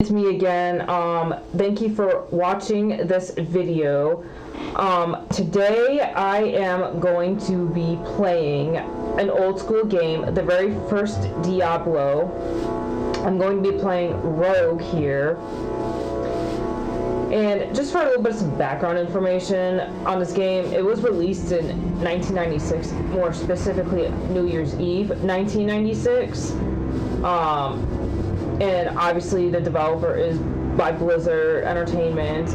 It's me again. Thank you for watching this video. Today I am going to be playing an old school game, the very first Diablo. I'm going to be playing Rogue here. And just for a little bit of some background information on this game, it was released in 1996, more specifically New Year's Eve 1996. And obviously the developer is by Blizzard Entertainment,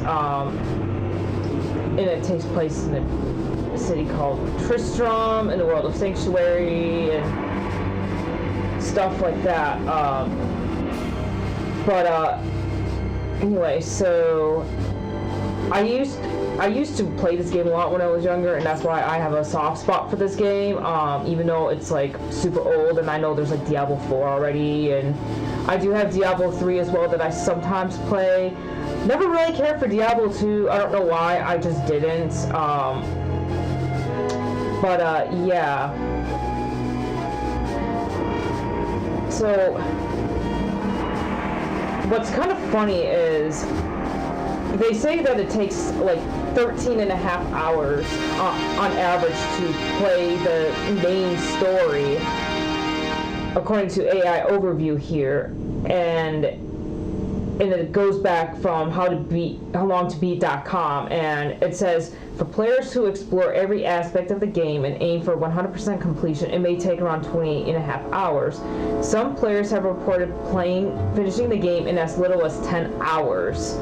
and it takes place in a city called Tristram in the world of Sanctuary and stuff like that. Anyway, so I used to play this game a lot when I was younger, and that's why I have a soft spot for this game, even though it's like super old, and I know there's like Diablo 4 already, and I do have Diablo 3 as well that I sometimes play. Never really cared for Diablo 2, I don't know why, I just didn't. Yeah. So, what's kind of funny is, they say that it takes like 13 and a half hours on average to play the main story, according to AI Overview here, and it goes back from howlongtobeat.com, and it says, for players who explore every aspect of the game and aim for 100% completion, it may take around 20 and a half hours. Some players have reported finishing the game in as little as 10 hours.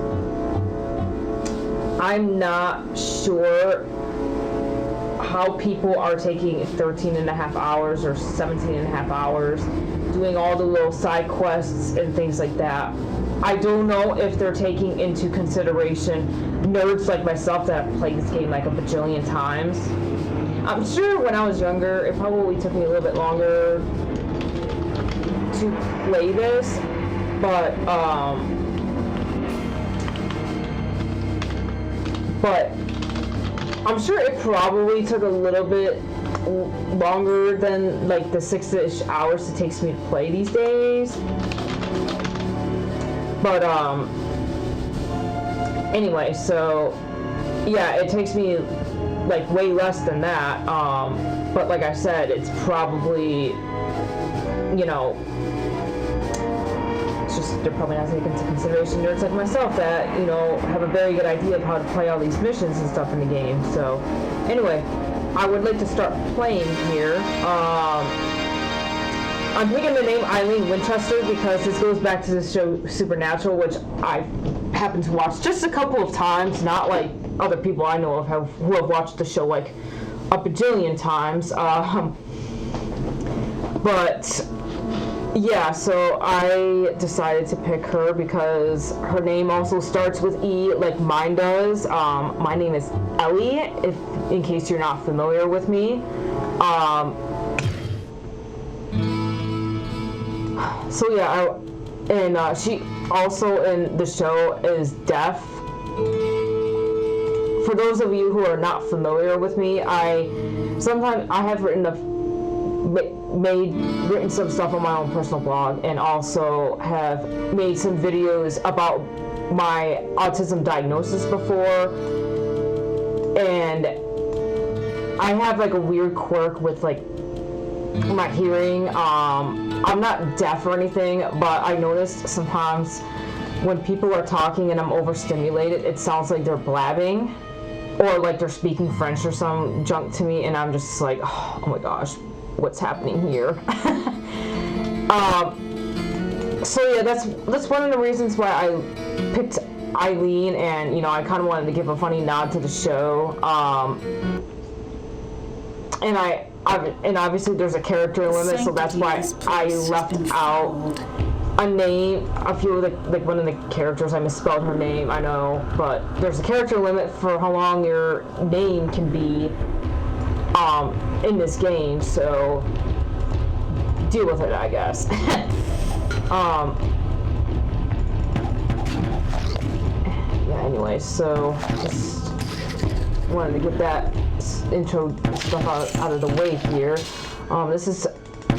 I'm not sure how people are taking 13 and a half hours or 17 and a half hours doing all the little side quests and things like that. I don't know if they're taking into consideration nerds like myself that have played this game like a bajillion times. I'm sure when I was younger, it probably took me a little bit longer to play this, but I'm sure it probably took a little bit longer than like the 6-ish hours it takes me to play these days. But anyway, so yeah, it takes me like way less than that. But like I said, it's probably, you know, it's just they're probably not taking into consideration nerds like myself that, you know, have a very good idea of how to play all these missions and stuff in the game. So anyway, I would like to start playing here. I'm picking the name Eileen Winchester because this goes back to the show Supernatural, which I happen to watch just a couple of times, not like other people I know of who have watched the show like a bajillion times. But yeah, so I decided to pick her because her name also starts with E, like mine does. My name is Ellie, in case you're not familiar with me. So yeah, she also in the show is deaf. For those of you who are not familiar with me, I have written some stuff on my own personal blog, and also have made some videos about my autism diagnosis before, and I have like a weird quirk with like my hearing. I'm not deaf or anything, but I noticed sometimes when people are talking and I'm overstimulated, it sounds like they're blabbing or like they're speaking French or some junk to me, and I'm just like, oh my gosh, what's happening here? So yeah, that's one of the reasons why I picked Eileen, and you know, I kind of wanted to give a funny nod to the show. And obviously there's a character limit, so that's why I left out a name. A few of the, like one of the characters, I misspelled her name, I know, but there's a character limit for how long your name can be in this game, so deal with it, I guess. Yeah, anyway, so just wanted to get that intro stuff out of the way here. This is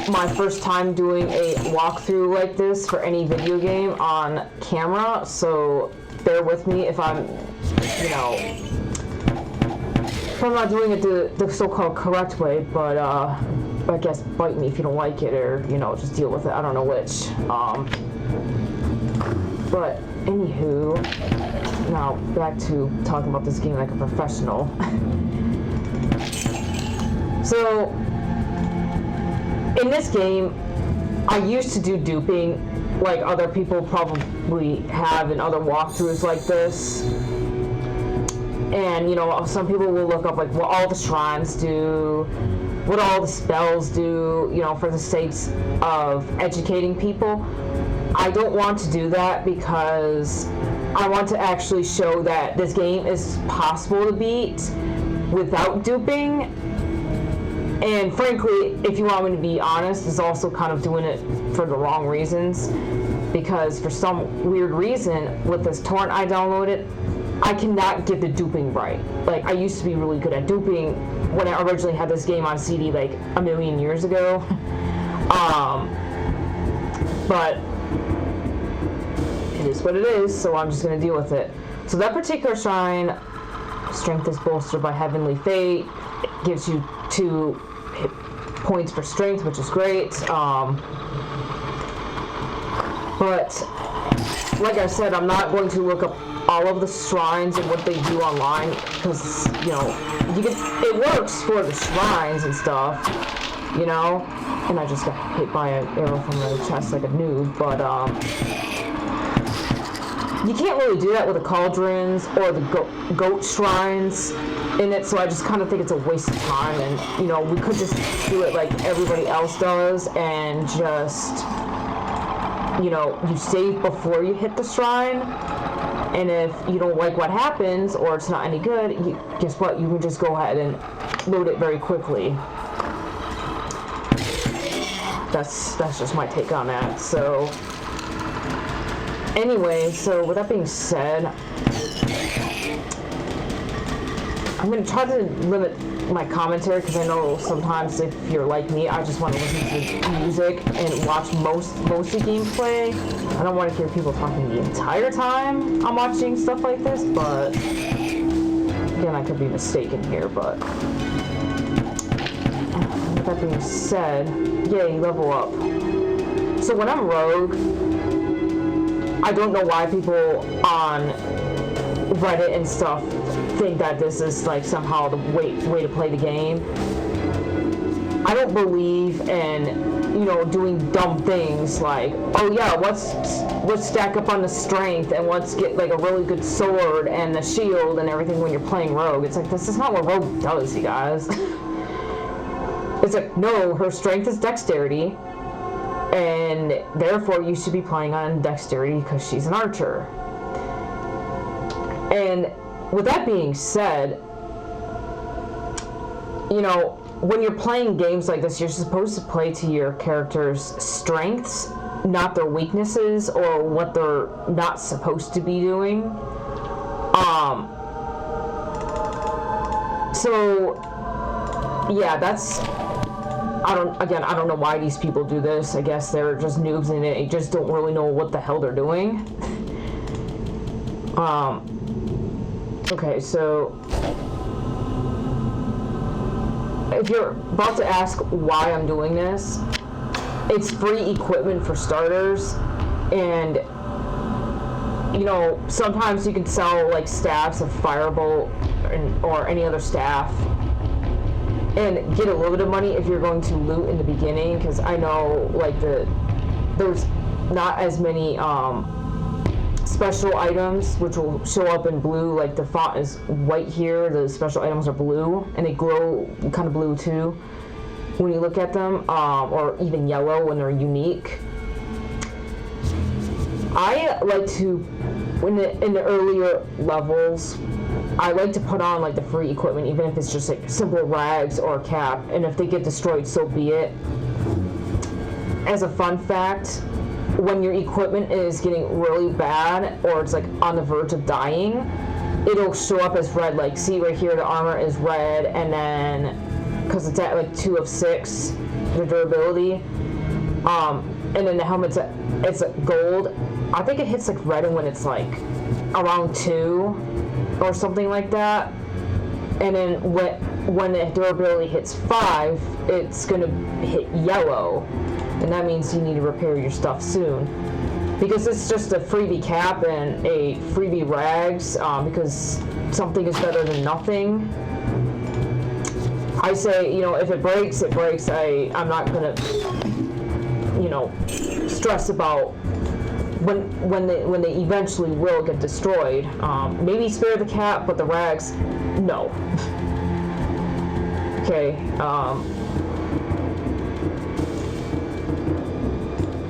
my first time doing a walkthrough like this for any video game on camera, so bear with me if I'm, you know, if I'm not doing it the so-called correct way, but I guess bite me if you don't like it, or, you know, just deal with it. I don't know which. But anywho, now back to talking about this game like a professional. So, in this game, I used to do duping like other people probably have in other walkthroughs like this. And, you know, some people will look up like what all the shrines do, what all the spells do, you know, for the sakes of educating people. I don't want to do that because I want to actually show that this game is possible to beat without duping. And frankly, if you want me to be honest, is also kind of doing it for the wrong reasons. Because for some weird reason, with this torrent I downloaded, I cannot get the duping right. Like, I used to be really good at duping when I originally had this game on CD like a million years ago. But it is what it is, so I'm just going to deal with it. So that particular shrine, strength is bolstered by Heavenly Fate. It gives you 2 hit points for strength, which is great. But like I said, I'm not going to look up all of the shrines and what they do online, because, you know, it works for the shrines and stuff, you know. And I just got hit by an arrow from the chest like a noob, but you can't really do that with the cauldrons or the goat shrines in it, so I just kind of think it's a waste of time. And, you know, we could just do it like everybody else does and just, you know, you save before you hit the shrine, and if you don't like what happens or it's not any good, guess what, you can just go ahead and load it very quickly. That's just my take on that. So anyway, so with that being said, I'm going to try to limit my commentary, because I know sometimes if you're like me, I just want to listen to music and watch mostly gameplay. I don't want to hear people talking the entire time I'm watching stuff like this, but again, I could be mistaken here. But with that being said, yay, level up. So when I'm rogue, I don't know why people on Reddit and stuff think that this is like somehow the way to play the game. I don't believe in, you know, doing dumb things like, oh yeah, let's stack up on the strength and let's get like a really good sword and the shield and everything when you're playing rogue. It's like, this is not what rogue does, you guys. It's like, no, her strength is dexterity, and therefore you should be playing on dexterity because she's an archer. And with that being said, you know, when you're playing games like this, you're supposed to play to your character's strengths, not their weaknesses or what they're not supposed to be doing. So yeah, that's, I don't know why these people do this. I guess they're just noobs and they just don't really know what the hell they're doing. Okay, so if you're about to ask why I'm doing this, it's free equipment for starters, and, you know, sometimes you can sell like staffs of Firebolt or any other staff and get a little bit of money if you're going to loot in the beginning, because I know like there's not as many special items which will show up in blue. Like the font is white here, the special items are blue, and they glow kind of blue too when you look at them, or even yellow when they're unique. I like to, in the earlier levels, I like to put on like the free equipment, even if it's just like simple rags or a cap, and if they get destroyed, so be it. As a fun fact, when your equipment is getting really bad or it's like on the verge of dying, it'll show up as red. Like, see right here, the armor is red, and then because it's at like 2 of 6, the durability. And then the helmet's it's gold. I think it hits like red when it's like around 2 or something like that. And then when the durability hits 5, it's gonna hit yellow, and that means you need to repair your stuff soon. Because it's just a freebie cap and a freebie rags, because something is better than nothing. I say, you know, if it breaks, it breaks. I'm not gonna, you know, stress about when they eventually will get destroyed. Maybe spare the cap, but the rags, no. Okay.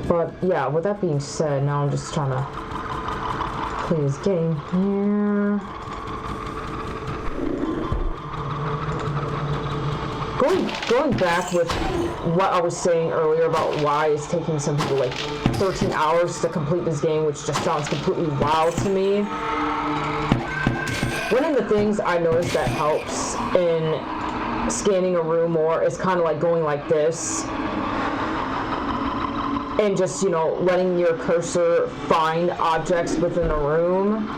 But yeah, with that being said, now I'm just trying to play this game here. Going back with what I was saying earlier about why it's taking some people like 13 hours to complete this game, which just sounds completely wild to me. One of the things I noticed that helps in scanning a room more is kind of like going like this and just, you know, letting your cursor find objects within a room,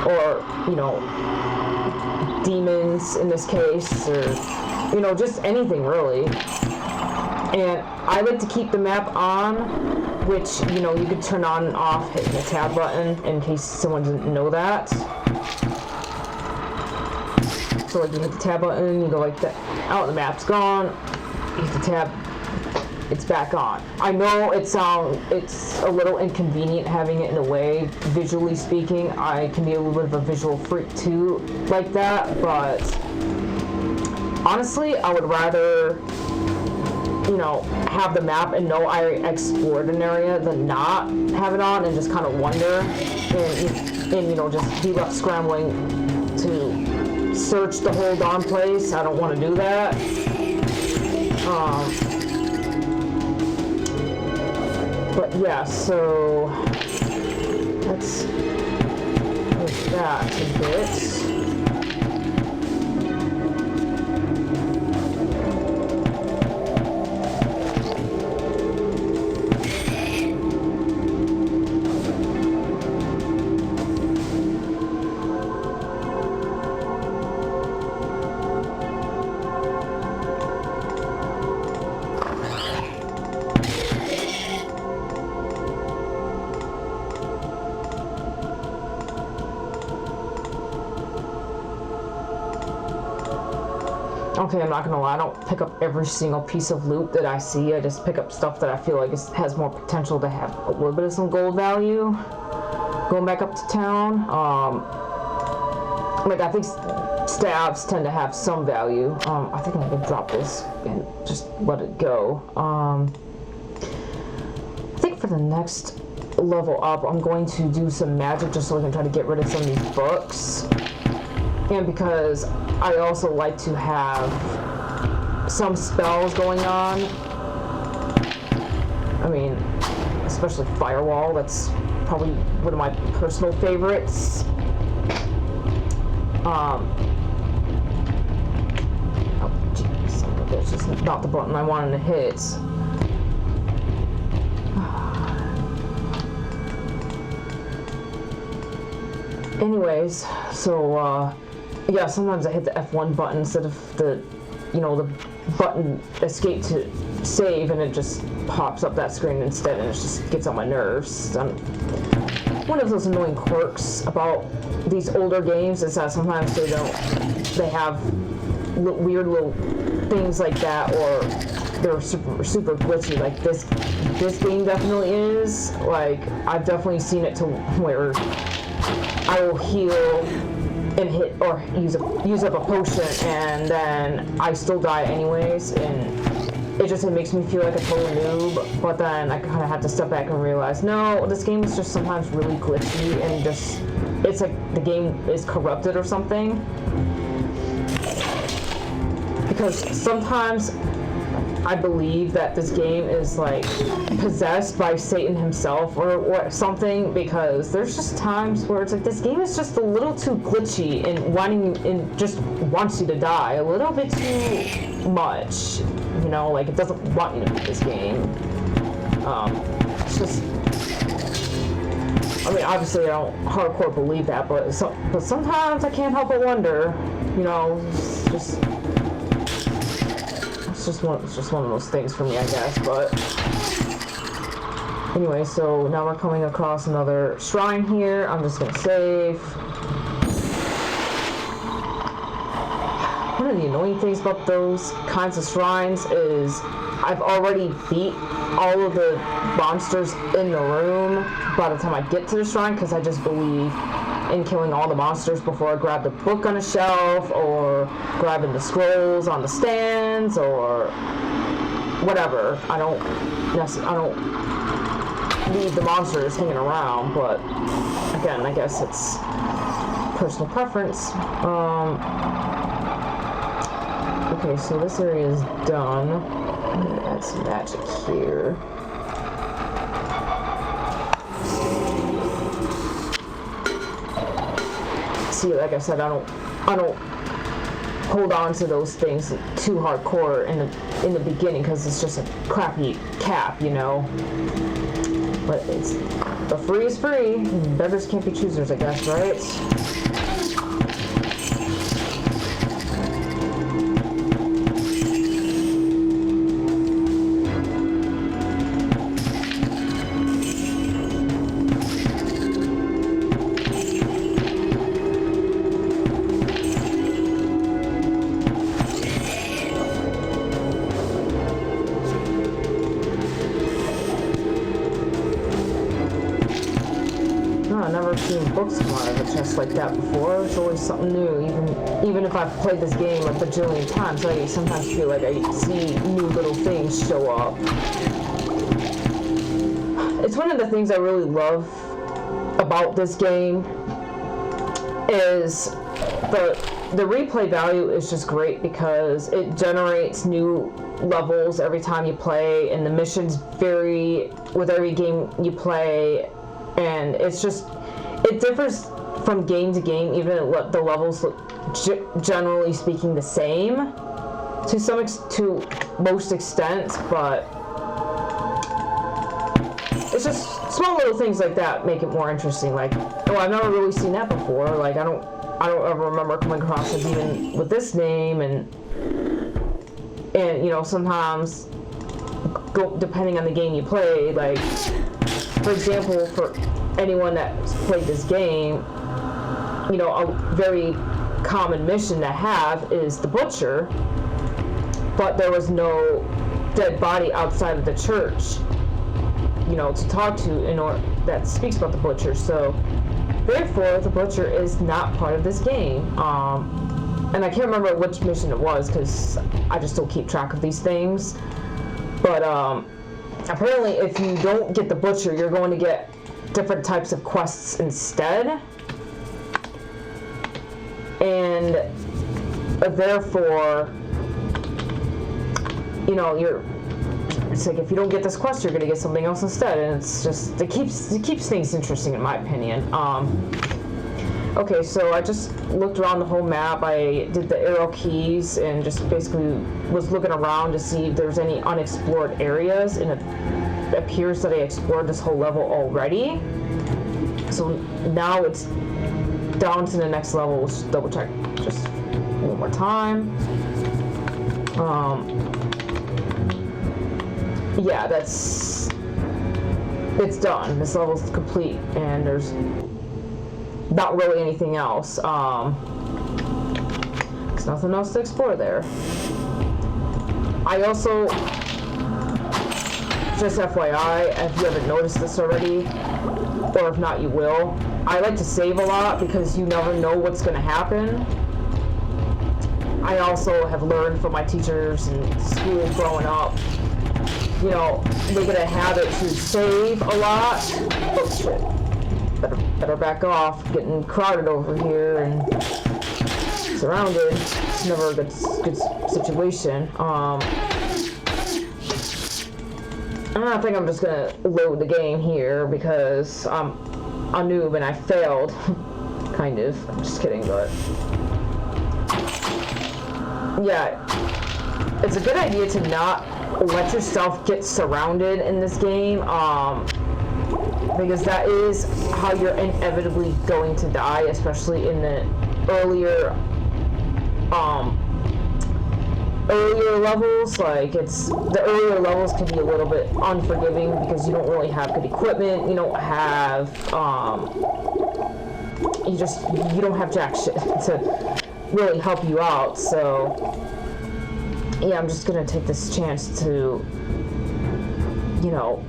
or, you know, demons in this case, or, you know, just anything really. And I like to keep the map on, which, you know, you could turn on and off hitting the tab button in case someone didn't know that. So like you hit the tab button, you go like that, out, the map's gone, you hit the tab, it's back on. I know it's a little inconvenient having it in a way, visually speaking. I can be a little bit of a visual freak too, like that, but honestly, I would rather, you know, have the map and know I explored an area than not have it on and just kind of wonder and you know, just be left scrambling to search the whole darn place. I don't want to do that. But yeah, so let's push that a bit. Okay, I'm not gonna lie, I don't pick up every single piece of loot that I see. I just pick up stuff that I feel like has more potential to have a little bit of some gold value. Going back up to town, like I think stabs tend to have some value. I think I'm gonna drop this and just let it go. I think for the next level up, I'm going to do some magic just so I can try to get rid of some of these books. And because I also like to have some spells going on. I mean, especially Firewall, that's probably one of my personal favorites. Oh, jeez, that's just not the button I wanted to hit. Anyways, so, yeah, sometimes I hit the F1 button instead of the, you know, the button escape to save, and it just pops up that screen instead, and it just gets on my nerves. One of those annoying quirks about these older games is that sometimes they have weird little things like that, or they're super glitchy. Like this game definitely is. Like, I've definitely seen it to where I will heal and hit or use up a potion, and then I still die anyways, and it makes me feel like a total noob. But then I kind of have to step back and realize, no, this game is just sometimes really glitchy, and just it's like the game is corrupted or something. Because sometimes I believe that this game is like possessed by Satan himself or something, because there's just times where it's like this game is just a little too glitchy and just wants you to die a little bit too much. you know, like it doesn't want you to beat this game. It's just, I mean, obviously I don't hardcore believe that, but sometimes I can't help but wonder, you know, it's just one of those things for me, I guess. But anyway, so now we're coming across another shrine here. I'm just gonna save. One of the annoying things about those kinds of shrines is I've already beat all of the monsters in the room by the time I get to the shrine, because I just believe in killing all the monsters before I grab the book on a shelf or grabbing the scrolls on the stands or whatever. I don't leave the monsters hanging around, but again, I guess it's personal preference. Okay, so this area is done. I'm gonna add some magic here. See, like I said, I don't hold on to those things too hardcore in the beginning, because it's just a crappy cap, you know. But the free is free. Beggars can't be choosers, I guess, right? Books come out of a chest like that before. It's always something new. Even if I've played this game a bajillion times, I sometimes feel like I see new little things show up. It's one of the things I really love about this game is the replay value is just great, because it generates new levels every time you play, and the missions vary with every game you play, and it's just, it differs from game to game, even if the levels look generally speaking the same to most extent, but it's just small little things like that make it more interesting. Like, oh, I've never really seen that before. Like, I don't ever remember coming across it even with this name, and you know, sometimes depending on the game you play, like, for example, for anyone that's played this game, you know, a very common mission to have is the butcher, but there was no dead body outside of the church, you know, to talk to that speaks about the butcher. So therefore the butcher is not part of this game. And I can't remember which mission it was, because I just don't keep track of these things, but apparently if you don't get the butcher, you're going to get different types of quests instead, and therefore, you know, it's like if you don't get this quest, you're gonna get something else instead, and it's just, it keeps things interesting, in my opinion. Okay, so I just looked around the whole map. I did the arrow keys and just basically was looking around to see if there's any unexplored areas, and it appears that I explored this whole level already. So now it's down to the next level. Let's double check just one more time. Yeah, it's done. This level's complete, and there's not really anything else. There's nothing else to explore there. I also, just FYI, if you haven't noticed this already, or if not, you will, I like to save a lot because you never know what's going to happen. I also have learned from my teachers in school growing up, you know, they get a habit to save a lot. Oh shit. Better back off. Getting crowded over here and surrounded. It's never a good situation. I think I'm just gonna load the game here because I'm a noob and I failed. Kind of. I'm just kidding, but yeah. it's a good idea to not let yourself get surrounded in this game, because that is how you're inevitably going to die, especially in the earlier levels. Like, the earlier levels can be a little bit unforgiving because you don't really have good equipment, you don't have you don't have jack shit to really help you out. So yeah, I'm just gonna take this chance to, you know,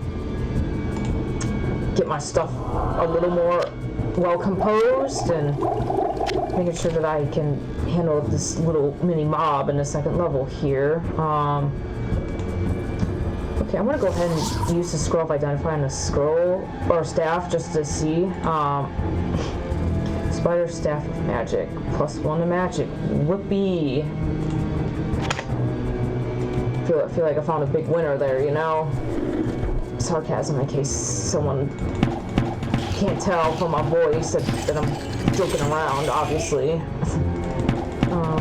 get my stuff a little more well composed and making sure that I can handle this little mini mob in the second level here. Okay, I'm gonna go ahead and use the scroll of identifying the scroll or staff just to see. Spider staff of magic, +1 to magic. Whoopee! Feel like I found a big winner there, you know? Sarcasm in case someone can't tell from my voice that I'm joking around, obviously. Oh,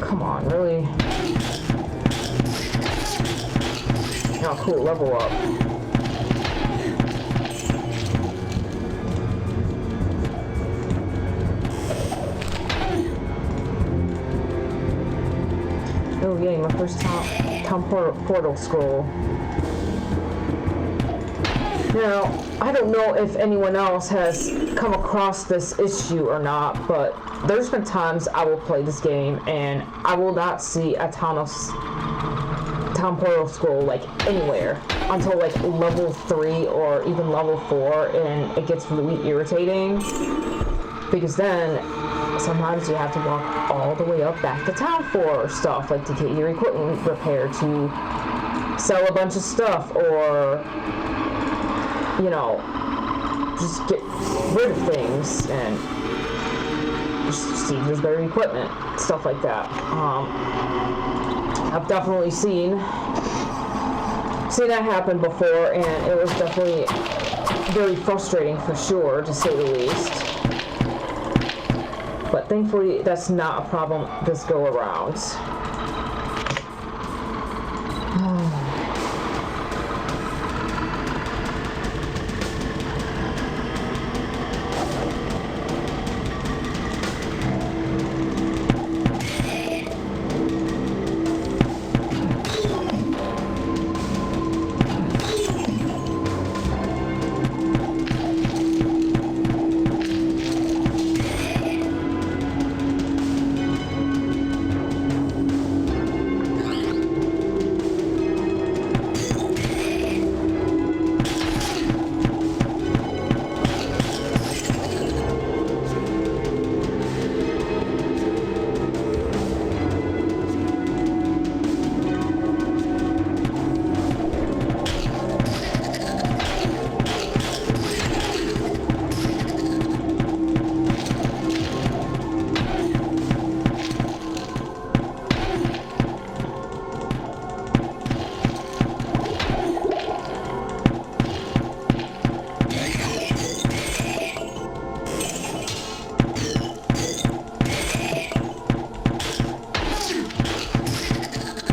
come on, really? Oh, cool, level up. Oh yay, my first town portal scroll. Now, I don't know if anyone else has come across this issue or not, but there's been times I will play this game and I will not see a town portal scroll like anywhere until like level 3 or even level 4, and it gets really irritating because then sometimes you have to walk all the way up back to town for stuff, like to get your equipment repaired, to sell a bunch of stuff, or, you know, just get rid of things and just see if there's better equipment, stuff like that. I've definitely seen that happen before, and it was definitely very frustrating for sure, to say the least. But thankfully, that's not a problem this go around.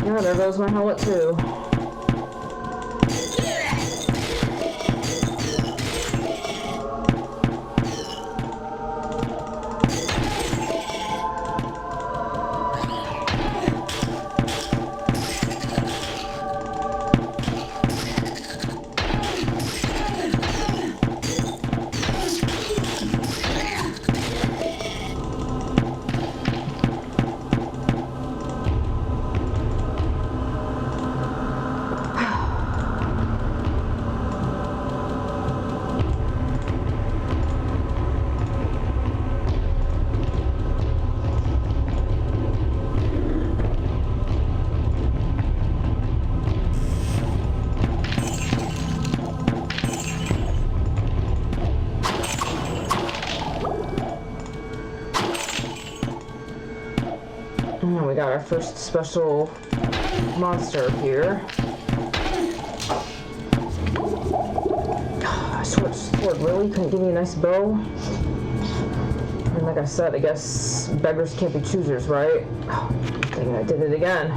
Yeah, there goes my helmet too. And we got our first special monster here. Gosh, Sword, really? Couldn't give me a nice bow? And like I said, I guess beggars can't be choosers, right? Oh, dang it, I did it again.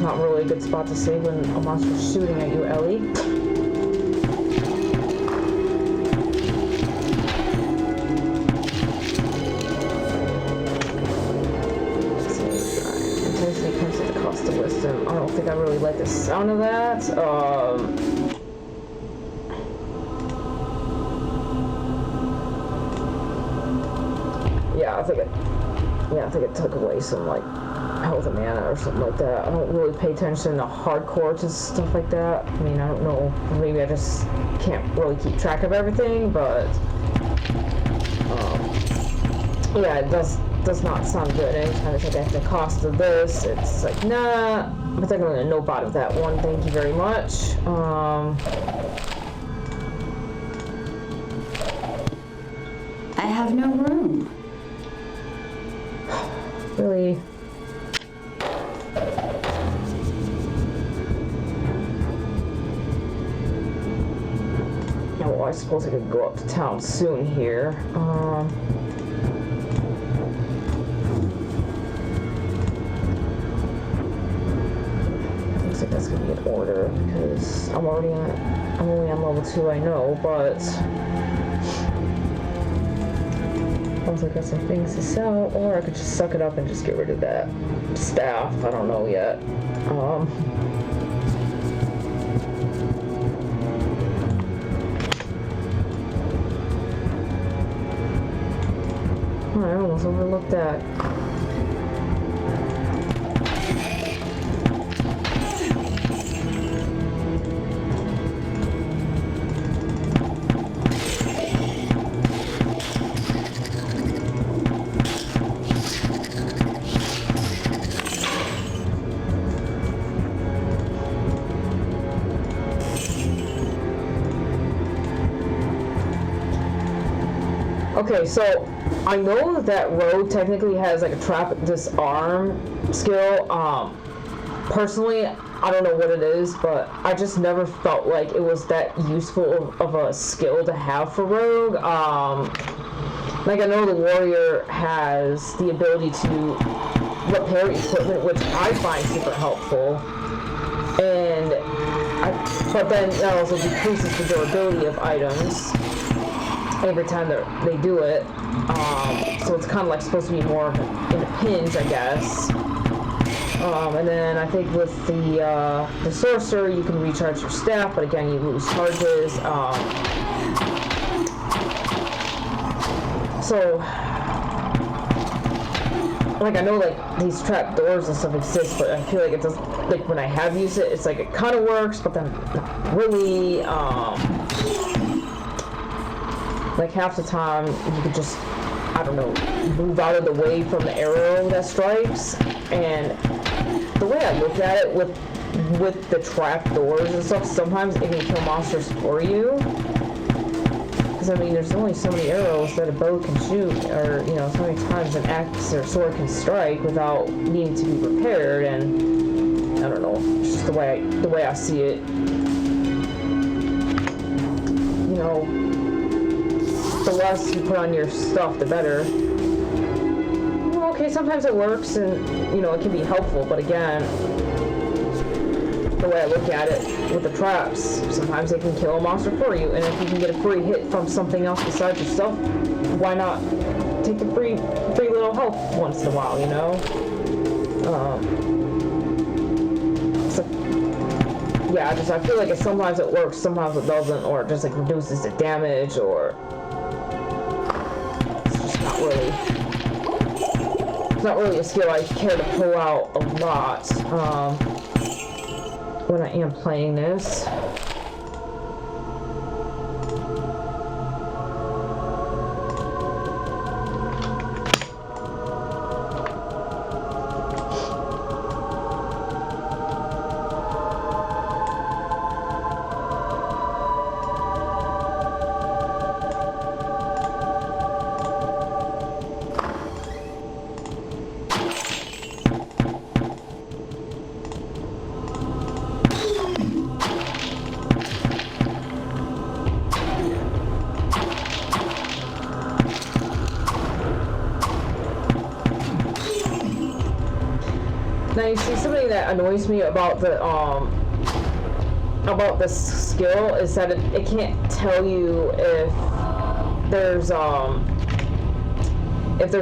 Not really a good spot to save when a monster's shooting at you, Ellie. Intentionally comes at the cost of wisdom. I don't think I really like the sound of that. I think it took away some like health and mana or something like that. I don't really pay attention to hardcore to stuff like that. I mean, I don't know. Maybe I just can't really keep track of everything, but yeah, it does not sound good. Anytime it's like at the cost of this, it's like nah. But they're going to nope out of that one. Thank you very much. I have no room. Really? Yeah, well, I suppose I could go up to town soon here. Looks like that's gonna be in order because I'm only on level 2, I know, but I got some things to sell, or I could just suck it up and just get rid of that staff. I don't know yet. I almost overlooked that. Okay, so I know that Rogue technically has like a trap disarm skill. Personally, I don't know what it is, but I just never felt like it was that useful of a skill to have for Rogue. Like I know the warrior has the ability to repair equipment, which I find super helpful. But then that also decreases the durability of items every time they do it. So it's kind of like supposed to be more in a pinch, I guess. And then I think with the sorcerer, you can recharge your staff, but again, you lose charges. So, like, I know like these trap doors and stuff exist, but I feel like it does. Like when I have used it, it's like it kind of works, but then not really. Like half the time, you could just, I don't know, move out of the way from the arrow that strikes. And the way I look at it with the trap doors and stuff, sometimes it can kill monsters for you. Because I mean, there's only so many arrows that a bow can shoot, or you know, so many times an axe or sword can strike without needing to be repaired. And I don't know, it's just the way I see it. You know, the less you put on your stuff, the better. Well, okay, sometimes it works, and you know, it can be helpful, but again, the way I look at it with the traps, sometimes they can kill a monster for you, and if you can get a free hit from something else besides yourself, why not take the free little help once in a while, you know? Yeah, I feel like sometimes it works, sometimes it doesn't, or it just like reduces the damage, or it's just not really. It's not really a skill I care to pull out a lot when I am playing this. Now you see, something that annoys me about this skill is that it can't tell you if there's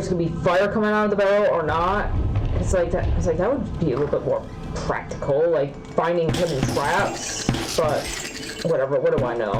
gonna be fire coming out of the barrel or not. It's like that would be a little bit more practical, like finding hidden traps. But whatever. What do I know?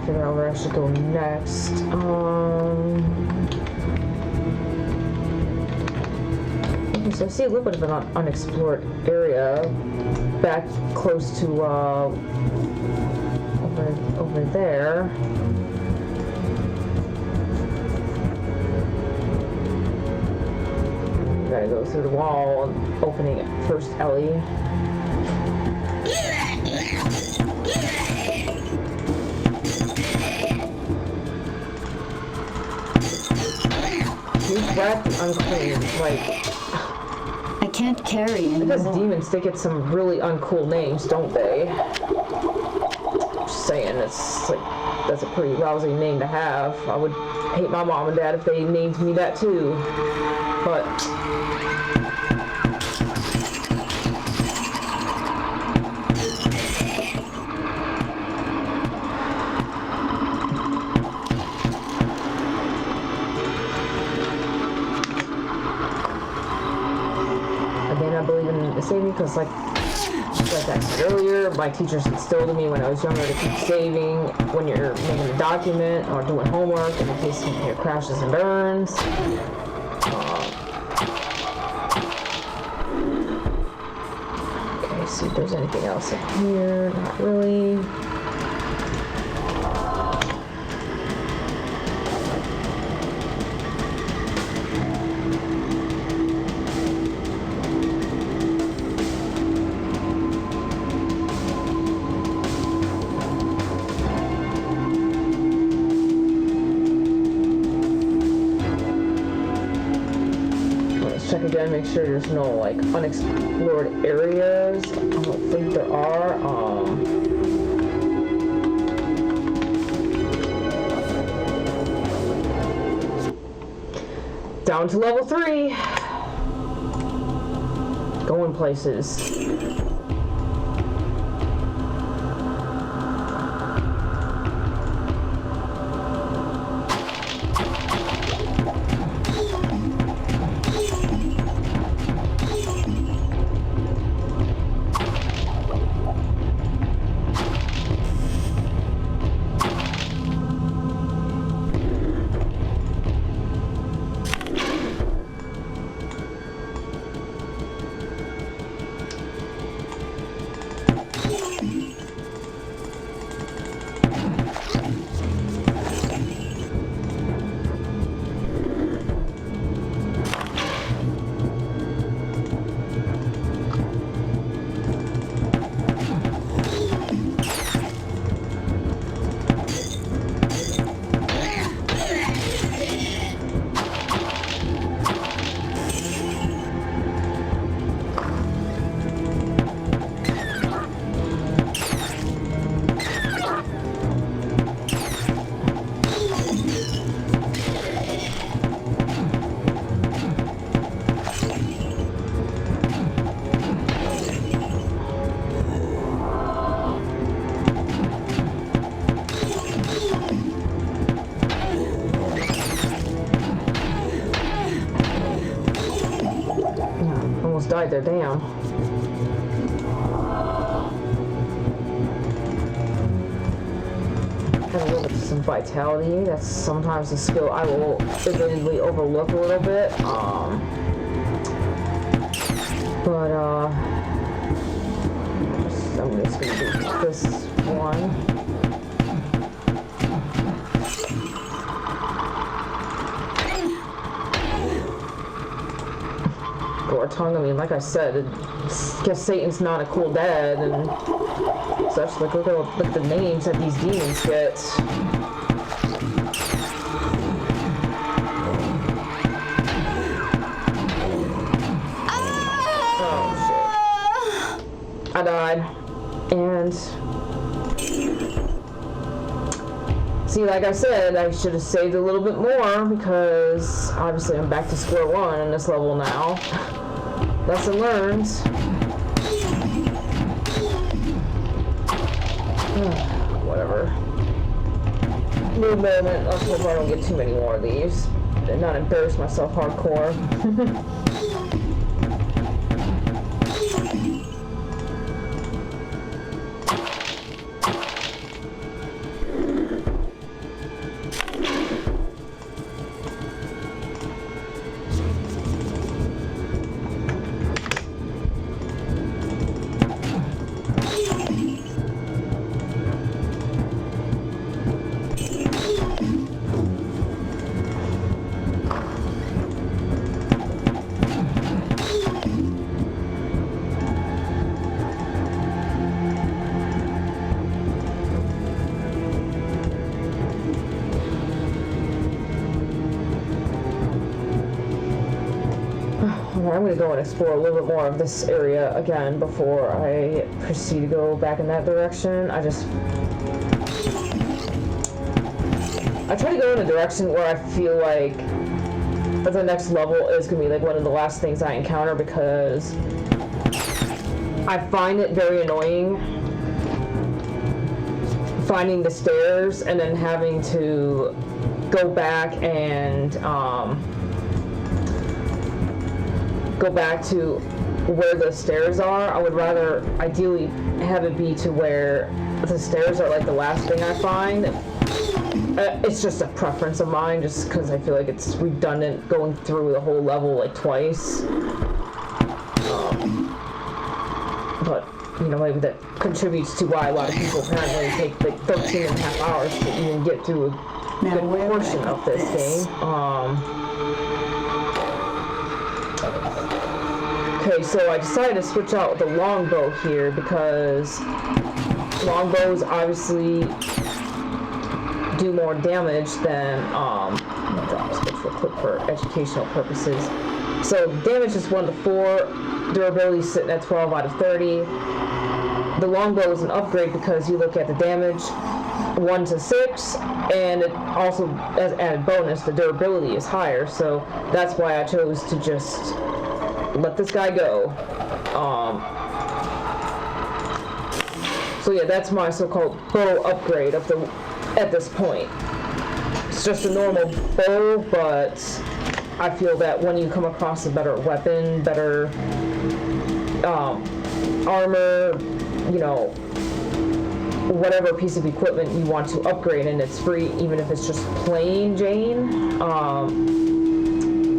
Where I should go next. Okay, so I see a little bit of an unexplored area back close to over there. Gotta go through the wall and opening it first, Ellie. Breath unclean, like I can't carry anymore. Because demons, they get some really uncool names, don't they? Just saying, it's like that's a pretty lousy name to have. I would hate my mom and dad if they named me that too. But saving, because like I said earlier, my teachers instilled in me when I was younger to keep saving when you're making a document or doing homework, and in case your crashes and burns. Okay, see if there's anything else in here. Not really. Again, make sure there's no like unexplored areas. I don't think there are. Down to level 3. Going places. Died there, damn. Have a little bit of some vitality. That's sometimes a skill I will admittedly overlook a little bit. But I'm just gonna do this one. Tongue. I mean, like I said, I guess Satan's not a cool dad, and such. Like, look at the names that these demons get. Oh shit! I died, and see, like I said, I should have saved a little bit more because obviously I'm back to square one in this level now. Lesson learned. Whatever. New moment. Let's hope I don't get too many more of these and not embarrass myself hardcore. I'm going to go and explore a little bit more of this area again before I proceed to go back in that direction. I try to go in a direction where I feel like the next level is going to be like one of the last things I encounter, because I find it very annoying finding the stairs and then having to go back and go back to where the stairs are. I would rather ideally have it be to where the stairs are like the last thing I find, It's just a preference of mine, just because I feel like it's redundant going through the whole level like twice. But, you know, maybe that contributes to why a lot of people apparently take like 13 and a half hours to even get through a good portion of this game. Okay, so I decided to switch out the longbow here because longbows obviously do more damage than, I'll drop this real quick for educational purposes. So damage is 1 to 4, durability is sitting at 12 out of 30. The longbow is an upgrade because you look at the damage, 1 to 6, and it also, as added bonus, the durability is higher, so that's why I chose to just let this guy go. So yeah, that's my so-called bow upgrade at this point. It's just a normal bow, but I feel that when you come across a better weapon, better armor, you know, whatever piece of equipment you want to upgrade, and it's free, even if it's just plain Jane,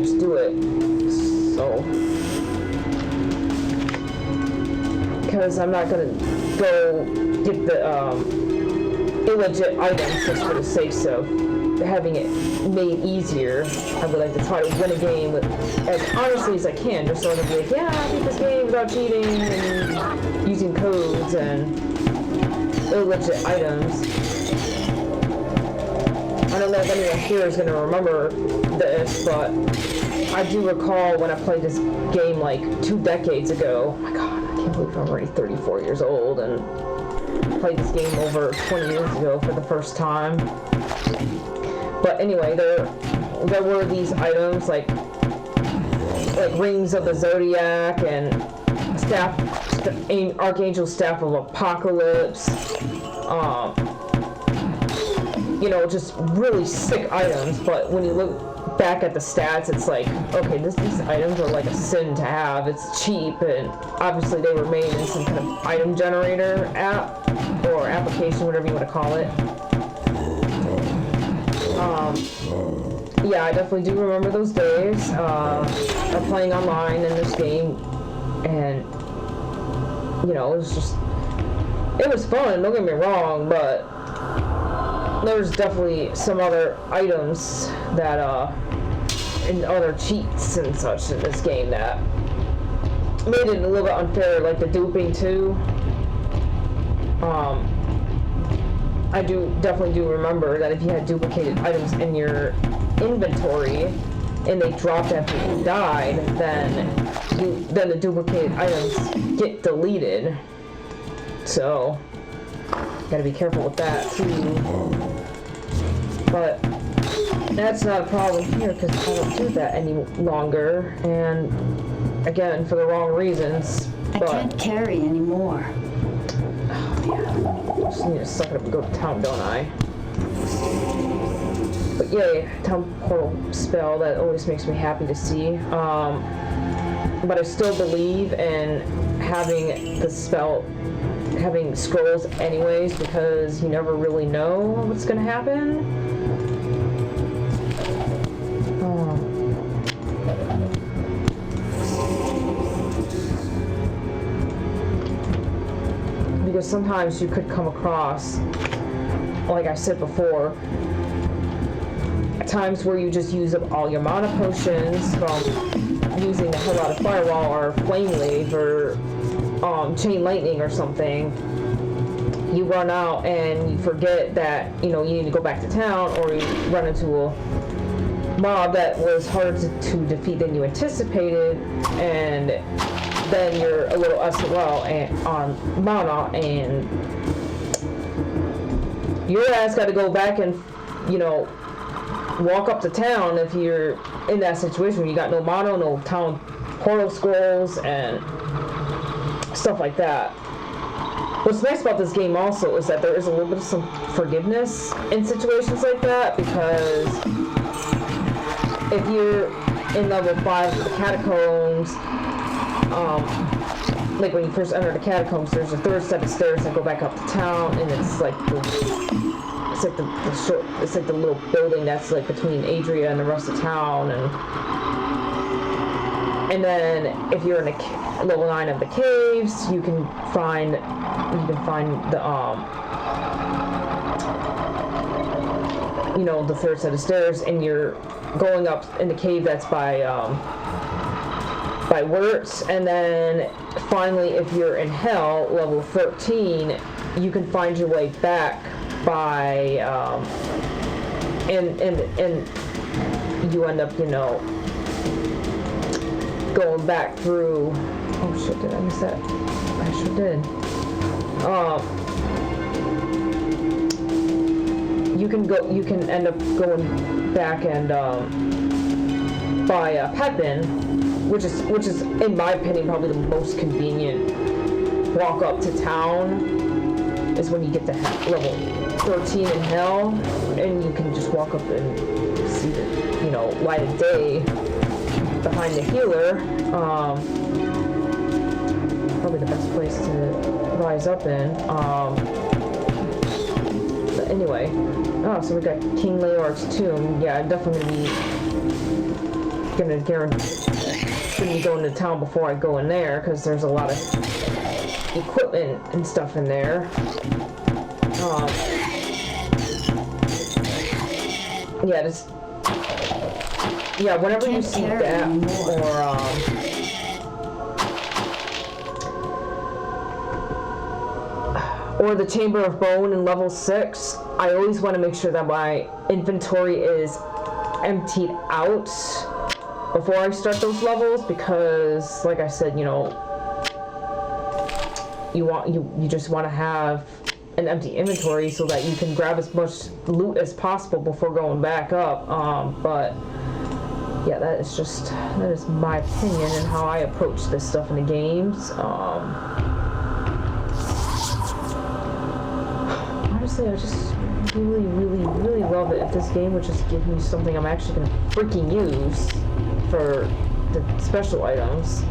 just do it. So, because I'm not gonna go get the illegit items just for the sake of having it made easier. I would like to try to win a game with as honestly as I can, just so I can be like, yeah, I beat this game without cheating and using codes and illegit items. I don't know if anyone here is going to remember this, but I do recall when I played this game like 2 decades ago. Oh my god, I can't believe I'm already 34 years old and played this game over 20 years ago for the first time. But anyway, there were these items like Rings of the Zodiac and Archangel Staff of Apocalypse. You know, just really sick items, but when you look back at the stats, it's like, okay, these items are like a sin to have. It's cheap, and obviously they were made in some kind of item generator app or application, whatever you want to call it. Yeah, I definitely do remember those days of playing online in this game, and you know, it was fun, don't get me wrong, but there's definitely some other items that and other cheats and such in this game that made it a little bit unfair, like the duping too. I definitely do remember that if you had duplicated items in your inventory and they dropped after you died, then the duplicated items get deleted. So gotta be careful with that too. But that's not a problem here because I don't do that any longer, and again, for the wrong reasons. I can't carry anymore. I just need to suck it up and go to town, don't I? But yay, town portal spell, that always makes me happy to see. But I still believe in having the spell, having scrolls anyways, because you never really know what's gonna happen. Because sometimes you could come across, like I said before, times where you just use up all your mana potions from using the hell out of Firewall or Flame Wave or Chain Lightning or something. You run out and you forget that, you know, you need to go back to town, or you run into a mob that was harder to defeat than you anticipated, and then you're a little SOL on mana, and your ass got to go back and, you know, walk up to town if you're in that situation where you got no mana, no town portal scrolls, and stuff like that. What's nice about this game also is that there is a little bit of some forgiveness in situations like that, because if you're in level 5 of the Catacombs, like when you first enter the Catacombs, there's a 3rd set of stairs that go back up to town, and it's like the it's like the little building that's like between Adria and the rest of town, and then if you're in level 9 of the caves, you can find the the third set of stairs, and you're going up in the cave that's by Wirtz, and then finally, if you're in Hell, level 13, you can find your way back by and you end up going back through. Oh shit! Did I miss that? I sure did. You can end up going back and by Pepin, which is in my opinion probably the most convenient walk up to town, is when you get to level 13 in Hell, and you can just walk up and see the light of day behind the healer. Probably the best place to rise up in. But anyway, so we got King Leoric's tomb. Yeah, I'm definitely gonna be going to town before I go in there, because there's a lot of equipment and stuff in there. Whenever you see that, or the Chamber of Bone in level 6, I always want to make sure that my inventory is emptied out before I start those levels, because like I said, you just want to have an empty inventory so that you can grab as much loot as possible before going back up. But yeah, that is my opinion and how I approach this stuff in the games. Honestly, I just really love it if this game would just give me something I'm actually gonna freaking use for the special items.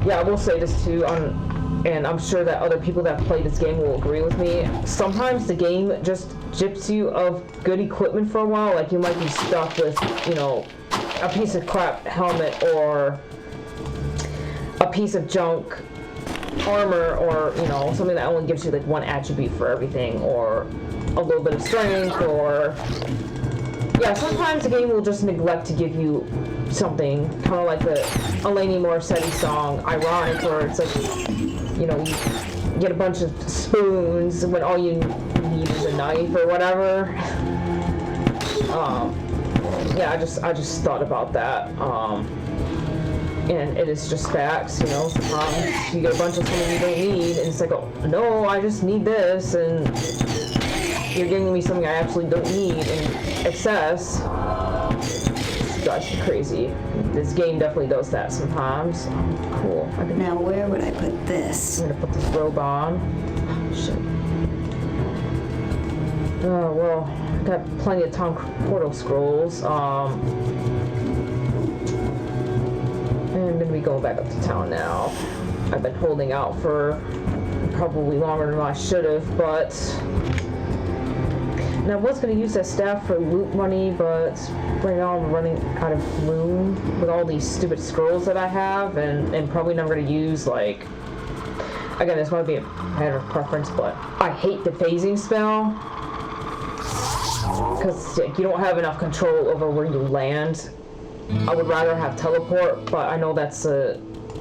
Yeah, I will say this too, and I'm sure that other people that play this game will agree with me. Sometimes the game just gyps you of good equipment for a while. Like, you might be stuck with, a piece of crap helmet or a piece of junk armor, or something that only gives you like one attribute for everything, or a little bit of strength, or sometimes the game will just neglect to give you something, kind of like the Eileen Winchester song Ironic, where it's like you get a bunch of spoons when all you need is a knife or whatever. I just thought about that. And it is just facts, sometimes you get a bunch of something you don't need, and it's like, oh, no, I just need this, and you're giving me something I absolutely don't need in excess. It drives me crazy. This game definitely does that sometimes. Cool. Now, where would I put this? I'm gonna put this robe on. Oh, shit. Oh, well, I got plenty of town portal scrolls. I'm going to be going back up to town now. I've been holding out for probably longer than I should have, but... And I was going to use that staff for loot money, but right now I'm running out of room with all these stupid scrolls that I have, and probably not going to use, like... Again, this might be a matter of preference, but I hate the phasing spell. Because you don't have enough control over where you land. I would rather have teleport, but I know that's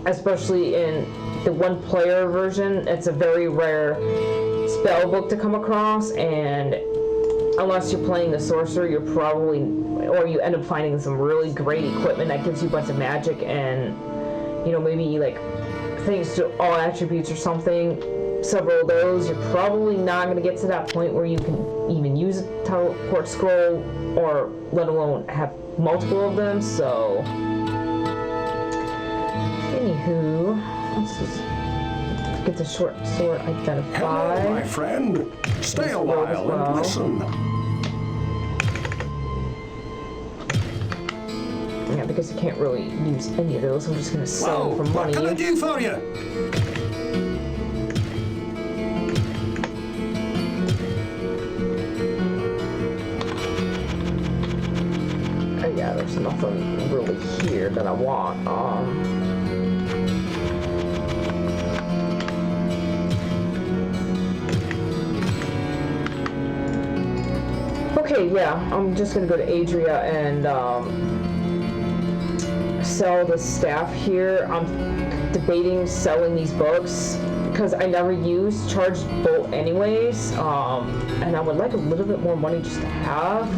especially in the one-player version, it's a very rare spell book to come across, and unless you're playing the sorcerer, you end up finding some really great equipment that gives you a bunch of magic and, maybe like things to all attributes or something. Several of those, you're probably not going to get to that point where you can even use a teleport scroll, or let alone have multiple of them, so... Anywho, let's just get the short sword identified. Hello, my friend. Stay a while and listen. Yeah, because you can't really use any of those, I'm just going to sell them for money. What can I do for you? Yeah, there's nothing really here that I want. Okay, yeah, I'm just gonna go to Adria and sell the staff here. I'm debating selling these books because I never use charged bolt anyways, and I would like a little bit more money just to have.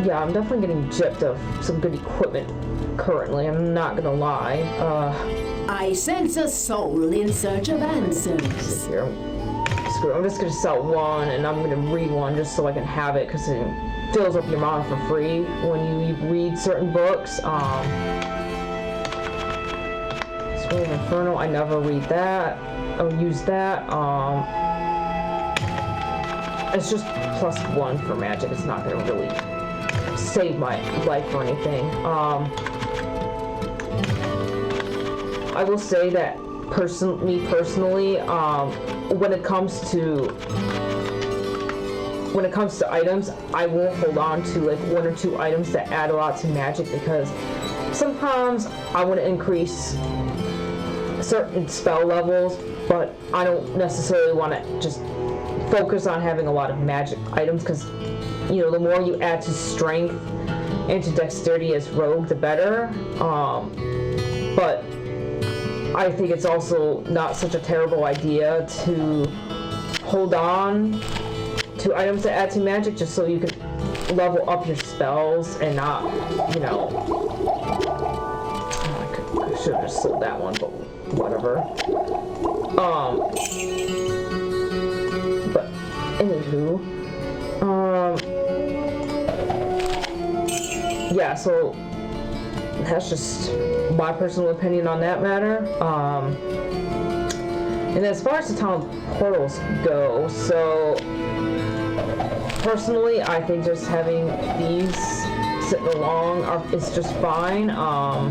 Yeah, I'm definitely getting gypped of some good equipment currently, I'm not gonna lie. I sense a soul in search of answers. Here, screw it. I'm just gonna sell one and I'm gonna read one just so I can have it because it fills up your mana for free when you read certain books. Scroll of Inferno, I never read that or use that. It's just +1 for magic. It's not gonna really save my life or anything. I will say that me personally, when it comes to items, I will hold on to like 1 or 2 items that add a lot to magic because sometimes I want to increase certain spell levels, but I don't necessarily want to just focus on having a lot of magic items because, you know, the more you add to strength and to dexterity as rogue, the better. But I think it's also not such a terrible idea to hold on to items that add to magic just so you can level up your spells and not, you know... I should have just sold that one, but whatever. But, anywho... yeah, so... that's just my personal opinion on that matter. And as far as the town portals go, so personally, I think just having these sitting along is just fine. I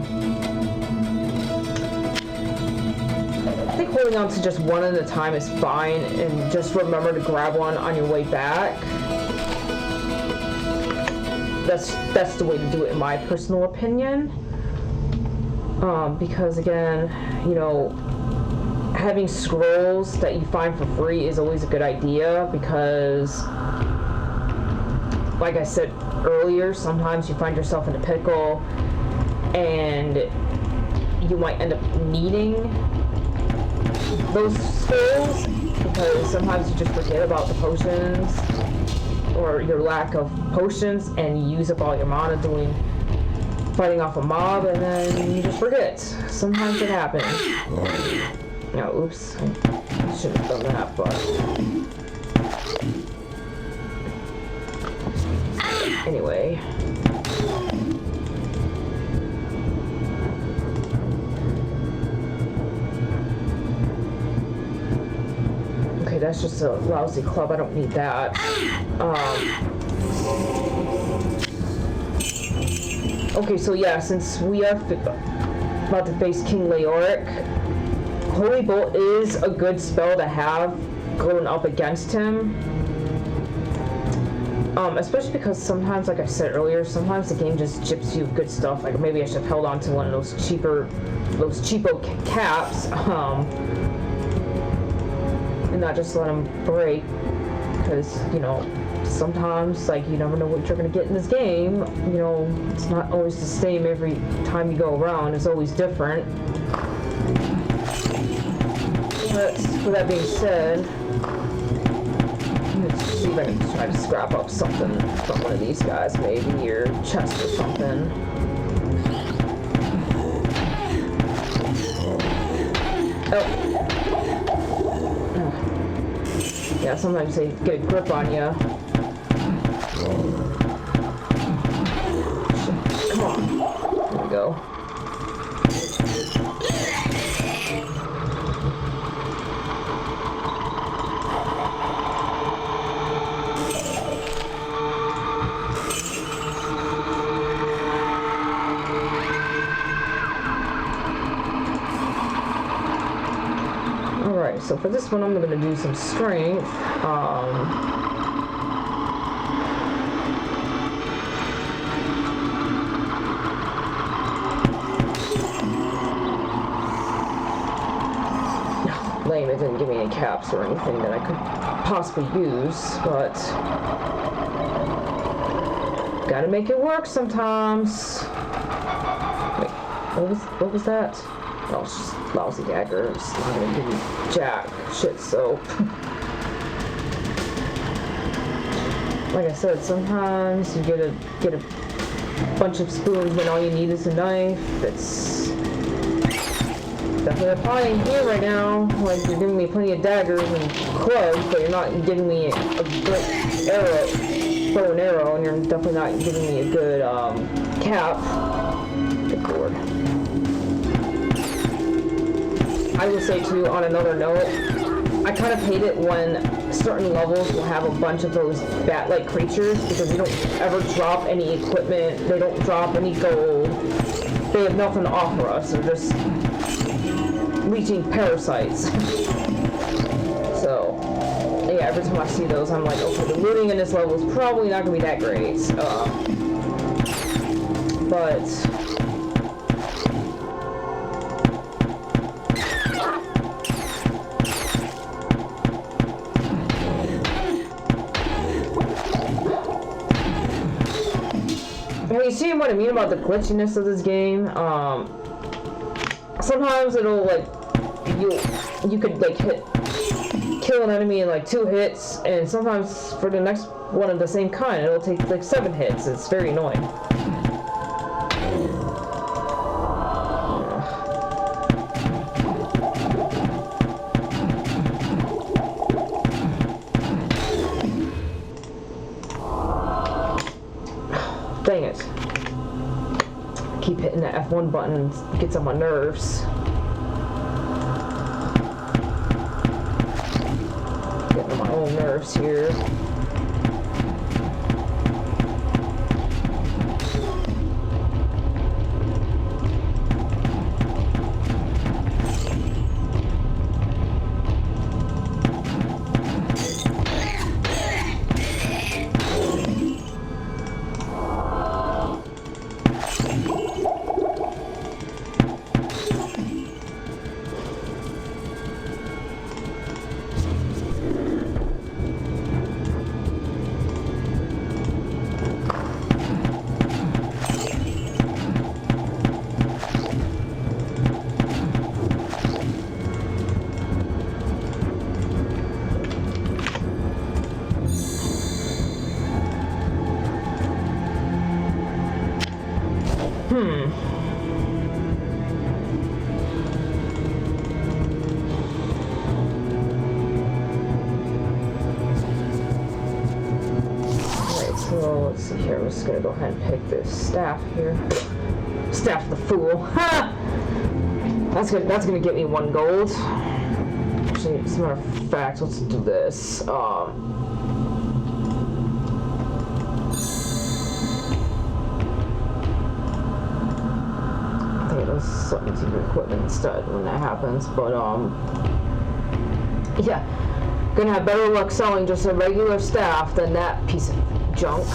think holding on to just one at a time is fine, and just remember to grab one on your way back. That's the way to do it in my personal opinion. Because again, you know, having scrolls that you find for free is always a good idea because, like I said earlier, sometimes you find yourself in a pickle and you might end up needing those scrolls because sometimes you just forget about the potions or your lack of potions and you use up all your mana fighting off a mob, and then you just forget. Sometimes it happens. No, oops. I shouldn't have done that, but... anyway. Okay, that's just a lousy club. I don't need that. Okay, so yeah, since we are about to face King Leoric, Holy Bolt is a good spell to have going up against him. Especially because sometimes, like I said earlier, sometimes the game just gyps you good stuff. Like maybe I should have held on to one of those cheapo caps, and not just let them break. Because, you know, sometimes, like, you never know what you're going to get in this game. You know, it's not always the same every time you go around. It's always different. But with that being said, let's see if I can try to scrap up something from one of these guys, maybe your chest or something. Oh. Yeah, sometimes they get a grip on you. Come on. There we go. Alright, so for this one I'm going to do some strength. it didn't give me any caps or anything that I could possibly use, but gotta make it work sometimes. Wait, what was that? Oh, it's just lousy dagger. It's not gonna give me jack shit soap. Like I said, sometimes you get a bunch of spoons when all you need is a knife. It's definitely applying here right now. Like, you're giving me plenty of daggers and clubs, but you're not giving me a good arrow, bow and arrow, and you're definitely not giving me a good cap. Good lord. I will say too, on another note, I kind of hate it when certain levels will have a bunch of those bat-like creatures because they don't ever drop any equipment, they don't drop any gold, they have nothing to offer us, they're just leeching parasites. So, yeah, every time I see those, I'm like, okay, the looting in this level is probably not going to be that great. But you see what I mean about the glitchiness of this game? Sometimes it'll like you could like kill an enemy in like 2 hits, and sometimes for the next one of the same kind it'll take like 7 hits. It's very annoying. Dang it. Keep hitting the F1 button and it gets on my nerves. Getting on my own nerves here. Let's see here, I'm just gonna go ahead and pick this staff here. Staff the Fool. Ha! That's gonna get me 1 gold. Actually, as a matter of fact, let's do this. I think let's set into your equipment instead when that happens, but yeah. Gonna have better luck selling just a regular staff than that piece of junk.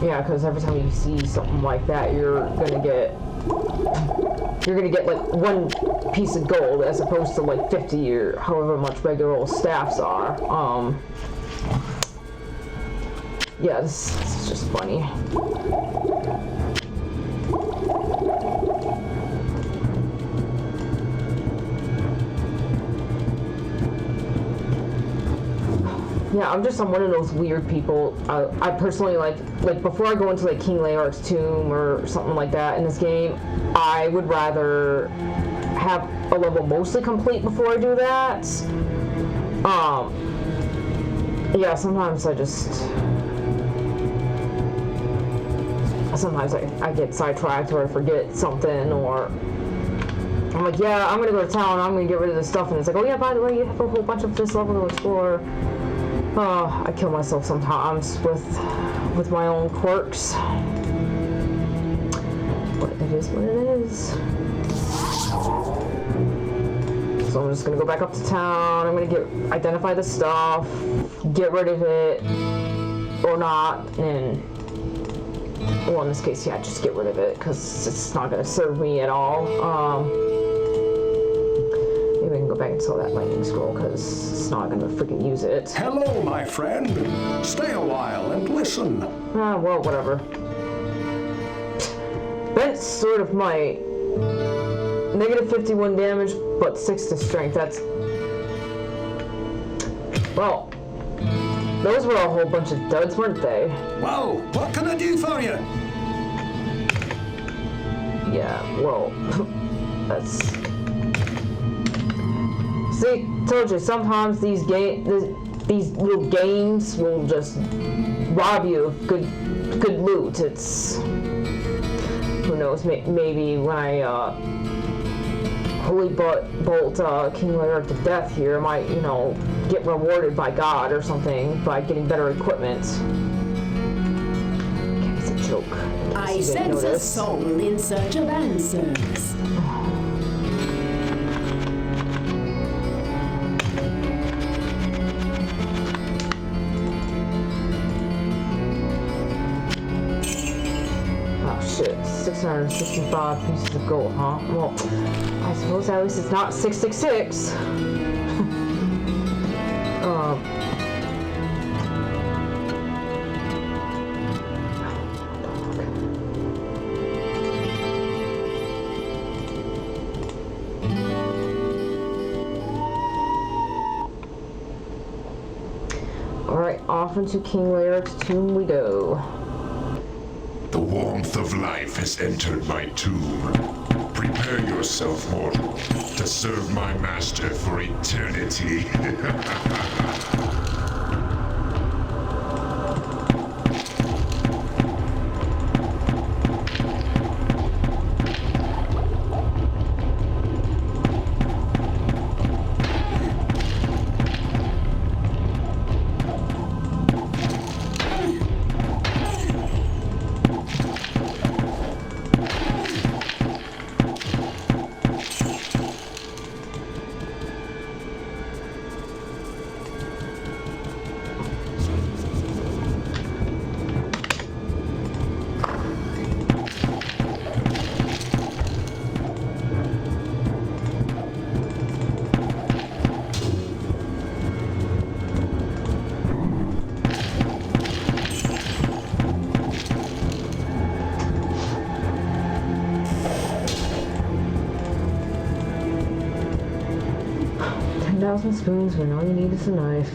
Yeah, because every time you see something like that, you're gonna get like 1 piece of gold as opposed to like 50 or however much regular old staffs are. Yeah, this is just funny. Yeah, I'm one of those weird people. I personally like before I go into like King Leoric's tomb or something like that in this game, I would rather have a level mostly complete before I do that. Yeah, sometimes I get sidetracked or I forget something, or I'm like, yeah, I'm gonna go to town, I'm gonna get rid of this stuff, and it's like, oh yeah, by the way, you have a whole bunch of this level to explore. I kill myself sometimes with my own quirks. But it is what it is. So I'm just gonna go back up to town. I'm gonna identify the stuff, get rid of it, or not, and well, in this case, yeah, just get rid of it, because it's not going to serve me at all. Maybe I can go back and sell that lightning scroll, because it's not going to freaking use it. Hello, my friend. Stay a while and listen. Well, whatever. That's sort of my negative 51 damage, but 6 to strength. That's... Well, those were a whole bunch of duds, weren't they? Well, what can I do for you? Yeah, well, that's... See, told you, sometimes these little games will just rob you of good loot. It's... Who knows, maybe when I, Holy Bolt King Leoric to death here, I might, you know, get rewarded by God or something by getting better equipment. Okay, it's a joke. I sense a soul in search of answers. Oh shit, 665 pieces of gold, huh? Well, I suppose at least it's not 666. Alright, off into King Leoric's tomb we go. The warmth of life has entered my tomb. Prepare yourself, mortal, to serve my master for eternity. Thousand spoons when all you need is a knife.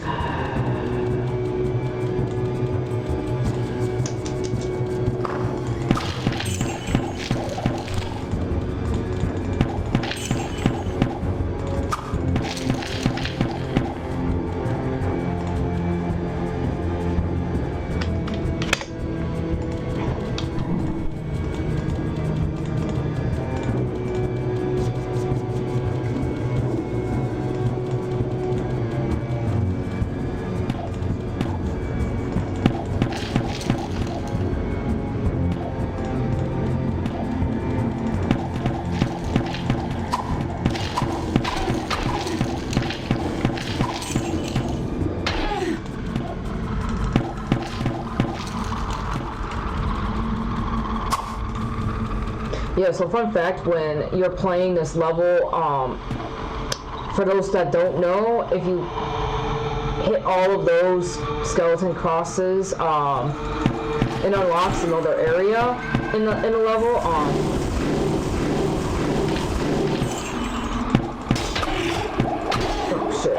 Yeah, so fun fact, when you're playing this level, for those that don't know, if you hit all of those skeleton crosses, it unlocks another area in the level. Oh shit.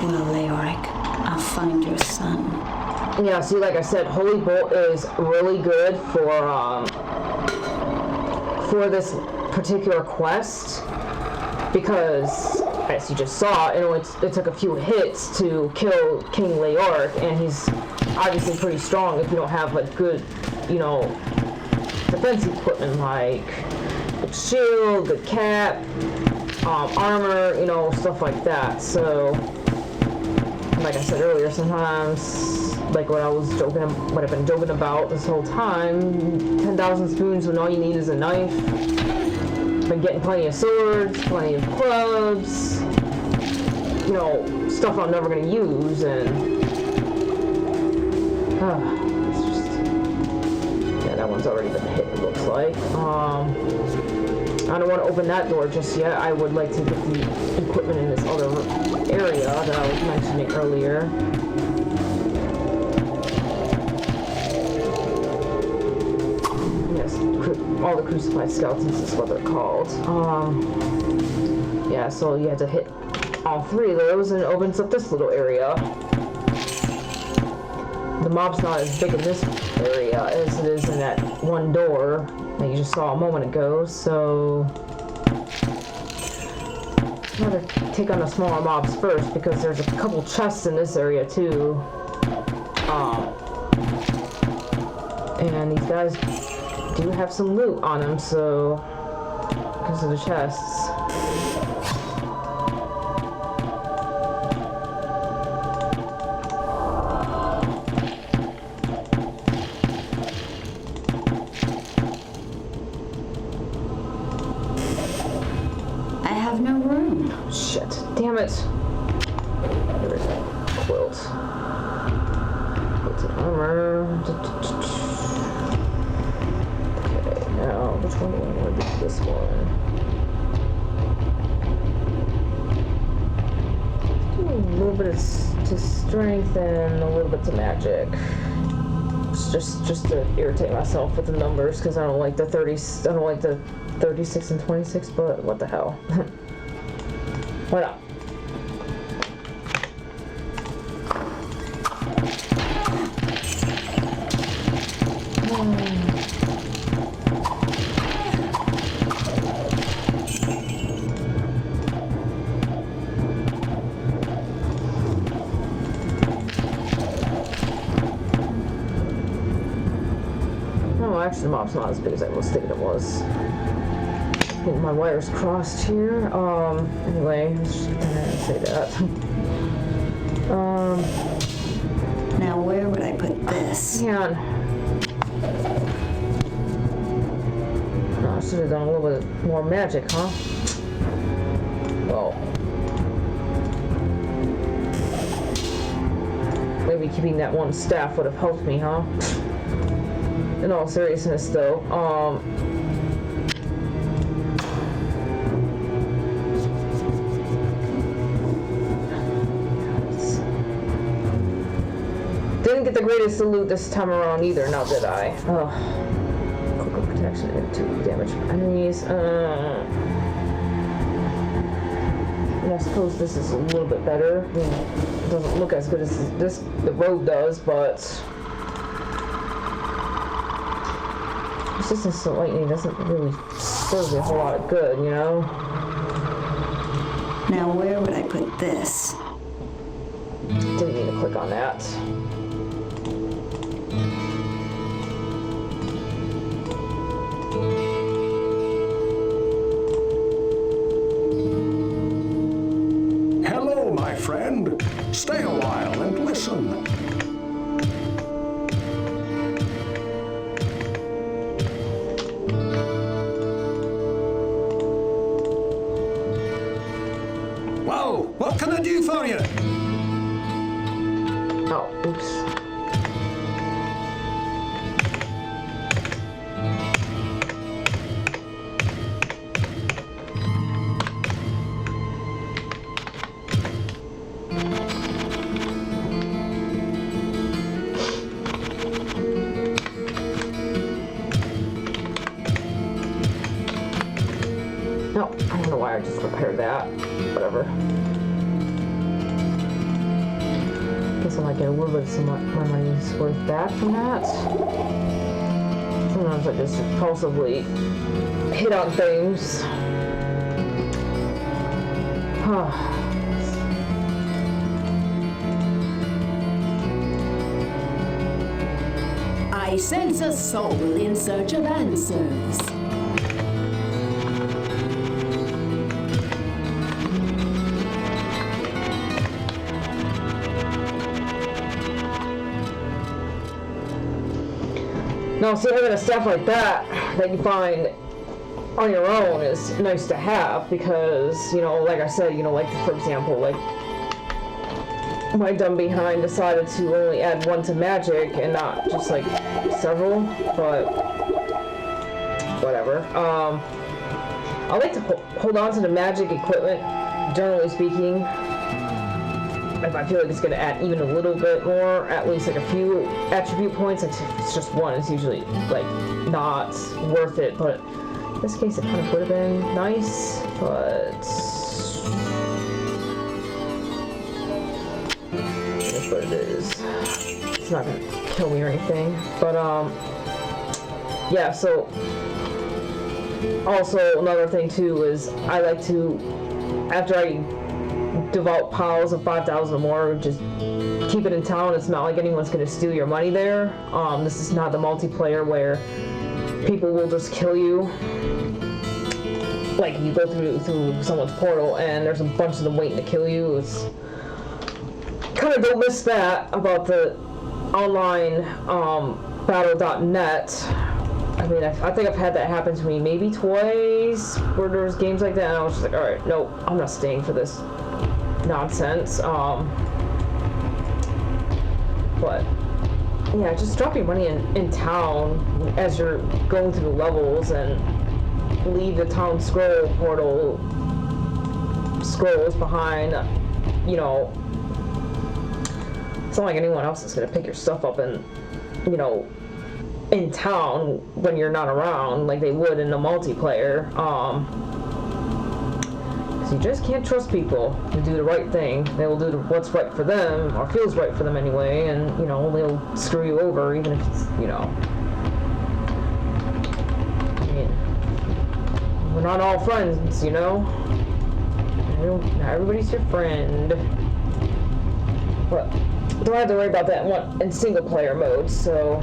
Well, Leoric, I'll find your son. Yeah, see, like I said, Holy Bolt is really good for this particular quest because, as you just saw, you know, it took a few hits to kill King Leoric, and he's obviously pretty strong if you don't have like good, you know, defense equipment like good shield, good cap, armor, you know, stuff like that. So, like I said earlier, sometimes, like what I've been joking about this whole time, 10,000 spoons when all you need is a knife. been getting plenty of swords, plenty of clubs, you know, stuff I'm never gonna use, and it's just, yeah, that one's already been hit, it looks like. I don't want to open that door just yet. I would like to get the equipment in this other area that I was mentioning earlier. Yes, all the crucified skeletons is what they're called. Yeah, so you have to hit all three of those and it opens up this little area. The mob's not as big in this area as it is in that one door that you just saw a moment ago, so I'm gonna take on the smaller mobs first because there's a couple chests in this area too. And these guys do have some loot on them, so because of the chests. Shit. Damn it. There we go. Quilt. Quilted armor. Okay, now which one do I want to do? This one. Do a little bit to strength and a little bit to magic. Just to irritate myself with the numbers because I don't like the 30s. I don't like the 36 and 26, but what the hell. Why not? No, actually the mob's not as big as I was thinking it was. Get my wires crossed here. Anyway, let's just pretend I didn't say that. Now where would I put this? Hang on. Oh, I should have done a little bit more magic, huh? Well, maybe keeping that one staff would have helped me, huh? In all seriousness, though, didn't get the greatest loot this time around either, now did I? Oh. Quick protection and 2 damage from enemies. And I suppose this is a little bit better. I mean, it doesn't look as good as the robe does, but resistance to lightning doesn't really serve me a whole lot of good, you know? Now where would I put this? Didn't need to click on that. Hello, my friend. Stay a while and listen. Well, what can I do for you? Oh, oops. No, I don't know why I just repaired that. Whatever. Guess I might get a little bit of my money's worth back from that. Sometimes I just impulsively hit on things. I sense a soul in search of answers. Now, see, having a staff like that you find on your own is nice to have because, you know, like I said, you know, like for example, like my dumb behind decided to only add 1 to magic and not just like several, but whatever. I like to hold on to the magic equipment, generally speaking. If I feel like it's going to add even a little bit more, at least like a few attribute points, if it's just 1, it's usually like not worth it, but in this case it kind of would have been nice, but that's what it is. It's not going to kill me or anything, but yeah, so also another thing too is I like to, after I devout piles of 5,000 or more, just keep it in town. It's not like anyone's going to steal your money there. This is not the multiplayer where people will just kill you. Like you go through someone's portal and there's a bunch of them waiting to kill you. It's kind of don't miss that about the online battle.net. I mean, I think I've had that happen to me maybe twice where there was games like that and I was just like, alright, nope, I'm not staying for this nonsense. But yeah, just drop your money in town as you're going through the levels and leave the town scroll portal scrolls behind. You know, it's not like anyone else is gonna pick your stuff up and, you know, in town when you're not around like they would in the multiplayer. You just can't trust people to do the right thing. They will do what's right for them, or feels right for them anyway, and, you know, they'll screw you over even if it's, you know. I mean, we're not all friends, you know? Not everybody's your friend. But don't have to worry about that in single player mode, so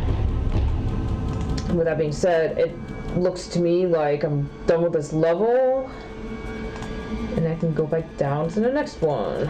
with that being said, it looks to me like I'm done with this level. And I can go back down to the next one.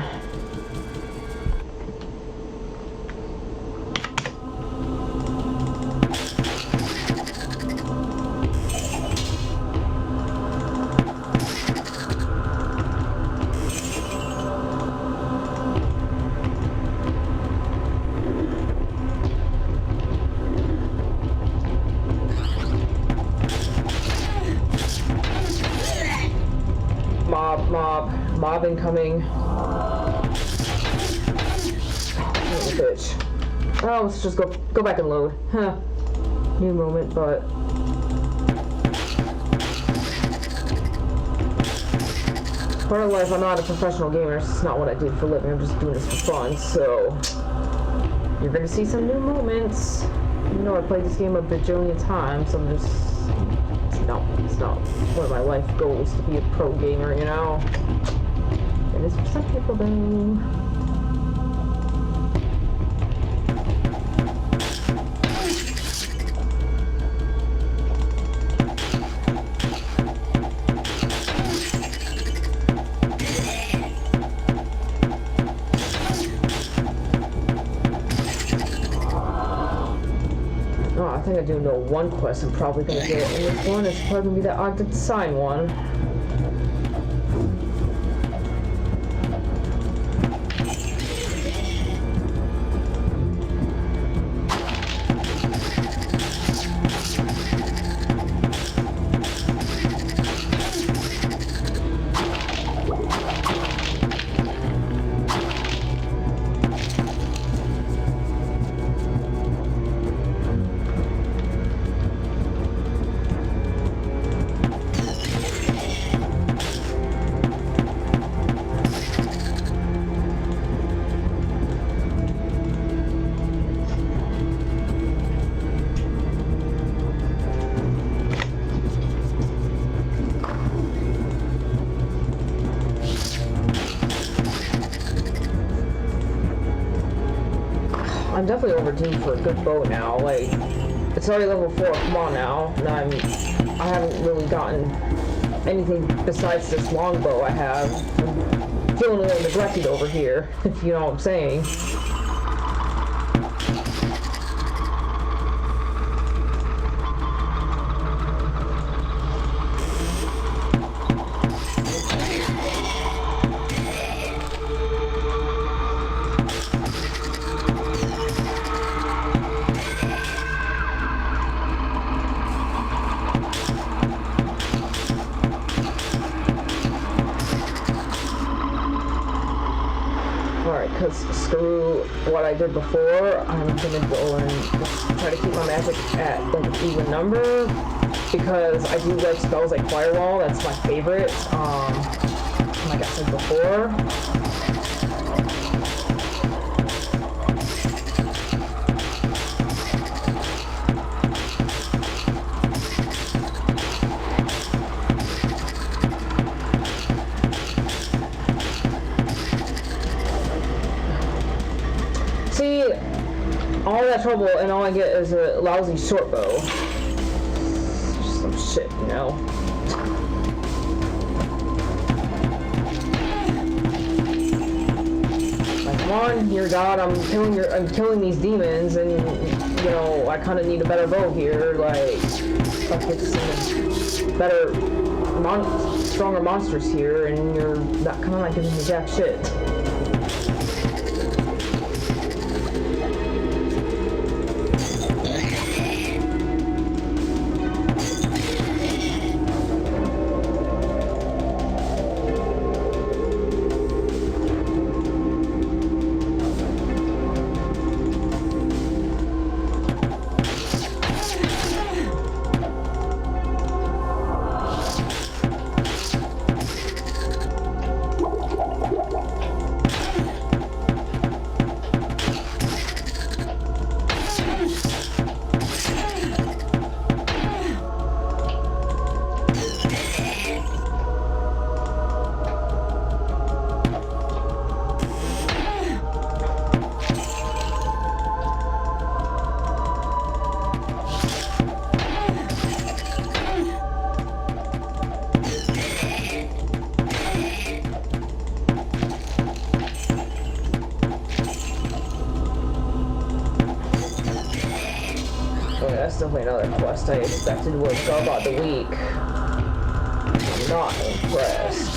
Mob incoming. Oh, bitch. Oh, let's just go back and load. Huh. New moment, but part of life, I'm not a professional gamer. It's not what I do for a living. I'm just doing this for fun. So you're gonna see some new moments. You know, I played this game a bajillion times. So I'm just it's not one of my life goals to be a pro gamer, you know? It is for some people, though. I think I do know one quest I'm probably going to get in this one. It's probably going to be the Ogden sign one. I'm definitely overdue for a good bow now. Like, it's already level 4. Come on now. And I haven't really gotten anything besides this longbow I have. I'm feeling a little neglected over here, if you know what I'm saying. what I did before. I'm gonna go and just try to keep my magic at like an even number because I do like spells like Firewall. That's my favorite. Like I said before. See, all that trouble and all I get is a lousy short bow. Just some shit, you know. Like, come on, dear God, I'm killing these demons, and you know, I kind of need a better bow here. Like, let's get some better, stronger monsters here, and you're not kind of like giving me jack shit. That's definitely another quest I expected was Garbot the Week. I'm not impressed.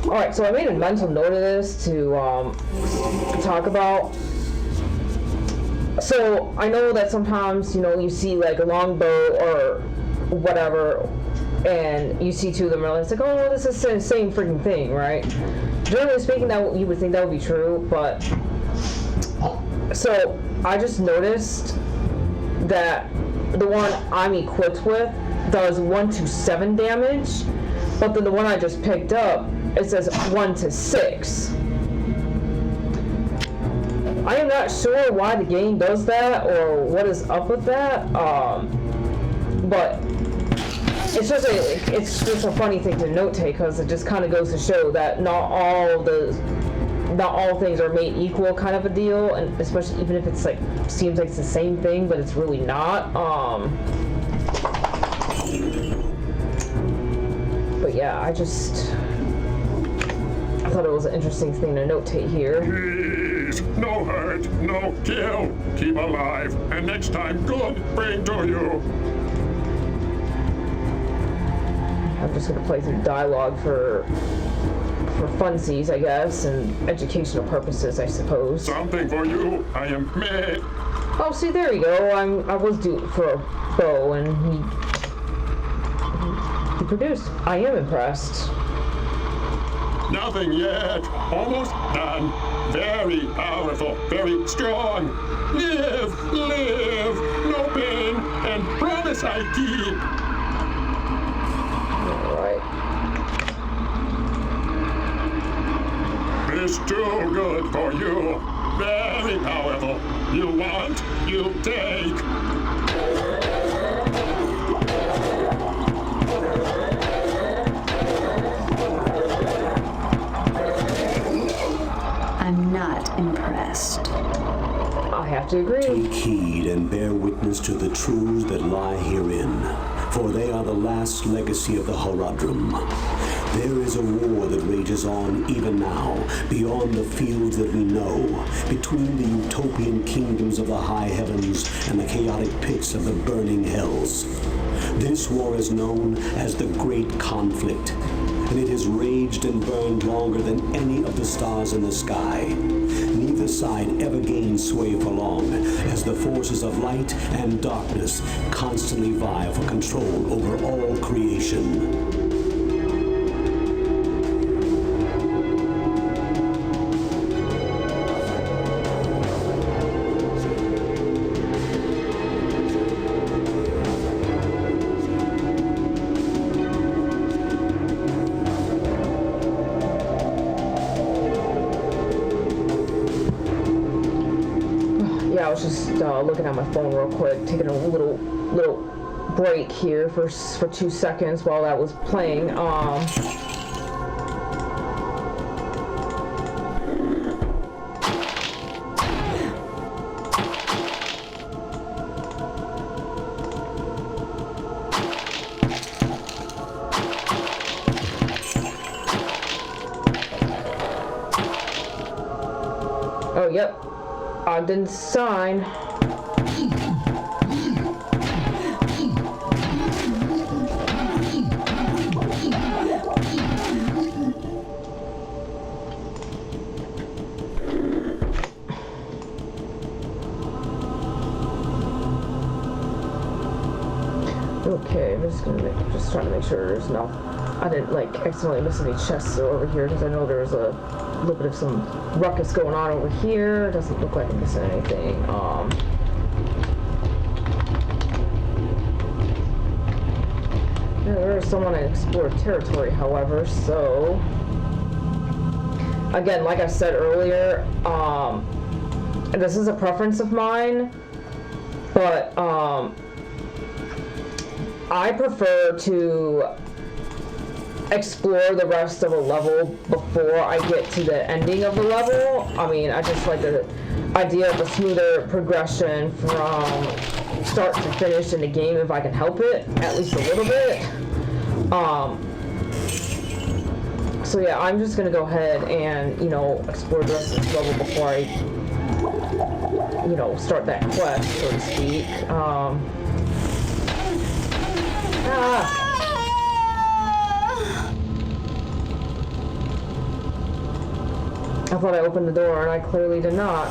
Alright, so I made a mental note of this to talk about. So I know that sometimes, you know, you see like a longbow or whatever, and you see two of them and it's like, oh, this is the same freaking thing, right? Generally speaking, that you would think that would be true, but so I just noticed that the one I'm equipped with does 1 to 7 damage, but then the one I just picked up, it says 1 to 6. I am not sure why the game does that or what is up with that, but it's just a funny thing to note because it just kind of goes to show that not all things are made equal, kind of a deal, and especially even if it's like seems like it's the same thing, but it's really not. But yeah, I thought it was an interesting thing to notate here. Please, no hurt, no kill. Keep alive, and next time, good bring to you. I'm just gonna play through dialogue for funsies, I guess, and educational purposes, I suppose. Something for you. I am made. Oh, see, there you go. I was due for a bow, and he produced. I am impressed. Nothing yet. Almost done. Very powerful. Very strong. Live, no pain, and promise I keep. Alright. It's too good for you. Very powerful. You want, you take. I'm not impressed. I have to agree. Take heed and bear witness to the truths that lie herein, for they are the last legacy of the Horadrim. There is a war that rages on even now, beyond the fields that we know, between the utopian kingdoms of the high heavens and the chaotic pits of the burning hells. This war is known as the Great Conflict, and it has raged and burned longer than any of the stars in the sky. Neither side ever gained sway for long, as the forces of light and darkness constantly vie for control over all creation. I was just looking at my phone real quick, taking a little break here for 2 seconds while that was playing. Oh, yep. Ogden's sign. Okay, I'm just trying to make sure there's no, I didn't like accidentally miss any chests over here, because I know there's a little bit of some ruckus going on over here. It doesn't look like I'm missing anything. Yeah, there is some unexplored territory, however, so again, like I said earlier, this is a preference of mine, but I prefer to explore the rest of a level before I get to the ending of the level. I mean, I just like the idea of a smoother progression from start to finish in the game if I can help it, at least a little bit. So yeah, I'm just gonna go ahead and, you know, explore the rest of this level before I, you know, start that quest, so to speak. I thought I opened the door, and I clearly did not.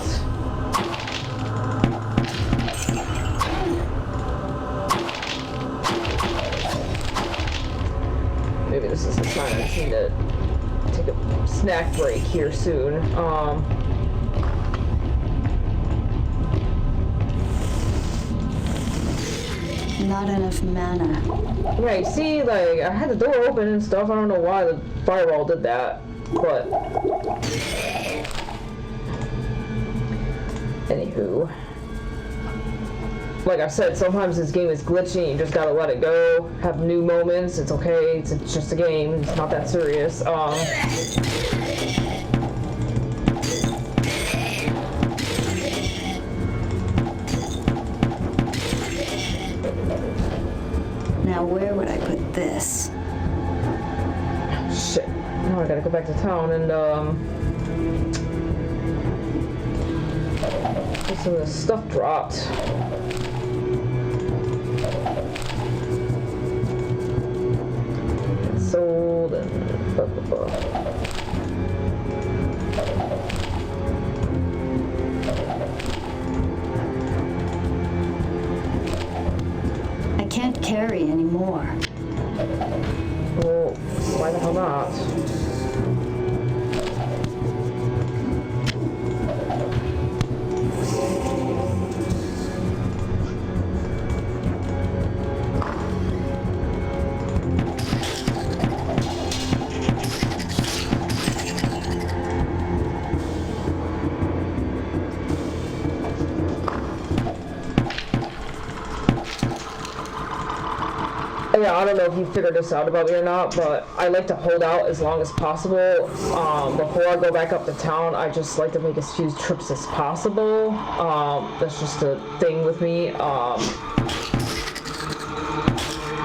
Maybe this is the sign I just need to take a snack break here soon. Not enough mana. Right, see, like, I had the door open and stuff. I don't know why the firewall did that, but anywho, like I said, sometimes this game is glitchy and you just gotta let it go, have new moments. It's okay, it's just a game, it's not that serious. Now where would I put this? Shit, now I gotta go back to town and get some of this stuff dropped. It's sold and blah blah blah. I can't carry anymore. Well, why the hell not? Yeah, I don't know if you figured this out about me or not, but I like to hold out as long as possible. Before I go back up to town, I just like to make as few trips as possible. That's just a thing with me.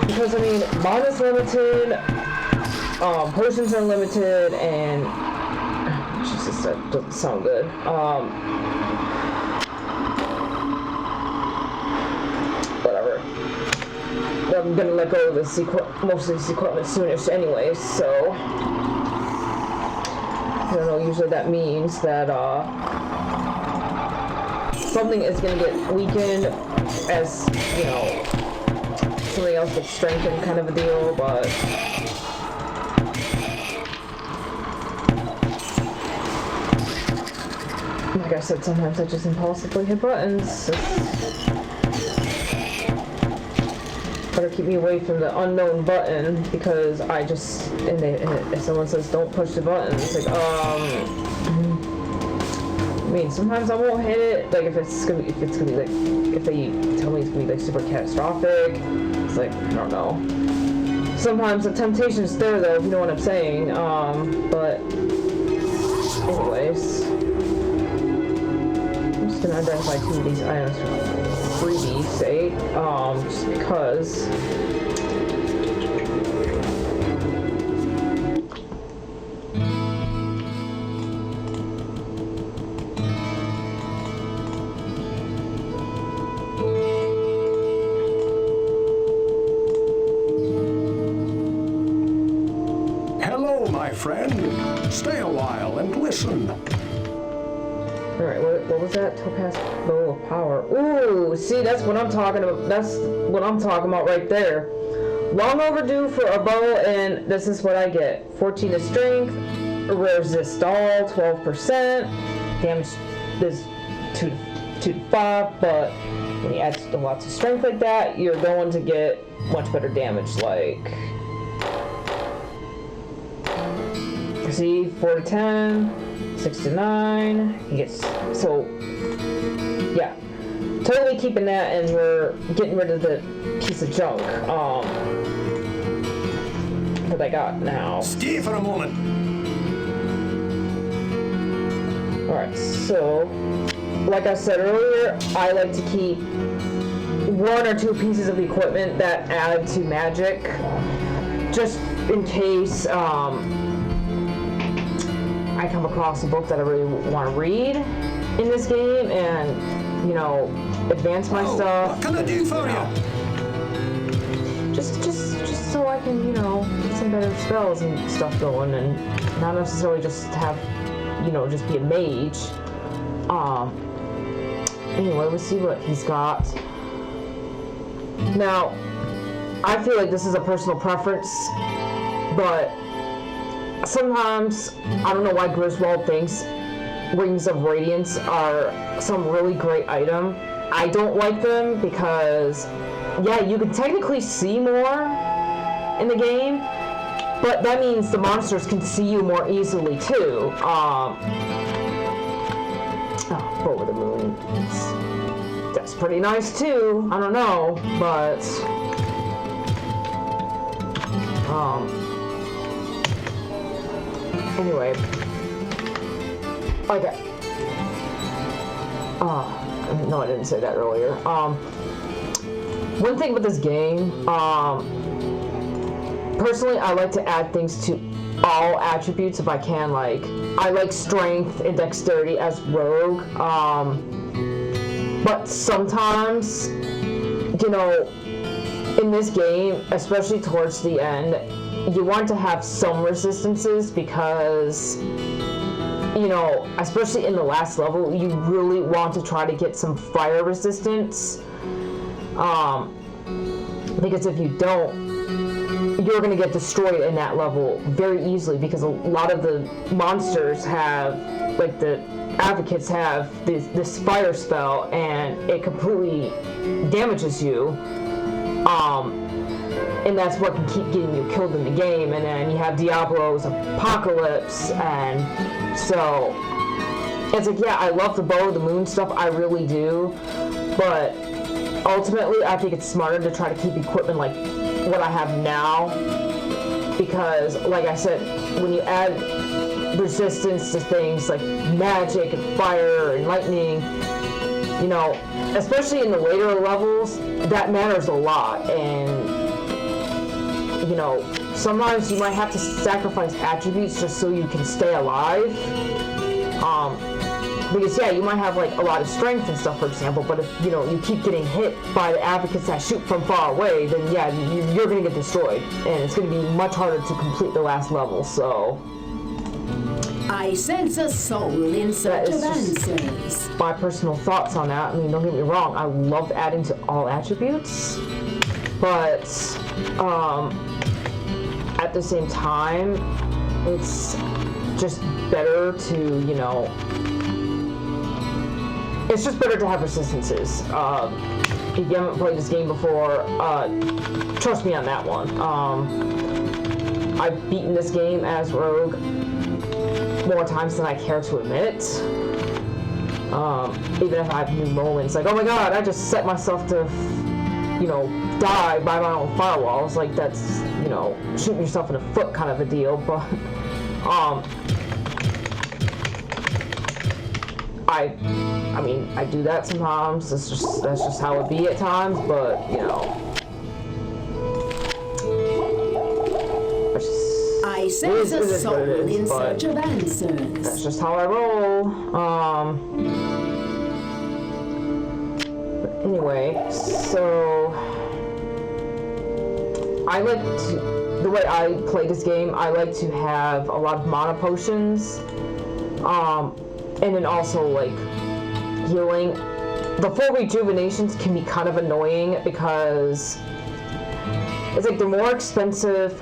Because, I mean, mine is limited. potions are limited, and Jesus, that doesn't sound good. Whatever. I'm gonna let go of this most of this equipment soonish anyway, so I don't know, usually that means that something is gonna get weakened as, you know, something else gets strengthened, kind of a deal, but like I said, sometimes I just impulsively hit buttons. Better keep me away from the unknown button, because I just, and if someone says don't push the button, it's like, I mean, sometimes I won't hit it, like if it's gonna be like, if they tell me it's gonna be like super catastrophic, it's like, I don't know. Sometimes the temptation is there though, if you know what I'm saying, but anyways. I'm just gonna identify 2 of these items for freebie sake, just because. Hello, my friend. Stay a while and listen. Alright, what was that? Topaz Bow of Power. Ooh, see, that's what I'm talking about. That's what I'm talking about right there. Long overdue for a bow, and this is what I get. 14 to strength, resist all, 12%. Damage is 2 to 5, but when you add lots of strength like that, you're going to get much better damage, like... See, 4 to 10. 6 to 9, he gets, so, yeah, totally keeping that, and we're getting rid of the piece of junk, that I got now. Stay for a moment. Alright, so, like I said earlier, I like to keep 1 or 2 pieces of equipment that add to magic, just in case, I come across a book that I really want to read in this game and, you know, advance my stuff. What can I do for you? Just so I can, you know, get some better spells and stuff going, and not necessarily just have, you know, just be a mage. Anyway, let's see what he's got. Now, I feel like this is a personal preference, but sometimes, I don't know why Griswold thinks Rings of Radiance are some really great item. I don't like them because, yeah, you can technically see more in the game, but that means the monsters can see you more easily too. Bow of the Moon. That's pretty nice too. I don't know, but anyway, okay. No, I didn't say that earlier. One thing with this game, personally, I like to add things to all attributes if I can. Like, I like strength and dexterity as rogue, but sometimes, you know, in this game, especially towards the end, you want to have some resistances because, you know, especially in the last level, you really want to try to get some fire resistance. Because if you don't, you're going to get destroyed in that level very easily, because a lot of the monsters have, like the advocates have this fire spell, and it completely damages you. And that's what can keep getting you killed in the game. And then you have Diablo's Apocalypse, and so it's like, yeah, I love the Bow of the Moon stuff, I really do, but ultimately I think it's smarter to try to keep equipment like what I have now, because like I said, when you add resistance to things like magic and fire and lightning, you know, especially in the later levels, that matters a lot. And you know, sometimes you might have to sacrifice attributes just so you can stay alive. Because yeah, you might have like a lot of strength and stuff, for example, but if you know you keep getting hit by the advocates that shoot from far away, then yeah, you're gonna get destroyed, and it's gonna be much harder to complete the last level. So I sense a soul in search of answers. my personal thoughts on that. I mean, don't get me wrong, I love adding to all attributes, but at the same time, it's just better to, you know, it's just better to have resistances. If you haven't played this game before, trust me on that one. I've beaten this game as Rogue more times than I care to admit. Even if I have new moments, like, oh my god, I just set myself to, you know, die by my own firewalls. Like, that's, you know, shooting yourself in the foot kind of a deal, but, I mean, I do that sometimes. That's just how it be at times. But you know, I sense a soul in search of answers. That's just how I roll. But anyway, so I like to, the way I play this game, I like to have a lot of mana potions. And then also, like, healing. The full rejuvenations can be kind of annoying because it's like they're more expensive,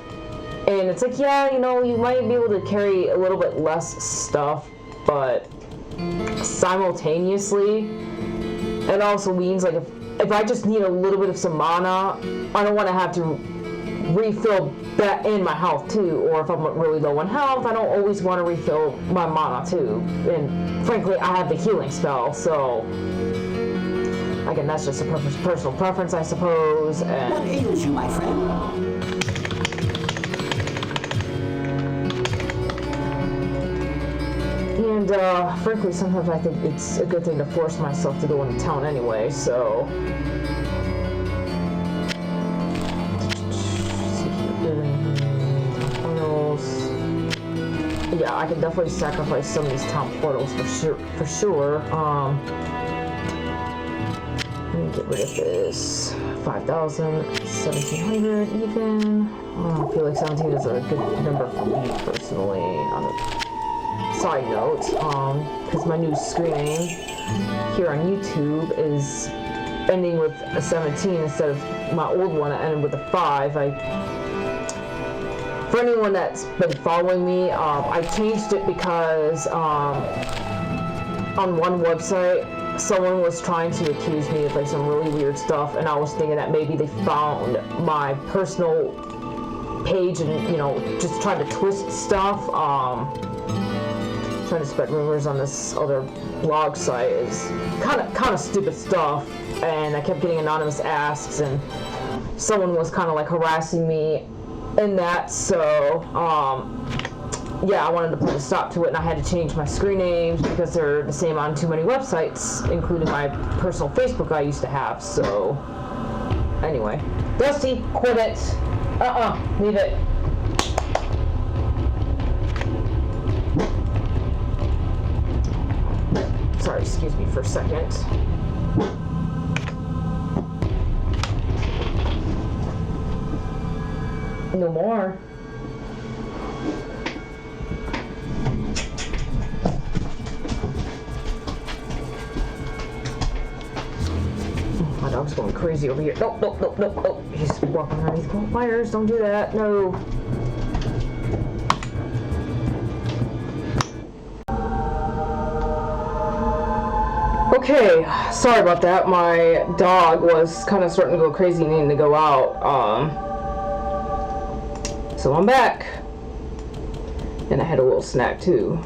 and it's like, yeah, you know, you might be able to carry a little bit less stuff, but simultaneously, it also means, like, if I just need a little bit of some mana, I don't want to have to refill that in my health too, or if I'm really low on health, I don't always want to refill my mana too. And frankly, I have the healing spell, so again, that's just a personal preference, I suppose. And What ails you, my friend? frankly, sometimes I think it's a good thing to force myself to go into town anyway, so. Yeah, I can definitely sacrifice some of these town portals for sure. Let me get rid of this. 5,000, 1,700 even. I feel like 17 is a good number for me personally. On a side note, because my new screen name here on YouTube is ending with a 17 instead of my old one that ended with a 5. For anyone that's been following me, I changed it because on one website, someone was trying to accuse me of like some really weird stuff, and I was thinking that maybe they found my personal page and, you know, just tried to twist stuff. Trying to spread rumors on this other blog site is kind of stupid stuff, and I kept getting anonymous asks, and someone was kind of like harassing me in that, so yeah, I wanted to put a stop to it, and I had to change my screen names because they're the same on too many websites, including my personal Facebook I used to have. So anyway, Dusty, quit it. Leave it. Sorry, excuse me for a second. No more. My dog's going crazy over here. Nope, nope, nope, nope, nope. He's walking underneath wires. Don't do that. No. Okay, sorry about that. My dog was kind of starting to go crazy and needing to go out. So I'm back, and I had a little snack too.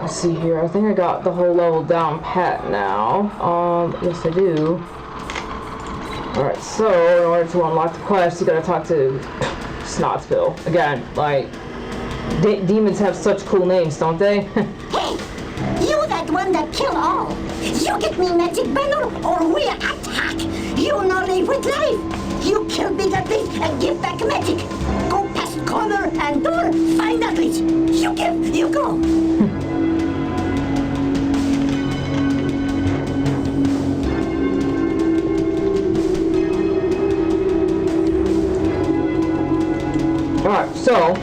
See here, I think I got the whole level down pat now. Yes I do. Alright, so in order to unlock the quest, you gotta talk to Snotspill. Again, like, demons have such cool names, don't they? Hey, you that one that kill all. You get me magic banner or we attack. You no live with life. You kill bigger beast and give back magic. Go past corner and door, find that leech. You give, you go. Alright, so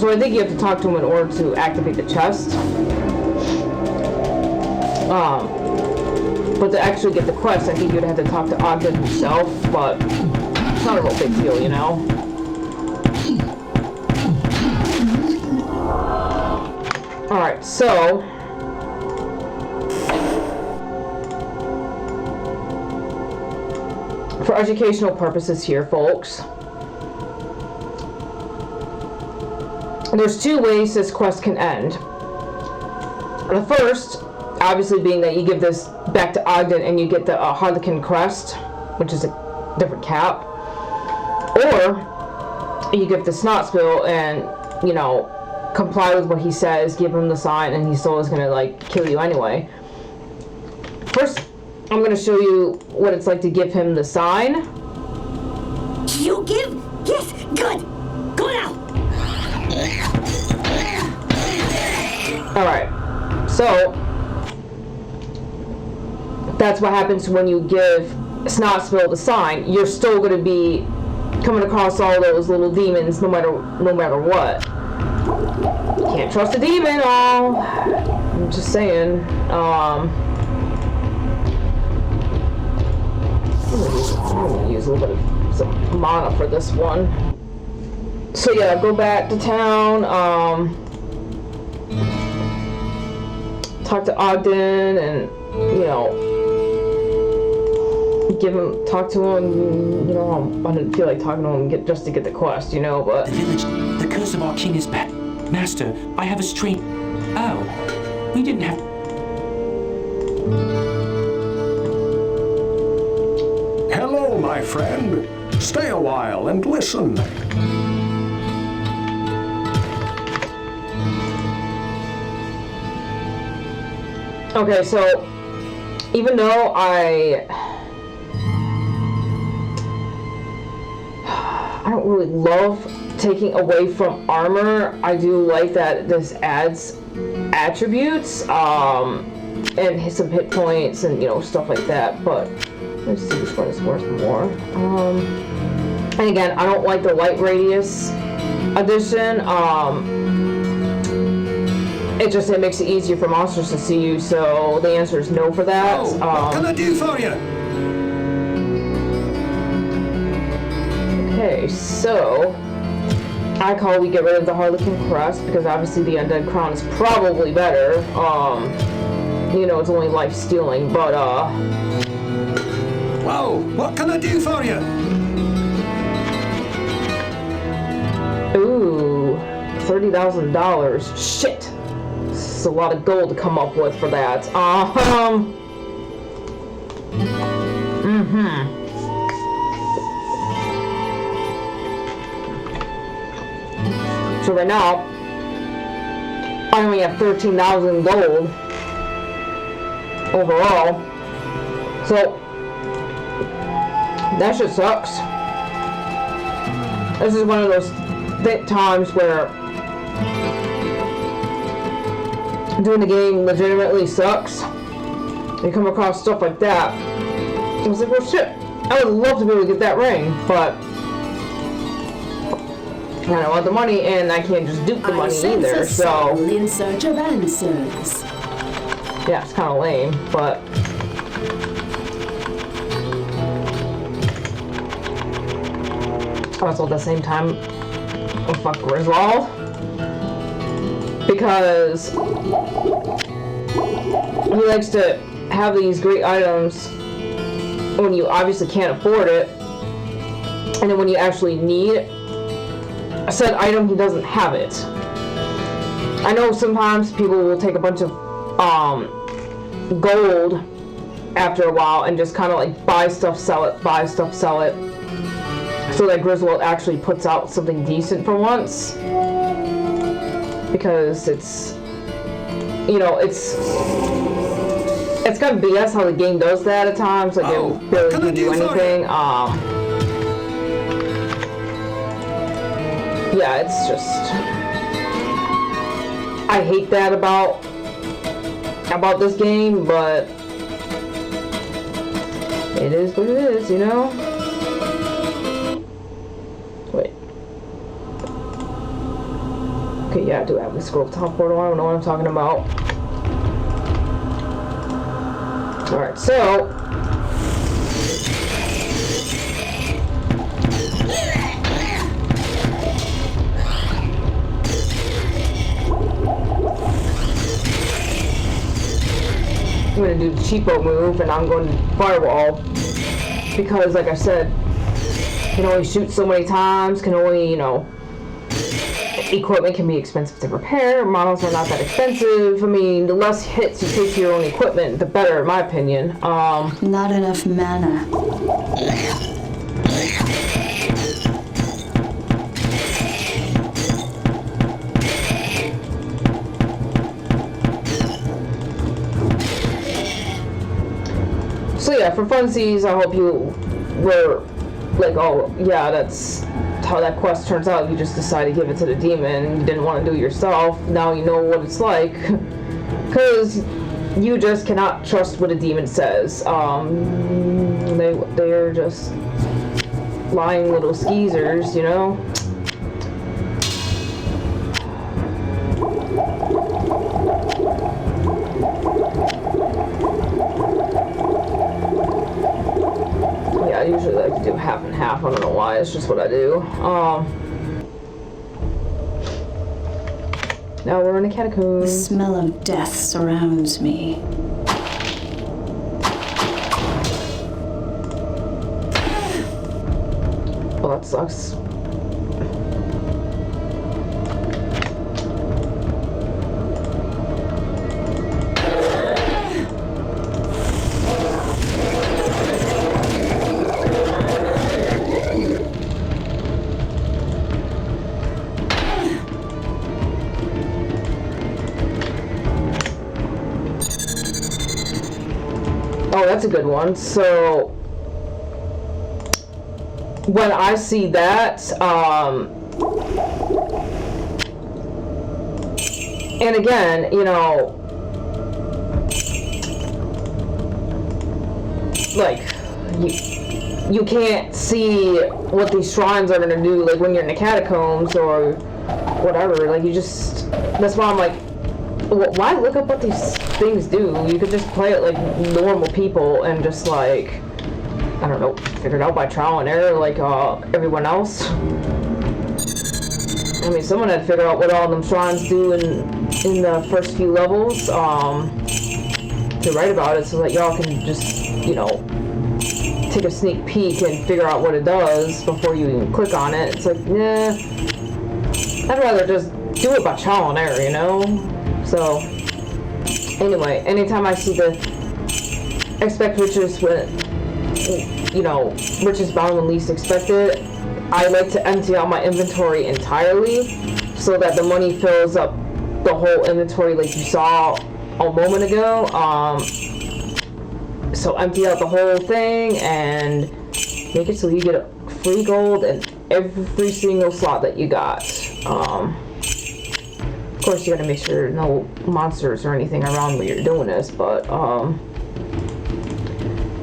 I think you have to talk to him in order to activate the chest. But to actually get the quest, I think you'd have to talk to Ogden himself, but it's not a real big deal, you know? Alright, so for educational purposes here, folks, there's two ways this quest can end. The first, obviously, being that you give this back to Ogden and you get the Harlequin crest, which is a different cap, or you give the Snotspill and, you know, comply with what he says, give him the sign, and he still is gonna, like, kill you anyway. First, I'm gonna show you what it's like to give him the sign. You give? Yes, good. Go now. Alright, so that's what happens when you give Snotspill the sign. You're still going to be coming across all those little demons no matter what. Can't trust a demon, I'm just saying. I'm gonna use a little bit of some mana for this one. So yeah, go back to town, talk to Ogden, and, you know, talk to him, you know, I didn't feel like talking to him just to get the quest, you know, but... The village, the curse of our king is back. Master, I have a strange... Oh, we didn't have... Hello, my friend. Stay a while and listen. Okay, so even though I don't really love taking away from armor, I do like that this adds attributes, and some hit points and, you know, stuff like that, but let's see which one is worth more. And again, I don't like the light radius addition. It makes it easier for monsters to see you, so the answer is no for that. Oh, what can I do for you? Okay, so I call we get rid of the Harlequin crest because obviously the Undead Crown is probably better. You know, it's only life stealing, but Whoa, what can I do for you? Ooh, $30,000. Shit. This is a lot of gold to come up with for that. So right now, I only have 13,000 gold overall. So that shit sucks. This is one of those times where doing the game legitimately sucks. You come across stuff like that. I was like, well, shit. I would love to be able to get that ring, but I don't want the money, and I can't just dupe the money either, so... in search of answers. Yeah, it's kind of lame, but... Also, at the same time, oh fuck Griswold. Because he likes to have these great items when you obviously can't afford it, and then when you actually need a said item, he doesn't have it. I know sometimes people will take a bunch of gold after a while and just kind of like buy stuff, sell it, buy stuff, sell it, so that Griswold actually puts out something decent for once. Because it's, you know, it's kind of BS how the game does that at times. Like, it will barely give you anything. Yeah, it's just, I hate that about this game, but it is what it is, you know? Wait. Okay, yeah, I do have the scroll teleportal. I don't know what I'm talking about. Alright, so... I'm gonna do the cheapo move, and I'm going to firewall. Because, like I said, can only shoot so many times, can only, you know... Equipment can be expensive to repair, models are not that expensive. I mean, the less hits you take to your own equipment, the better, in my opinion. Not enough mana. So yeah, for funsies, I hope you were like, oh yeah, that's how that quest turns out. You just decide to give it to the demon and you didn't want to do it yourself. Now you know what it's like, because you just cannot trust what a demon says. They're just lying little skeezers, you know. I usually like to do half and half. I don't know why. It's just what I do. Now we're in a catacomb. The smell of death surrounds me. Well, that sucks. Oh, that's a good one. So when I see that, and again, you know, like you can't see what these shrines are gonna do, like when you're in the catacombs or whatever. Like you just, that's why I'm like, why look up what these things do? You could just play it like normal people and just like, I don't know, figure it out by trial and error like everyone else. I mean, someone had to figure out what all them shrines do in the first few levels to write about it, so that y'all can just, you know, take a sneak peek and figure out what it does before you even click on it. It's like, nah, I'd rather just do it by trial and error, you know? So, anyway, anytime I see the expect riches when, you know, riches bound when least expected, I like to empty out my inventory entirely so that the money fills up the whole inventory like you saw a moment ago. So empty out the whole thing and make it so you get free gold in every single slot that you got. Of course, you gotta make sure no monsters or anything around when you're doing this, but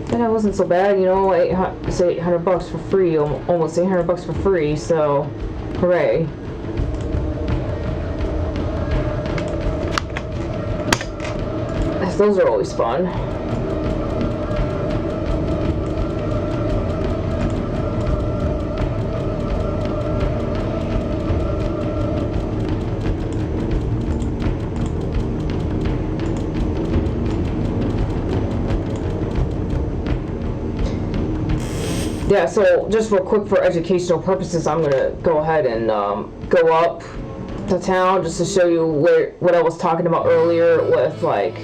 And that wasn't so bad, you know, it's $800 for free, almost $800 for free, so hooray. Those are always fun. Yeah, so just real quick for educational purposes, I'm gonna go ahead and go up to town just to show you what I was talking about earlier with, like,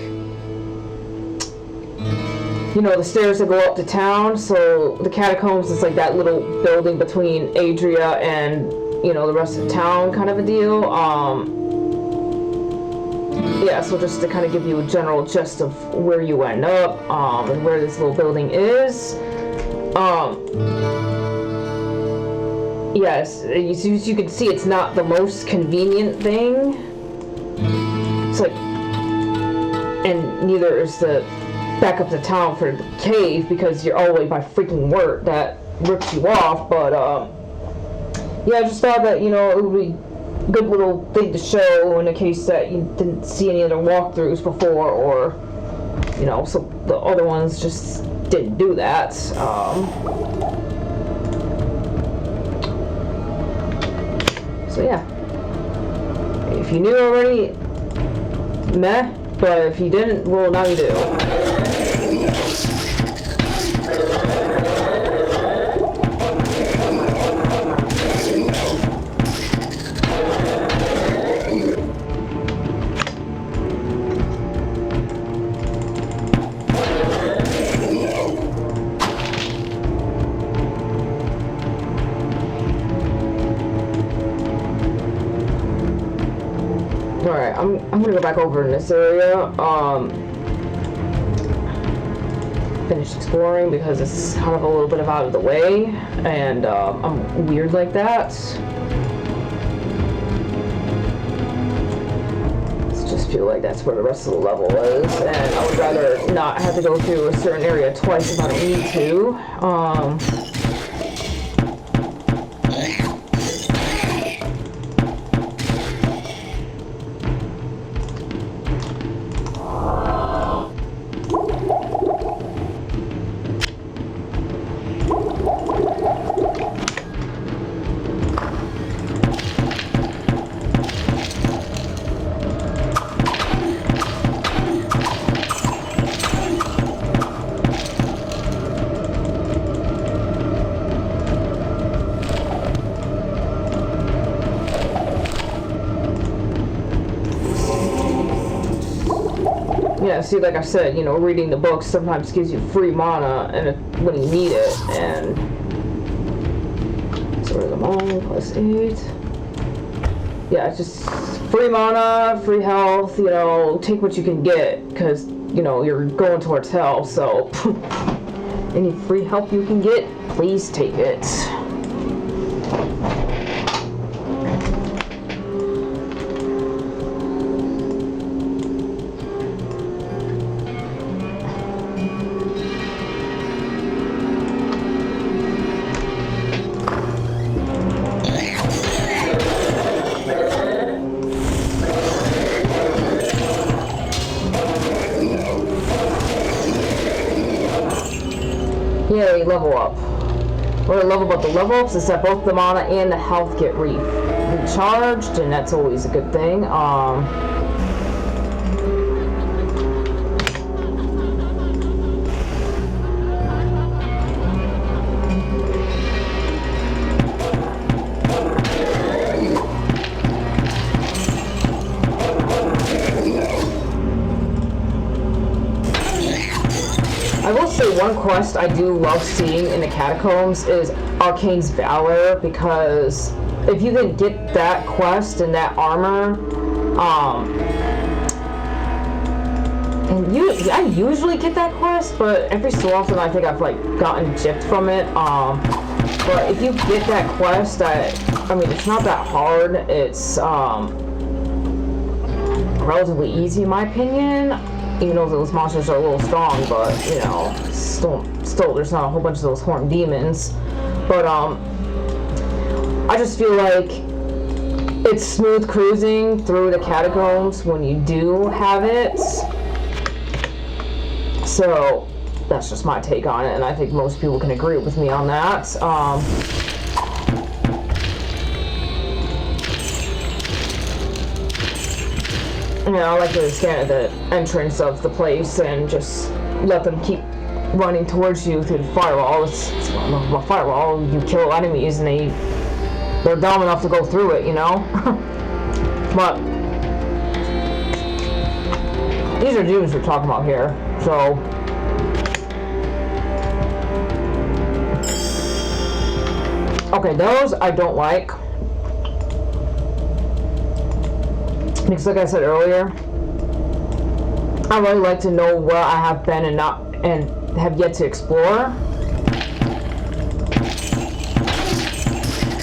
you know, the stairs that go up to town. So the Catacombs is like that little building between Adria and, you know, the rest of town kind of a deal. Yeah, so just to kind of give you a general gist of where you end up and where this little building is. Yes, as you can see, it's not the most convenient thing. It's like, and neither is the back up to town for the cave because you're all the way by freaking work that rips you off. But yeah, I just thought that, you know, it would be a good little thing to show in the case that you didn't see any other walkthroughs before, or, you know, so the other ones just didn't do that. So yeah, if you knew already, meh, but if you didn't, well, now you do. Alright, I'm gonna go back over in this area, finish exploring because it's kind of a little bit of out of the way, and I'm weird like that. I just feel like that's where the rest of the level is, and I would rather not have to go through a certain area twice if I don't need to. Yeah, see, like I said, you know, reading the books sometimes gives you free mana and when you need it, and sort of them all, +8. Yeah, it's just free mana, free health, you know, take what you can get, because, you know, you're going towards hell, so any free help you can get, please take it. Yay, level up. What I love about the level ups is that both the mana and the health get recharged, and that's always a good thing. I will say one quest I do love seeing in the Catacombs is Arkaine's Valor, because if you can get that quest and that armor, and I usually get that quest, but every so often I think I've like gotten gypped from it. But if you get that quest, I mean, it's not that hard. It's relatively easy in my opinion. even though those monsters are a little strong, but you know, still there's not a whole bunch of those horned demons. But I just feel like it's smooth cruising through the catacombs when you do have it. So that's just my take on it, and I think most people can agree with me on that. You know, I like to stand at the entrance of the place and just let them keep running towards you through the firewall. It's a firewall. You kill enemies and they're dumb enough to go through it, you know? But these are demons we're talking about here, so okay, those I don't like. Because like I said earlier, I really like to know where I have been and have yet to explore.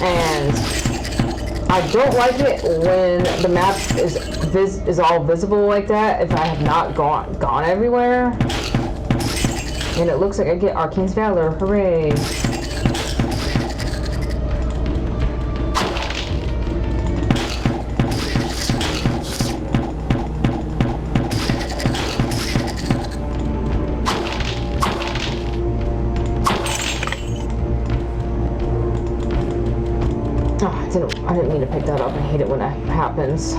And I don't like it when the map is all visible like that if I have not gone everywhere. And it looks like I get Arkaine's Valor, hooray! I didn't mean to pick that up. I hate it when that happens.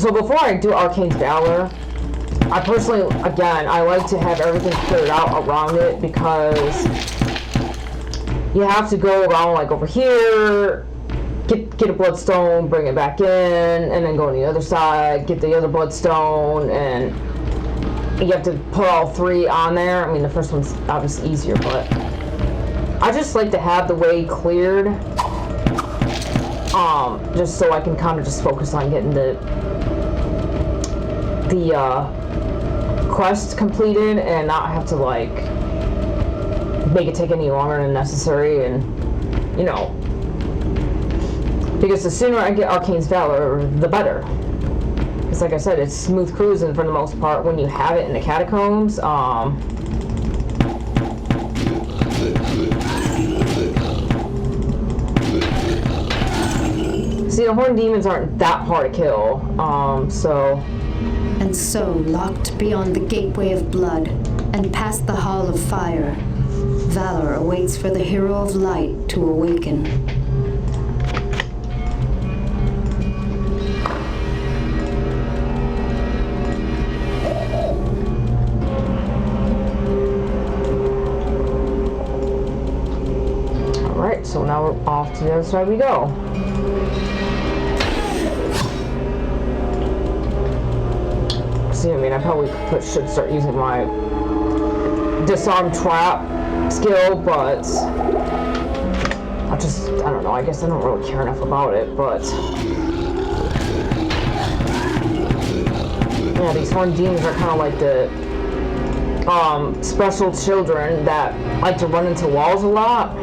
So before I do Arkaine's Valor, I personally, again, I like to have everything cleared out around it because you have to go around like over here, get a bloodstone, bring it back in, and then go on the other side, get the other bloodstone, and you have to put all three on there. I mean, the first one's obviously easier, but I just like to have the way cleared, just so I can kind of just focus on getting the quest completed and not have to like make it take any longer than necessary, and you know, because the sooner I get Arkaine's Valor, the better. Because like I said, it's smooth cruising for the most part when you have it in the catacombs. See, the horned demons aren't that hard to kill, And so, locked beyond the gateway of blood, and past the hall of fire, Valor awaits for the hero of light to awaken. Alright, so now we're off to the other side we go. See, I mean, I probably should start using my disarm trap skill, but I don't know, I guess I don't really care enough about it, but yeah, these horned demons are kind of like the special children that like to run into walls a lot.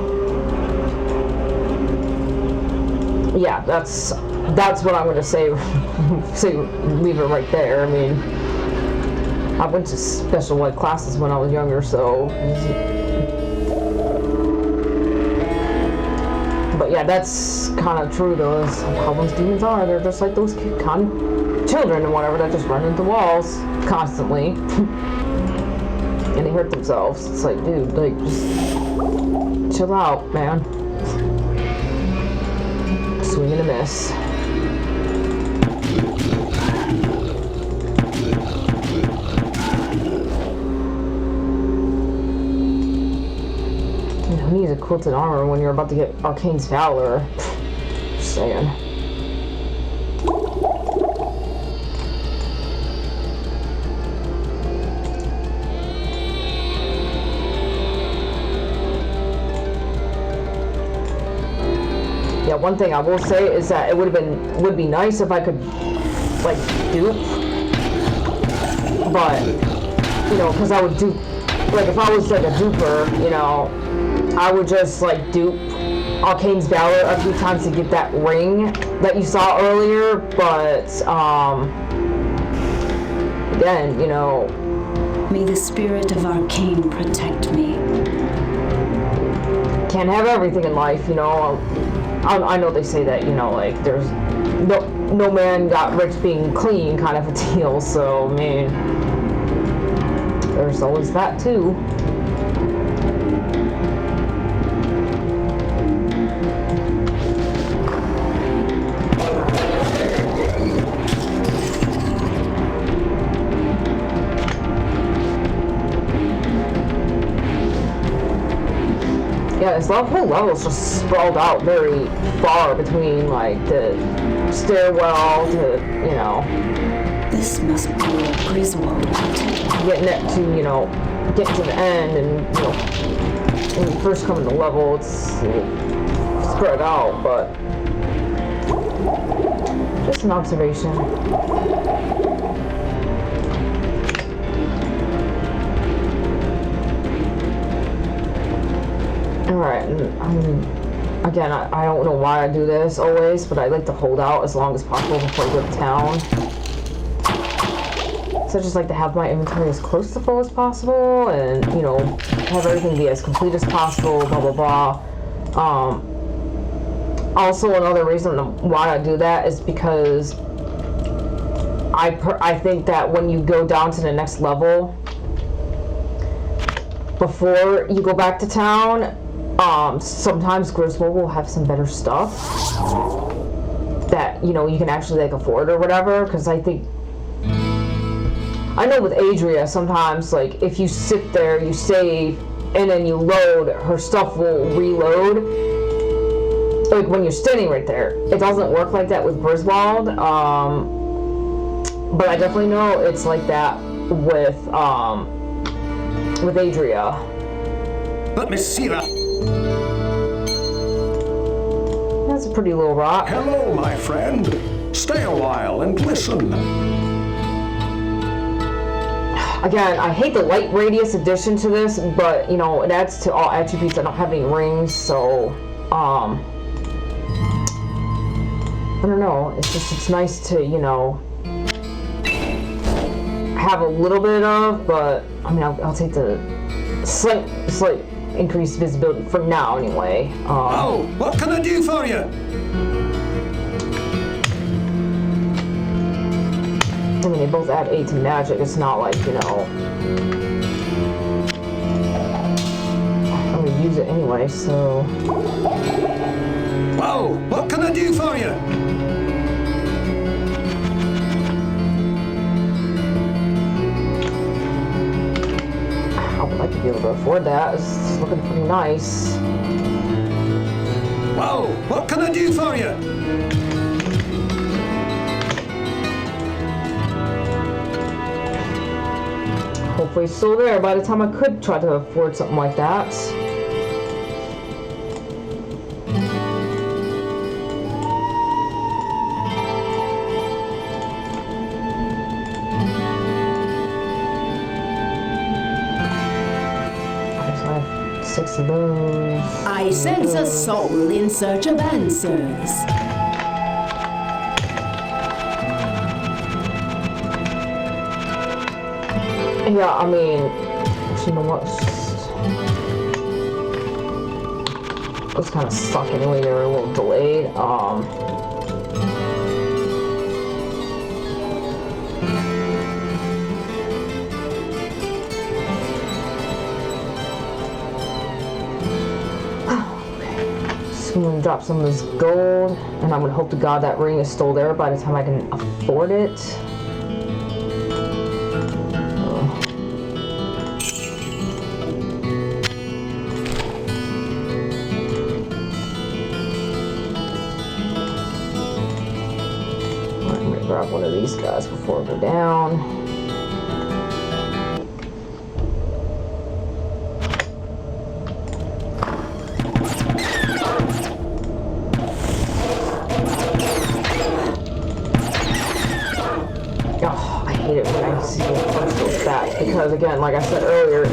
Yeah, that's what I'm gonna say. Leave it right there. I mean, I went to special ed classes when I was younger, so. But yeah, that's kind of true though. Is how those demons are. They're just like those kind of children and whatever that just run into walls constantly, and they hurt themselves. It's like, dude, like just chill out, man. Swing and a miss. Who needs a quilted armor when you're about to get Arkaine's Valor? Just saying. one thing I will say is that it would be nice if I could like dupe, but you know, because I would dupe, like if I was like a duper, you know, I would just like dupe Arkaine's Valor a few times to get that ring that you saw earlier, but again, you know, May the spirit of Arkaine protect me. Can't have everything in life, you know. I know they say that, you know, like there's no man got rich being clean kind of a deal, so I mean, there's always that too. Yeah, this whole level is just sprawled out very far between, like, the stairwell to, you know... This must be a Griswold. Getting it to, you know, get to the end, and, you know, when you first come in the level, it's spread out, but... Just an observation. Alright, again, I don't know why I do this always, but I like to hold out as long as possible before I go to town. So I just like to have my inventory as close to full as possible, and, you know, have everything be as complete as possible, blah, blah, blah. Also, another reason why I do that is because I think that when you go down to the next level, before you go back to town, sometimes Griswold will have some better stuff that, you know, you can actually like afford or whatever, because I know with Adria sometimes, like, if you sit there, you save, and then you load, her stuff will reload, like when you're standing right there. It doesn't work like that with Griswold, but I definitely know it's like that with Adria. Let me see that. That's a pretty little rock. Hello, my friend. Stay a while and listen. Again, I hate the light radius addition to this, but, you know, it adds to all attributes that don't have any rings, so, I don't know. It's nice to, you know, have a little bit of, but, I mean, I'll take the slight increased visibility for now, anyway. Oh, what can I do for you? I mean, they both add 8 to magic. It's not like, you know... I'm gonna use it anyway, so... Whoa, what can I do for you? I would like to be able to afford that. It's looking pretty nice. Whoa, what can I do for you? Hopefully it's still there by the time I could try to afford something like that. I have 6 of those. I sense a soul in search of answers. Yeah, I mean, you know what? It was kind of stuck anyway. They were a little delayed. So I'm gonna drop some of this gold, and I'm gonna hope to God that ring is still there by the time I can afford it. Grab one of these guys before I go down. Oh, I hate it when I see those stats because, again, like I said earlier,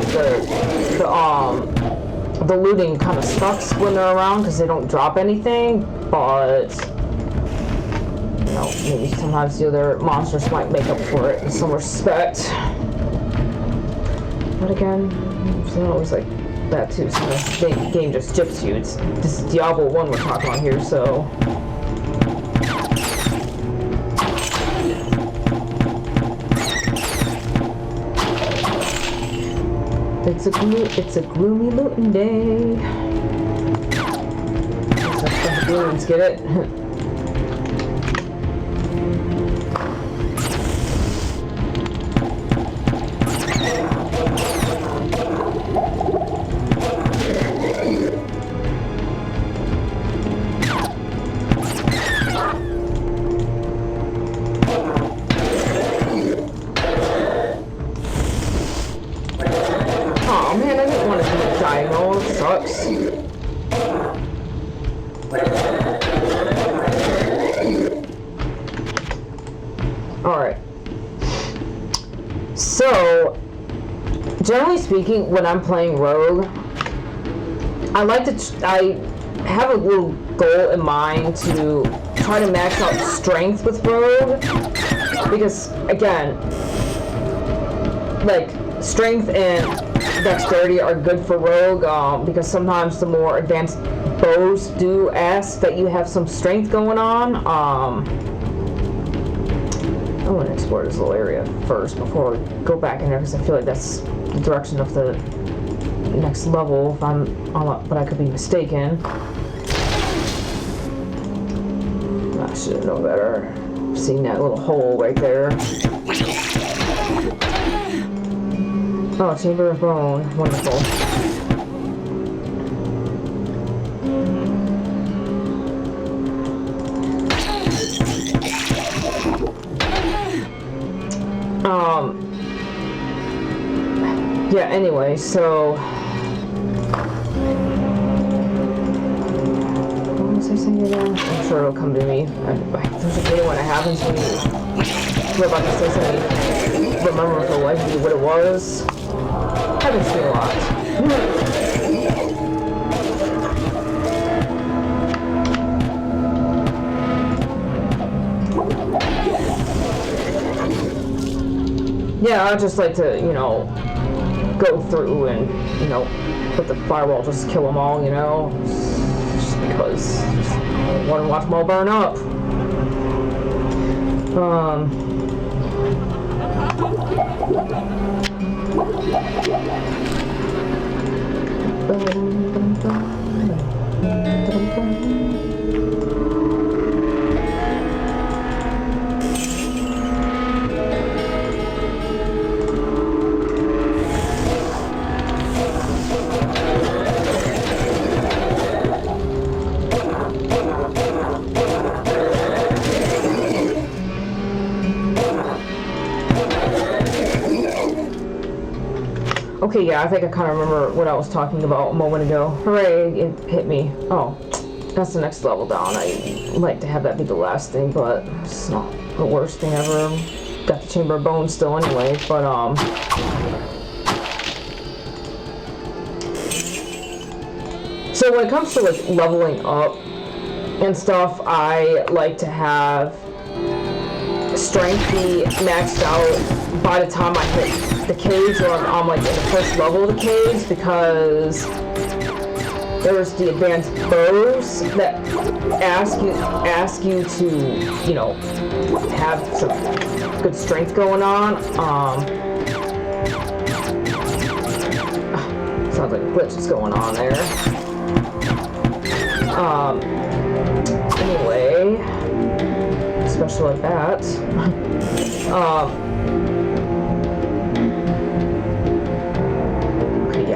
the looting kind of sucks when they're around because they don't drop anything, but you know, maybe sometimes the other monsters might make up for it in some respect. But again, it's not always like that too. Sometimes the game just gyps you. This is Diablo 1 we're talking about here, so. It's a gloomy looting day. That's the balloons, get it? Alright. So, generally speaking, when I'm playing Rogue, I like to, I have a little goal in mind to try to max out strength with Rogue, because, again, like, strength and dexterity are good for Rogue, because sometimes the more advanced bows do ask that you have some strength going on. I want to explore this little area first before we go back in there, because I feel like that's the direction of the next level, if I'm on, but I could be mistaken. I should have known better. Seeing that little hole right there. Oh, Chamber of Bone. Wonderful. Yeah, anyway, so what was I saying again? I'm sure it'll come to me. There's a video when it happens when you're about to say something, remember for life what it was. Haven't seen a lot. Yeah, I just like to, you know, go through and, you know, put the firewall, just kill them all, you know, just because I want to watch them all burn up. Okay, yeah, I think I kind of remember what I was talking about a moment ago. Hooray, it hit me. Oh, that's the next level down. I like to have that be the last thing, but it's not the worst thing ever. Got the Chamber of Bones still anyway, but, so when it comes to, like, leveling up and stuff, I like to have strength be maxed out by the time I hit the caves, or I'm like in the first level of the caves, because there's the advanced bows that ask you to, you know, have some good strength going on. Sounds like a glitch is going on there. Anyway, especially like that.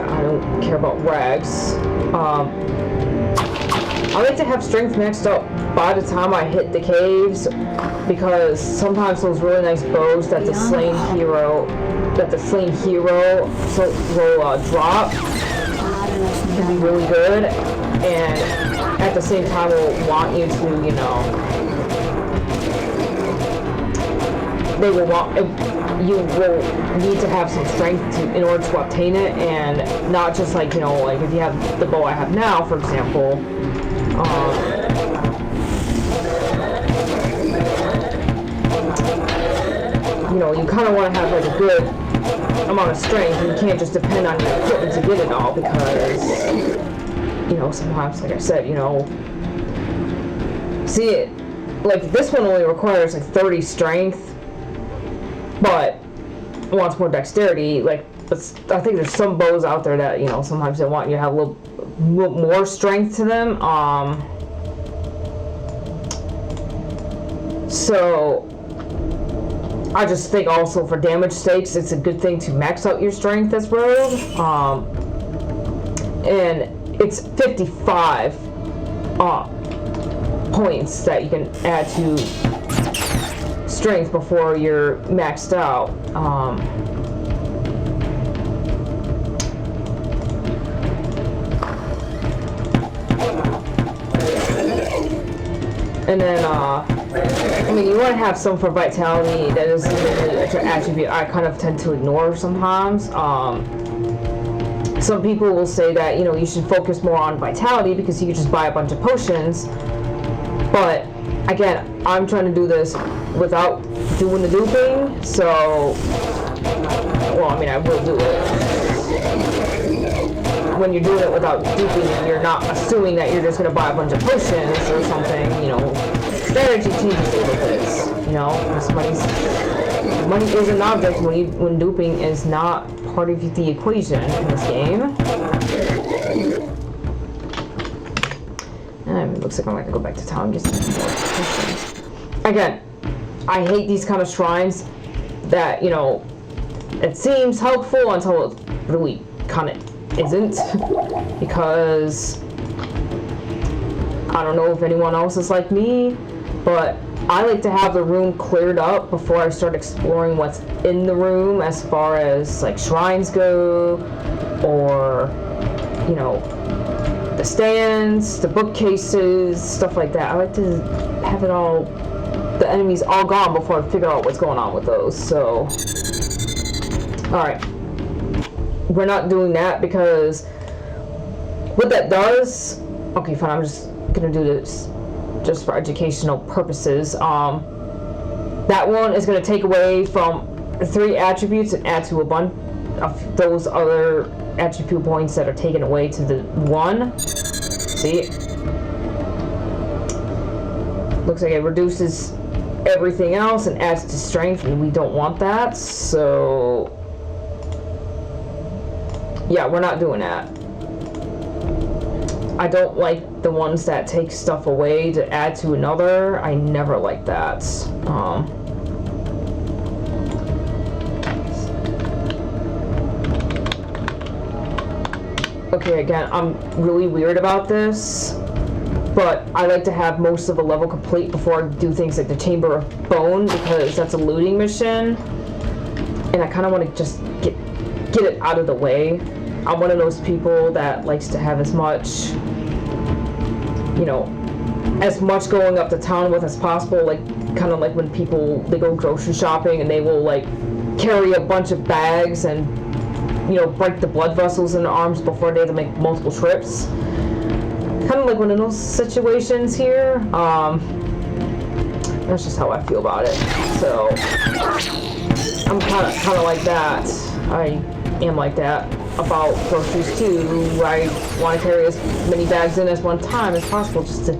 I don't care about rags. I like to have strength maxed up by the time I hit the caves, because sometimes those really nice bows that the slain hero will drop can be really good, and at the same time will want you to, you know, they will want, you will need to have some strength in order to obtain it, and not just like, you know, like if you have the bow I have now, for example, you know, you kind of want to have like a good amount of strength, and you can't just depend on your equipment to get it all, because, you know, sometimes, like I said, you know, see it, like this one only requires like 30 strength, but wants more dexterity. Like, but I think there's some bows out there that, you know, sometimes they want you to have a little more strength to them. So I just think also for damage stakes, it's a good thing to max out your strength as rogue. And it's 55 points that you can add to strength before you're maxed out. And then, I mean, you want to have some for vitality. That is an attribute I kind of tend to ignore sometimes. Some people will say that, you know, you should focus more on vitality because you can just buy a bunch of potions. But again, I'm trying to do this without doing the duping, so, well, I mean, I will do it. When you're doing it without duping, you're not assuming that you're just going to buy a bunch of potions or something, you know. Strategy changes a little bit, you know, because money is an object when duping is not part of the equation in this game. And it looks like I'm going to go back to town and get some more potions. Again, I hate these kind of shrines that, you know, it seems helpful until it really kind of isn't, because I don't know if anyone else is like me, but I like to have the room cleared up before I start exploring what's in the room as far as like shrines go, or, you know, the stands, the bookcases, stuff like that. I like to have it all, the enemies all gone before I figure out what's going on with those. So, alright. We're not doing that because what that does, okay, fine, I'm just gonna do this just for educational purposes. That one is gonna take away from 3 attributes and add to a bunch of those other attribute points that are taken away to the 1. See? Looks like it reduces everything else and adds to strength, and we don't want that, so yeah, we're not doing that. I don't like the ones that take stuff away to add to another. I never like that. Okay, again, I'm really weird about this, but I like to have most of a level complete before I do things like the Chamber of Bone, because that's a looting mission, and I kind of want to just get it out of the way. I'm one of those people that likes to have as much, you know, as much going up to town with as possible, like kind of like when people, they go grocery shopping and they will like carry a bunch of bags and, you know, break the blood vessels in their arms before they have to make multiple trips. Kind of like one of those situations here. That's just how I feel about it. So I'm kind of like that. I am like that about groceries too. I want to carry as many bags in as one time as possible, just to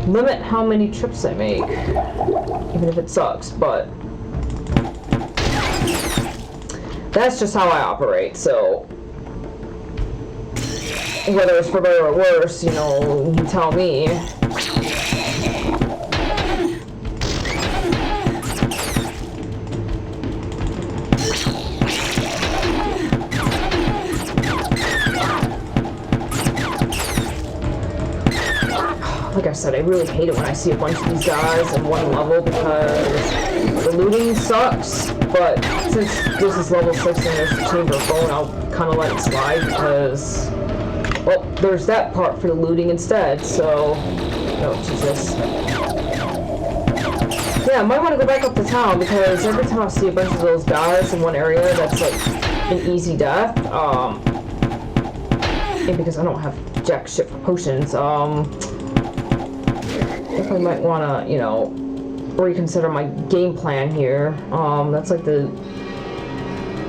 limit how many trips I make, even if it sucks, but that's just how I operate. So whether it's for better or worse, you know, you tell me. Like I said, I really hate it when I see a bunch of these guys in one level because the looting sucks, but since this is level 6 and there's the Chamber of Bone, I'll kind of let it slide because, well, there's that part for the looting instead, so, oh, Jesus. Yeah, I might want to go back up to town because every time I see a bunch of those guys in one area, that's like an easy death. And because I don't have jack shit for potions, definitely might want to, you know, reconsider my game plan here. That's like the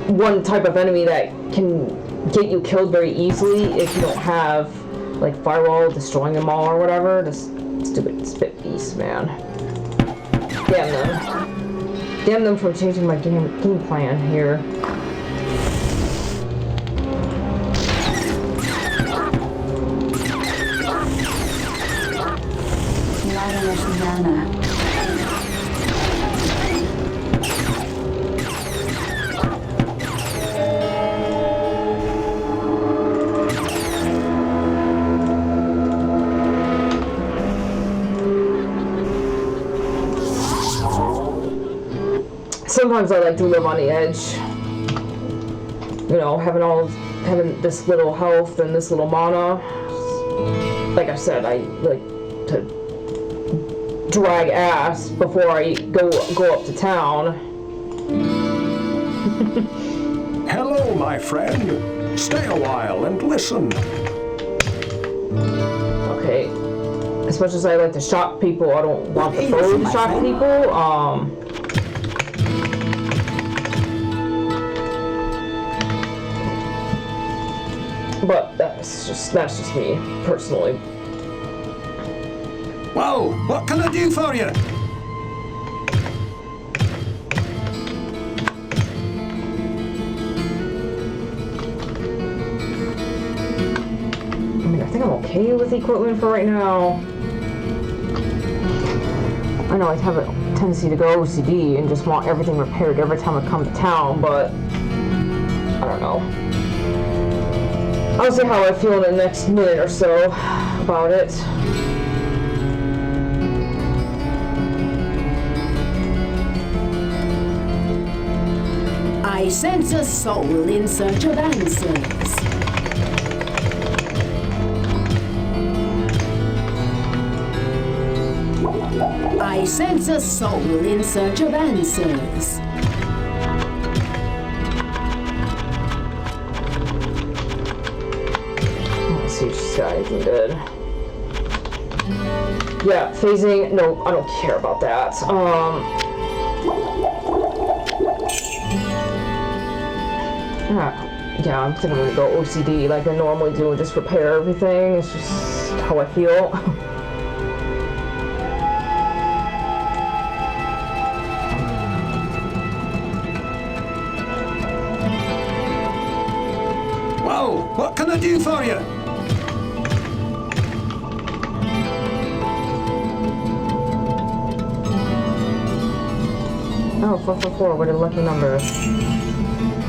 one type of enemy that can get you killed very easily if you don't have like firewall destroying them all or whatever. This stupid spit beast, man. Damn them. Damn them for changing my game plan here. Not enough mana. Sometimes I like to live on the edge. You know, having this little health and this little mana. Like I said, I like to drag ass before I go up to town. Hello, my friend. Stay a while and listen. Okay. As much as I like to shock people, I don't want the bow to shock people. But that's just me, personally. Well, what can I do for you? I mean, I think I'm okay with equipment for right now. I know I have a tendency to go OCD and just want everything repaired every time I come to town, but I don't know. I'll see how I feel in the next minute or so about it. I sense a soul in search of answers. I sense a soul in search of answers. Let's see if she's got anything good. Yeah, phasing. No, I don't care about that. Yeah, I'm thinking I'm gonna go OCD like I normally do and just repair everything. It's just how I feel. Well, what can I do for you? Oh, 444, what a lucky number.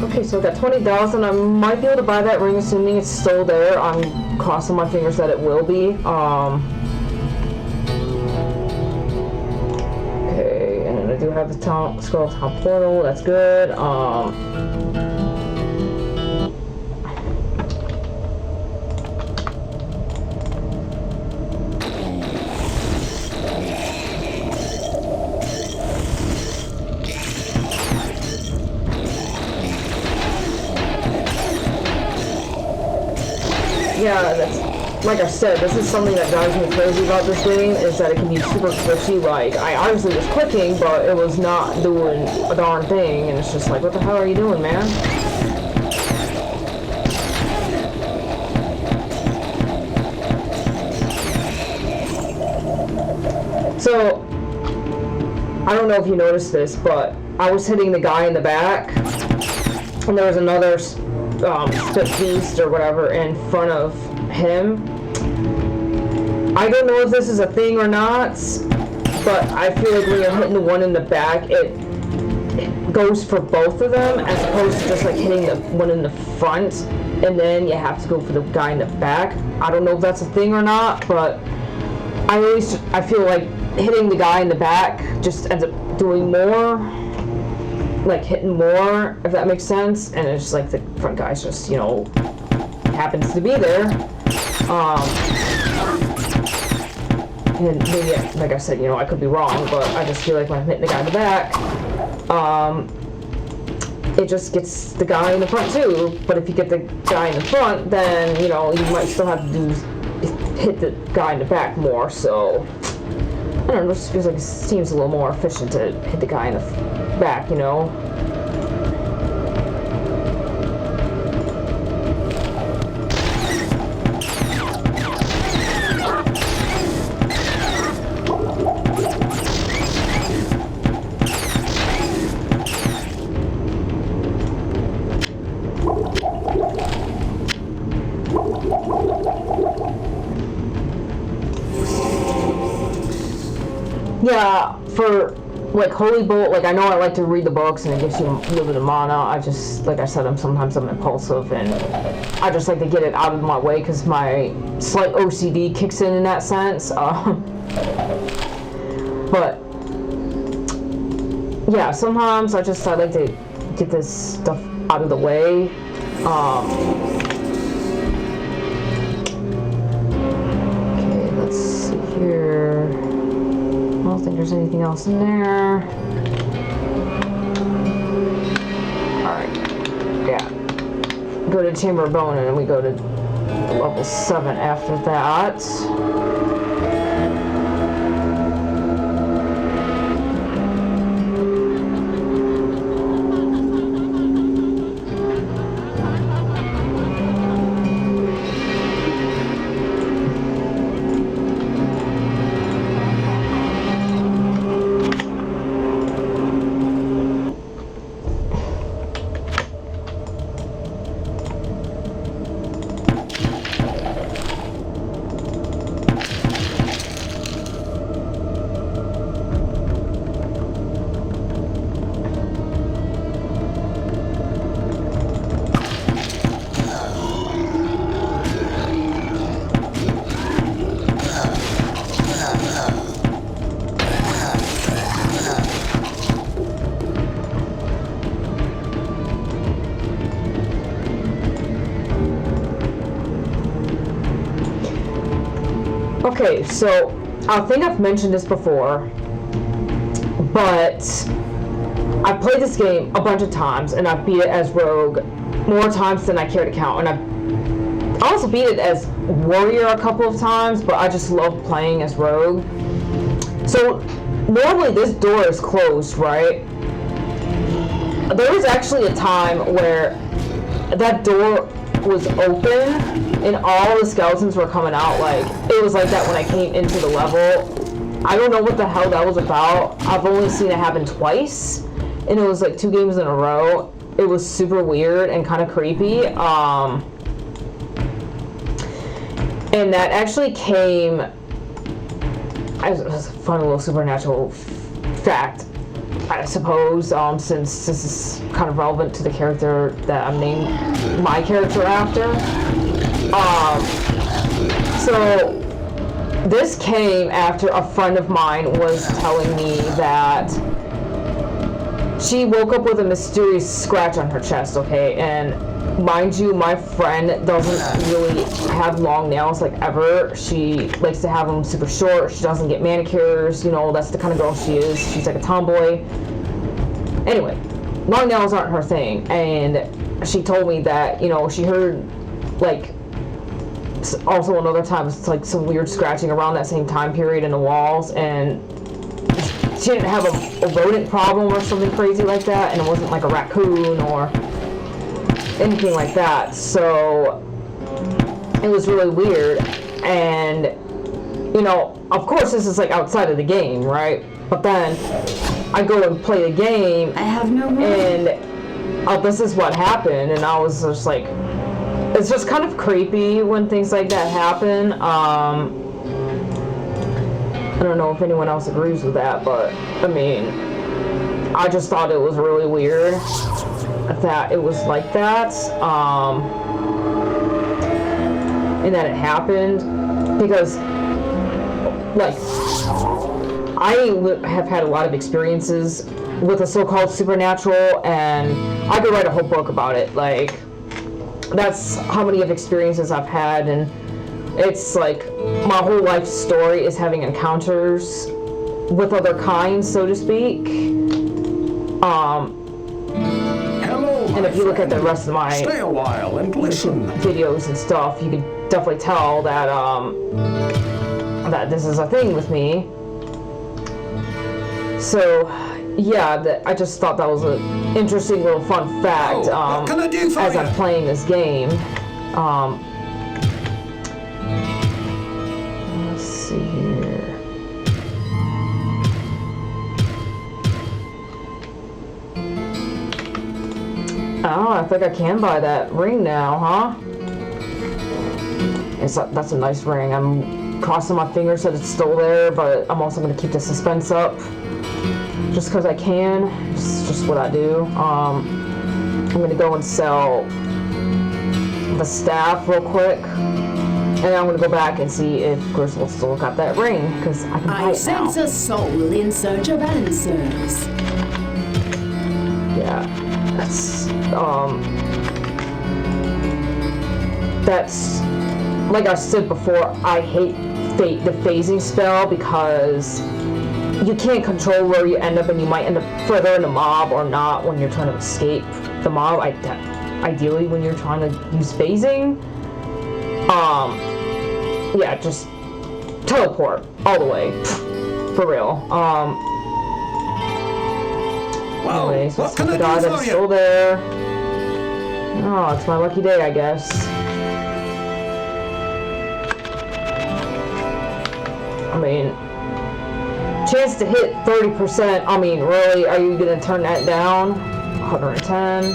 Okay, so I got 20,000. I might be able to buy that ring, assuming it's still there. I'm crossing my fingers that it will be. Okay, and then I do have the scroll top portal. That's good. Yeah, that's, like I said, this is something that drives me crazy about this game, is that it can be super glitchy. Like, I obviously was clicking, but it was not doing a darn thing, and it's just like, what the hell are you doing, man? So, I don't know if you noticed this, but I was hitting the guy in the back, and there was another spit beast or whatever in front of him. I don't know if this is a thing or not, but I feel like when you're hitting the one in the back, it goes for both of them as opposed to just like hitting the one in the front and then you have to go for the guy in the back. I don't know if that's a thing or not, but I feel like hitting the guy in the back just ends up doing more, like hitting more, if that makes sense, and it's just like the front guy's just, you know, And maybe, like I said, I could be wrong, but I just feel like when I'm hitting the guy in the back, it just gets the guy in the front too. But if you get the guy in the front, then, you might still have to hit the guy in the back more, so... I don't know, it just feels like it seems a little more efficient to hit the guy in the back, Yeah, for like Holy Bolt, like I know I like to read the books and it gives you a little bit of mana. I just, like I said, sometimes I'm impulsive and I just like to get it out of my way because my slight OCD kicks in that sense. But yeah, sometimes I like to get this stuff out of the way. Okay, let's see here. I don't think there's anything else in there. Alright. Yeah. Go to Chamber of Bone and then we go to level 7 after that. Okay, so I think I've mentioned this before, but I've played this game a bunch of times and I've beat it as Rogue more times than I care to count, and I also beat it as Warrior a couple of times, but I just love playing as Rogue. So normally this door is closed, right? There was actually a time where that door was open and all the skeletons were coming out. Like, it was like that when I came into the level. I don't know what the hell that was about. I've only seen it happen twice, and it was like 2 games in a row. It was super weird and kind of creepy. And that actually came as a fun little supernatural fact, I suppose, since this is kind of relevant to the character that I'm named my character after. So this came after a friend of mine was telling me that she woke up with a mysterious scratch on her chest, okay? And mind you, my friend doesn't really have long nails, like, ever. She likes to have them super short. She doesn't get manicures, that's the kind of girl she is. She's like a tomboy. Anyway, long nails aren't her thing. And she told me that, she heard, like, also another time, it's like some weird scratching around that same time period in the walls, and she didn't have a rodent problem or something crazy like that, and it wasn't like a raccoon or anything like that. So it was really weird. And of course this is like outside of the game, right? But then I go and play the game, I have no more. and this is what happened, and I was just like, it's just kind of creepy when things like that happen. I don't know if anyone else agrees with that, but I mean, I just thought it was really weird that it was like that, and that it happened, because, like, I have had a lot of experiences with the so-called supernatural, and I could write a whole book about it. Like, that's how many of experiences I've had, and It's like my whole life story is having encounters with other kinds, so to speak. And if you look at the rest of my Stay a while and listen. videos and stuff, you can definitely tell that that this is a thing with me. So yeah, I just thought that was an interesting little fun fact what can I do for as you? I'm playing this game. Let's see here. Oh, I think I can buy that ring now, huh? That's a nice ring. I'm crossing my fingers that it's still there, but I'm also going to keep the suspense up. Just because I can. It's just what I do. I'm going to go and sell the staff real quick. And then I'm going to go back and see if Griswold still got that ring, because I can buy it now. I sense a soul in search of answers. Yeah, that's like I said before, I hate the phasing spell because you can't control where you end up, and you might end up further in the mob or not when you're trying to escape the mob. Ideally, when you're trying to use phasing, yeah, just teleport all the way, for real. Anyways, what can I the guy do that's for you? still there. Oh, it's my lucky day, I guess. I mean, chance to hit 30%. I mean, really, are you gonna turn that down? 110.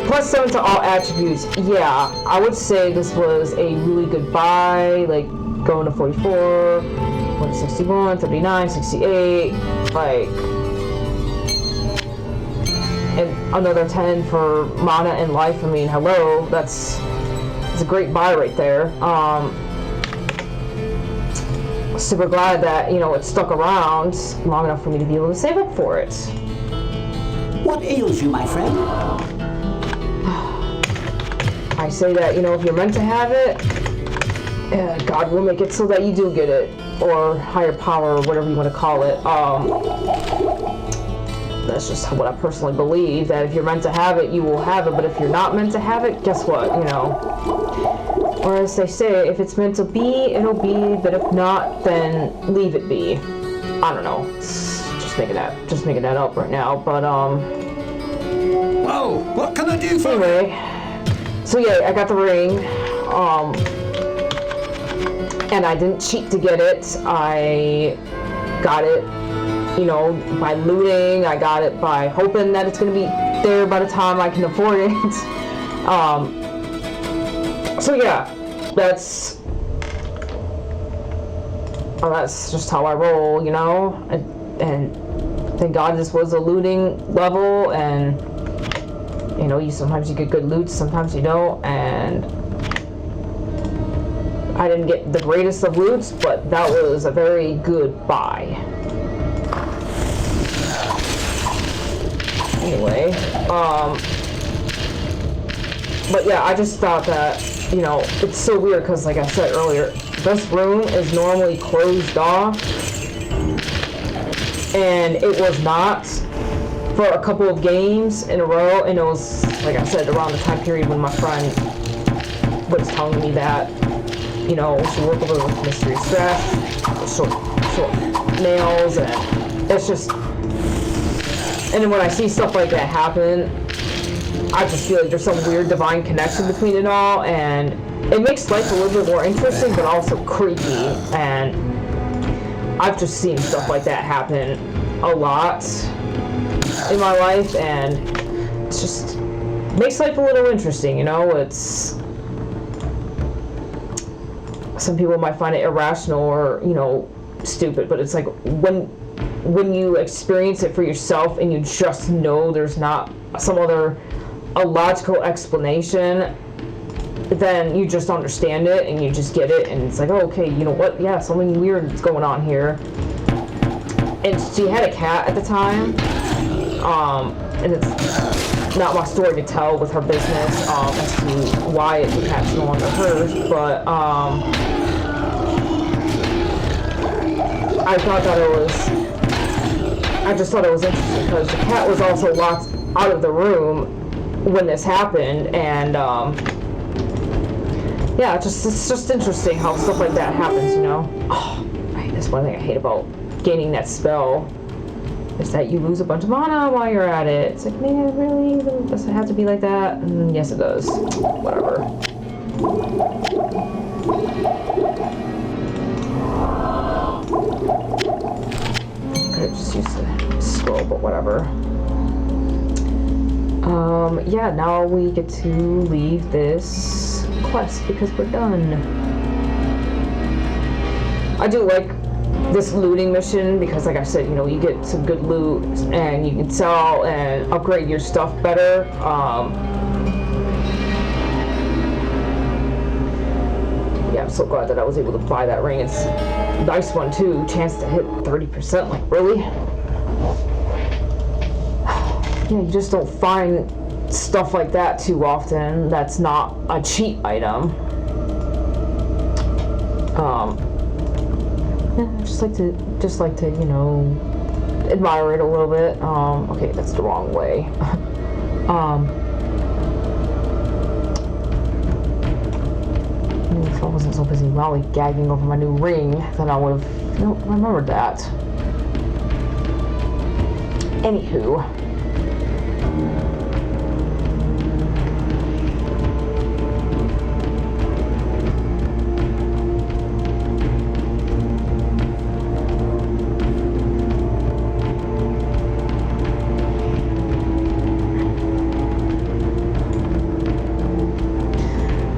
Plus 7 to all attributes. Yeah, I would say this was a really good buy. Like, going to 44, 161, 39, 68, like... And another 10 for mana and life. I mean, hello, that's a great buy right there. Super glad that, you know, it stuck around long enough for me to be able to save up for it. What ails you, my friend? I say that, you know, if you're meant to have it, God will make it so that you do get it, or higher power, or whatever you want to call it. That's just what I personally believe, that if you're meant to have it, you will have it, but if you're not meant to have it, guess what, you know. Or as they say, if it's meant to be, it'll be, but if not, then leave it be. I don't know. Just making that up right now, but, Whoa, what can I do for you? anyway. So yeah, I got the ring, and I didn't cheat to get it. I got it, you know, by looting. I got it by hoping that it's going to be there by the time I can afford it. So yeah, that's just how I roll, you know. And thank God this was a looting level, and you know, sometimes you get good loot, sometimes you don't, and I didn't get the greatest of loots, but that was a very good buy. Anyway, but yeah, I just thought that, you know, it's so weird because, like I said earlier, this room is normally closed off, and it was not for a couple of games in a row, and it was, like I said, around the time period when my friend was telling me that, you know, we should work over with mystery stress, short nails, and it's just, and then when I see stuff like that happen, I just feel like there's some weird divine connection between it all, and it makes life a little bit more interesting, but also creepy, and I've just seen stuff like that happen a lot in my life, and it's just makes life a little interesting, you know. It's, some people might find it irrational or, you know, stupid, but it's like when you experience it for yourself and you just know there's not some other illogical explanation, then you just understand it and you just get it, and it's like, oh, okay, you know what, yeah, something weird is going on here. And she had a cat at the time, and it's not my story to tell with her business as to why the cat's no longer hers, but I just thought it was interesting because the cat was also locked out of the room when this happened, and yeah, it's just interesting how stuff like that happens, you know. Oh, right, that's one thing I hate about gaining that spell, is that you lose a bunch of mana while you're at it. It's like, man, really? Does it have to be like that? Yes, it does. Whatever. Could have just used the scroll, but whatever. Yeah, now we get to leave this quest because we're done. I do like this looting mission because, like I said, you know, you get some good loot and you can sell and upgrade your stuff better. Yeah, I'm so glad that I was able to buy that ring. It's a nice one too. Chance to hit 30%. Like, really? Yeah, you just don't find stuff like that too often. That's not a cheat item. Yeah, just like to, you know, admire it a little bit. Okay, that's the wrong way. If I wasn't so busy lollygagging over my new ring, then I would have, you know, remembered that. Anywho.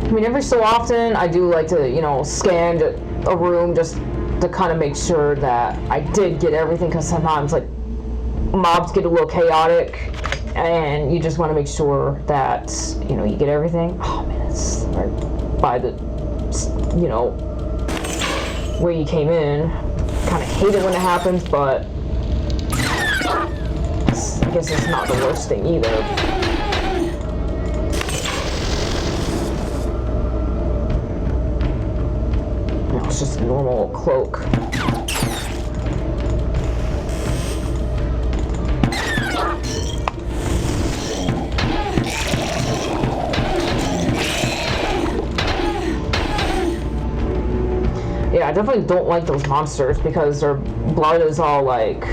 I mean, every so often, I do like to, you know, scan a room just to kind of make sure that I did get everything, because sometimes, like, mobs get a little chaotic, and you just want to make sure that, you know, you get everything. Oh, man, it's right by the, you know, where you came in. Kind of hate it when it happens, but I guess it's not the worst thing either. It's just a normal cloak. Yeah, I definitely don't like those monsters because their blood is all like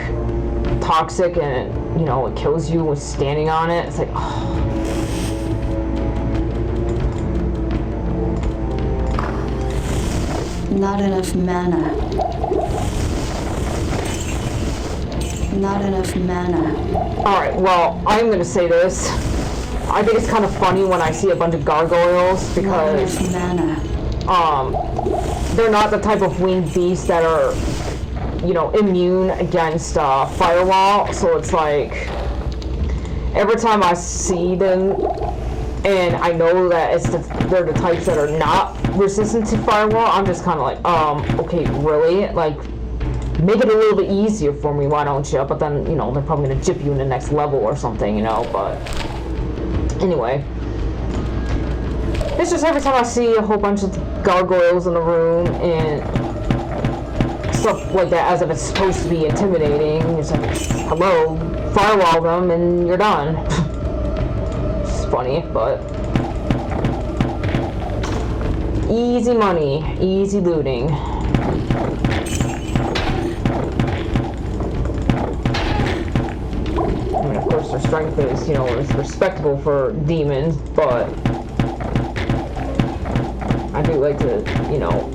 toxic and, you know, it kills you with standing on it. It's like, oh. Not enough mana. Not enough mana. Alright, well, I'm gonna say this. I think it's kind of funny when I see a bunch of gargoyles because not enough mana. They're not the type of winged beasts that are, you know, immune against firewall. So it's like every time I see them, and I know that they're the types that are not resistant to firewall, I'm just kind of like, okay, really? Like, make it a little bit easier for me, why don't you? But then, you know, they're probably gonna jip you in the next level or something, you know, but anyway. It's just every time I see a whole bunch of gargoyles in the room and stuff like that, as if it's supposed to be intimidating, it's like, hello, firewall them and you're done. It's funny, but easy money, easy looting. I mean, of course, their strength is, you know, is respectable for demons, but I do like to, you know,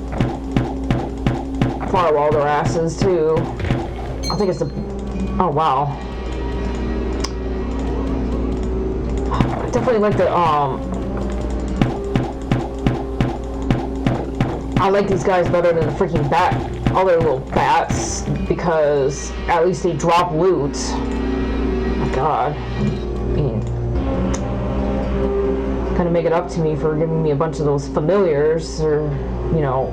firewall their asses too. I think it's the, oh wow. I definitely like the, I like these guys better than the freaking other little bats, because at least they drop loot. Oh my god. I mean, kind of make it up to me for giving me a bunch of those familiars, or, you know,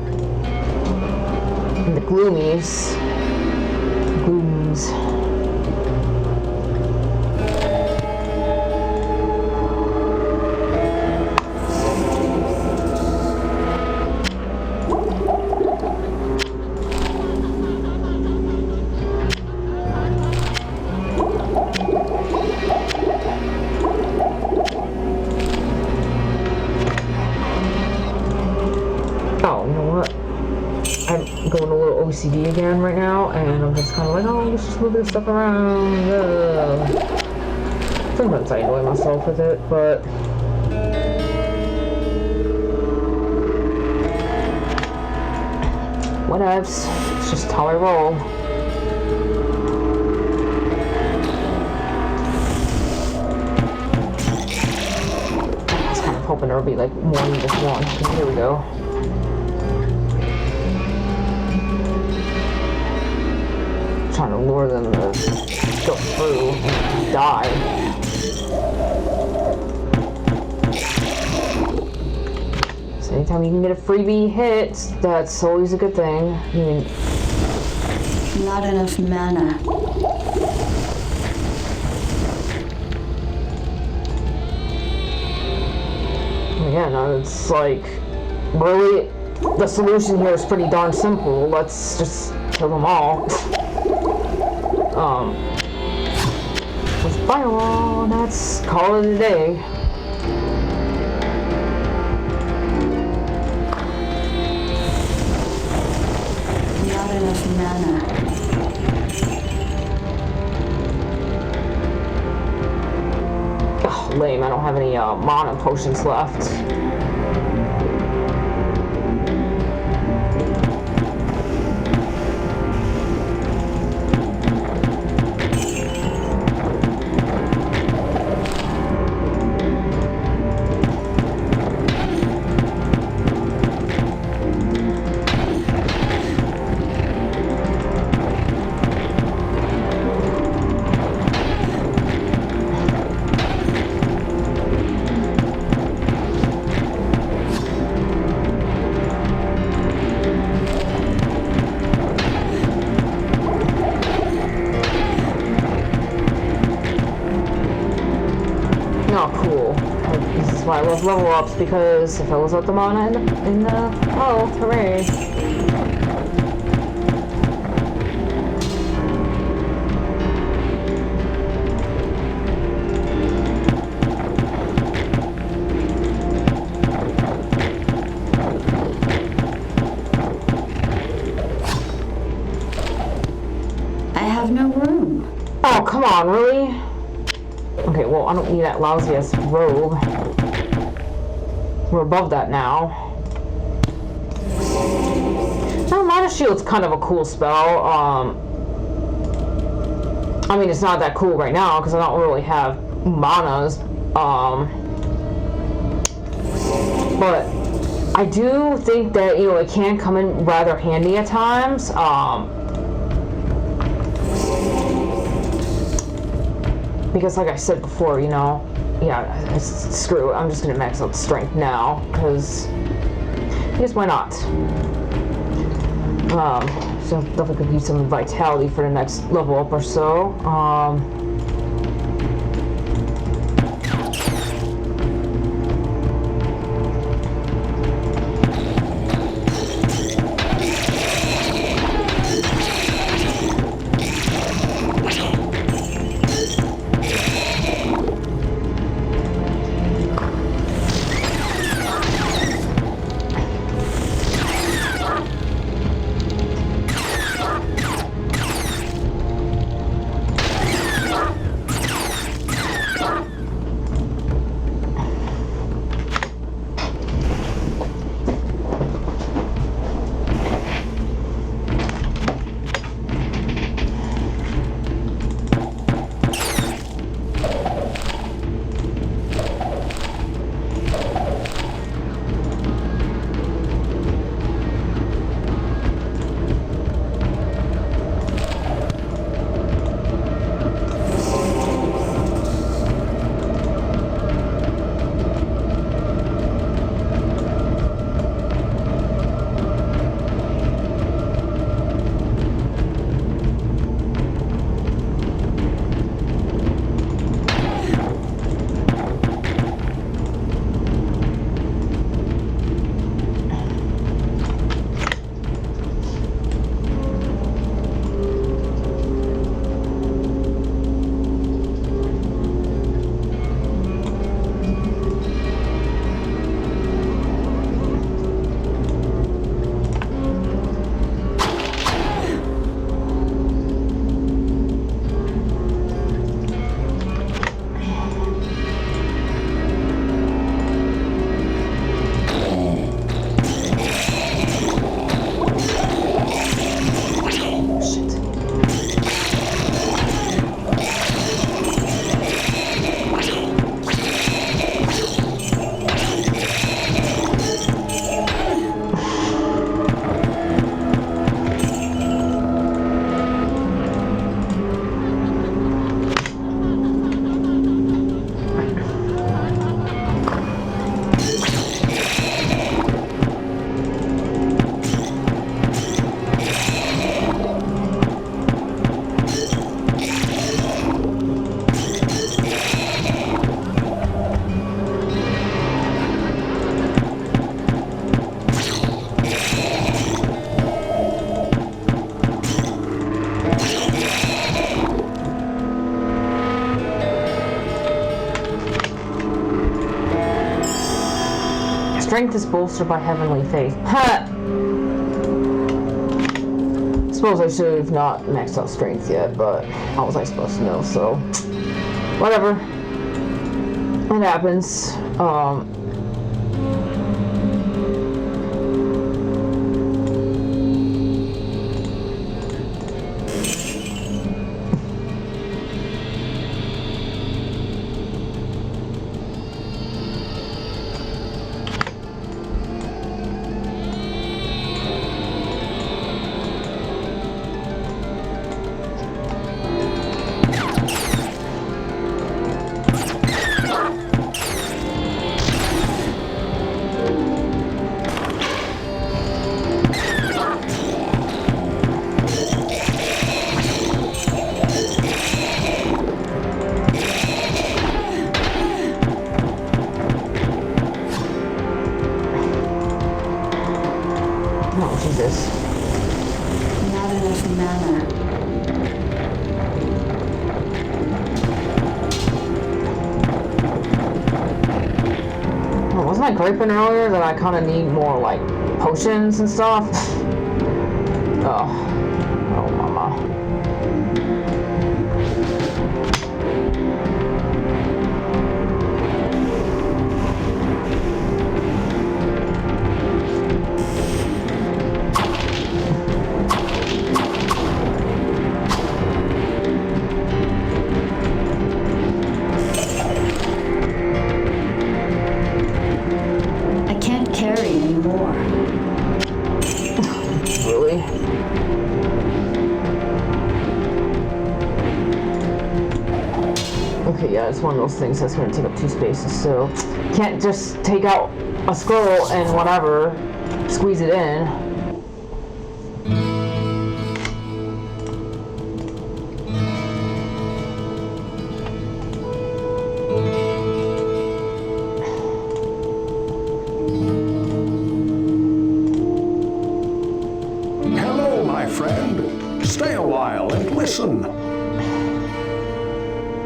the gloomies. OCD again right now, and I'm just kind of like, oh, let's just move this stuff around. Sometimes I annoy myself with it, but whatevs. It's just how I roll. I was kind of hoping there would be like more than just one. Here we go. Trying to lure them to go through and die. So anytime you can get a freebie hit, that's always a good thing. I mean, Not enough mana. again, it's like, really, the solution here is pretty darn simple. Let's just kill them all. With firewall, and that's call it a day. Not enough mana. Ugh, lame, I don't have any mana potions left. I love level ups because it fills up the mana in the health. Hooray! I have no room. Oh, come on, really? Okay, well, I don't need that lousy ass robe. We're above that now. Now, Mana Shield's kind of a cool spell. I mean, it's not that cool right now because I don't really have manas. But I do think that, you know, it can come in rather handy at times. Because like I said before, you know, yeah, screw it. I'm just gonna max out strength now, because why not? So definitely could use some vitality for the next level up or so. Strength is bolstered by heavenly faith. Ha! Suppose I should have not maxed out strength yet, but how was I supposed to know? So, whatever. It happens. Not enough mana. Well, wasn't I griping earlier that I kind of need more, like, potions and stuff? Oh, mama. Okay, yeah, it's one of those things that's going to take up 2 spaces, so can't just take out a scroll and whatever, squeeze it in. Hello, my friend. Stay a while and listen.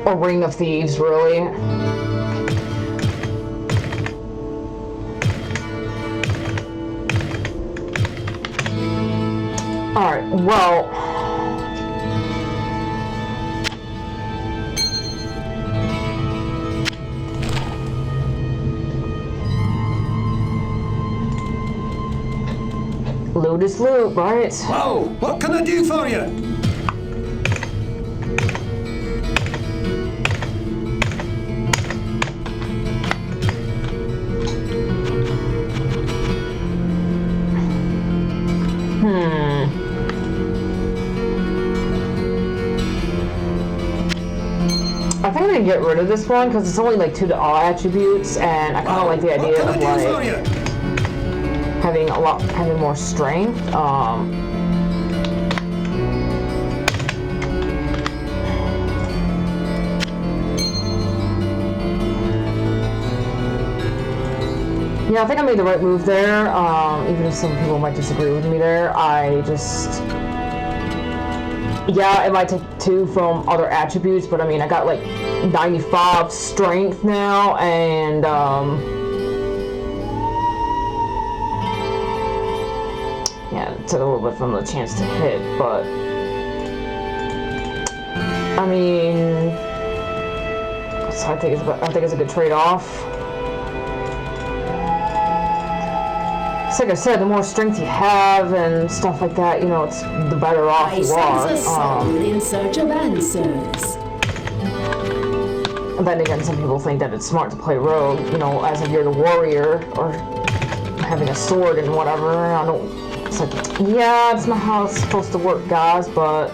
A ring of thieves, really? Alright, well... Loot is loot, right? Whoa, what can I do for you? I think I'm gonna get rid of this one because it's only like 2 to all attributes, and I kind of like the idea of like having more strength. Yeah, I think I made the right move there. Even if some people might disagree with me there, yeah, it might take 2 from other attributes, but I mean, I got like 95 strength now, and yeah, it took a little bit from the chance to hit, but I mean, so I think it's a good trade-off. Like I said, the more strength you have and stuff like that, you know, it's the better off you are. I sense a soul in search of answers. And then again, some people think that it's smart to play rogue, you know, as if you're the warrior or having a sword and whatever. I don't. It's like, yeah, it's not how it's supposed to work, guys, but.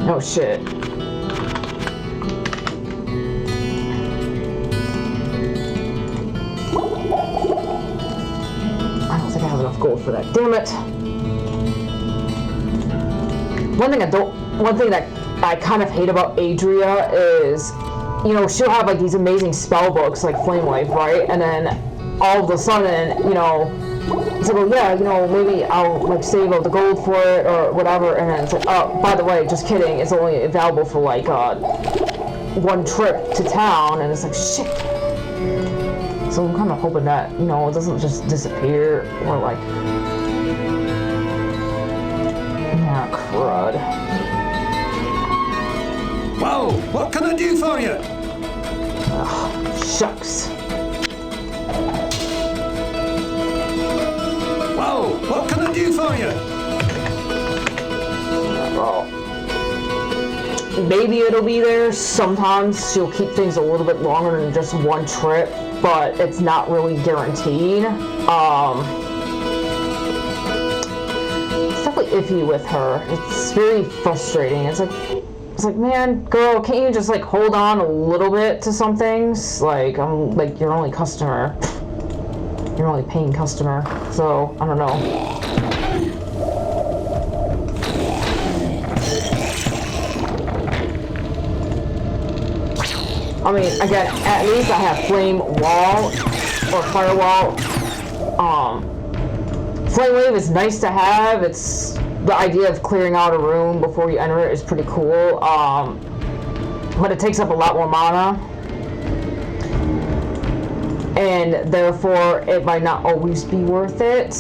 Oh shit. I don't think I have enough gold for that. Damn it. One thing that I kind of hate about Adria is, you know, she'll have like these amazing spell books like Flame Life, right? And then all of a sudden, you know, it's like, oh yeah, you know, maybe I'll like save all the gold for it or whatever, and then it's like, oh, by the way, just kidding, it's only available for like one trip to town, and it's like, shit. So I'm kind of hoping that, you know, it doesn't just disappear or like, yeah, crud. Whoa, what can I do for you? Ugh, shucks. Whoa, what can I do for you? Well, maybe it'll be there. Sometimes she'll keep things a little bit longer than just one trip, but it's not really guaranteed. It's definitely iffy with her. It's very frustrating. It's like, man, girl, can't you just like hold on a little bit to some things? Like, I'm like your only customer. You're only paying customer, so I don't know. I mean, again, at least I have flame wall or firewall. Flame wave is nice to have. It's the idea of clearing out a room before you enter it is pretty cool. But it takes up a lot more mana. And therefore it might not always be worth it.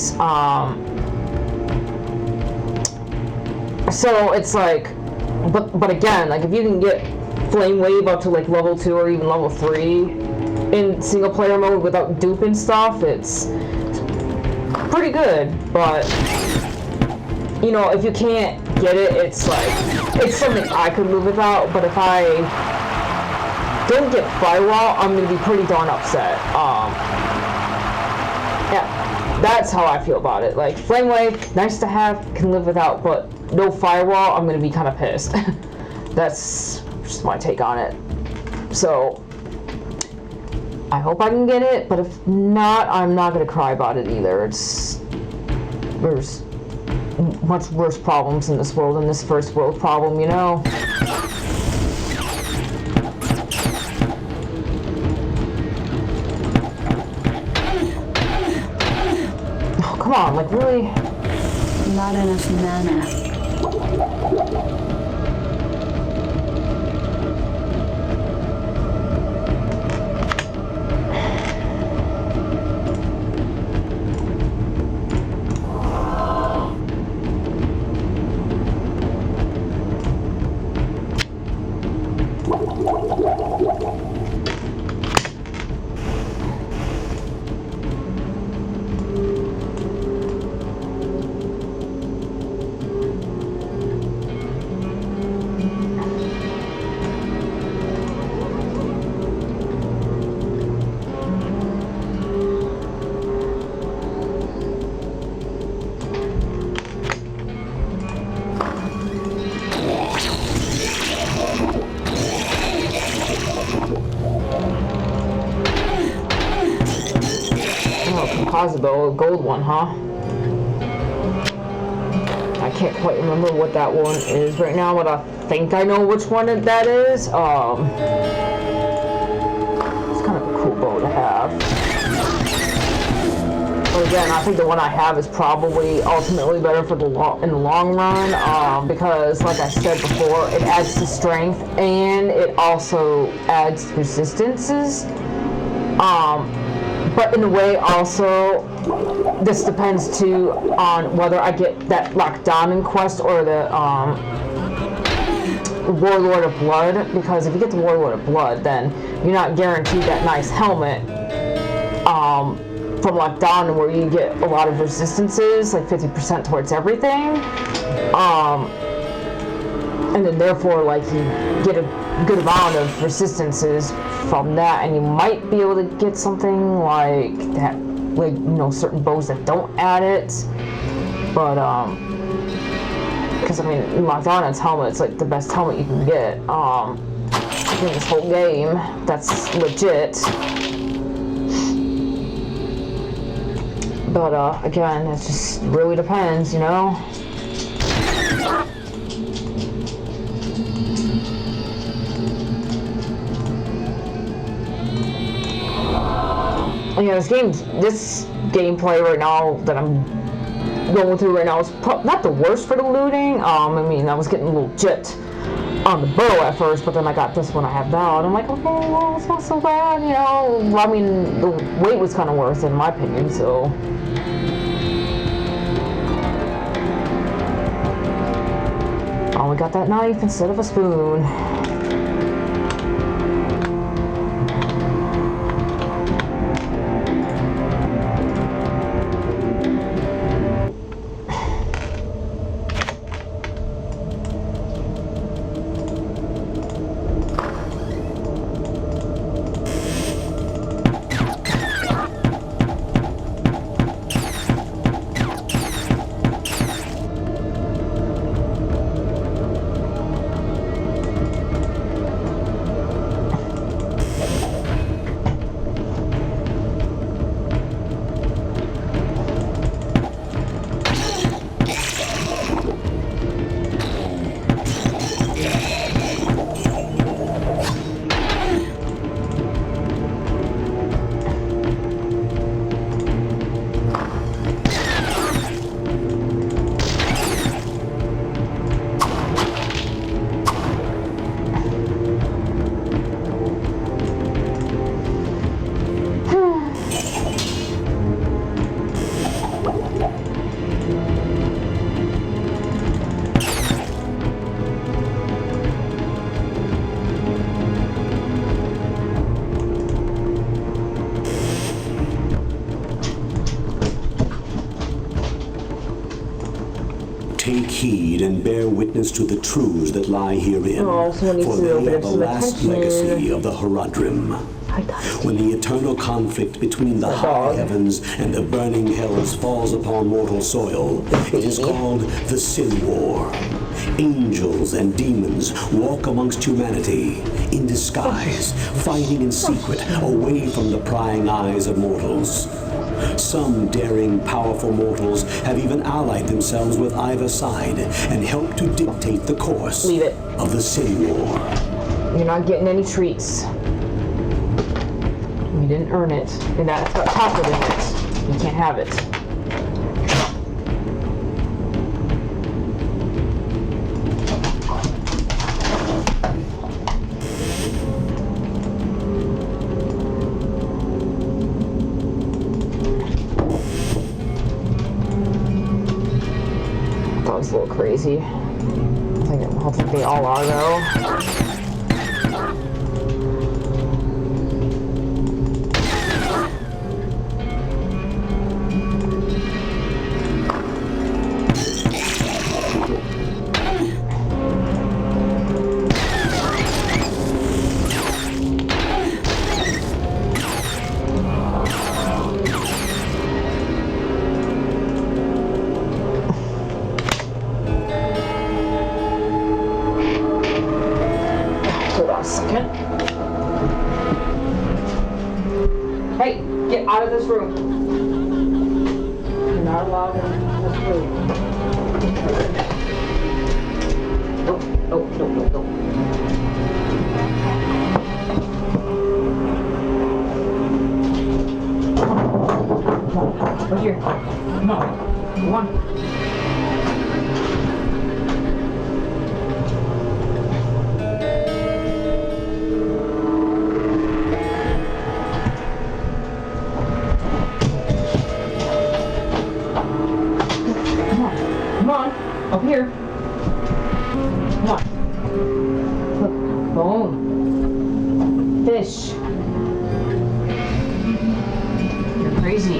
So it's like, but again, like if you can get Flame Wave up to like level 2 or even level 3 in single player mode without duping stuff, it's pretty good. But you know, if you can't get it, it's like, it's something I could live without. But if I don't get firewall, I'm gonna be pretty darn upset. Yeah, that's how I feel about it. Like, Flame Wave, nice to have, can live without, but no firewall, I'm gonna be kind of pissed. That's just my take on it. So, I hope I can get it, but if not, I'm not gonna cry about it either. There's much worse problems in this world than this first world problem, you know? Come on, like really? Not enough mana. Possible, a gold one, huh? I can't quite remember what that one is right now, but I think I know which one that is. It's kind of a cool bow to have. But again, I think the one I have is probably ultimately better for in the long run, because, like I said before, it adds to strength and it also adds resistances. But in a way, also, this depends too on whether I get that Lockdown quest or the Warlord of Blood. Because if you get the Warlord of Blood, then you're not guaranteed that nice helmet from Lockdown, where you get a lot of resistances, like 50% towards everything. And then therefore, like, you get a good amount of resistances from that, and you might be able to get something like that, like, you know, certain bows that don't add it. But because I mean, in Lockdown's helmet, it's like the best helmet you can get in this whole game. That's legit. But again, it just really depends, you know. you know, this gameplay right now that I'm going through right now is not the worst for the looting. I mean, I was getting a little gypped on the bow at first, but then I got this one I have now, and I'm like, okay, well, it's not so bad, you know. I mean, the weight was kind of worse in my opinion, so. I only got that knife instead of a spoon. Take heed and bear witness to the truths that lie herein, someone needs for to they open are up the some last attention. legacy of the Herodrim. When the eternal conflict between the high heavens and the burning hells falls upon mortal soil, it is called the Sin War. Angels and demons walk amongst humanity in disguise, fighting in secret away from the prying eyes of mortals. Some daring, powerful mortals have even allied themselves with either side and helped to dictate the course of the Sin War. You're not getting any treats. You didn't earn it. And that's got chocolate in it. You can't have it. That was a little crazy. I think they all are though. Hey, get out of this room. You're not allowed in this room. No. Come on, over here. Come on. Come on. Up here. Come on. Look. Boom. Fish. You're crazy.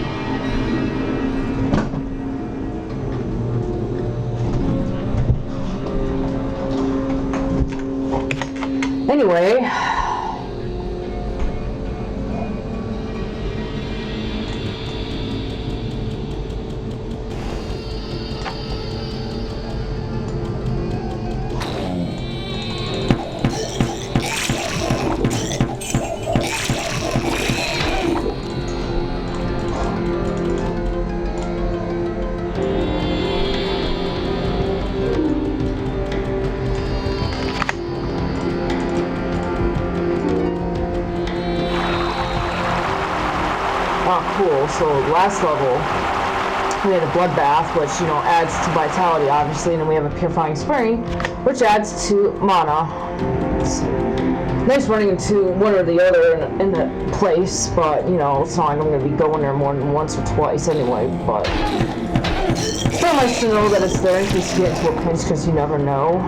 Cool. So last level, we had a bloodbath, which, you know, adds to vitality, obviously, and then we have a purifying spring, which adds to mana. It's nice running into one or the other in the place, but, you know, it's not like I'm going to be going there more than once or twice anyway, but it's still nice to know that it's there in case you get into a pinch, because you never know.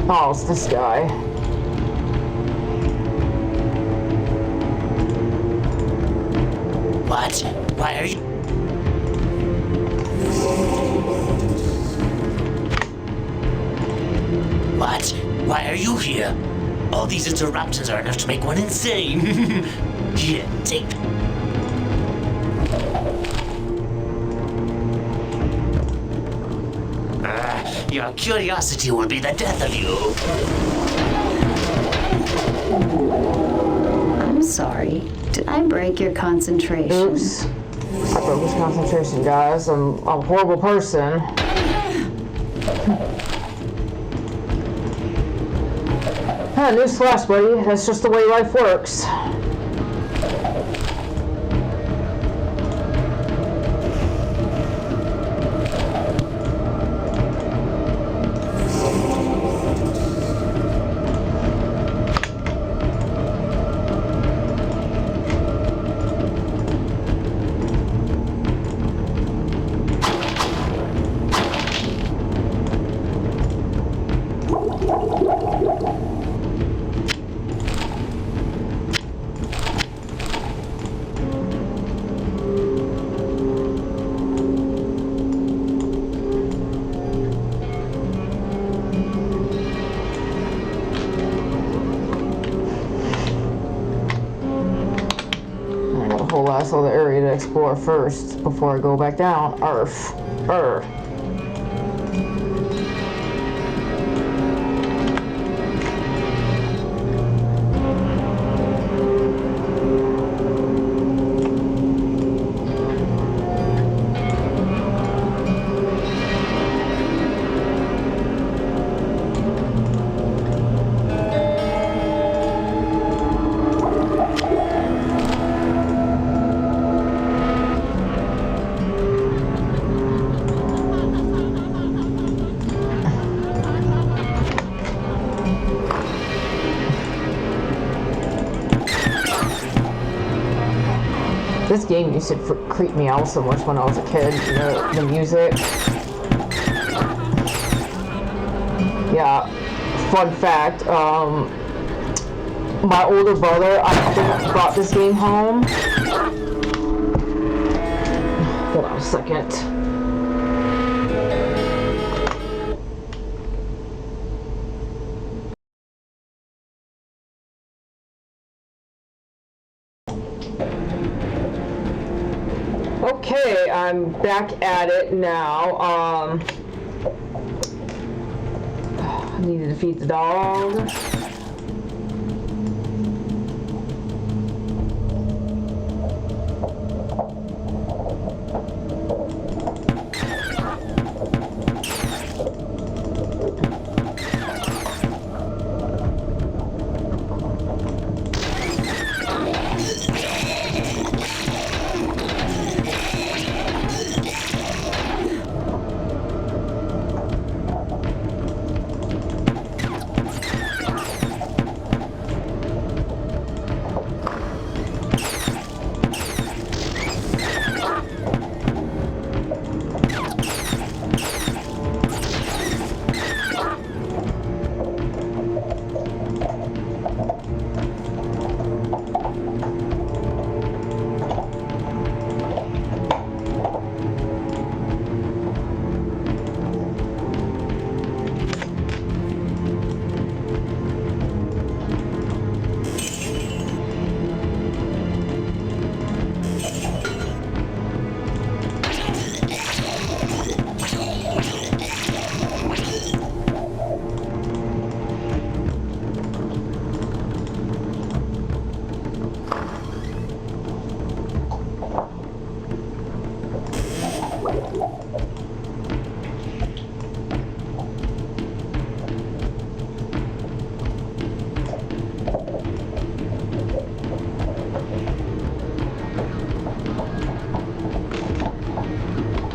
Oh, it's this guy. What? Why are you... What? Why are you here? All these interruptions are enough to make one insane. Here, take... Your curiosity will be the death of you. I'm sorry. Did I break your concentration? Oops. I broke his concentration, guys. I'm a horrible person. Newsflash, buddy. That's just the way life works. Last other area to explore first before I go back down. Earth. This game used to creep me out so much when I was a kid, you know, the music. Yeah, fun fact, my older brother, I think, brought this game home. Hold on a second. Okay, I'm back at it now. I need to defeat the dog.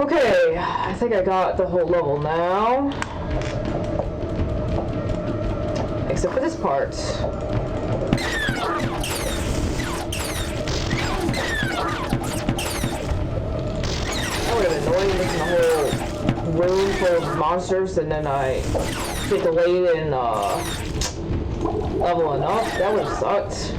Okay, I think I got the whole level now. Except for this part. That would have been annoying, missing a whole room full of monsters and then I get delayed in leveling up. That would have sucked.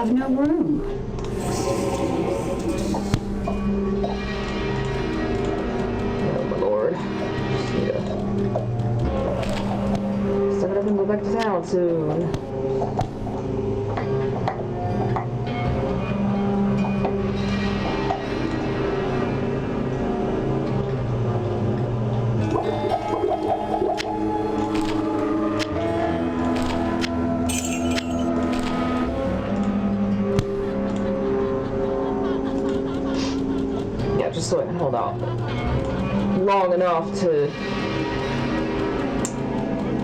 No room. Oh my lord. Suck it up and go back to town soon. Just so I can hold out long enough to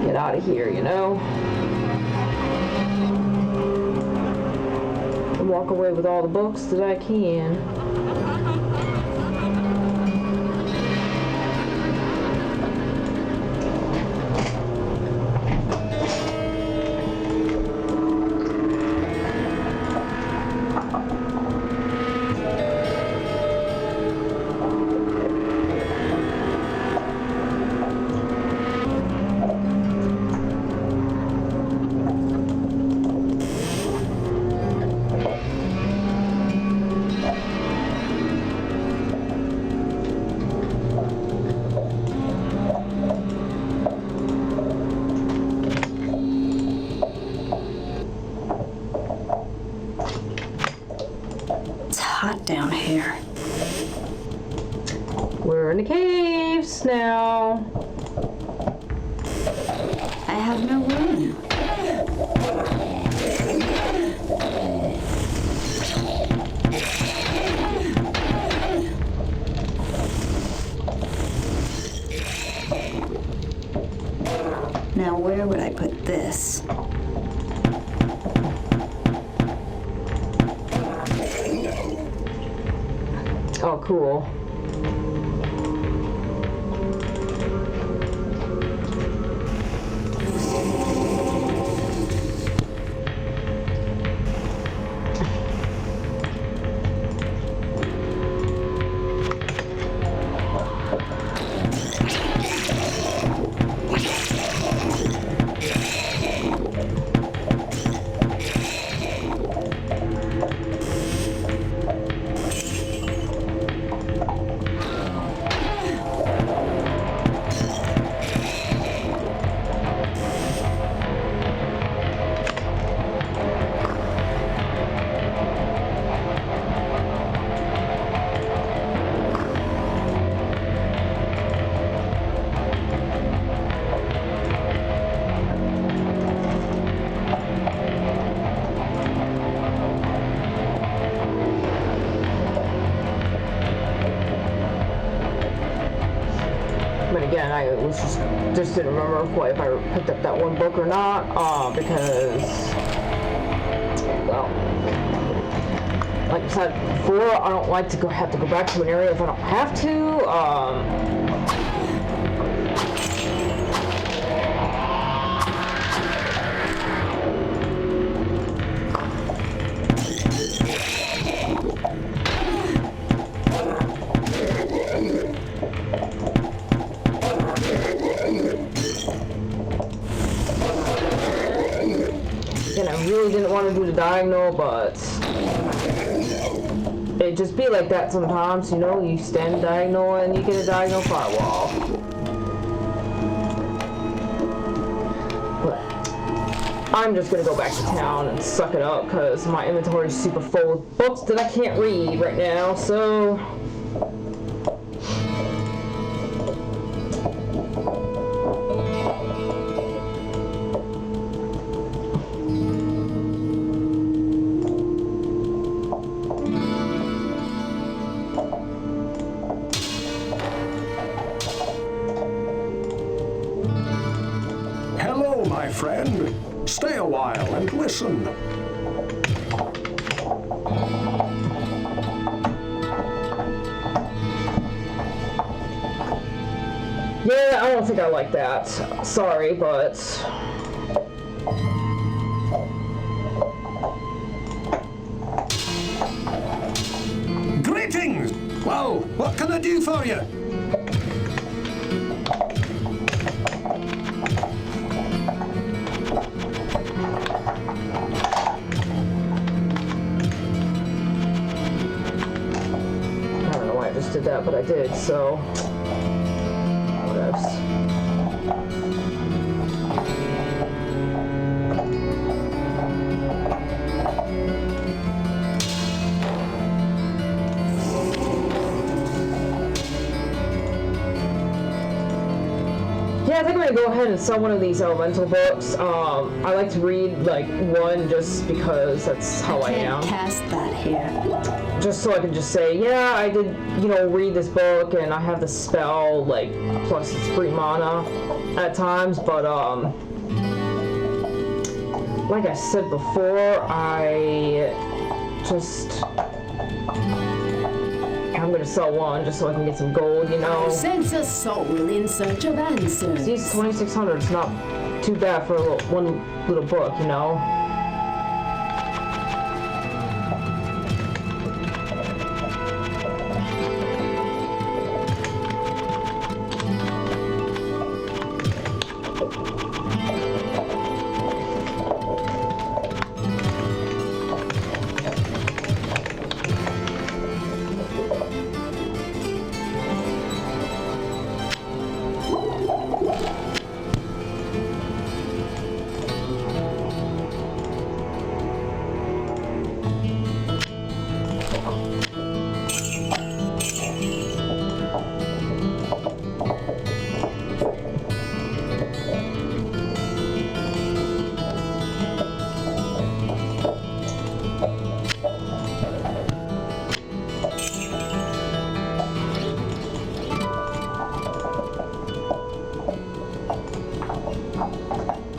get out of here, you know? And walk away with all the books that I can. Down here. We're in the caves now. I have no room. Now where would I put this? Oh, cool. But again, I was just didn't remember if I picked up that one book or not, because, well, like I said before, I don't like to have to go back to an area if I don't have to. And I really didn't want to do the diagonal, but it just be like that sometimes, you know, you stand diagonal and you get a diagonal firewall. But I'm just gonna go back to town and suck it up because my inventory is super full of books that I can't read right now, so. Friend, stay a while and listen. Yeah, I don't think I like that. Sorry, but... Greetings! Well, what can I do for you? Did that, but I did, so what else? Yeah, I think I'm gonna go ahead and sell one of these elemental books. I like to read like one just because that's how I am. Cast that here. Just so I can just say, yeah, I did, you know, read this book and I have the spell, like, plus it's free mana at times, but, like I said before, I'm gonna sell one just so I can get some gold, you know. Sense a soul in search of answers. These 2,600 is not too bad for one little book, you know.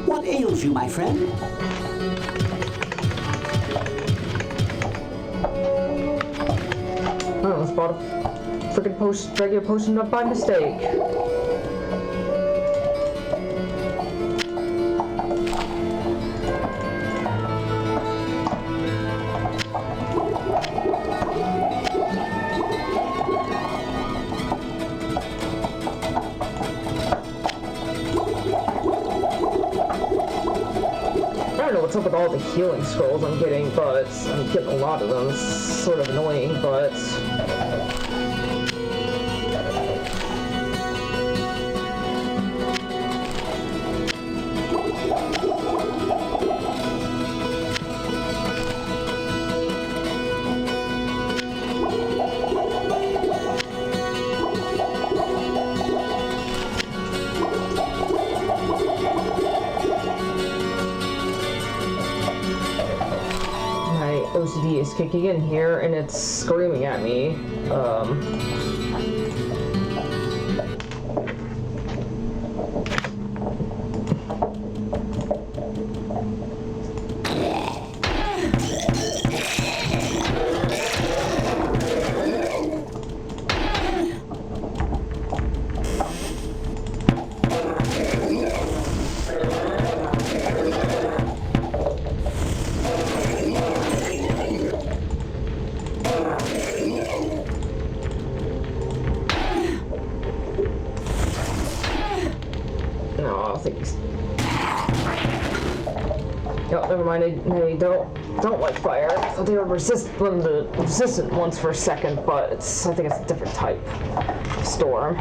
What ails you, my friend? I almost bought a freaking regular potion up by mistake. What's up with all the healing scrolls I'm getting, but I'm getting a lot of them. It's sort of annoying, but... OCD is kicking in here and it's screaming at me. think. Oh, never mind. They don't like fire. So they were resistant ones for a second, but I think it's a different type of storm.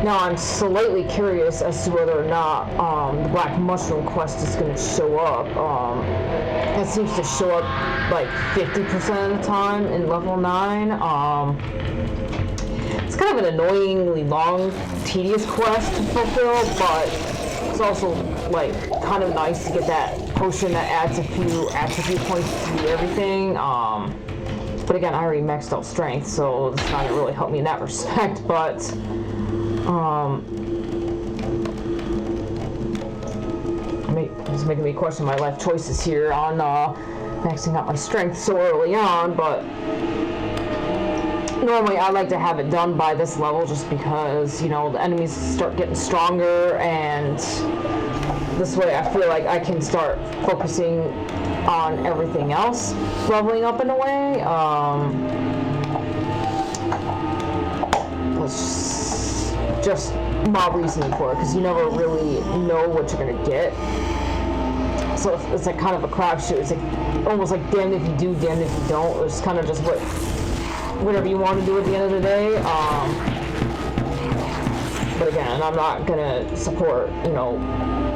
Now I'm slightly curious as to whether or not the Black Mushroom quest is going to show up. It seems to show up like 50% of the time in level 9. It's kind of an annoyingly long, tedious quest to fulfill, but it's also like kind of nice to get that potion that adds a few attribute points to everything. But again, I already maxed out strength, so it's not going to really help me in that respect, but it's making me question my life choices here on maxing out my strength so early on, but normally I like to have it done by this level just because, you know, the enemies start getting stronger, and this way I feel like I can start focusing on everything else leveling up in a way. Just my reasoning for it, because you never really know what you're gonna get. So it's like kind of a crapshoot. It's like almost like damned if you do, damned if you don't. It's kind of just whatever you want to do at the end of the day. But again, I'm not gonna support, you know,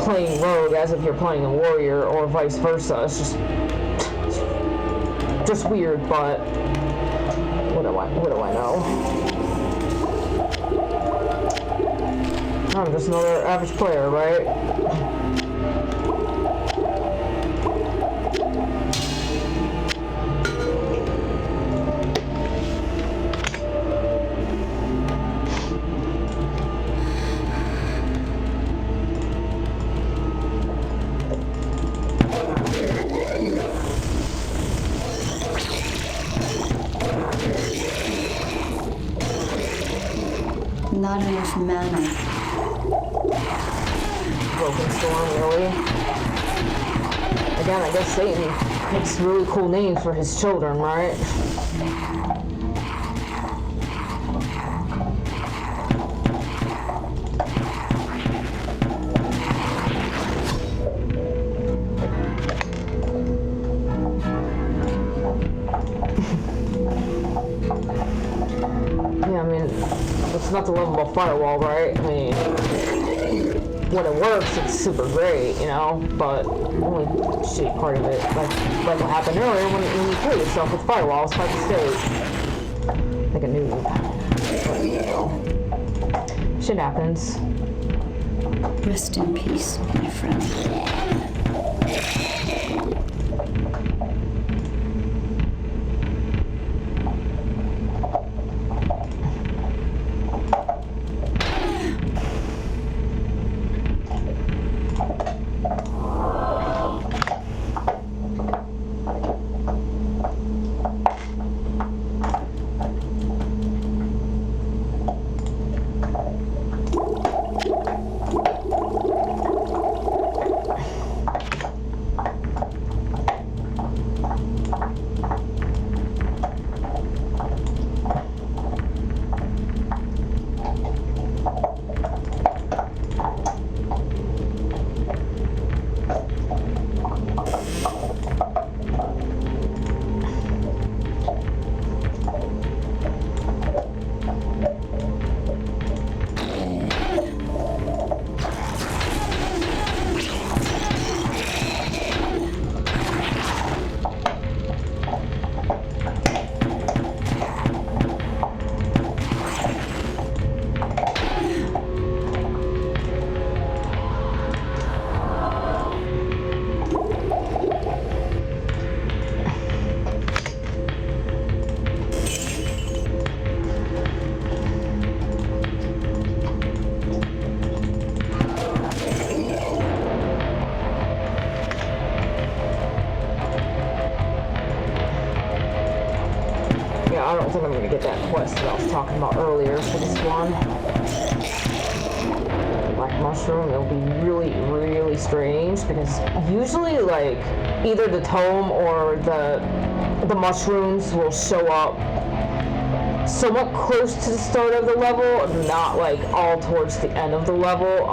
playing rogue as if you're playing a warrior or vice versa. It's just weird. But what do I know? I'm just another average player, right? Not enough mana. Broken Storm, really? Again, I guess Satan picks really cool names for his children, right? Yeah, I mean, it's not the lovable firewall, right? I mean, when it works, it's super great, you know, but the only shitty part of it, like what happened earlier when you kill yourself with firewalls by mistake. Like a noob. But, you know, shit happens. Rest in peace, my friend. I don't think I'm gonna get that quest that I was talking about earlier for this one. Black mushroom, it'll be really, really strange because usually like either the tome or the mushrooms will show up somewhat close to the start of the level, not like all towards the end of the level.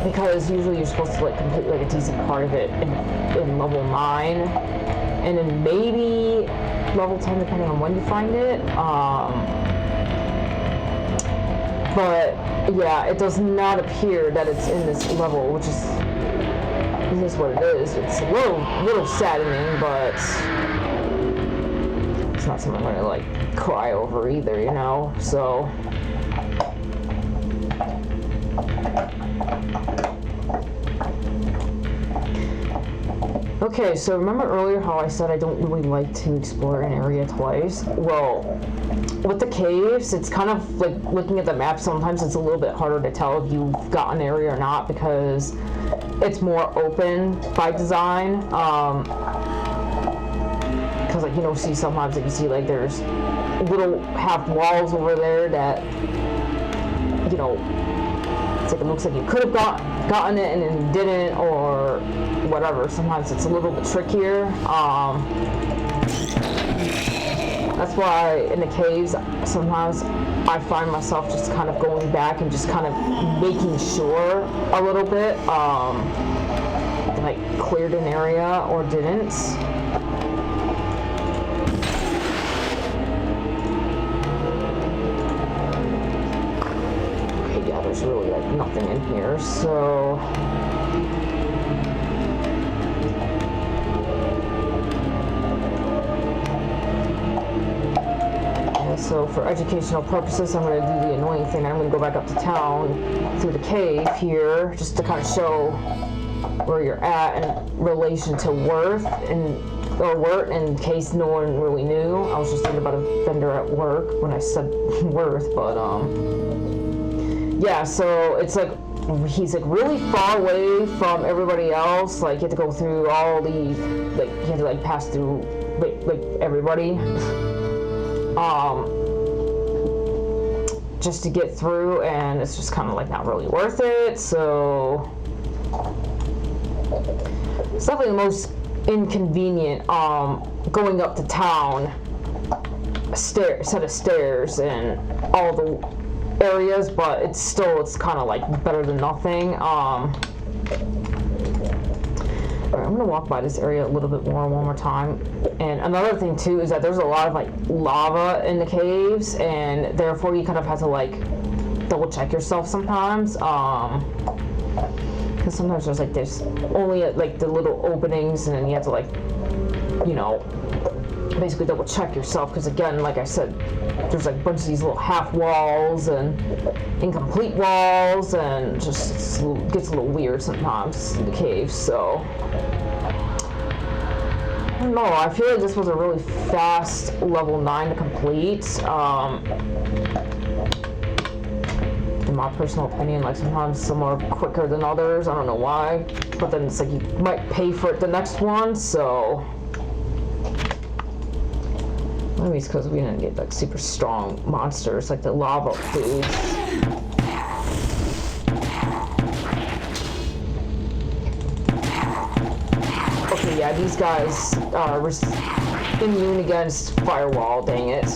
Because usually you're supposed to like complete like a decent part of it in level 9, and then maybe level 10 depending on when you find it. But yeah, it does not appear that it's in this level, which is what it is. It's a little saddening, but it's not something I'm gonna like cry over either, you know. So. Okay, so remember earlier how I said I don't really like to explore an area twice? Well, with the caves, it's kind of like looking at the map, sometimes it's a little bit harder to tell if you've got an area or not because it's more open by design. Because like, you know, sometimes you see like there's little half walls over there that, you know, it's like it looks like you could have gotten it and then didn't, or whatever. Sometimes it's a little bit trickier. That's why in the caves, sometimes I find myself just kind of going back and just kind of making sure a little bit, like cleared an area or didn't. There's really like nothing in here, so so for educational purposes, I'm going to do the annoying thing. I'm going to go back up to town through the cave here just to kind of show where you're at in relation to worth and Wurt, in case no one really knew. I was just thinking about a vendor at work when I said worth, but yeah, so it's like he's like really far away from everybody else. Like you have to go through all these, like you have to like pass through like everybody, just to get through, and it's just kind of like not really worth it. So it's definitely the most inconvenient going up to town set of stairs and all the areas, but it's kind of like better than nothing. Alright, I'm gonna walk by this area a little bit more one more time. And another thing too is that there's a lot of like lava in the caves, and therefore you kind of have to like double check yourself sometimes, because sometimes there's only like the little openings, and then you have to like, you know, basically double check yourself, because again, like I said, there's like a bunch of these little half walls and incomplete walls, and just gets a little weird sometimes in the caves. So I don't know, I feel like this was a really fast level 9 to complete. In my personal opinion, like sometimes some are quicker than others, I don't know why, but then it's like you might pay for it the next one, so maybe it's because we didn't get like super strong monsters like the lava foods. Okay, yeah, these guys are immune against firewall, dang it.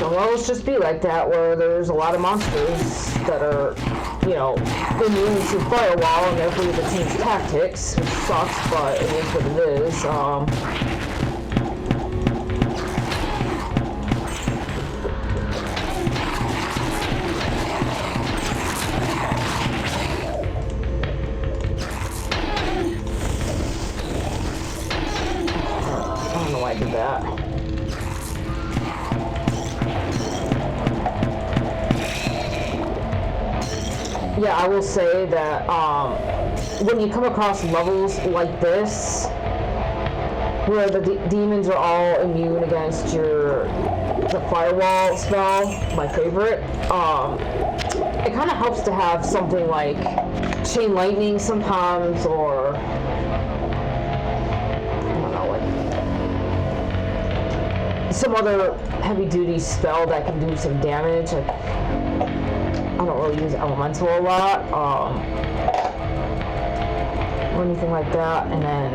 Levels just be like that, where there's a lot of monsters that are, you know, immune to firewall, and therefore you have to change tactics, which sucks, but it is what it is. I don't know why I did that. Yeah, I will say that when you come across levels like this, where the demons are all immune against the firewall spell, my favorite. It kind of helps to have something like chain lightning sometimes, or I don't know, like some other heavy duty spell that can do some damage. Like, I don't really use elemental a lot, or anything like that. And then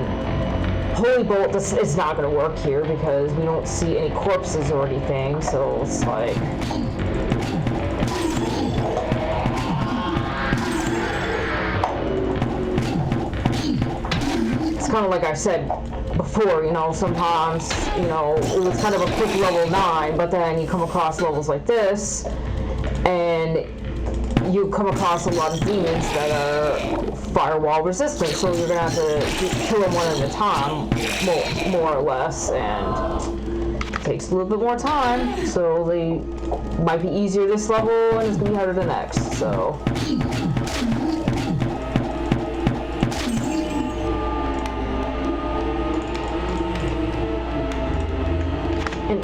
Holy Bolt is not going to work here because we don't see any corpses or anything, so it's like... It's kind of like I said before, you know, sometimes, you know, it was kind of a quick level 9, but then you come across levels like this, and you come across a lot of demons that are firewall resistant, so you're gonna have to kill them one at a time, more or less, and it takes a little bit more time, so they might be easier this level, and it's gonna be harder the next, so. And,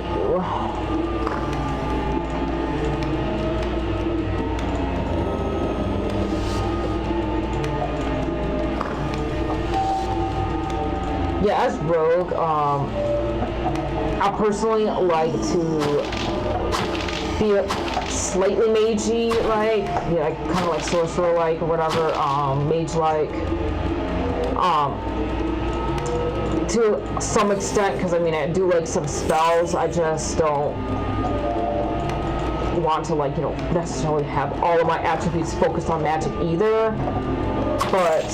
yeah, as Rogue, I personally like to be slightly magey, like, yeah, kind of like sorcerer-like or whatever, mage-like, to some extent, because I mean, I do like some spells, I just don't want to, like, you know, necessarily have all of my attributes focused on magic either, but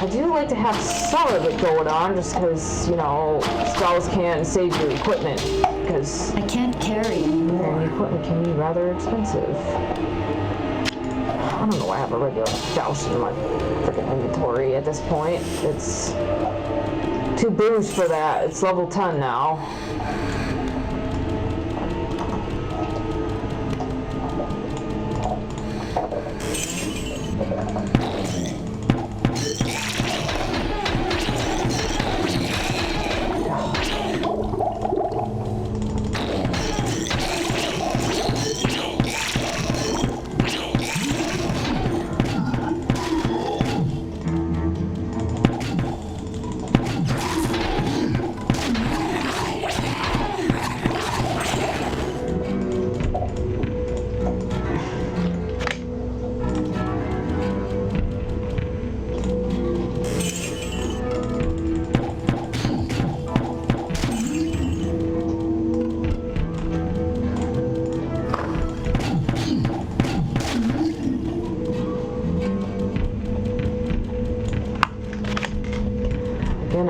I do like to have some of it going on, just because, you know, spells can save your equipment, because... I can't carry anymore. And equipment can be rather expensive. I don't know why I have a regular douse in my freaking inventory at this point. It's too boozed for that. It's level 10 now.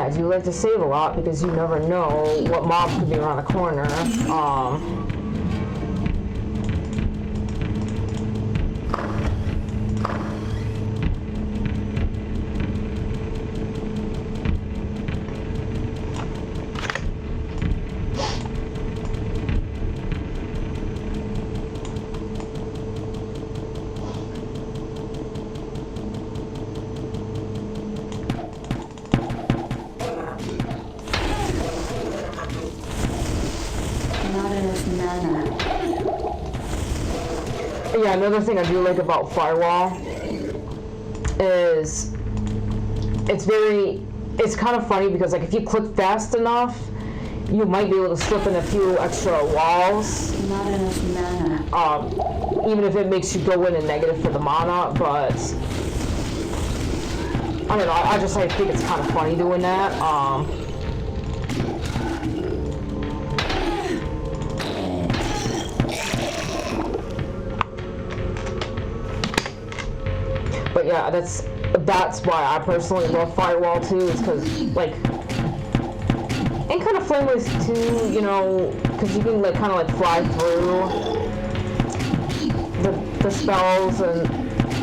I do like to save a lot because you never know what mobs could be around the corner. Yeah, another thing I do like about Firewall is it's kind of funny because, like, if you click fast enough, you might be able to slip in a few extra walls. Not enough mana. Even if it makes you go in a negative for the mana, but I don't know, I think it's kind of funny doing that. But yeah, that's why I personally love Firewall too, is because, like, and kind of Flameless too, you know, because you can, like, kind of like fly through the spells and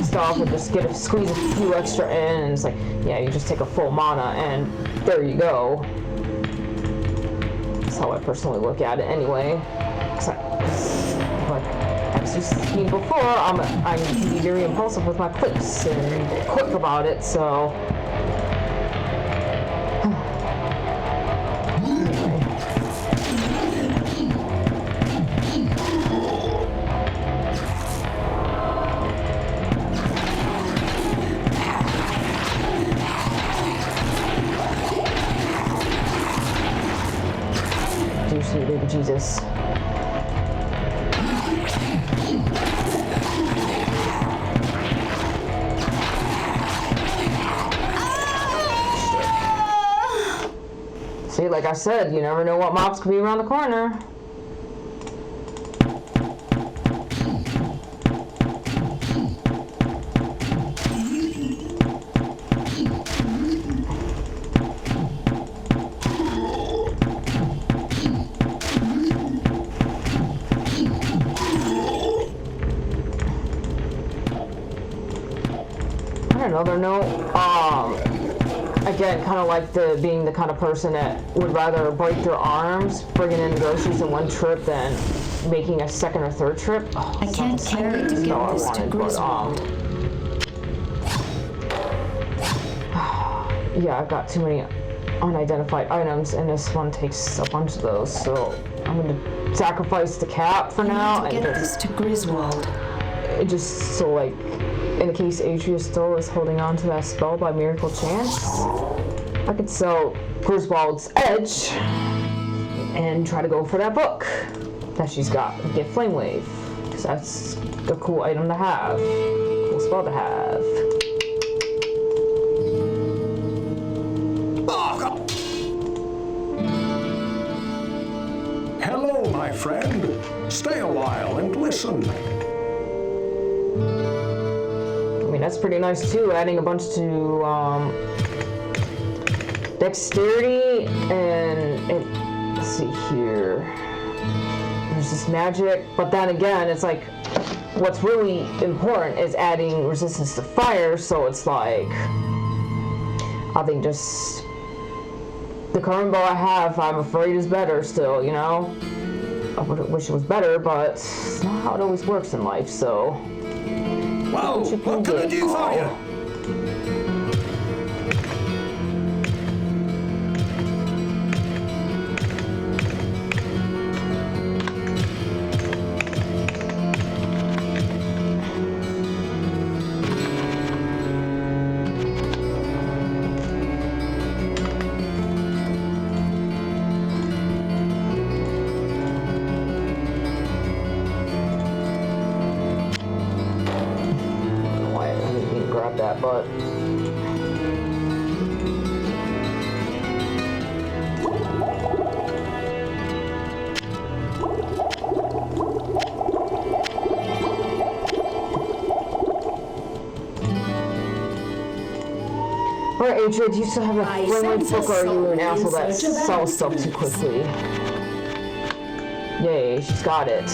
stuff and just squeeze a few extra in, and it's like, yeah, you just take a full mana and there you go. That's how I personally look at it anyway. Like, as you've seen before, I'm very impulsive with my clicks and quick about it, so Sweet baby Jesus. See, like I said, you never know what mobs could be around the corner. On another note, again, kind of like being the kind of person that would rather break their arms bringing in groceries in one trip than making a second or third trip. Oh, I can't carry to give this to Griswold. Yeah, I've got too many unidentified items, and this one takes a bunch of those, so I'm gonna sacrifice the cap for now. I need to get this to Griswold. It just so like, in the case Atreus still is holding on to that spell by miracle chance, I could sell Griswold's Edge and try to go for that book that she's got and get Flame Wave, because that's a cool item to have, cool spell to have. Hello, my friend. Stay a while and listen. I mean, that's pretty nice too, adding a bunch to dexterity and let's see here. There's this magic, but then again, it's like what's really important is adding resistance to fire, so it's like I think just the current bow I have, I'm afraid is better still, you know? I wish it was better, but it's not how it always works in life, so... Whoa, what can I do for you? But alright, Adrian, do you still have a friendly book, or are you an asshole that sells stuff too quickly? Yay, she's got it.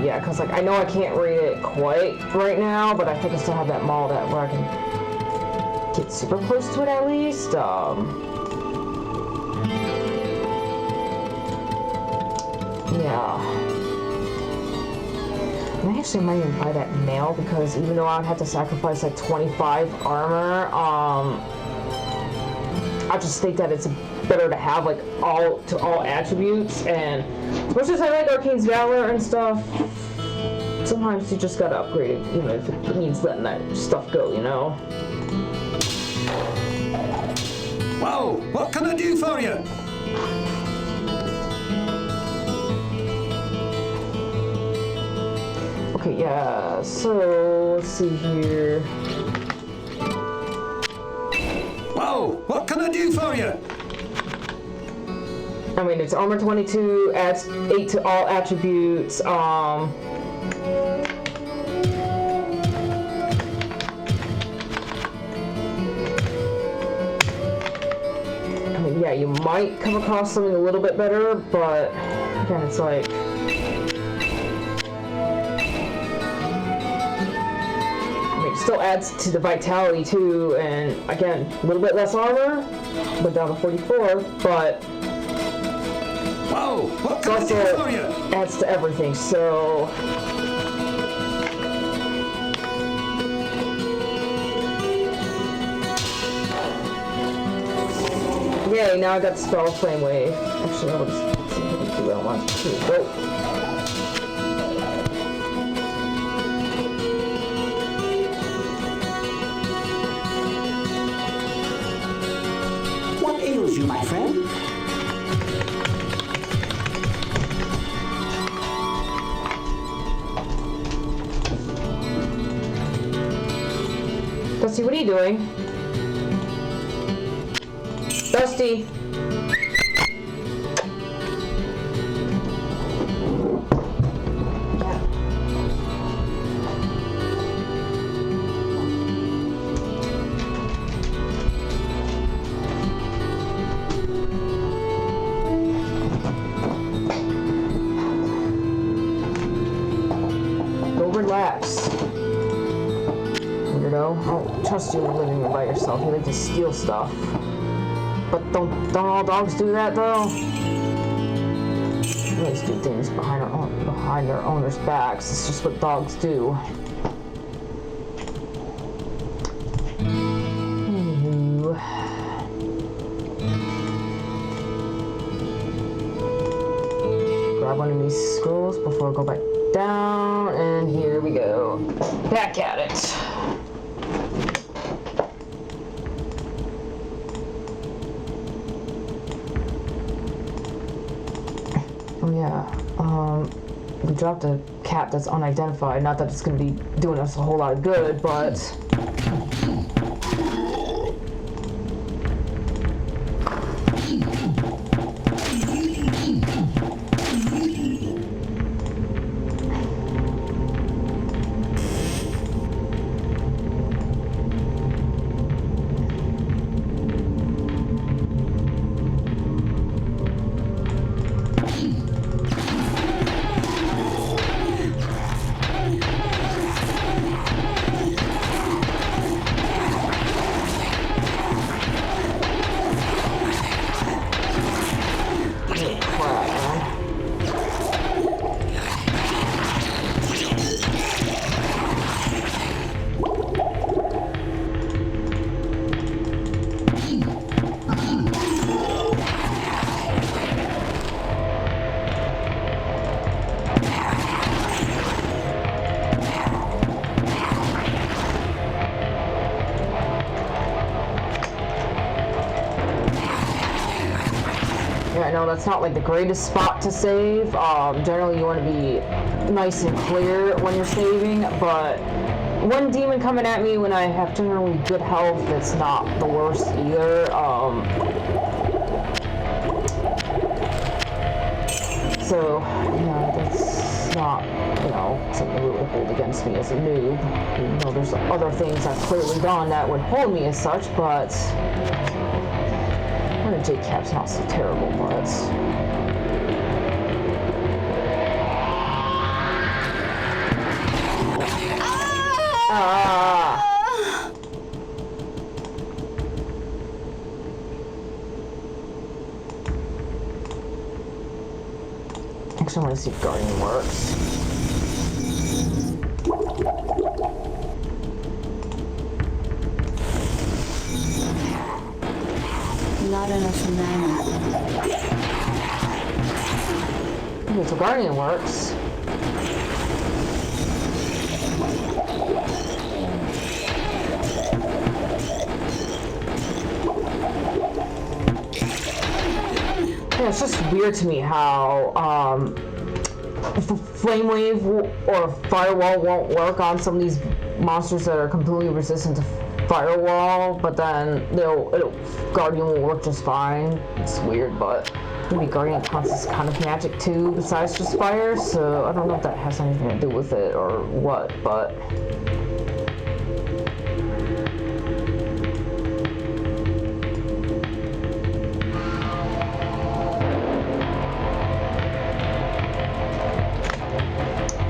Yeah, because like I know I can't read it quite right now, but I think I still have that mall that where I can get super close to it at least. Yeah. I actually might even buy that nail, because even though I'd have to sacrifice like 25 armor, I just think that it's better to have like all attributes, and as much as I like Arkaine's Valor and stuff, sometimes you just gotta upgrade it, even if it means letting that stuff go, you know? Whoa, what can I do for you? Okay, yeah, so let's see here. Whoa, what can I do for you? I mean, it's armor 22, adds 8 to all attributes, I mean, yeah, you might come across something a little bit better, but again, it's like... I mean, it still adds to the vitality too, and again, a little bit less armor, went down to 44, but... Whoa, what can I do for you? Adds to everything, so... Yay, now I got the spell Flame Wave. Actually, I'll just see if I can do what I want to go. you, my friend. Dusty, what are you doing? Dusty! Relax. Weirdo. I don't trust you living by yourself. You like to steal stuff. But don't all dogs do that though? They always do things behind their owners' backs. It's just what dogs do. Anywho. Grab one of these scrolls before I go back down, and here we go. Back at it. Oh yeah, we dropped a cat that's unidentified. Not that it's gonna be doing us a whole lot of good, but I know that's not like the greatest spot to save. Generally you want to be nice and clear when you're saving, but one demon coming at me when I have generally good health, it's not the worst either. So, yeah, that's not, you know, something that would hold against me as a noob. You know, there's other things I've clearly done that would hold me as such, but the J-Cap's not so terrible, but actually I want to see if Guardian works. Not enough mana. Okay, so Guardian works. Yeah, it's just weird to me how Flame Wave or Firewall won't work on some of these monsters that are completely resistant to Firewall, but then Guardian will work just fine. It's weird, but maybe Guardian counts as kind of magic too, besides just fire, so I don't know if that has anything to do with it or what, but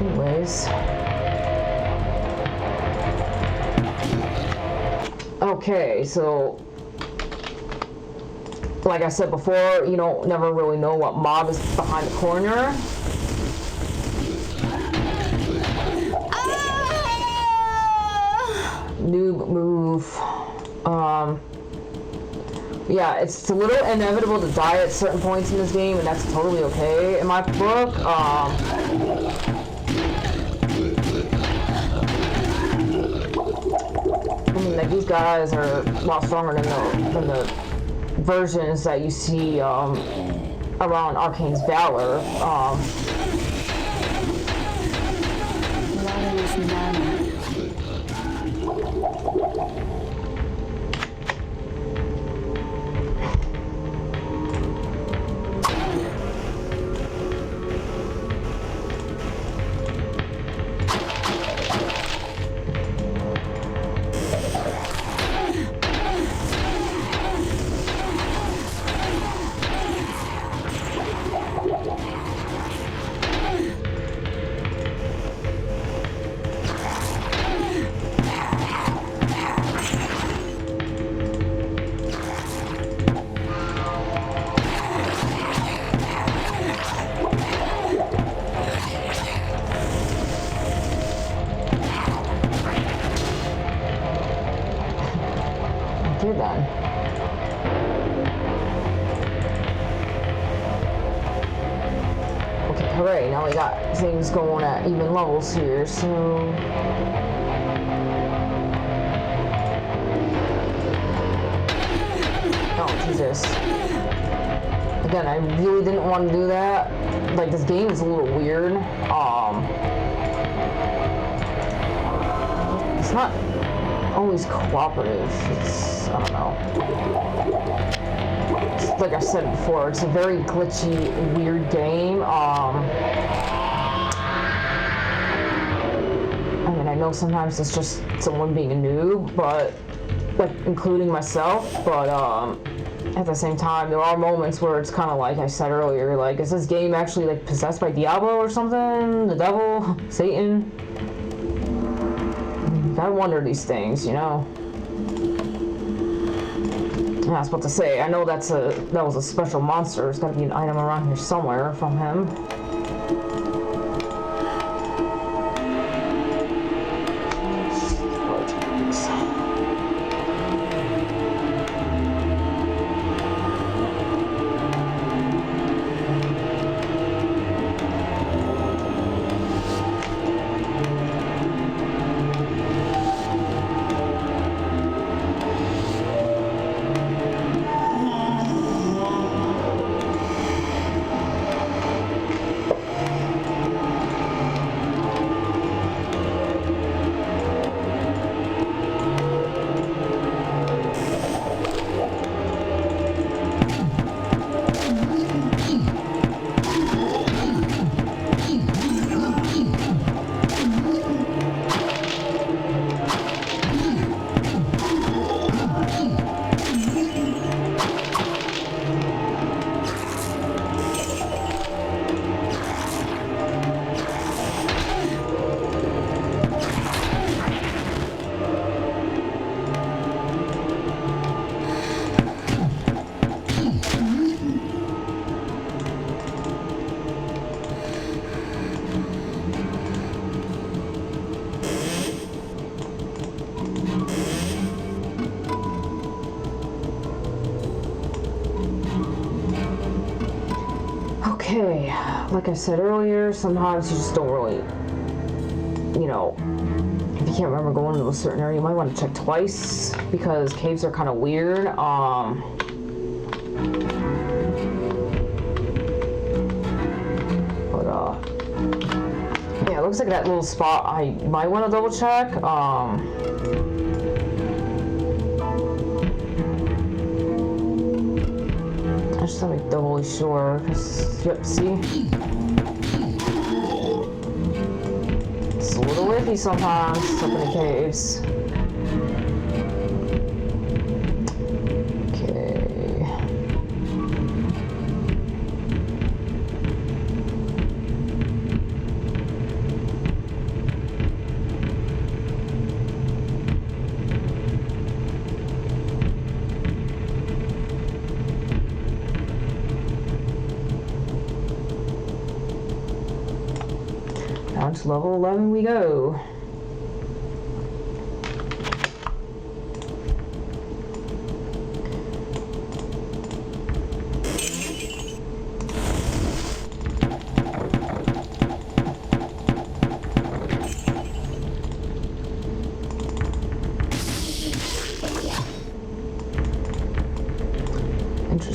anyways. Okay, so like I said before, you don't never really know what mob is behind the corner. Noob move. Yeah, it's a little inevitable to die at certain points in this game, and that's totally okay in my book. I mean, like, these guys are a lot stronger than the versions that you see around Arkaine's Valor. Hooray, now we got things going at even levels here, so... Oh, Jesus. Again, I really didn't want to do that. Like, this game is a little weird. It's not always cooperative. It's, I don't know. Like I said before, it's a very glitchy, weird game. I mean, I know sometimes it's just someone being a noob, but like including myself. But at the same time, there are moments where it's kind of like I said earlier, like, is this game actually like possessed by Diablo or something? The devil, Satan? I wonder these things, you know. I was about to say, I know that was a special monster. There's got to be an item around here somewhere from him. Okay, like I said earlier, sometimes you just don't really, you know, if you can't remember going into a certain area, you might want to check twice, because caves are kind of weird. Yeah, it looks like that little spot I might want to double check. Just to make doubly sure, because, yep, see? It's a little iffy sometimes, up in the caves. Down to level 11 we go.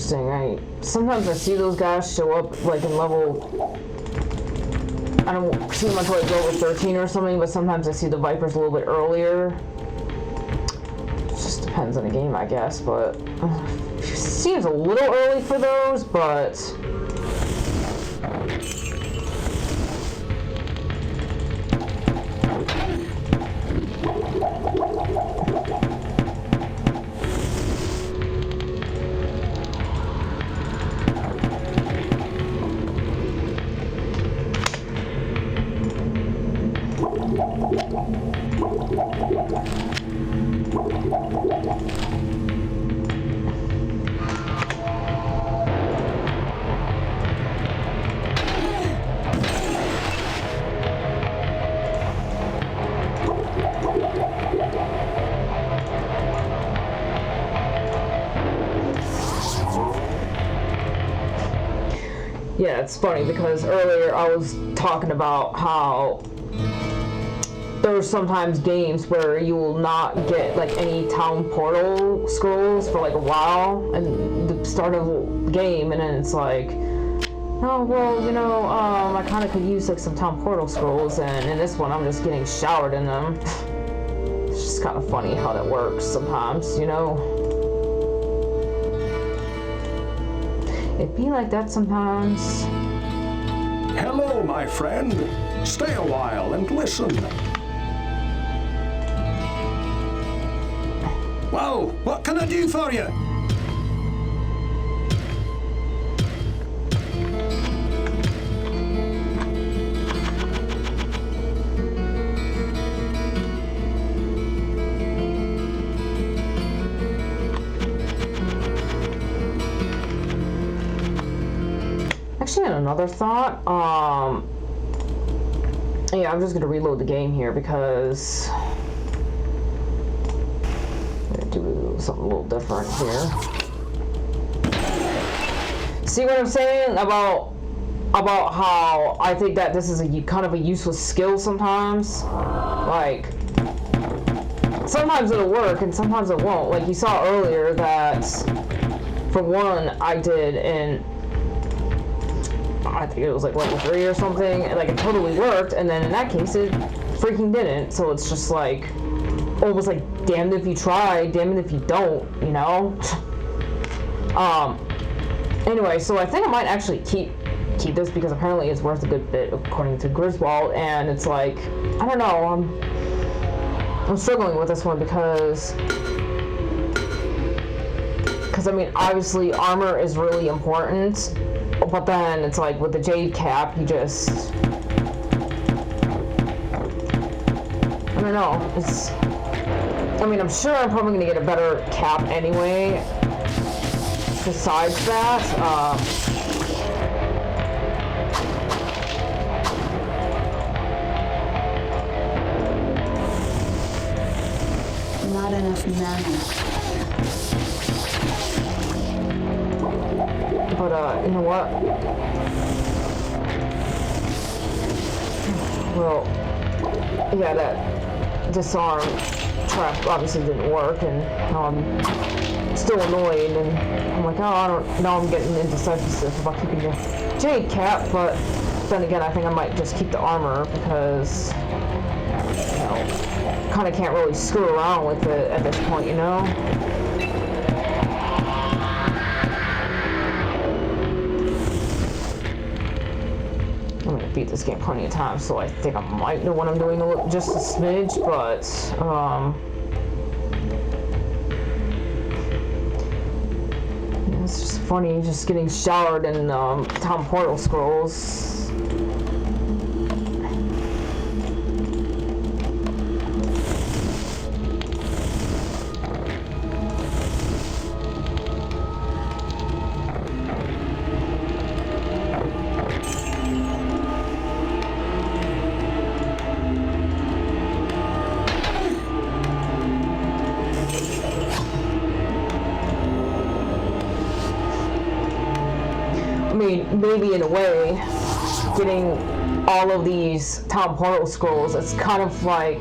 interesting. Sometimes I see those guys show up like in level. I don't see them until like level 13 or something, but sometimes I see the Vipers a little bit earlier. It just depends on the game, I guess, but seems a little early for those, but yeah, it's funny because earlier I was talking about how there are sometimes games where you will not get like any town portal scrolls for like a while at the start of the game, and then it's like, oh well, you know, I kind of could use like some town portal scrolls, and in this one I'm just getting showered in them. It's just kind of funny how that works sometimes, you know. It'd be like that sometimes. Hello, my friend. Stay a while and listen. Well, what can I do for you? Actually, had another thought. Yeah, I'm just gonna reload the game here because I'm gonna do something a little different here. See what I'm saying about how I think that this is a kind of a useless skill sometimes? Like, sometimes it'll work and sometimes it won't. Like you saw earlier that, for one, I did in, I think it was like level 3 or something, and like it totally worked, and then in that case it freaking didn't. So it's just like almost like damned if you try, damned if you don't, you know. Anyway, so I think I might actually keep this because apparently it's worth a good bit according to Griswold, and it's like, I don't know, I'm struggling with this one because I mean obviously armor is really important. But then it's like with the Jade Cap, you just, I don't know, it's, I mean, I'm sure I'm probably going to get a better cap anyway, besides that. Not enough mana. But, you know what? Well, yeah, that disarm trap obviously didn't work, and now I'm still annoyed, and I'm like, oh, now I'm getting indecisive about keeping the Jade Cap, but then again, I think I might just keep the armor because, you know, kind of can't really screw around with it at this point, you know? Beat this game plenty of times, so I think I might know what I'm doing just a smidge, but yeah, it's just funny just getting showered in town portal scrolls. Maybe in a way, getting all of these town portal scrolls, it's kind of like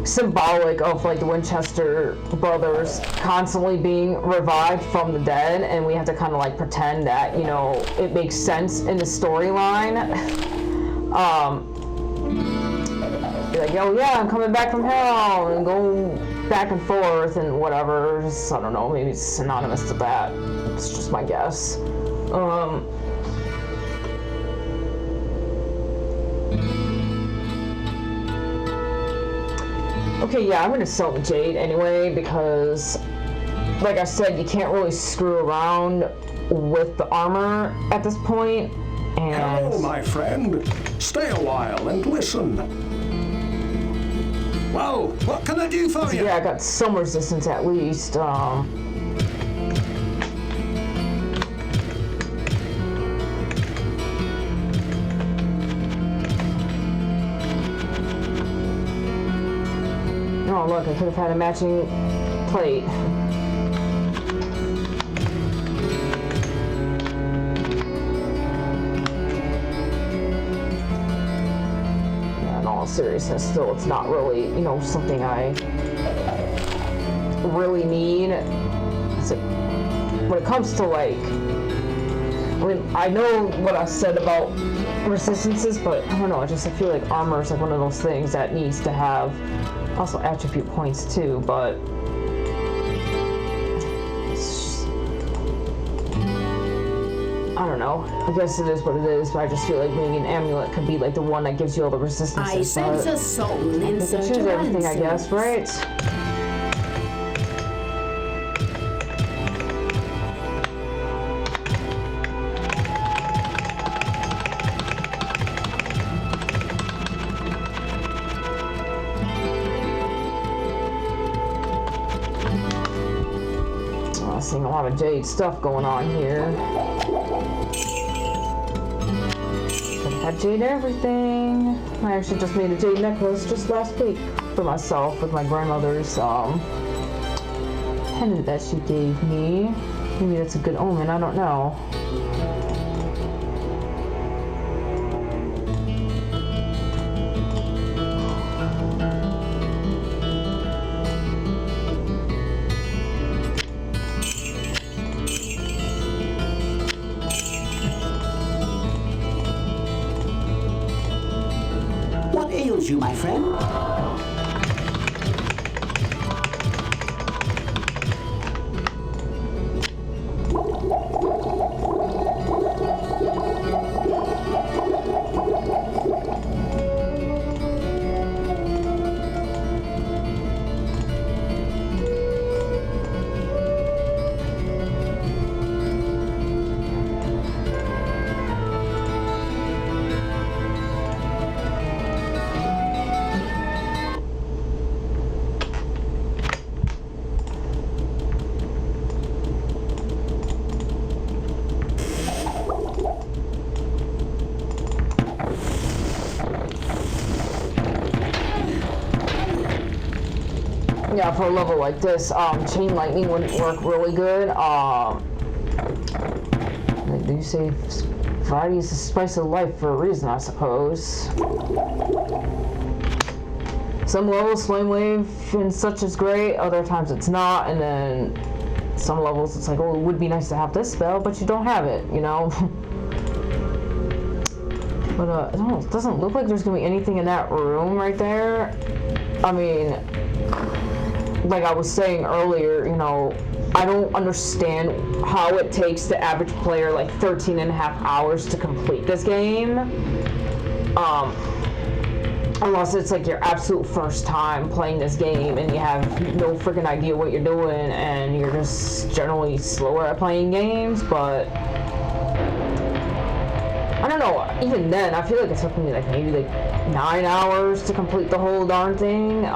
symbolic of like the Winchester brothers constantly being revived from the dead, and we have to kind of like pretend that, you know, it makes sense in the storyline. Be like, oh yeah, I'm coming back from hell, and go back and forth and whatever. Just, I don't know, maybe it's synonymous to that. It's just my guess. Okay, yeah, I'm gonna sell the jade anyway because, like I said, you can't really screw around with the armor at this point. And hello, my friend. Stay a while and listen. Well, what can I do for you? Yeah, I got some resistance at least. Oh, look, I could have had a matching plate. Yeah, in all seriousness, still, it's not really, you know, something I really need. So, when it comes to, like, I mean, I know what I said about resistances, but I don't know, I feel like armor is like one of those things that needs to have also attribute points too, but I don't know. I guess it is what it is, but I just feel like maybe an amulet could be like the one that gives you all the resistance. I sense a soul in search of everything, I guess, right? Seeing a lot of jade stuff going on here. Should have had jade everything. I actually just made a jade necklace just last week for myself with my grandmother's pendant that she gave me. Maybe that's a good omen, I don't know. You, my friend? Yeah, for a level like this, chain lightning wouldn't work really good. Do you say variety is the spice of life for a reason, I suppose. Some levels, Flame Wave and such is great, other times it's not, and then some levels it's like, oh, it would be nice to have this spell, but you don't have it, you know? But it doesn't look like there's gonna be anything in that room right there. I mean, like I was saying earlier, you know, I don't understand how it takes the average player like 13 and a half hours to complete this game. Unless it's like your absolute first time playing this game and you have no freaking idea what you're doing and you're just generally slower at playing games, but I don't know, even then, I feel like it took me like maybe like 9 hours to complete the whole darn thing.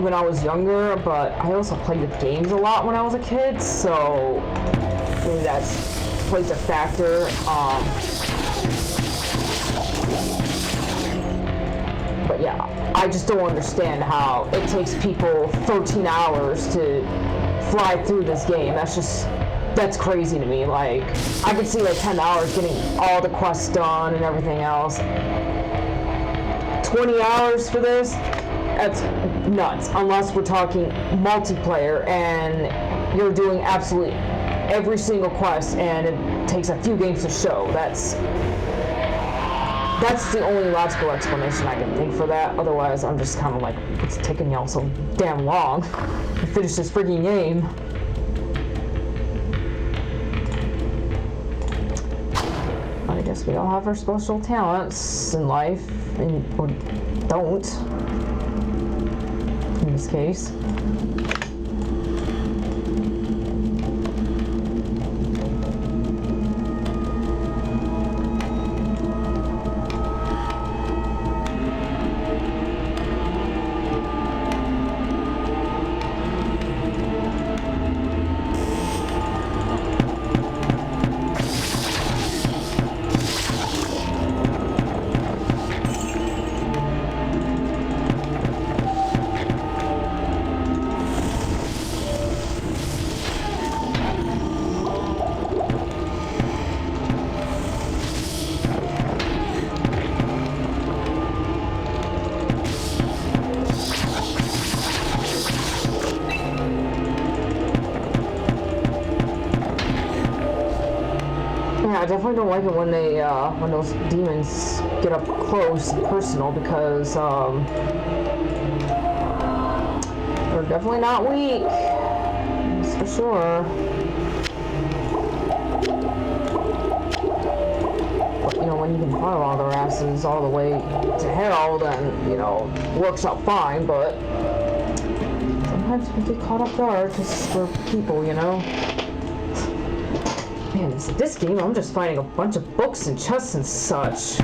When I was younger, but I also played with games a lot when I was a kid, so maybe that plays a factor. But yeah, I just don't understand how it takes people 13 hours to fly through this game. That's crazy to me. Like, I could see like 10 hours getting all the quests done and everything else. 20 hours for this, that's nuts. Unless we're talking multiplayer and you're doing absolutely every single quest and it takes a few games to show. That's the only logical explanation I can think for that. Otherwise, I'm just kind of like, it's taking y'all so damn long to finish this freaking game. But I guess we all have our special talents in life, or don't, in this case. I definitely don't like it when they, when those demons get up close and personal, because, they're definitely not weak. That's for sure. But, you know, when you can firewall their asses all the way to hell, then, you know, works out fine, but sometimes you can get caught off guard, because we're people, you know? Man, this game, I'm just finding a bunch of books and chests and such.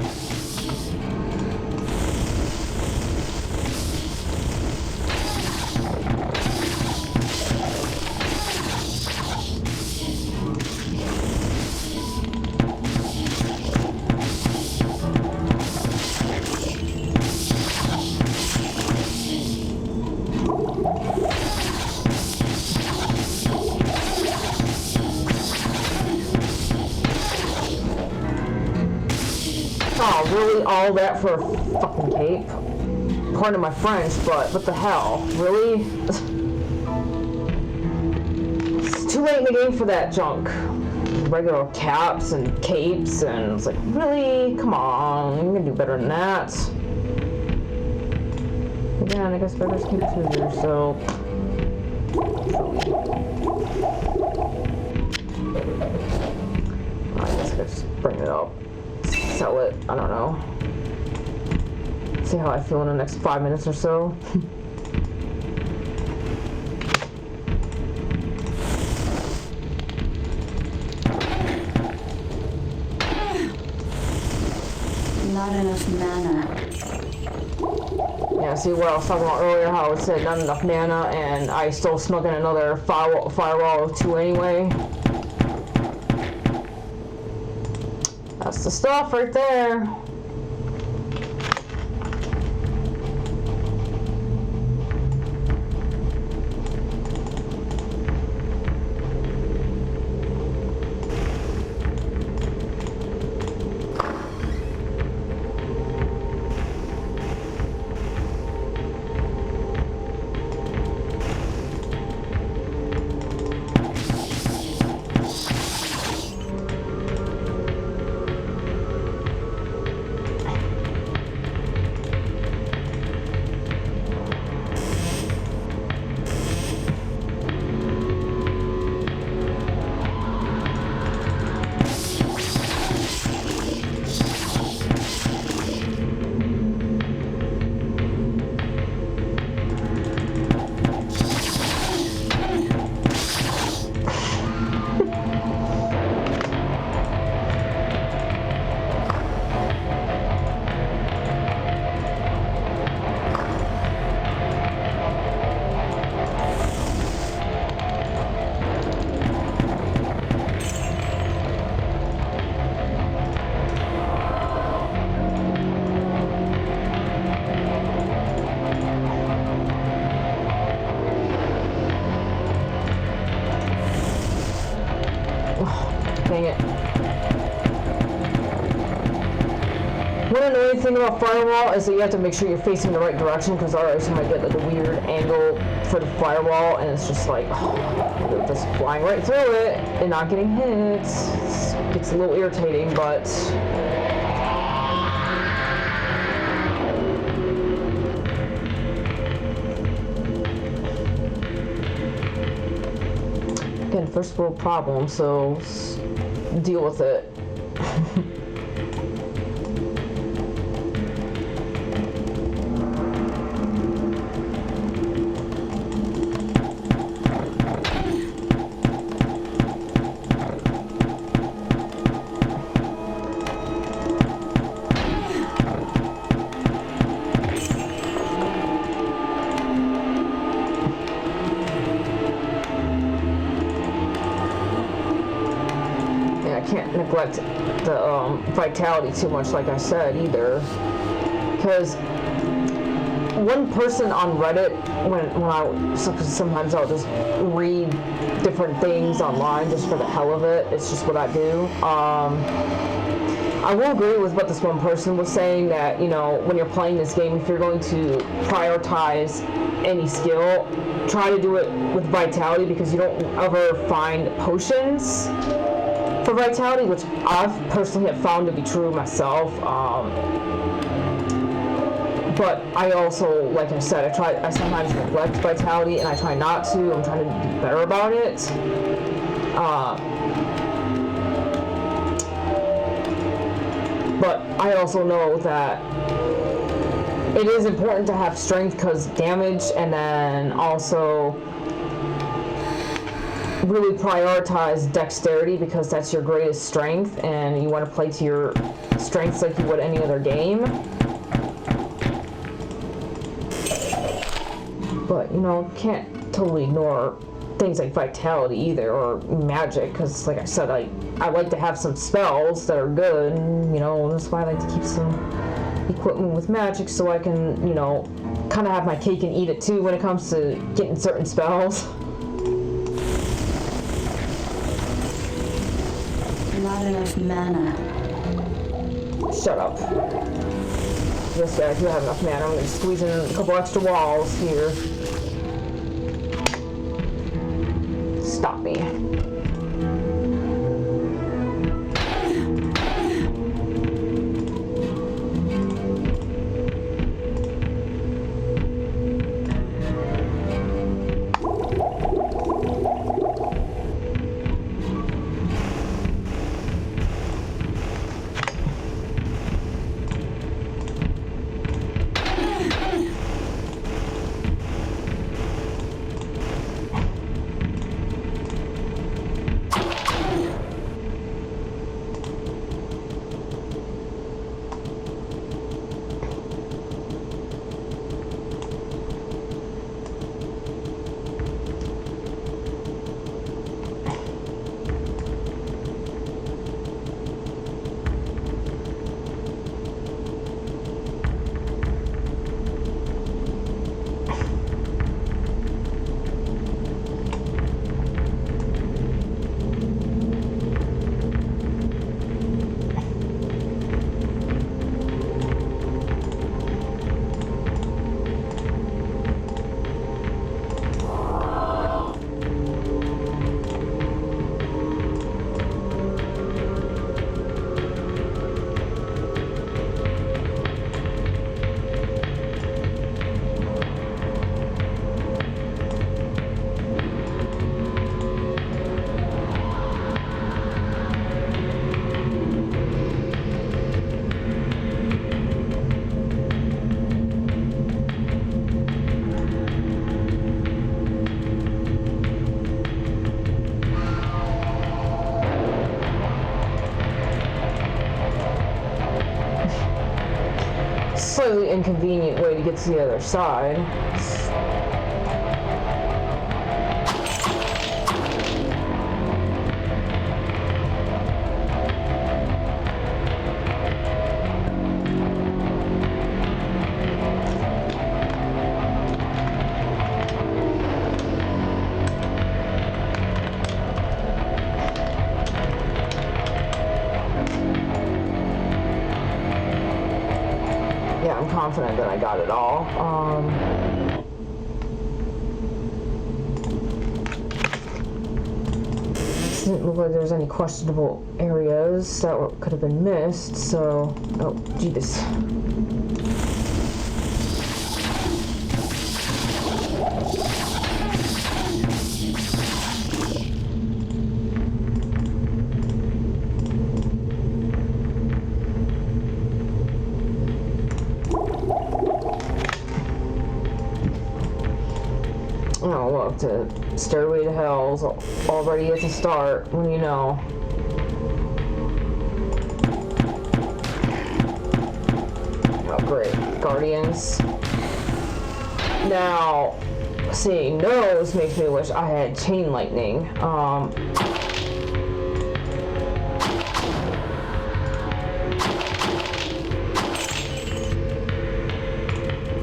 Oh, really? All that for a fucking cape? Pardon my French, but what the hell? Really? It's too late in the game for that junk. Regular caps and capes, and it's like, really? Come on, you can do better than that. Again, I guess beggars can't be choosers, so... I guess I could just bring it up. Sell it, I don't know. See how I feel in the next 5 minutes or so. Not enough mana. Yeah, see what I was talking about earlier, how it said not enough mana, and I still snuck in another firewall of 2 anyway. That's the stuff right there. only thing about firewall is that you have to make sure you're facing the right direction, because otherwise you might get like a weird angle for the firewall, and it's just like you're just flying right through it and not getting hit. It's a little irritating, but again, first world problem, so deal with it. Neglect the vitality too much, like I said, either, because one person on Reddit, sometimes I'll just read different things online just for the hell of it. It's just what I do. I will agree with what this one person was saying, that, you know, when you're playing this game, if you're going to prioritize any skill, try to do it with vitality, because you don't ever find potions for vitality, which I've personally have found to be true myself. But I also, like I said, I sometimes neglect vitality, and I try not to. I'm trying to be better about it. But I also know that it is important to have strength, because damage, and then also really prioritize dexterity, because that's your greatest strength, and you want to play to your strengths like you would any other game. But, you know, can't totally ignore things like vitality either, or magic, because like I said, I like to have some spells that are good, and, you know, that's why I like to keep some equipment with magic, so I can, you know, kind of have my cake and eat it too when it comes to getting certain spells. Not enough mana. Shut up. Yes, yeah, I do have enough mana. I'm gonna squeeze in a couple extra walls here. Stop me. Slightly inconvenient way to get to the other side. confident that I got it all. Didn't look like there was any questionable areas that could have been missed, so... Oh, jeebus. Oh, look, the Stairway to Hell's already at the start, when you know. Oh, great. Guardians. Now, seeing those makes me wish I had Chain Lightning.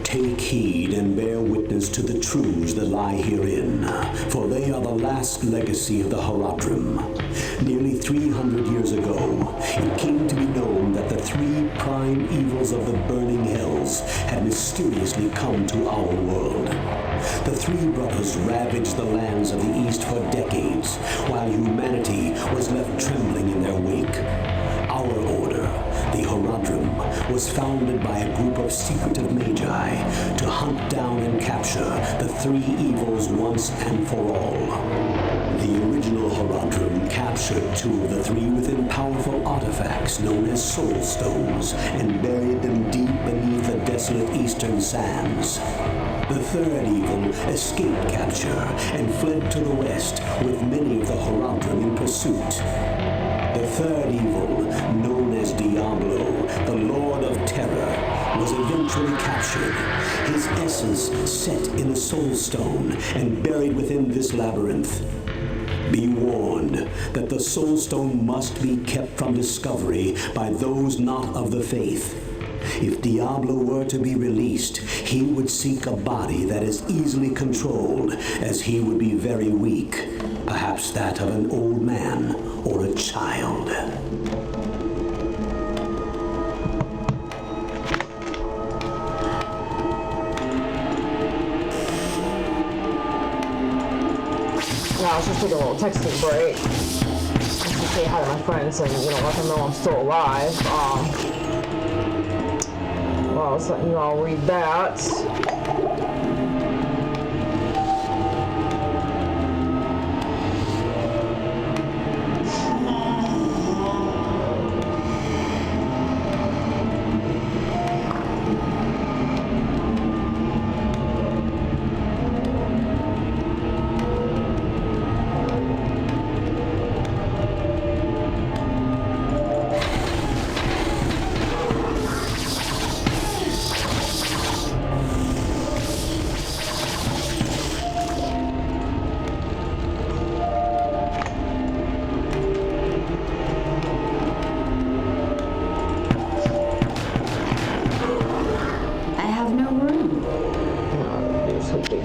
Take heed and bear witness to the truths that lie herein, for they are the last legacy of the Horadrim. Nearly 300 years ago, it came to be known that the three prime evils of the burning hells had mysteriously come to our world. The three brothers ravaged the lands of the East for decades, while humanity was left trembling in their wake. Our order, the Horadrim, was founded by a group of secretive magi to hunt down and capture the three evils once and for all. The original Horadrim captured two of the three within powerful artifacts known as Soul Stones and buried them deep beneath the desolate eastern sands. The third evil escaped capture and fled to the west with many of the Horadrim in pursuit. The third evil, known as Diablo, the Lord of Terror, was eventually captured, his essence set in a soul stone and buried within this labyrinth. Be warned that the soul stone must be kept from discovery by those not of the faith. If Diablo were to be released, he would seek a body that is easily controlled, as he would be very weak, perhaps that of an old man or a child. Now, I was just taking a little texting break. Just to say hi to my friends and, you know, let them know I'm still alive. Well, I was letting you all read that.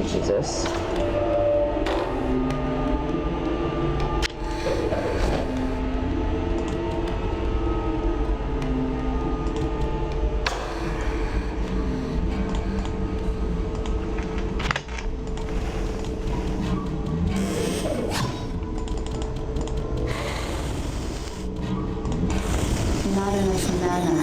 Jesus. Not enough mana.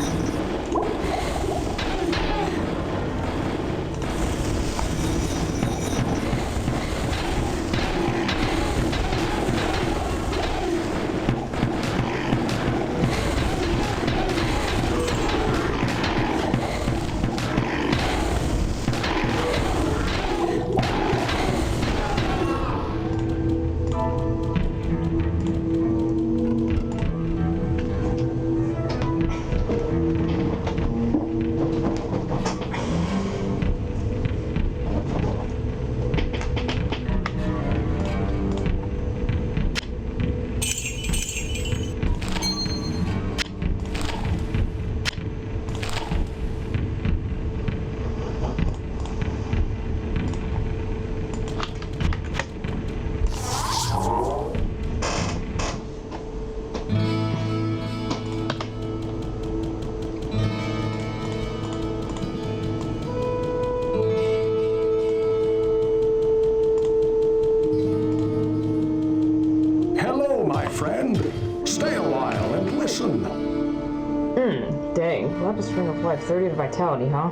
up a string of life, 30 to vitality, huh?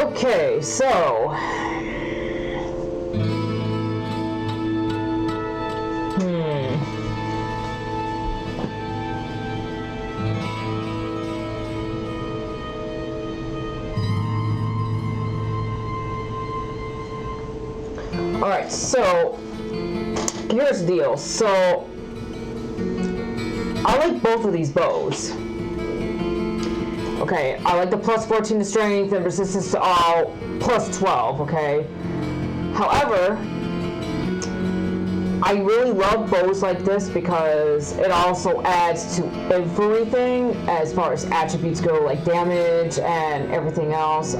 Okay, so... Alright, so here's the deal. So I like both of these bows. Okay, I like the plus 14 to strength and resistance to all, plus 12, okay? However, I really love bows like this because it also adds to everything as far as attributes go, like damage and everything else.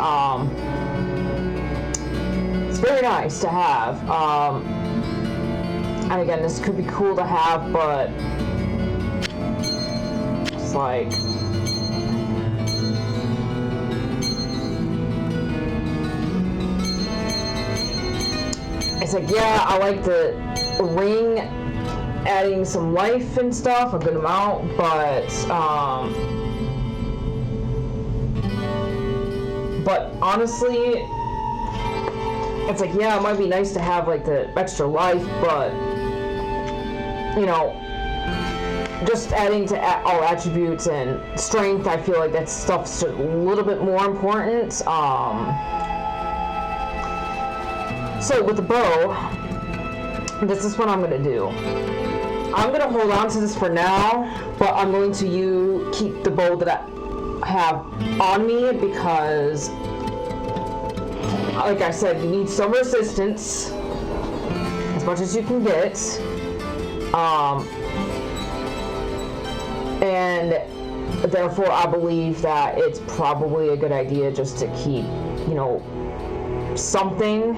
It's very nice to have. And again, this could be cool to have, but it's like... It's like, yeah, I like the ring adding some life and stuff, a good amount, but honestly, it's like, yeah, it might be nice to have like the extra life, but you know, just adding to all attributes and strength, I feel like that stuff's a little bit more important. So with the bow, this is what I'm gonna do. I'm gonna hold on to this for now, but I'm going to keep the bow that I have on me because, like I said, you need some resistance, as much as you can get. And therefore I believe that it's probably a good idea just to keep, you know, something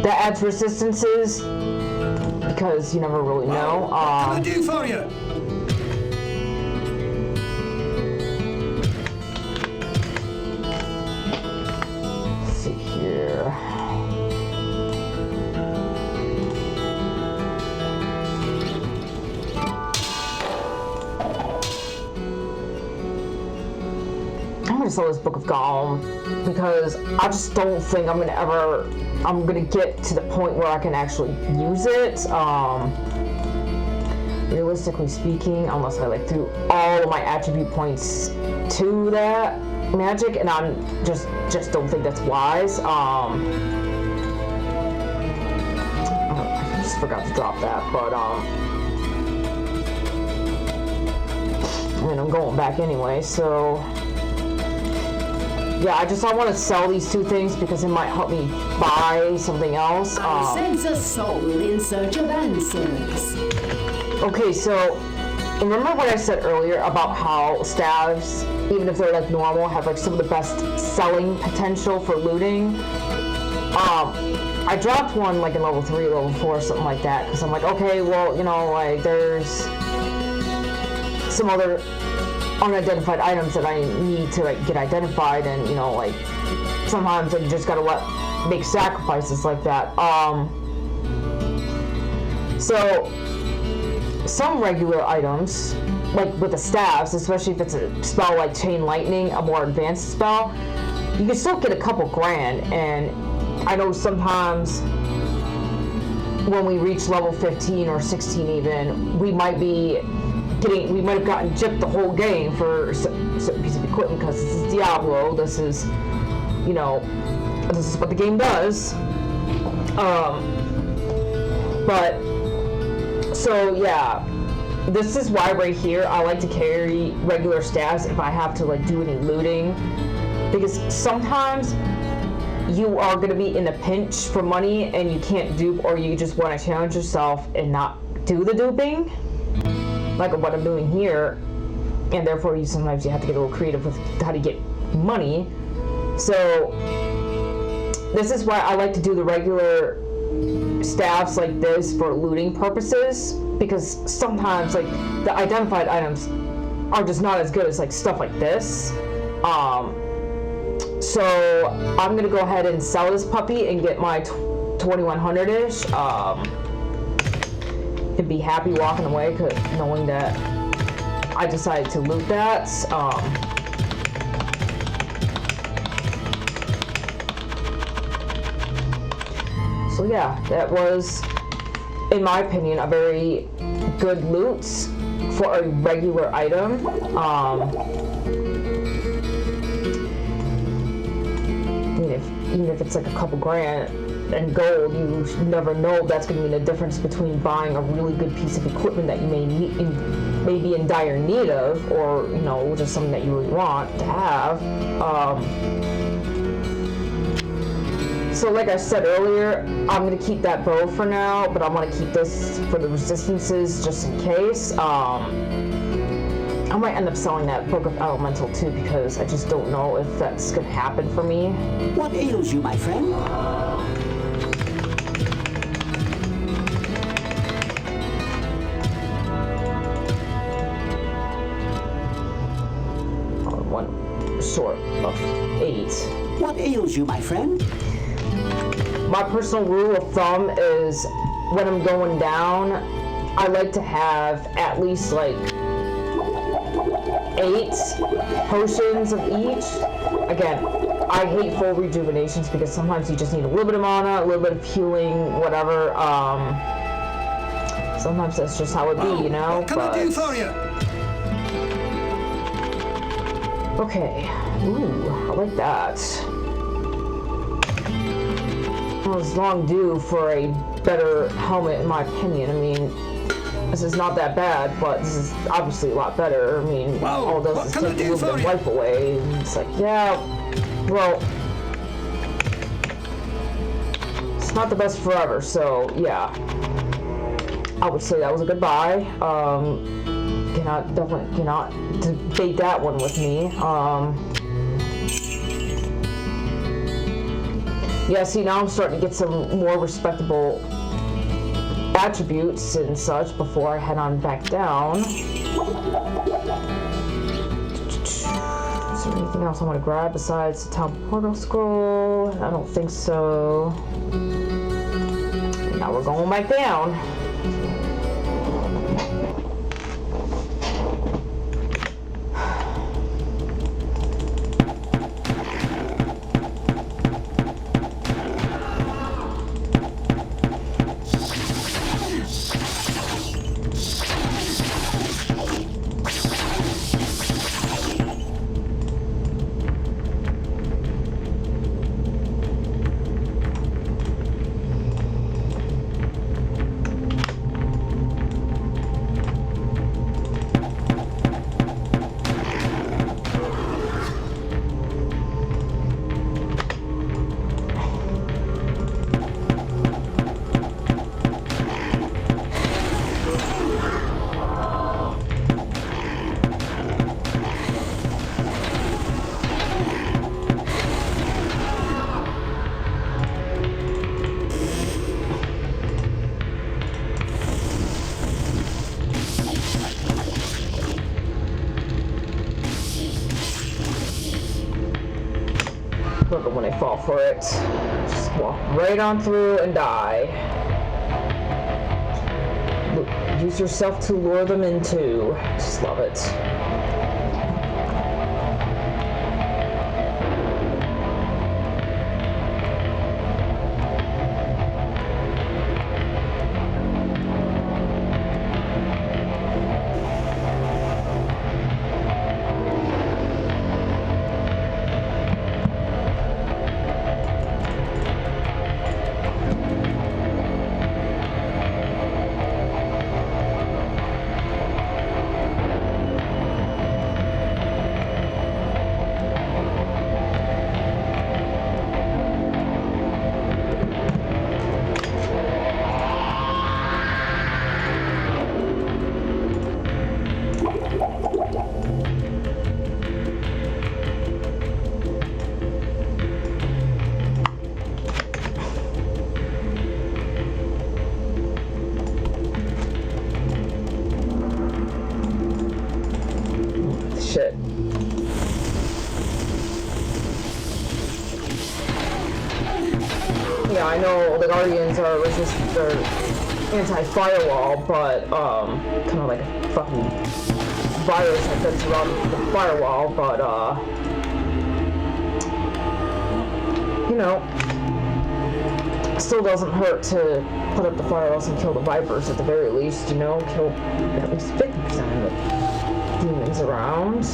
that adds resistances, because you never really know. What can I do for you? Let's see here. I'm gonna sell this Book of Golem because I just don't think I'm gonna get to the point where I can actually use it. Realistically speaking, unless I like threw all of my attribute points to that magic, and I just don't think that's wise. I just forgot to drop that, but I mean, I'm going back anyway, so. Yeah, I want to sell these two things because it might help me buy something else. I sense a soul in search of answers. Okay, so remember what I said earlier about how staves, even if they're like normal, have like some of the best selling potential for looting? I dropped one like in level 3, level 4, something like that, because I'm like, okay, well, you know, like there's some other unidentified items that I need to like get identified, and you know, like sometimes you just gotta make sacrifices like that. So some regular items, like with the staves, especially if it's a spell like Chain Lightning, a more advanced spell, you can still get a couple grand. And I know sometimes when we reach level 15 or 16 even, we might have gotten gypped the whole game for a certain piece of equipment, because this is Diablo, this is, you know, this is what the game does. But, so yeah, this is why right here I like to carry regular staves if I have to like do any looting, because sometimes you are going to be in a pinch for money and you can't dupe, or you just want to challenge yourself and not do the duping, like what I'm doing here, and therefore sometimes you have to get a little creative with how to get money. So this is why I like to do the regular staves like this for looting purposes, because sometimes like the identified items are just not as good as like stuff like this. So I'm gonna go ahead and sell this puppy and get my 2100-ish. and be happy walking away, knowing that I decided to loot that. So yeah, that was, in my opinion, a very good loot for a regular item. Even if it's like a couple grand in gold, you never know if that's going to be the difference between buying a really good piece of equipment that you may be in dire need of, or just something that you really want to have. So like I said earlier, I'm going to keep that bow for now, but I want to keep this for the resistances just in case. I might end up selling that Book of Elemental too, because I just don't know if that's going to happen for me. What ails you, my friend? One sort of 8. What ails you, my friend? My personal rule of thumb is when I'm going down, I like to have at least like 8 potions of each. Again, I hate full rejuvenations because sometimes you just need a little bit of mana, a little bit of healing, whatever. Sometimes that's just how it be, you know? What can I do for you? Okay. Ooh, I like that. Well, it's long due for a better helmet, in my opinion. I mean, this is not that bad, but this is obviously a lot better. I mean, all it does is take a little bit of life away. And it's like, yeah, well, it's not the best forever, so yeah. I would say that was a good buy. Definitely cannot debate that one with me. Yeah, see, now I'm starting to get some more respectable attributes and such before I head on back down. Is there anything else I want to grab besides the Town Portal Scroll? I don't think so. Now we're going back down. When I fall for it, just walk right on through and die. Use yourself to lure them into. Just love it. Shit. Yeah, I know the Guardians are anti-firewall, but kind of like a fucking virus that gets around the firewall, but you know, still doesn't hurt to put up the firewalls and kill the vipers at the very least, you know, kill at least 50% of the demons around.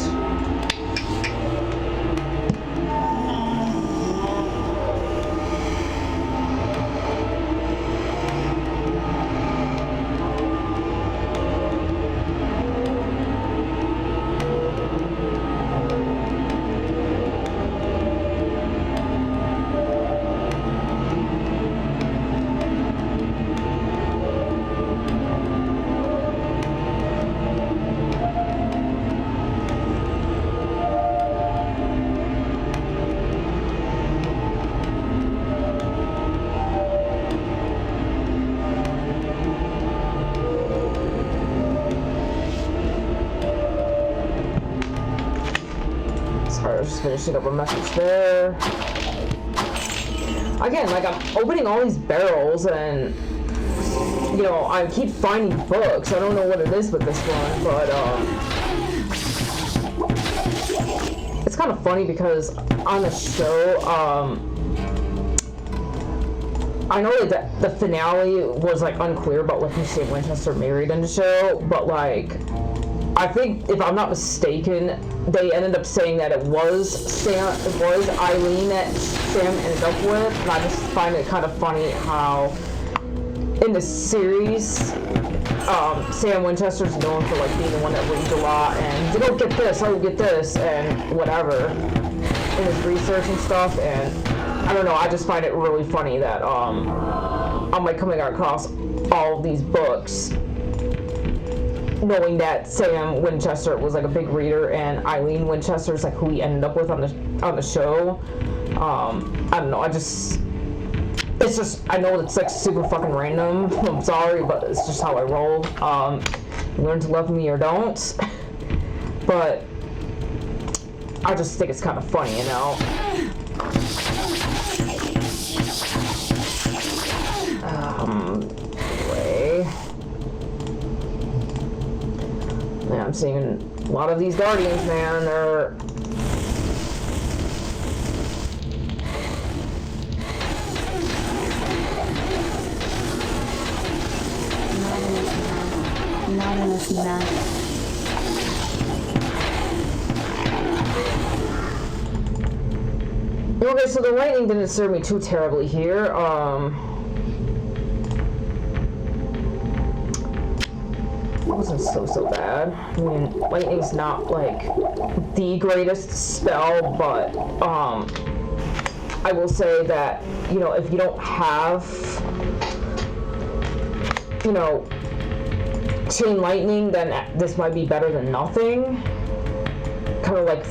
Just finishing up a message there. Again, like, I'm opening all these barrels and, you know, I keep finding books. I don't know what it is with this one, but it's kind of funny because on the show, I know that the finale was like unclear about like who Sam Winchester married in the show, but like, I think, if I'm not mistaken, they ended up saying that it was Eileen that Sam ended up with, and I just find it kind of funny how in the series, Sam Winchester's known for like being the one that reads a lot and he's like, oh, get this, and whatever in his research and stuff, and I don't know, I just find it really funny that I'm like coming across all of these books knowing that Sam Winchester was like a big reader and Eileen Winchester is like who he ended up with on the show. I don't know, it's just, I know it's like super fucking random. I'm sorry, but it's just how I roll. Learn to love me or don't. But I just think it's kind of funny, you know. Anyway. Yeah, I'm seeing a lot of these Guardians, man. They're not enough mana. Okay, so the lightning didn't serve me too terribly here. It wasn't so bad. I mean, lightning's not like the greatest spell, but I will say that, you know, if you don't have, you know, chain lightning, then this might be better than nothing. Kind of like,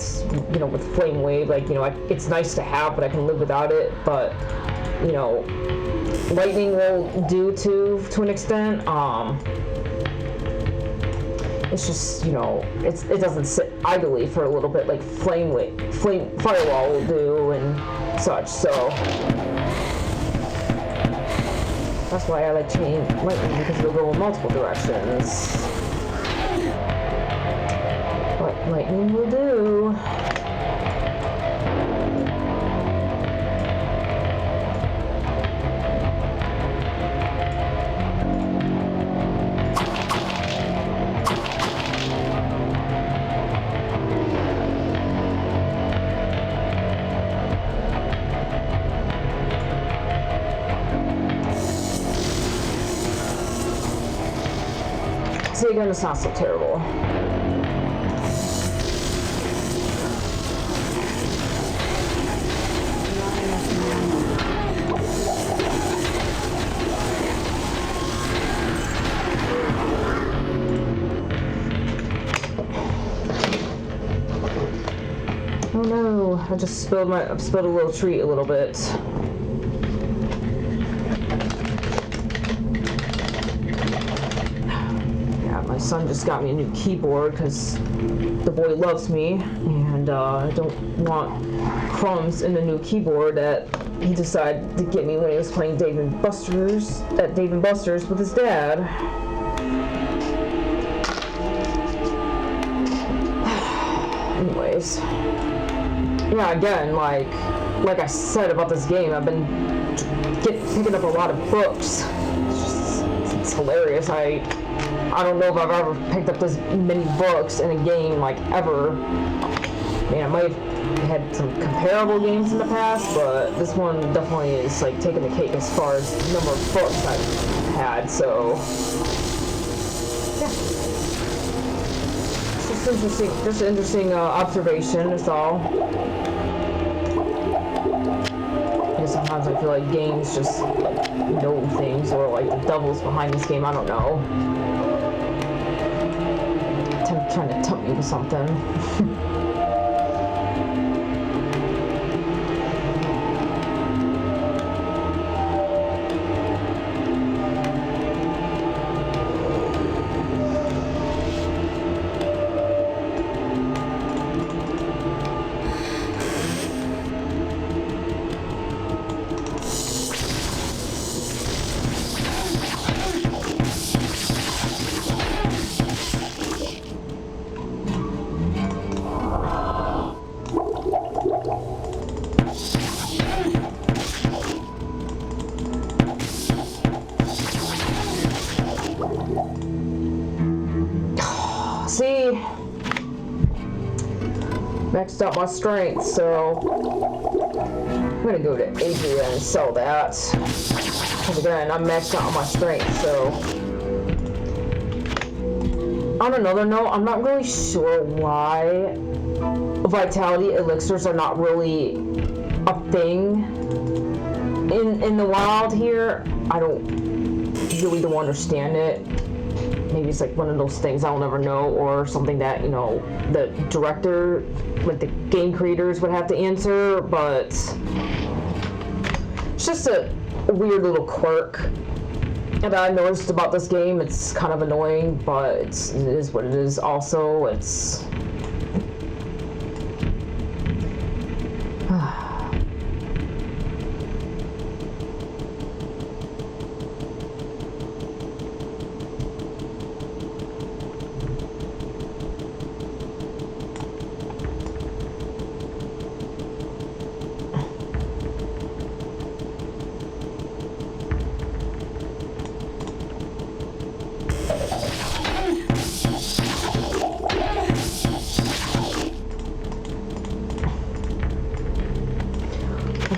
you know, with flame wave, like, you know, it's nice to have, but I can live without it. But, you know, lightning will do to an extent. It's just, you know, it doesn't sit idly for a little bit like flame firewall will do and such. So that's why I like chain lightning, because it'll go in multiple directions. But lightning will do. See, again, it's not so terrible. Oh no, I just spilled a little treat a little bit. Yeah, my son just got me a new keyboard because the boy loves me, and and I don't want crumbs in the new keyboard that he decided to get me when he was playing Dave & Buster's with his dad. Anyways, yeah, again, like I said about this game, I've been picking up a lot of books. It's hilarious. I don't know if I've ever picked up this many books in a game, like, ever. I mean, I might have had some comparable games in the past, but this one definitely is, like, taking the cake as far as the number of books I've had, so... yeah. Just an interesting observation, that's all. Sometimes I feel like games just know things, or like the devil's behind this game, I don't know. Trying to tempt me with something. Maxed out my strength, so I'm gonna go to Adria and sell that. Because again, I'm maxed out on my strength, so. On another note, I'm not really sure why vitality elixirs are not really a thing in the wild here. I really don't understand it. Maybe it's like one of those things I'll never know, or something that, you know, the director, like the game creators would have to answer, but it's just a weird little quirk that I noticed about this game. It's kind of annoying, but it is what it is. Also, it's...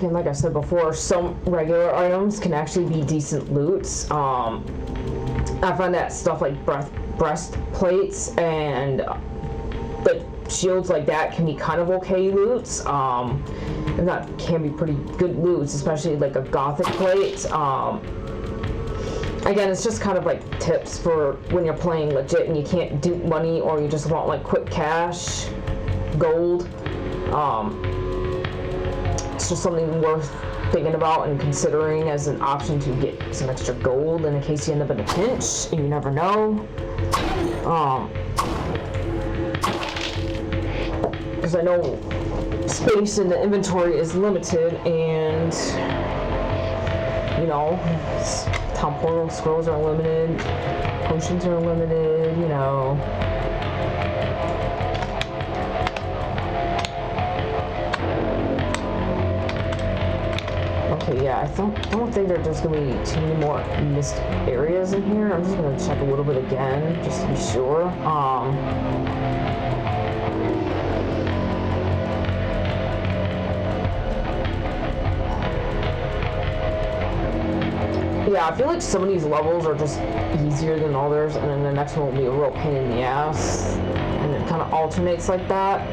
And like I said before, some regular items can actually be decent loots. I find that stuff like breastplates and like shields like that can be kind of okay loots. And that can be pretty good loots, especially like a gothic plate. Again, it's just kind of like tips for when you're playing legit and you can't dupe money, or you just want like quick cash, gold. It's just something worth thinking about and considering as an option to get some extra gold in case you end up in a pinch, and you never know. Because I know space in the inventory is limited, and you know, temporal scrolls are limited, potions are limited, you know. Okay, yeah, I don't think there's gonna be too many more missed areas in here. I'm just gonna check a little bit again, just to be sure. Yeah, I feel like some of these levels are just easier than others, and then the next one will be a real pain in the ass, and it kind of alternates like that.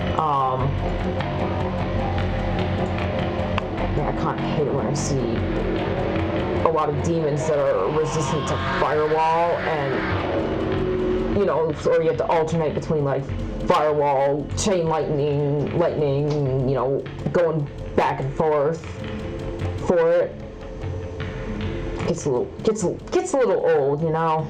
Yeah, I kind of hate it when I see a lot of demons that are resistant to firewall, and you know, or you have to alternate between like firewall, chain lightning, you know, going back and forth for it. Gets a little old, you know.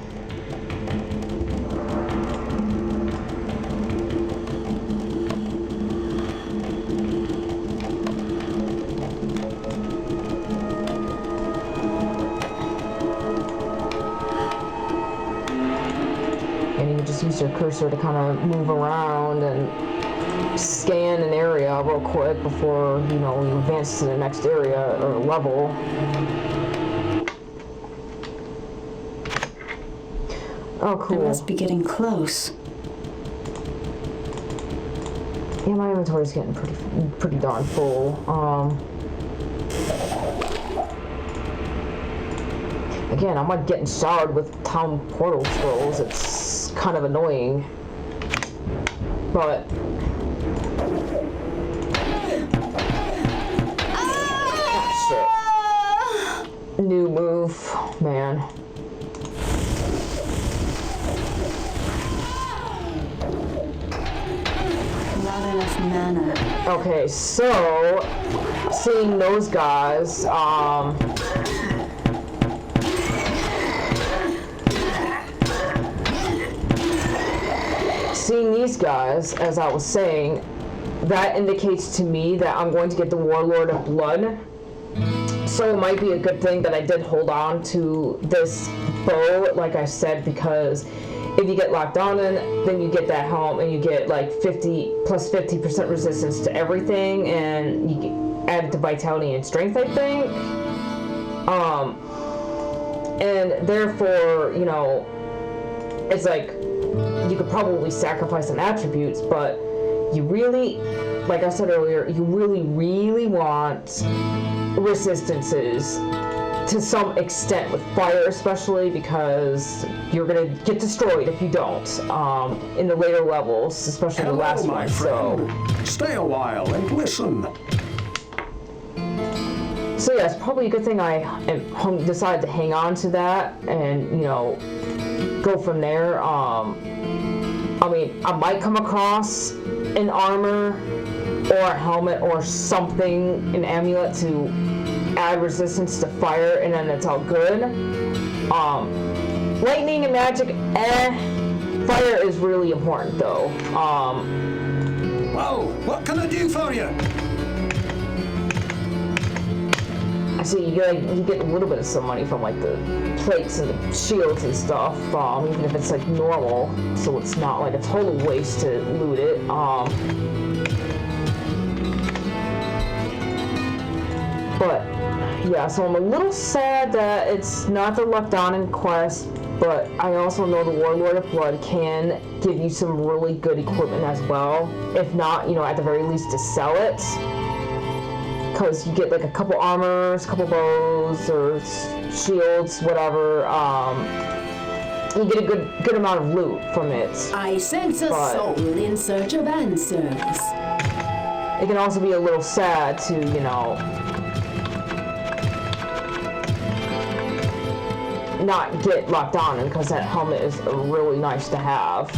your cursor to kind of move around and scan an area real quick before, you know, you advance to the next area or level. Oh, cool. I must be getting close. Yeah, my inventory's getting pretty darn full. Again, I'm like getting showered with town portal scrolls. It's kind of annoying, but shit. New move, man. Not enough mana. Okay, so seeing those guys, seeing these guys, as I was saying, that indicates to me that I'm going to get the Warlord of Blood. So it might be a good thing that I did hold on to this bow, like I said, because if you get locked on in, then you get that helm and you get like 50% resistance to everything, and you get added to vitality and strength, I think. And therefore, you know, it's like you could probably sacrifice some attributes, but you really, like I said earlier, you really want resistances to some extent with fire, especially because you're gonna get destroyed if you don't in the later levels, especially the last my one. friend. Stay a while and listen. So yeah, it's probably a good thing I decided to hang on to that and, you know, go from there. I mean, I might come across an armor or a helmet or something, an amulet to add resistance to fire, and then it's all good. Lightning and magic, fire is really important though. Whoa, what can I do for you? I see you get a little bit of some money from like the plates and the shields and stuff, even if it's like normal, so it's not like a total waste to loot it. But yeah, so I'm a little sad that it's not the locked on in quest, but I also know the Warlord of Blood can give you some really good equipment as well. If not, you know, at the very least to sell it. Because you get like a couple armors, a couple bows, or shields, whatever. You get a good amount of loot from it. I sense a soul in search of answers. It can also be a little sad to, you know, not get locked on, because that helmet is really nice to have.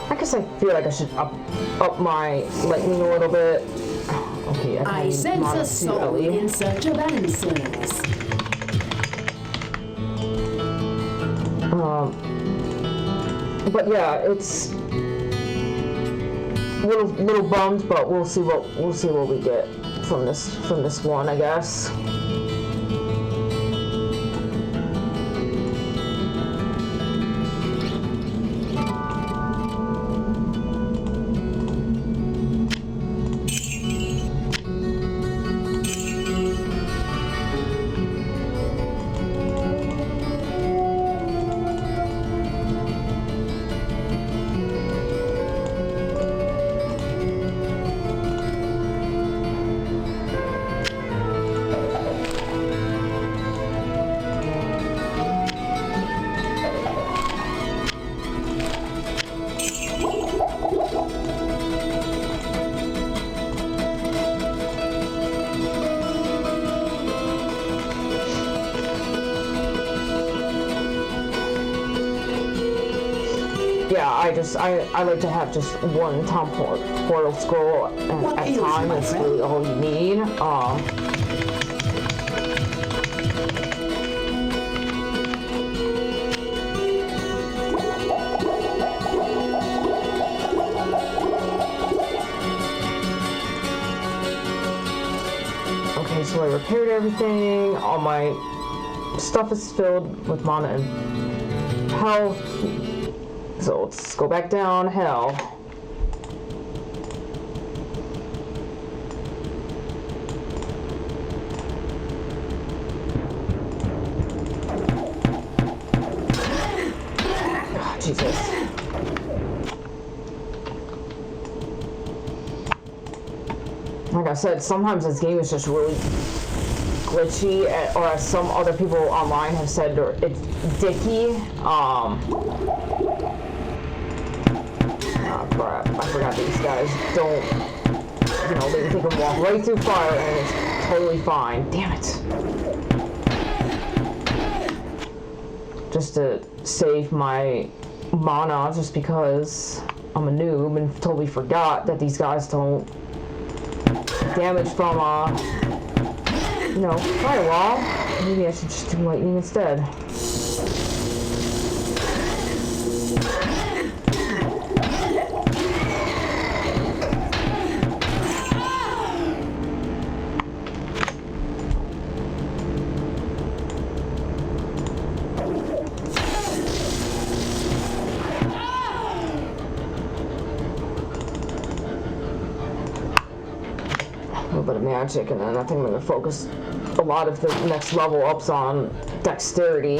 I guess I feel like I should up my lightning a little bit. Okay, I sense a soul in search of answers. But yeah, it's little bummed, but we'll see what we get from this one, I guess. Yeah, I like to have just one town portal scroll at a time. That's really all you need. Okay, so I repaired everything. All my stuff is filled with mana and health. So let's go back down hell. Oh, Jesus. Like I said, sometimes this game is just really glitchy, or as some other people online have said, it's dicky. Oh crap, I forgot these guys don't, you know, they can walk right through fire and it's totally fine. Damn it. Just to save my mana, just because I'm a noob and totally forgot that these guys don't damage from, you know, firewall. Maybe I should just do lightning instead. Magic, and then I think I'm going to focus a lot of the next level ups on dexterity.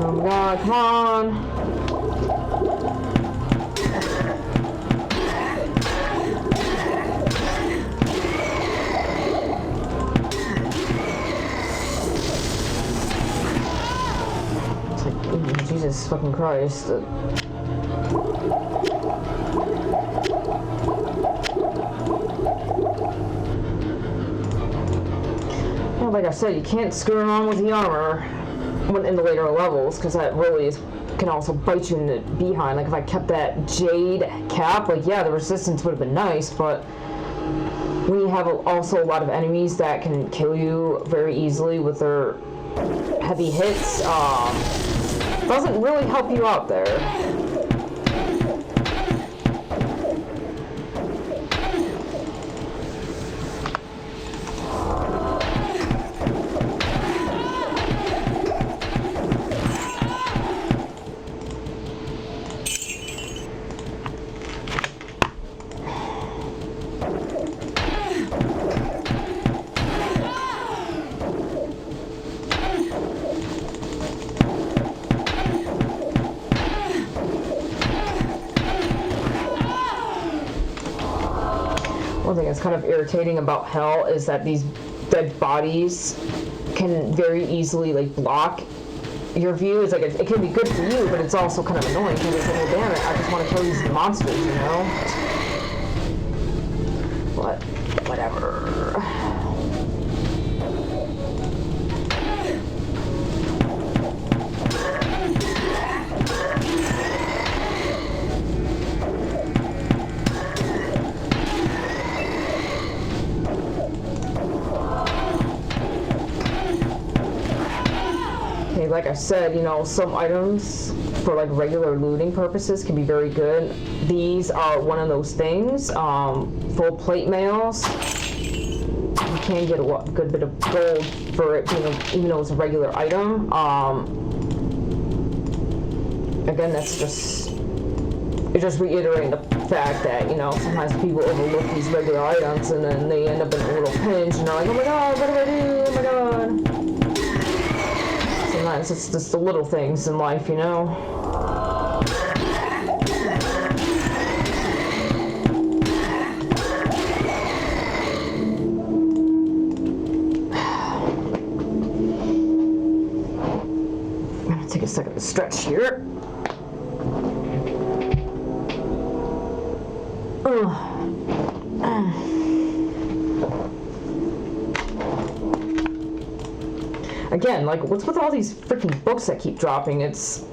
Oh God, come on! It's like, Jesus fucking Christ. Yeah, like I said, you can't screw around with the armor in the later levels, because that really can also bite you in the behind. Like if I kept that jade cap, like yeah, the resistance would have been nice, but when you have also a lot of enemies that can kill you very easily with their heavy hits, doesn't really help you out there. One thing that's kind of irritating about hell is that these dead bodies can very easily like block your view. It's like it can be good for you, but it's also kind of annoying because it's like, well, damn it, I just want to kill these monsters, you know? But whatever. Like I said, you know, some items for like regular looting purposes can be very good. These are one of those things. Full plate mails, you can get a good bit of gold for it, even though it's a regular item. Again, that's just reiterating the fact that, you know, sometimes people overlook these regular items and then they end up in a little pinch and they're like, oh my god, what do I do? Oh my god. Sometimes it's just the little things in life, you know? I'm gonna take a second to stretch here. again, like, what's with all these freaking books that keep dropping? It's,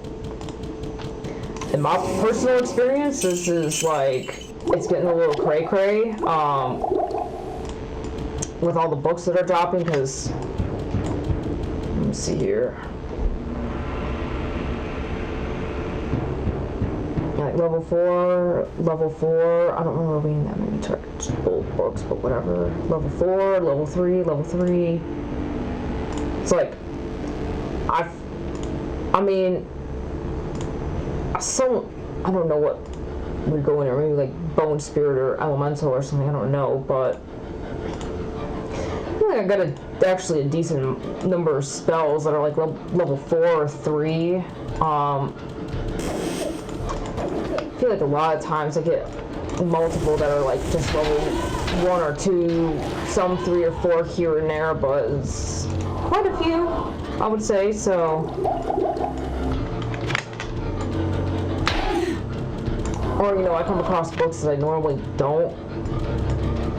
in my personal experience, this is like, it's getting a little cray-cray, with all the books that are dropping, because, let me see here. Like level 4, I don't remember reading that many old books, but whatever. Level 4, level 3, level 3. It's like, I mean, I don't know what would go in there, maybe like Bone Spirit or Elemental or something, I don't know, but I feel like I got actually a decent number of spells that are like level 4 or 3. I feel like a lot of times I get multiple that are like just level 1 or 2, some 3 or 4 here and there, but it's quite a few, I would say, so. Or, you know, I come across books that I normally don't.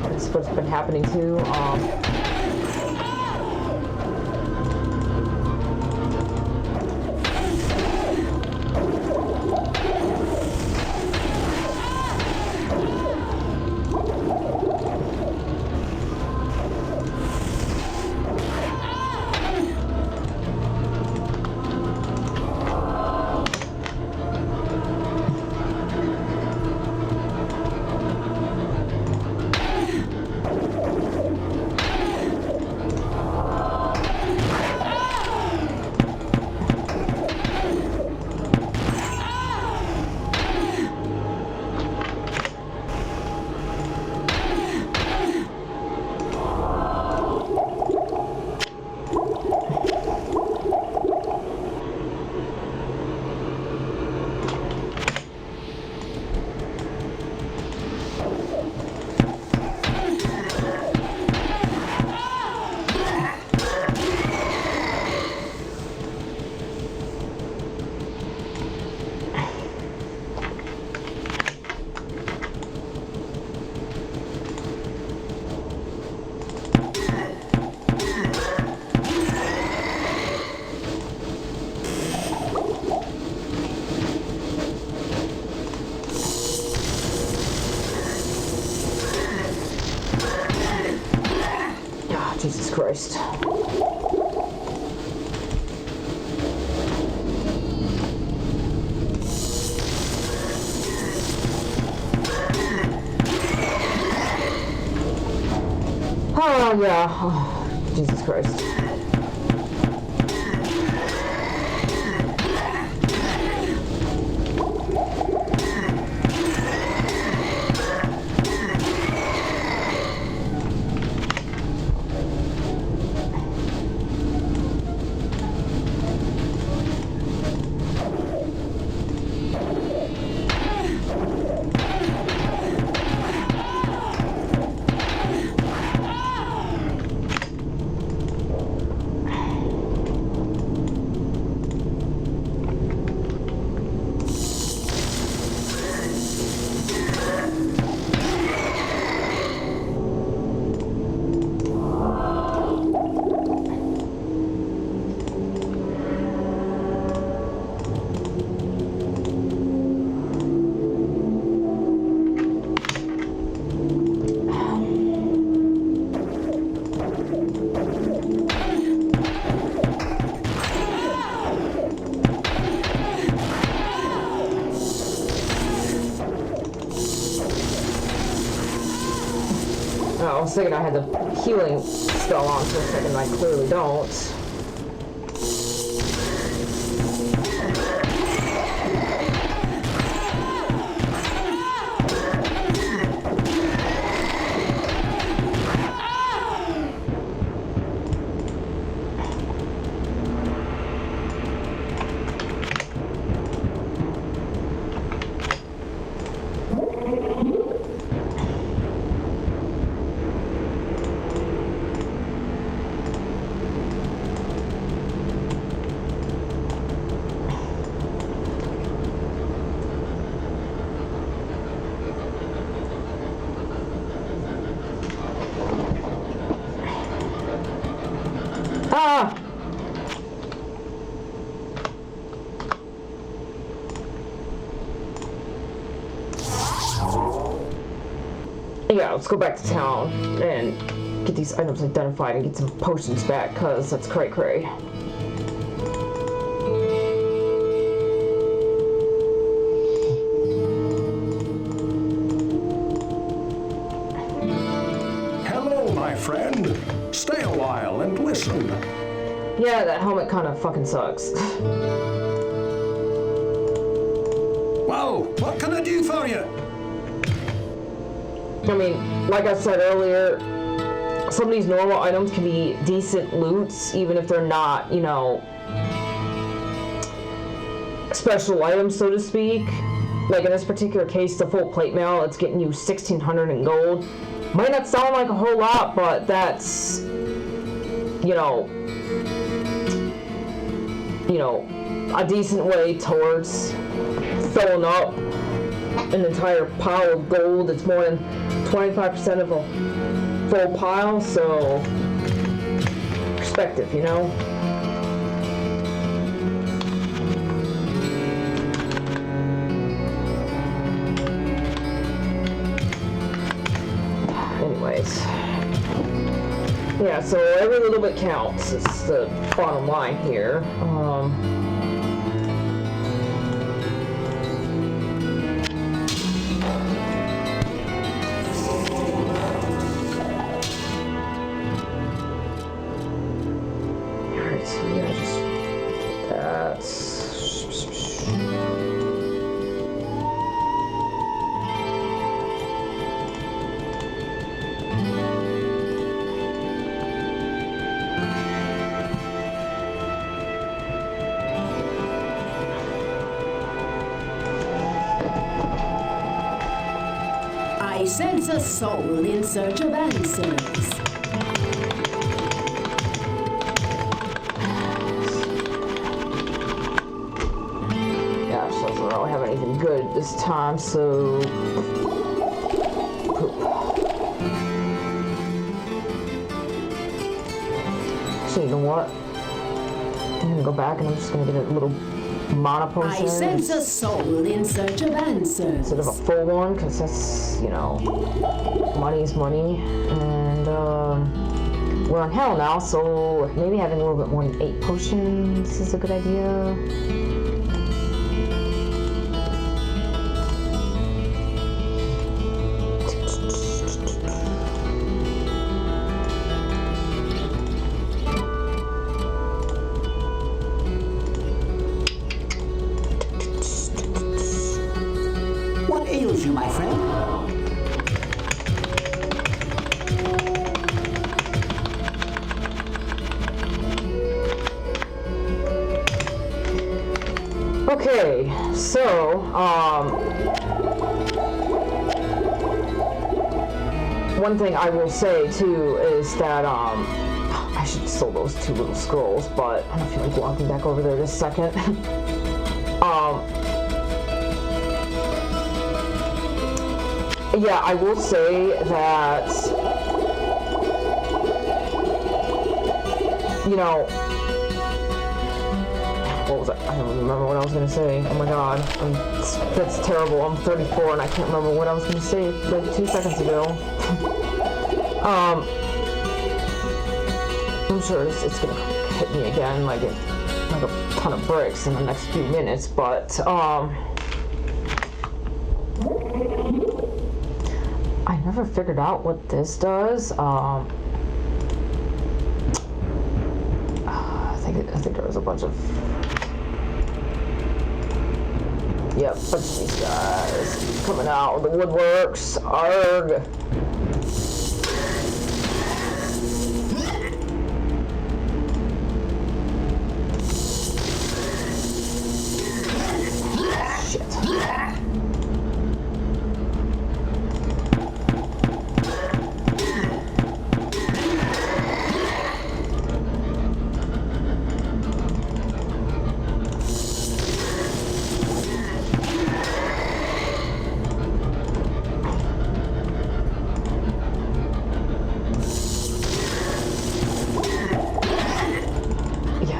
That's what's been happening too. Jesus Christ. Oh, yeah. Oh, Jesus Christ. I was thinking I had the healing spell on for a second, and I clearly don't. Yeah, let's go back to town and get these items identified and get some potions back, cause that's cray-cray. Hello, my friend. Stay a while and listen. Yeah, that helmet kind of fucking sucks. Well, what can I do for you? I mean, like I said earlier, some of these normal items can be decent loots, even if they're not, you know, special items, so to speak. Like in this particular case, the full plate mail, it's getting you 1,600 in gold. Might not sound like a whole lot, but that's, you know, a decent way towards filling up an entire pile of gold. It's more than 25% of a full pile, so perspective, you know? Anyways. Yeah, so every little bit counts. It's the bottom line here. Alright, so yeah, just that. I sense a soul in search of answers. Gosh, I don't have anything good this time, so poop. So you know what? I'm gonna go back and I'm just gonna get a little mana potion. I sense a soul in search of answers. Instead of a full one, because that's, you know, money's money. And we're on hell now, so maybe having a little bit more than 8 potions is a good idea. What ails you, my friend? Okay, so, one thing I will say, too, is that, I should have sold those 2 little scrolls, but I don't feel like walking back over there this second. Yeah, I will say that, you know, what was I don't remember what I was going to say. Oh my god, that's terrible. I'm 34 and I can't remember what I was going to say like 2 seconds ago. I'm sure it's going to hit me again like a ton of bricks in the next few minutes, but, I never figured out what this does. I think there was a bunch of. Yep, bunch of these guys coming out with the woodworks. Arg.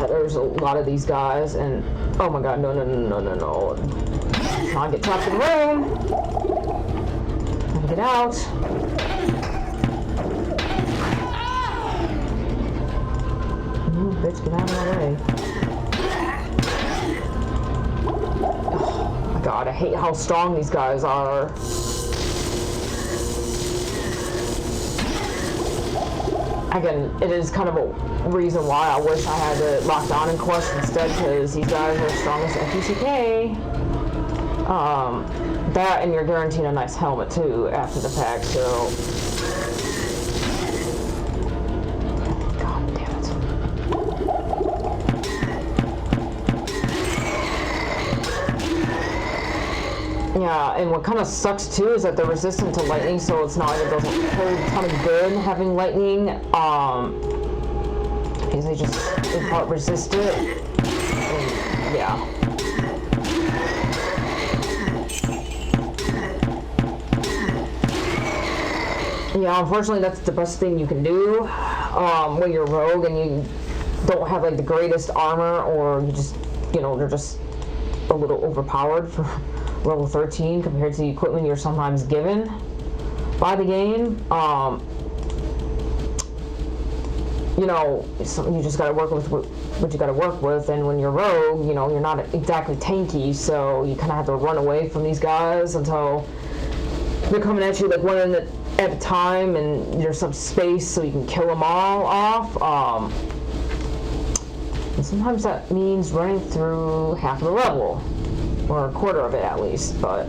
There's a lot of these guys, and oh my god, no. Trying to get trapped in the room. Trying to get out. Bitch, get out of my way. Oh my god, I hate how strong these guys are. Again, it is kind of a reason why I wish I had to lock down in Quest instead, because these guys are strong as FUCK. That, and you're guaranteed a nice helmet too after the pack, so. God damn it. Yeah, and what kind of sucks too is that they're resistant to lightning, so it's not like it doesn't hold a ton of good having lightning. Because they just in part resist it. And, yeah. Yeah, unfortunately that's the best thing you can do when you're rogue and you don't have like the greatest armor, or you just, you know, they're just a little overpowered for level 13 compared to the equipment you're sometimes given by the game. You know, you just gotta work with what you gotta work with, and when you're rogue, you know, you're not exactly tanky, so you kind of have to run away from these guys until they're coming at you like one at a time, and there's some space so you can kill them all off. And sometimes that means running through half of the level, or a quarter of it at least, but.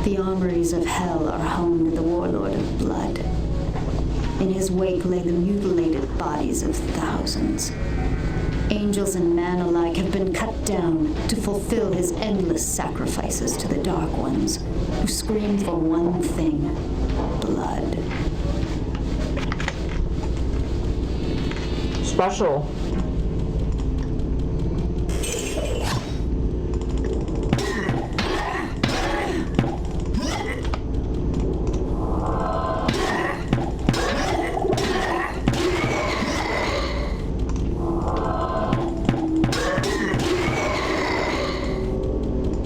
The armories of hell are home to the Warlord of Blood. In his wake lay the mutilated bodies of thousands. Angels and man alike have been cut down to fulfill his endless sacrifices to the Dark Ones, who scream for one thing: blood. Special.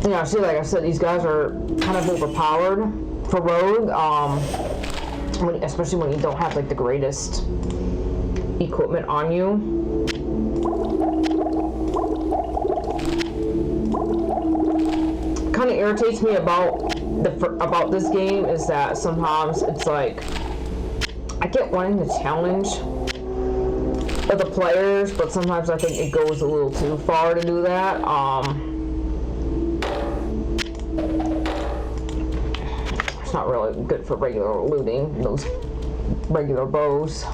Yeah, see, like I said, these guys are kind of overpowered for rogue, especially when you don't have like the greatest equipment on you. Kind of irritates me about this game is that sometimes it's like I get wanting to challenge the players, but sometimes I think it goes a little too far to do that. It's not really good for regular looting, those regular bows.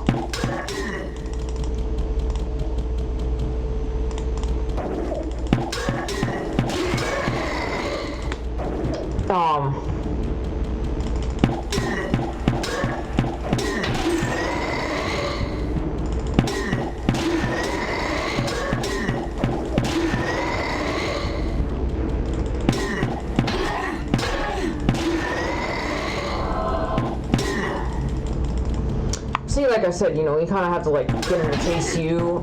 See, like I said, you know, you kind of have to like get them to chase you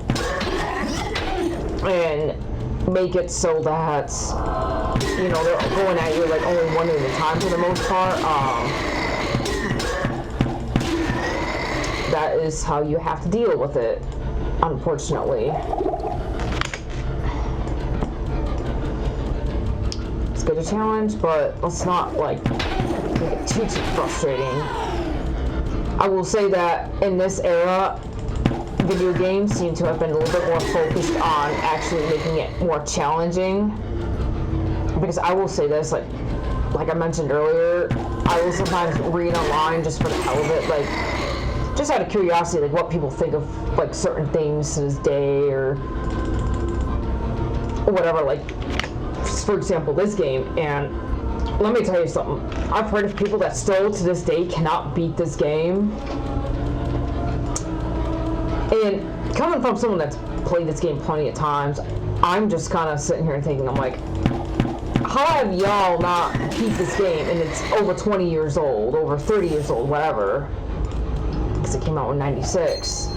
and make it so that, you know, they're going at you like only one at a time for the most part. That is how you have to deal with it, unfortunately. It's good to challenge, but let's not like make it too frustrating. I will say that in this era, video games seem to have been a little bit more focused on actually making it more challenging. Because I will say this, like I mentioned earlier, I will sometimes read online just for the hell of it, like just out of curiosity, like what people think of like certain things to this day or whatever. Like, for example, this game, and let me tell you something. I've heard of people that still to this day cannot beat this game. And coming from someone that's played this game plenty of times, I'm just kind of sitting here thinking, I'm like, how have y'all not beat this game? And it's over 20 years old, over 30 years old, whatever. Because it came out in '96.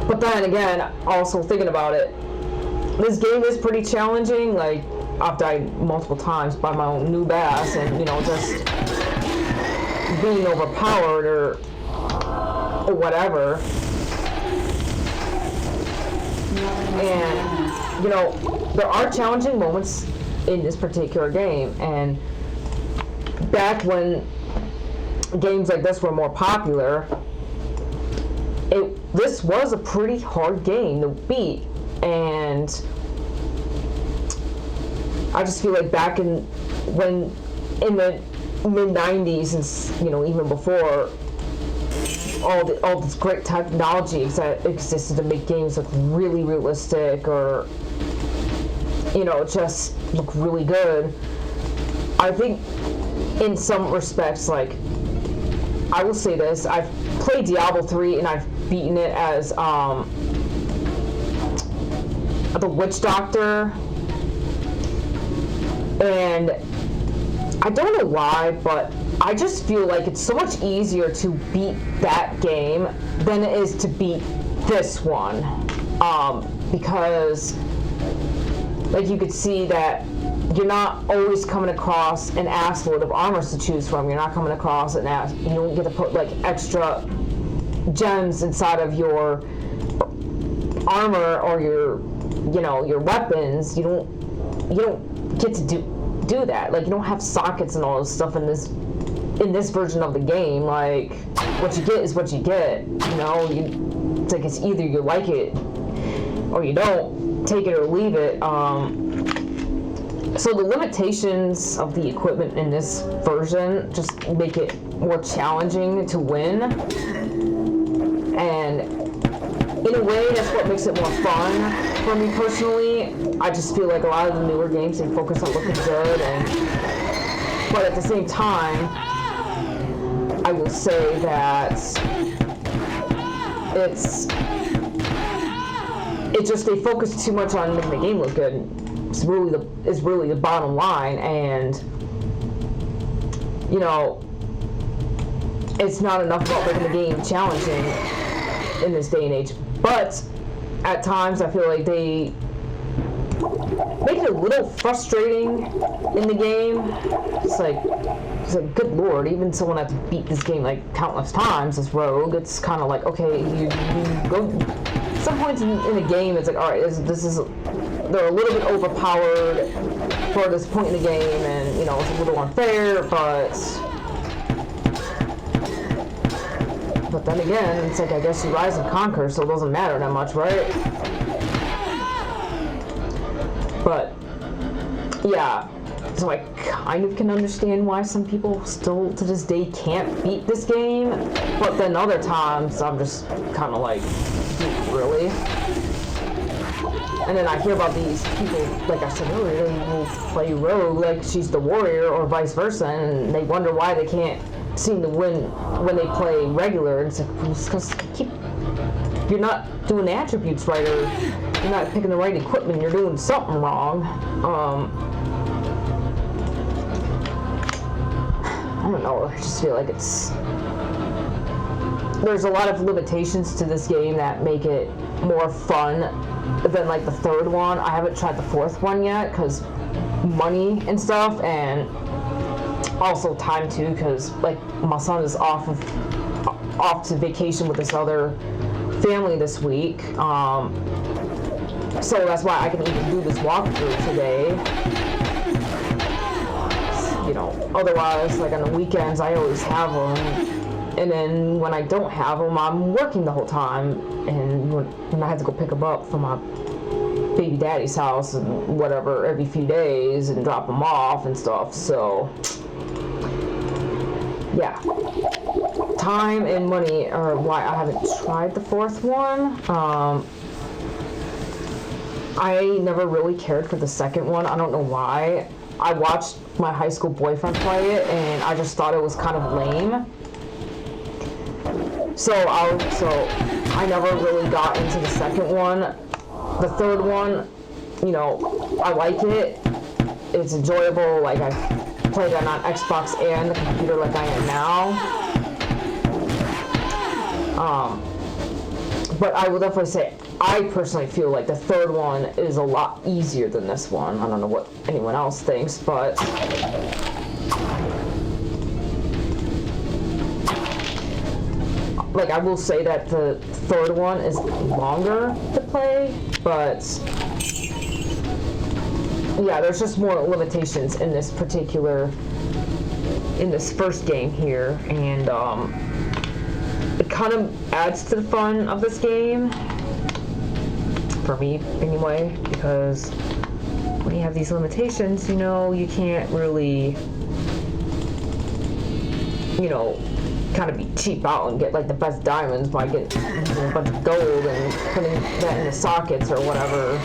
But then again, also thinking about it, this game is pretty challenging. Like, I've died multiple times by my own noob ass, and you know, just being overpowered or whatever. And you know, there are challenging moments in this particular game, and back when games like this were more popular, this was a pretty hard game to beat. And I just feel like back in the mid-90s, and you know, even before, all this great technology existed to make games look really realistic, or you know, just look really good. I think in some respects, like, I will say this, I've played Diablo 3 and I've beaten it as the Witch Doctor, and I don't know why, but I just feel like it's so much easier to beat that game than it is to beat this one, because like you could see that you're not always coming across an ass load of armors to choose from. You're not coming across an ass. You don't get to put like extra gems inside of your armor or your, you know, your weapons. You don't get to do that. Like, you don't have sockets and all this stuff in this version of the game. Like, what you get is what you get. You know, it's like it's either you like it or you don't. Take it or leave it. So the limitations of the equipment in this version just make it more challenging to win, and in a way that's what makes it more fun for me personally. I just feel like a lot of the newer games, they focus on looking good, but at the same time, I will say that they focus too much on making the game look good. Is really the bottom line, and you know, it's not enough about making the game challenging in this day and age. But at times, I feel like they make it a little frustrating in the game. It's like, good lord, even someone that's beat this game like countless times, this rogue, it's kind of like, okay, you go. Some points in the game, it's like, all right, they're a little bit overpowered for this point in the game, and you know, it's a little unfair, but then again, it's like, I guess you rise and conquer, so it doesn't matter that much, right? But yeah, so I kind of can understand why some people still to this day can't beat this game, but then other times I'm just kind of like, really? And then I hear about these people, like I said earlier, they will play rogue like she's the warrior, or vice versa, and they wonder why they can't seem to win when they play regular. It's like, because you're not doing the attributes right, or you're not picking the right equipment, you're doing something wrong. I don't know, I just feel like there's a lot of limitations to this game that make it more fun than like the third one. I haven't tried the fourth one yet because money and stuff, and also time too, because like my son is off to vacation with this other family this week, so that's why I can even do this walkthrough today. You know, otherwise, like on the weekends, I always have them, and then when I don't have them, I'm working the whole time, and when I have to go pick them up from my baby daddy's house and whatever every few days and drop them off and stuff, so yeah. Time and money are why I haven't tried the fourth one. I never really cared for the second one. I don't know why. I watched my high school boyfriend play it, and I just thought it was kind of lame. So I never really got into the second one. The third one, you know, I like it. It's enjoyable. Like, I've played it on Xbox and the computer like I am now. But I will definitely say I personally feel like the third one is a lot easier than this one. I don't know what anyone else thinks, but like, I will say that the third one is longer to play, but yeah, there's just more limitations in this first game here, and it kind of adds to the fun of this game, for me anyway, because when you have these limitations, you know, you can't really, you know, kind of be cheap out and get like the best diamonds by getting a bunch of gold and putting that in the sockets or whatever.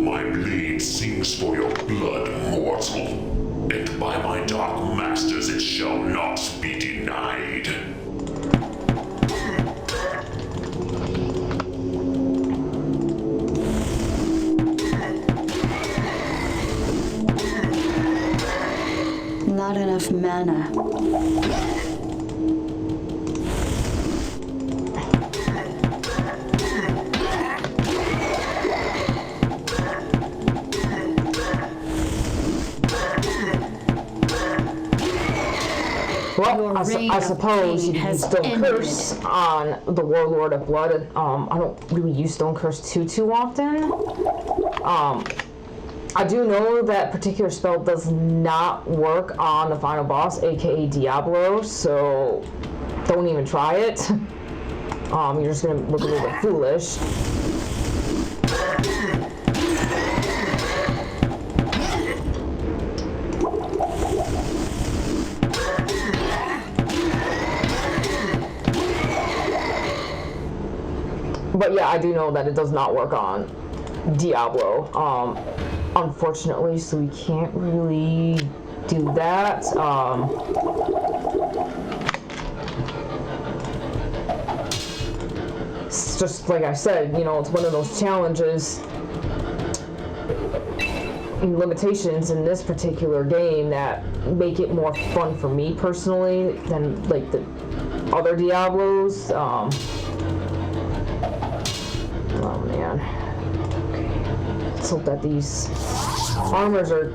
My blade sings for your blood, mortal, and by my dark masters it shall not be denied. Not enough mana. Well, I suppose you can use Stone Curse on the Warlord of Blood. I don't really use Stone Curse too often. I do know that particular spell does not work on the final boss, aka Diablo, so don't even try it. You're just gonna look a little bit foolish. But yeah, I do know that it does not work on Diablo, unfortunately, so we can't really do that. It's just like I said, you know, it's one of those challenges and limitations in this particular game that make it more fun for me personally than like the other Diablos. Oh man. Okay. Let's hope that these armors are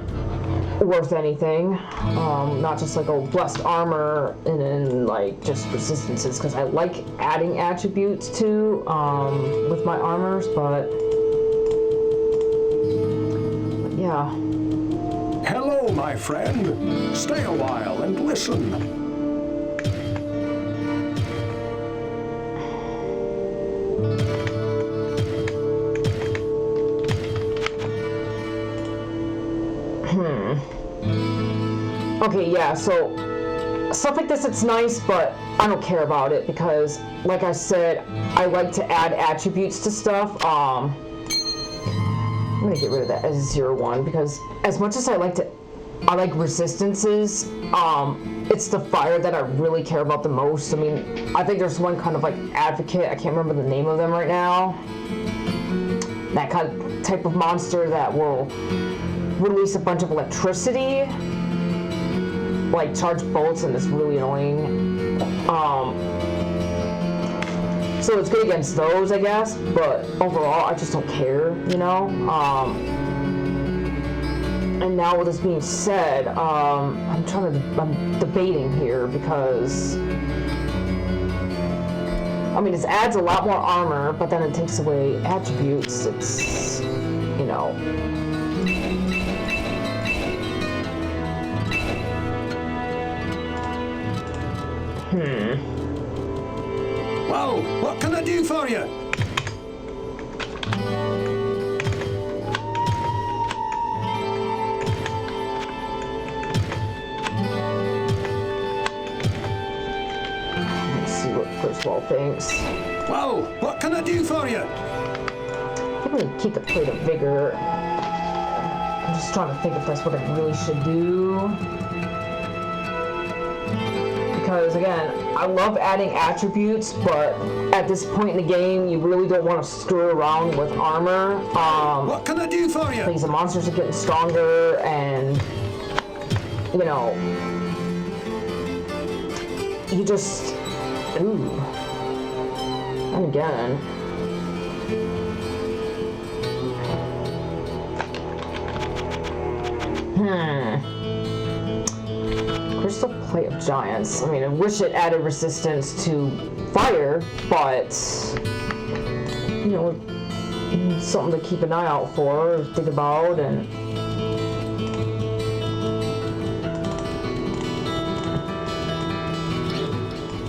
worth anything. Not just like a blessed armor and then like just resistances, because I like adding attributes too with my armors, but yeah. Hello, my friend. Stay a while and listen. Okay, yeah, so stuff like this, it's nice, but I don't care about it because, like I said, I like to add attributes to stuff. I'm gonna get rid of that Azure one because as much as I like resistances, it's the fire that I really care about the most. I mean, I think there's one kind of like advocate, I can't remember the name of them right now. That kind of type of monster that will release a bunch of electricity, like charge bolts, and it's really annoying. So it's good against those, I guess, but overall I just don't care, you know. And now with this being said, I'm debating here because I mean, it adds a lot more armor, but then it takes away attributes. It's, you know. Well, what can I do for you? Let's see what First Wall thinks. Well, what can I do for you? I'm gonna keep the Plate of Vigor. I'm just trying to think if that's what I really should do. Because again, I love adding attributes, but at this point in the game, you really don't want to screw around with armor. What can I do for you? Because the monsters are getting stronger, and you know, you just, ooh, and again, Crystal Plate of Giants. I mean, I wish it added resistance to fire, but, you know, something to keep an eye out for, think about, and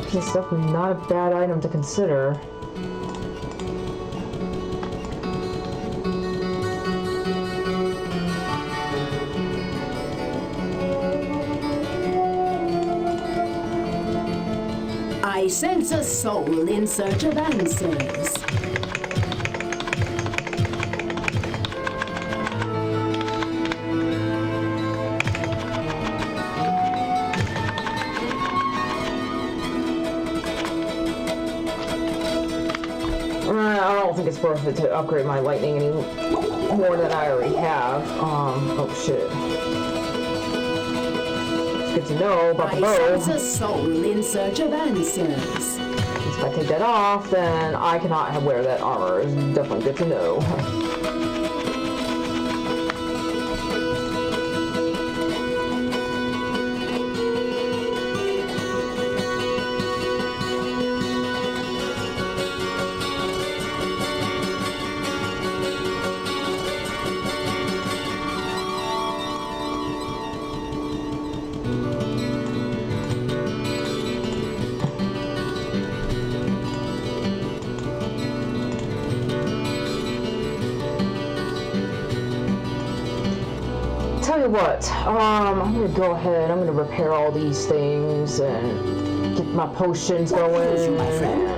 it's definitely not a bad item to consider. I sense a soul in search of answers. I don't think it's worth it to upgrade my lightning any more than I already have. Oh shit. It's good to know about the bow. I sense a soul in search of answers. If I take that off, then I cannot wear that armor. It's definitely good to know. Tell you what, I'm gonna go ahead, I'm gonna repair all these things and get my potions going, my friend.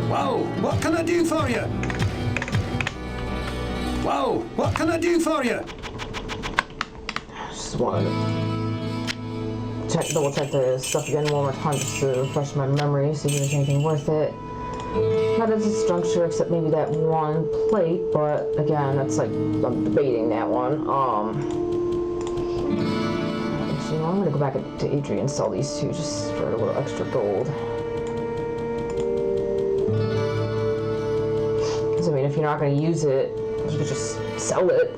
Whoa, what can I do for you? Whoa, what can I do for you? Just want to double check the stuff again one more time just to refresh my memory, see if there's anything worth it. Not at this juncture, except maybe that one plate, but again, that's like, I'm debating that one. Actually, I'm gonna go back to Adrian and sell these two just for a little extra gold. Because I mean, if you're not gonna use it, you could just sell it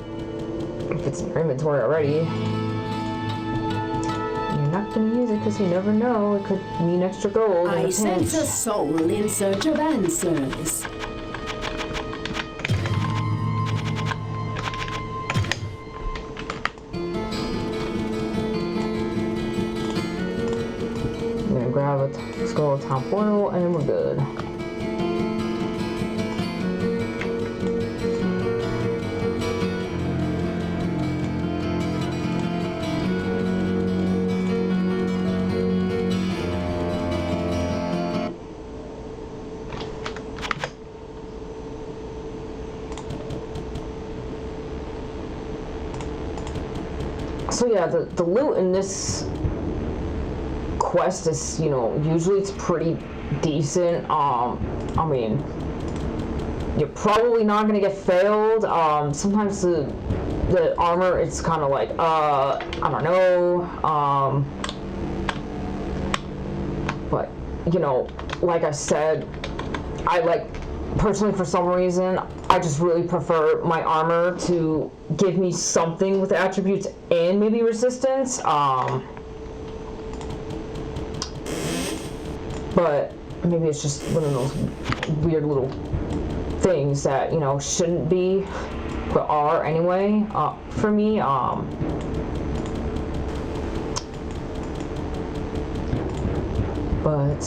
if it's in your inventory already. You're not going to use it because you never know. It could mean extra gold. I sense a soul in search of answers. I'm going to grab a skull of top oil and we're good. So yeah, the loot in this quest is, you know, usually it's pretty decent. I mean, you're probably not gonna get failed. Sometimes the armor, it's kind of like, I don't know. But, you know, like I said, I like, personally for some reason, I just really prefer my armor to give me something with attributes and maybe resistance. But maybe it's just one of those weird little things that, you know, shouldn't be, but are anyway, for me. But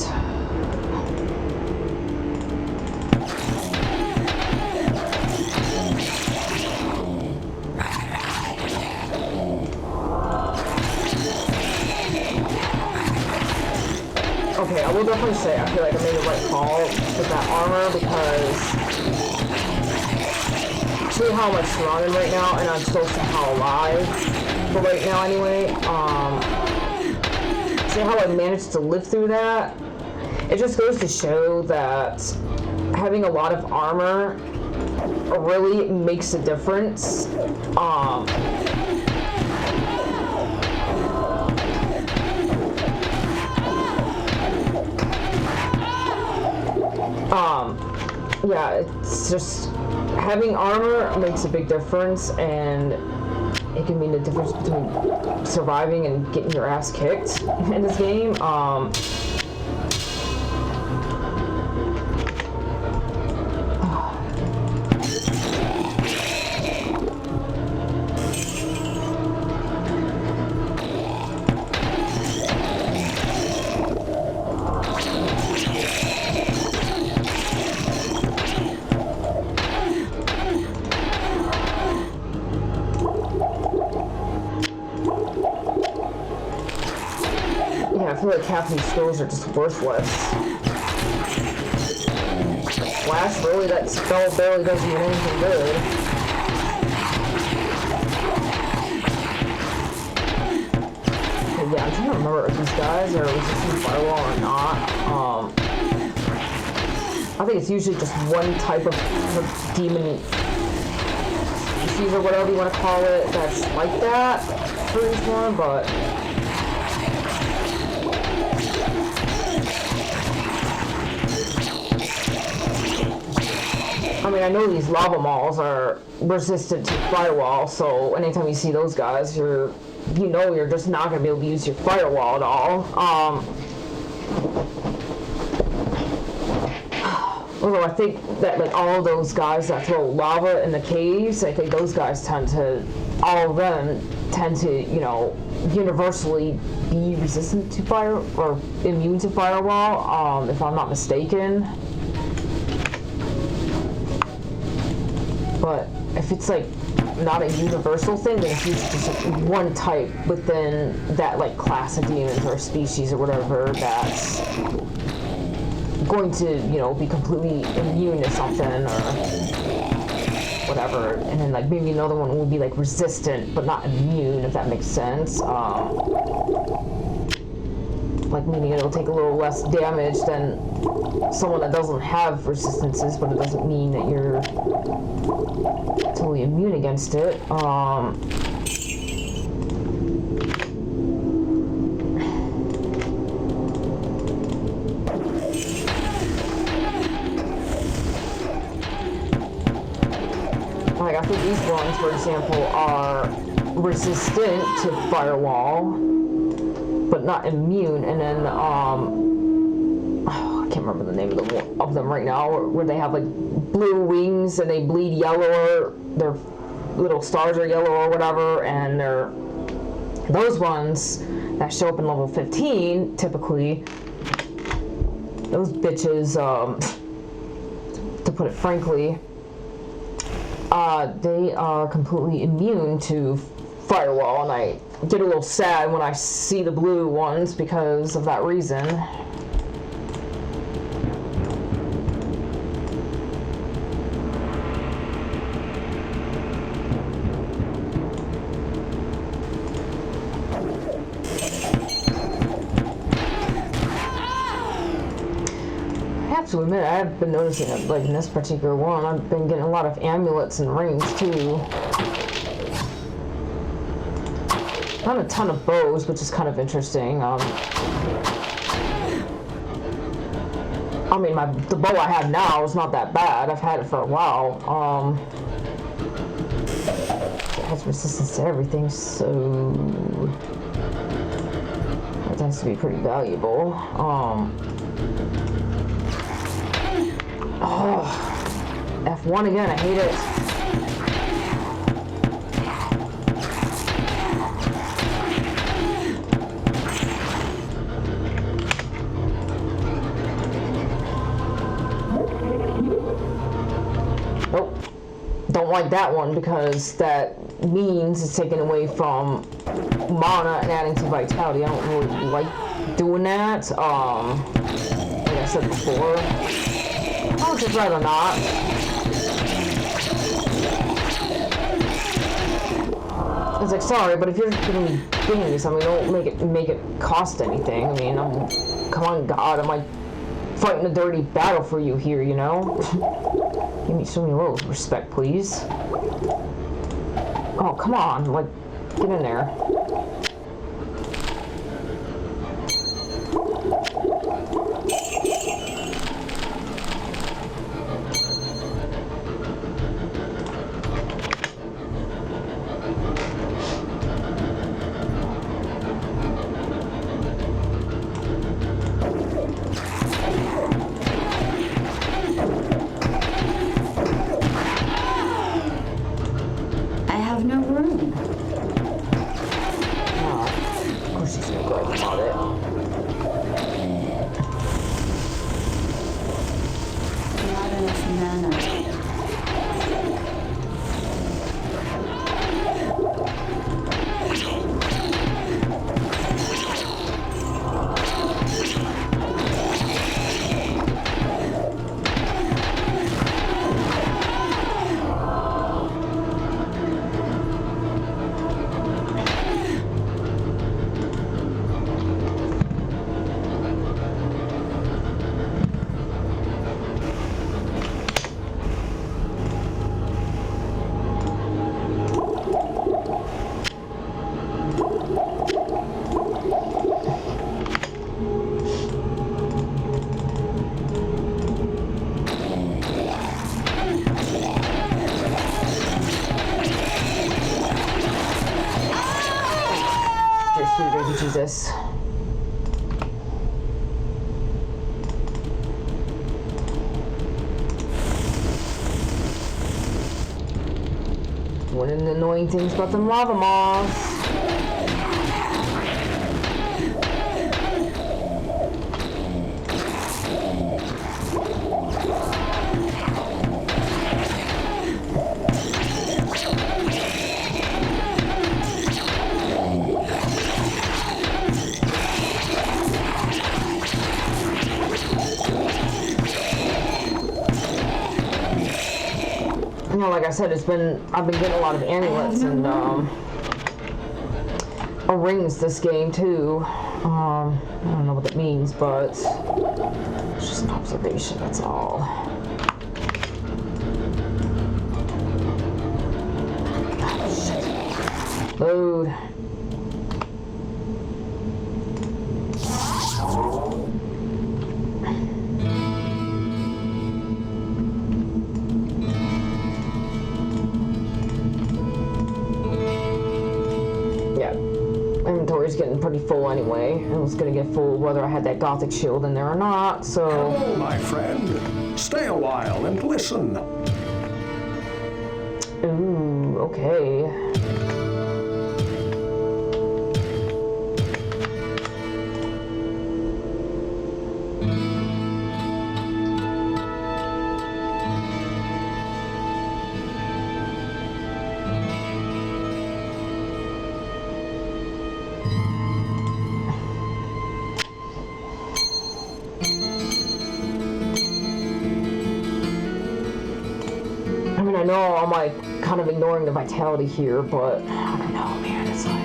okay, I will definitely say I feel like I made the right call with that armor because see how much surrounded right now, and I'm still somehow alive. For right now, anyway. See how I managed to live through that? It just goes to show that having a lot of armor really makes a difference. Yeah, it's just having armor makes a big difference, and it can mean the difference between surviving and getting your ass kicked in this game. I feel like half these skills are just worthless. Flash, really? That spell barely does you anything good. Okay, yeah, I'm trying to remember if these guys are resistant to firewall or not. I think it's usually just one type of demon species or whatever you want to call it that's like that for each one, but I mean, I know these lava malls are resistant to firewall, so anytime you see those guys, you're just not going to be able to use your firewall at all. Although I think that like all of those guys that throw lava in the caves, I think those guys all of them tend to, universally be resistant to fire or immune to firewall, if I'm not mistaken. But if it's like not a universal thing, then it's usually just like one type within that like class of demons or species or whatever that's going to, be completely immune to something or whatever. And then like maybe another one will be like resistant but not immune, if that makes sense. Like meaning it'll take a little less damage than someone that doesn't have resistances, but it doesn't mean that you're totally immune against it. Like I think these ones, for example, are resistant to firewall, but not immune. And then I can't remember the name of them right now, where they have like blue wings and they bleed yellow, or their little stars are yellow or whatever, and those ones that show up in level 15 typically, those bitches, to put it frankly, they are completely immune to firewall, and I get a little sad when I see the blue ones because of that reason. To admit, I've been noticing that, like in this particular one, I've been getting a lot of amulets and rings too. Not a ton of bows, which is kind of interesting. I mean, the bow I have now is not that bad. I've had it for a while. It has resistance to everything, so that tends to be pretty valuable. Oh, F1 again, I hate it. Nope, don't like that one because that means it's taken away from mana and adding to vitality. I don't really like doing that, like I said before. I would just rather not. I was like, sorry, but if you're giving me things, I mean, don't make it cost anything. I mean, come on, God, I'm like fighting a dirty battle for you here, you know? Give me some little respect, please. Oh, come on, like, get in there. Jesus. One of the annoying things about them lava moths. You know, like I said, I've been getting a lot of amulets and rings this game too. I don't know what that means, but it's just an observation, that's all. Oh, shit. Load. Getting pretty full anyway. It was gonna get full whether I had that gothic shield in there or not, so... Hello, my friend. Stay a while and listen. Ooh, okay. I know I'm like kind of ignoring the vitality here, but I don't know, man, it's like...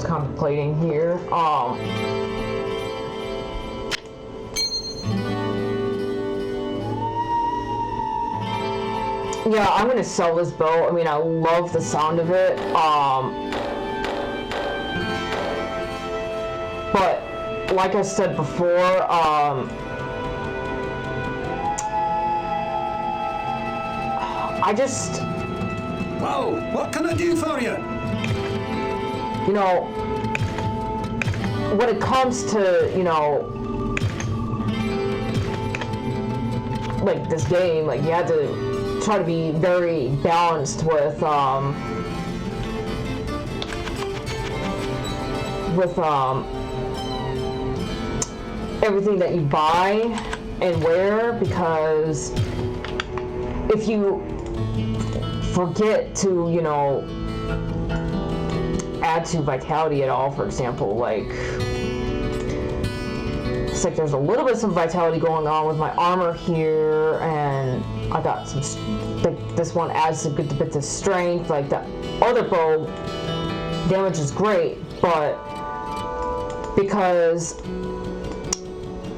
Contemplating here. Yeah, I'm gonna sell this bow. I mean, I love the sound of it. But like I said before, I just... Well, what can I do for you? You know, when it comes to, you know, like this game, like you had to try to be very balanced with everything that you buy and wear, because if you forget to, you know, add to vitality at all, for example, like it's like there's a little bit of vitality going on with my armor here, and I got some, like this one adds a good bit of strength, like that other bow damage is great, but because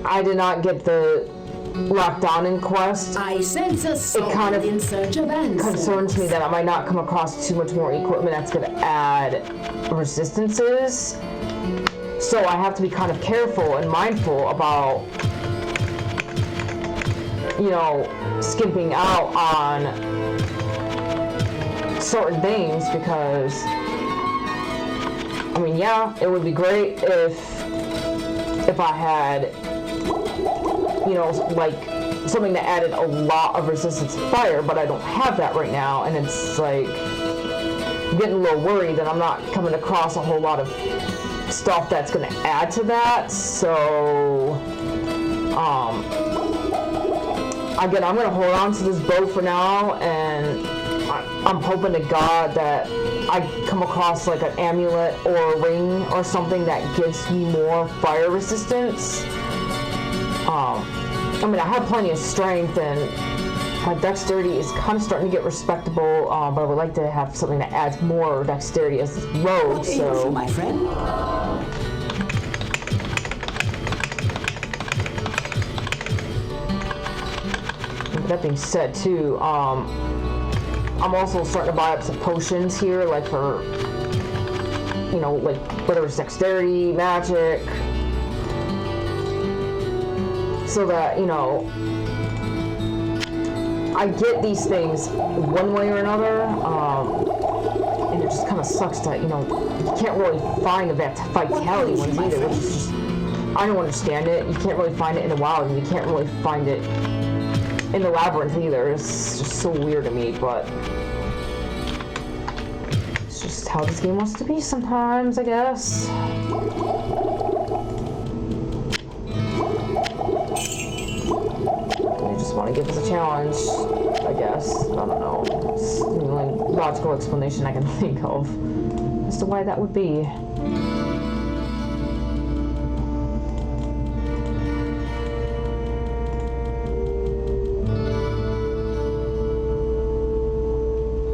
I did not get the lockdown in quest, I sense a soul it kind of in search of answers. concerns me that I might not come across too much more equipment that's going to add resistances. So I have to be kind of careful and mindful about, you know, skimping out on certain things, because I mean, yeah, it would be great if I had, you know, like something that added a lot of resistance to fire, but I don't have that right now, and it's like I'm getting a little worried that I'm not coming across a whole lot of stuff that's going to add to that. So again, I'm going to hold on to this bow for now, and I'm hoping to God that I come across like an amulet or a ring or something that gives me more fire resistance. I mean, I have plenty of strength, and my dexterity is kind of starting to get respectable, but I would like to have something that adds more dexterity as this rogue, so... my friend. That being said, too, I'm also starting to buy up some potions here, like for, you know, like whether it's dexterity, magic, so that, you know, I get these things one way or another, and it just kind of sucks that, you know, you can't really find the vitality ones either, which is just, I don't understand it. You can't really find it in the wild, and you can't really find it in the labyrinth either. It's just so weird to me, but it's just how this game wants to be sometimes, I guess. I just want to give us a challenge, I guess. I don't know. It's the only logical explanation I can think of as to why that would be.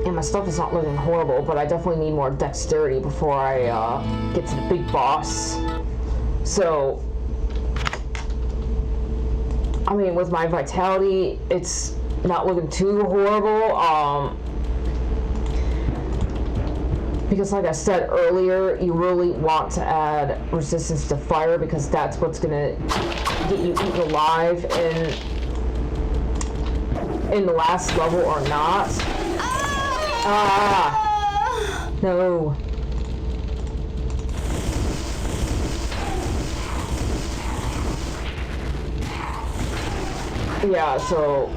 My stuff is not looking horrible, but I definitely need more dexterity before I get to the big boss. So, I mean, with my vitality, it's not looking too horrible. Because like I said earlier, you really want to add resistance to fire, because that's what's gonna get you eaten alive in the last level or not. Ah! No. Yeah, so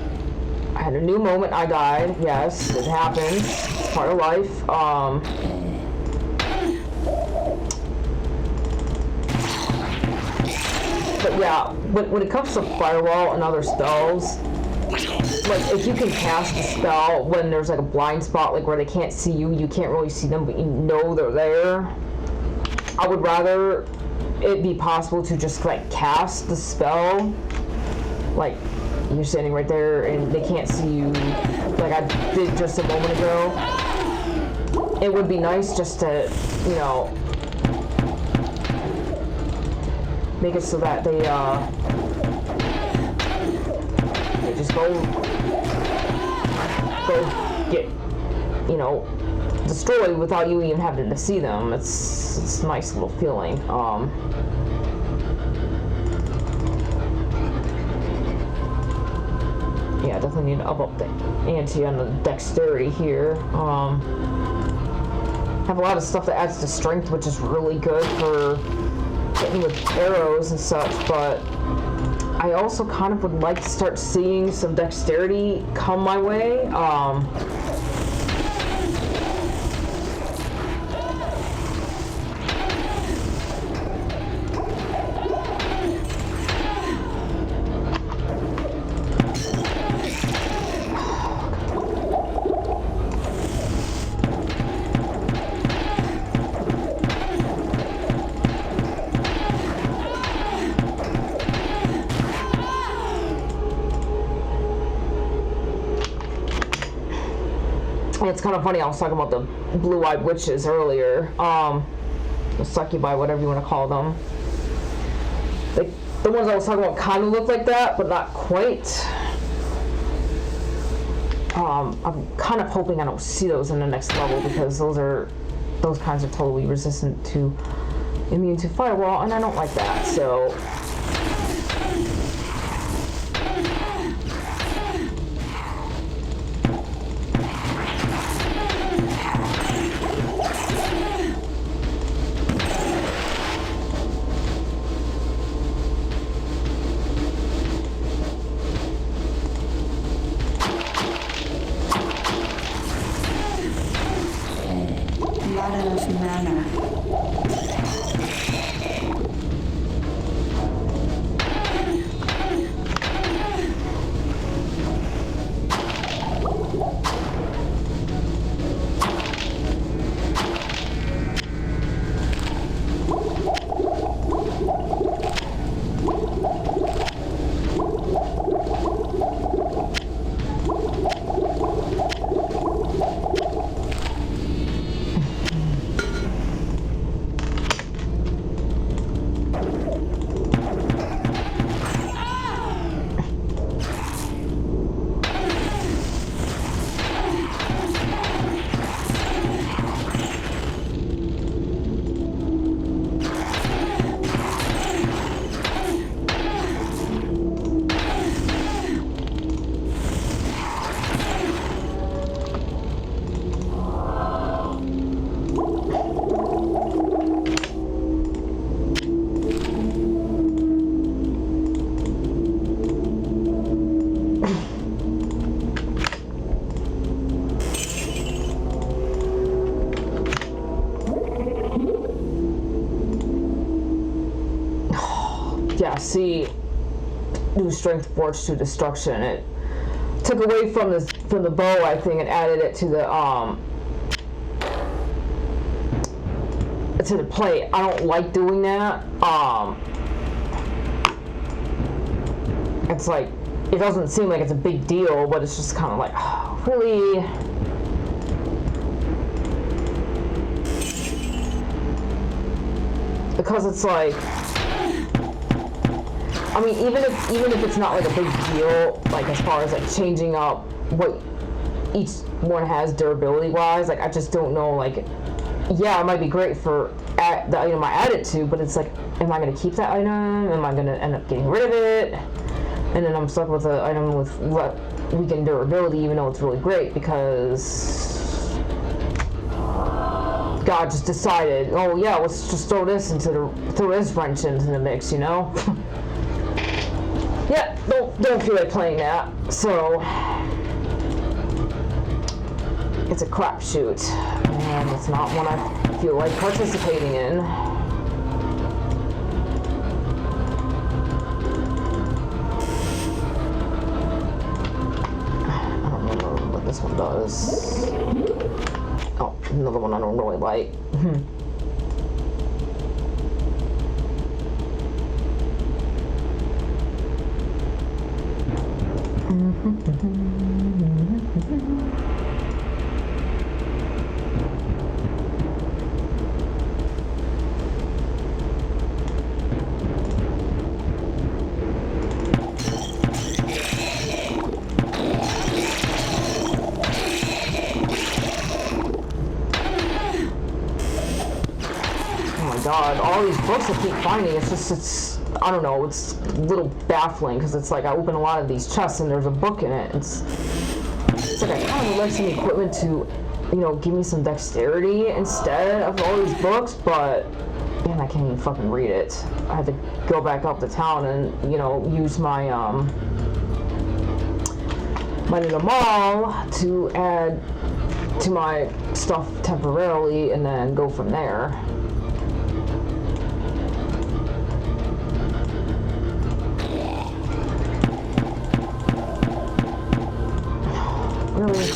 I had a new moment, I died. Yes, it happens. It's part of life. But yeah, when it comes to firewall and other spells, like if you can cast a spell when there's like a blind spot, like where they can't see you, you can't really see them, but you know they're there, I would rather it be possible to just like cast the spell, like you're standing right there and they can't see you, like I did just a moment ago. It would be nice just to, you know, make it so that they just go get, you know, destroyed without you even having to see them. It's a nice little feeling. Yeah, I definitely need to up the ante on the dexterity here. Have a lot of stuff that adds to strength, which is really good for hitting with arrows and such, but I also kind of would like to start seeing some dexterity come my way. It's kind of funny, I was talking about the blue-eyed witches earlier, the succubi, whatever you want to call them. The ones I was talking about kind of look like that, but not quite. I'm kind of hoping I don't see those in the next level, because those kinds are totally resistant to, immune to firewall, and I don't like that, so. Yeah, see, new strength forged to destruction. It took away from the bow, I think, and added it to the plate. I don't like doing that. It's like, it doesn't seem like it's a big deal, but it's just kind of like, oh, really? Because it's like, I mean, even if it's not like a big deal, like as far as like changing up what each one has durability wise, like I just don't know, like, yeah, it might be great for the item I add it to, but it's like, am I going to keep that item? Am I going to end up getting rid of it? And then I'm stuck with an item with weakened durability, even though it's really great, because God just decided, oh yeah, let's just throw this wrench into the mix, you know? Yeah, don't feel like playing that, so it's a crapshoot, and it's not one I feel like participating in. I don't remember what this one does. Oh, another one I don't really like. God, all these books I keep finding, it's I don't know, it's a little baffling, because it's like I open a lot of these chests and there's a book in it. It's like I kind of would like some equipment to, you know, give me some dexterity instead of all these books, but man, I can't even fucking read it. I had to go back up to town and, you know, use my, my little mall to add to my stuff temporarily and then go from there. Really?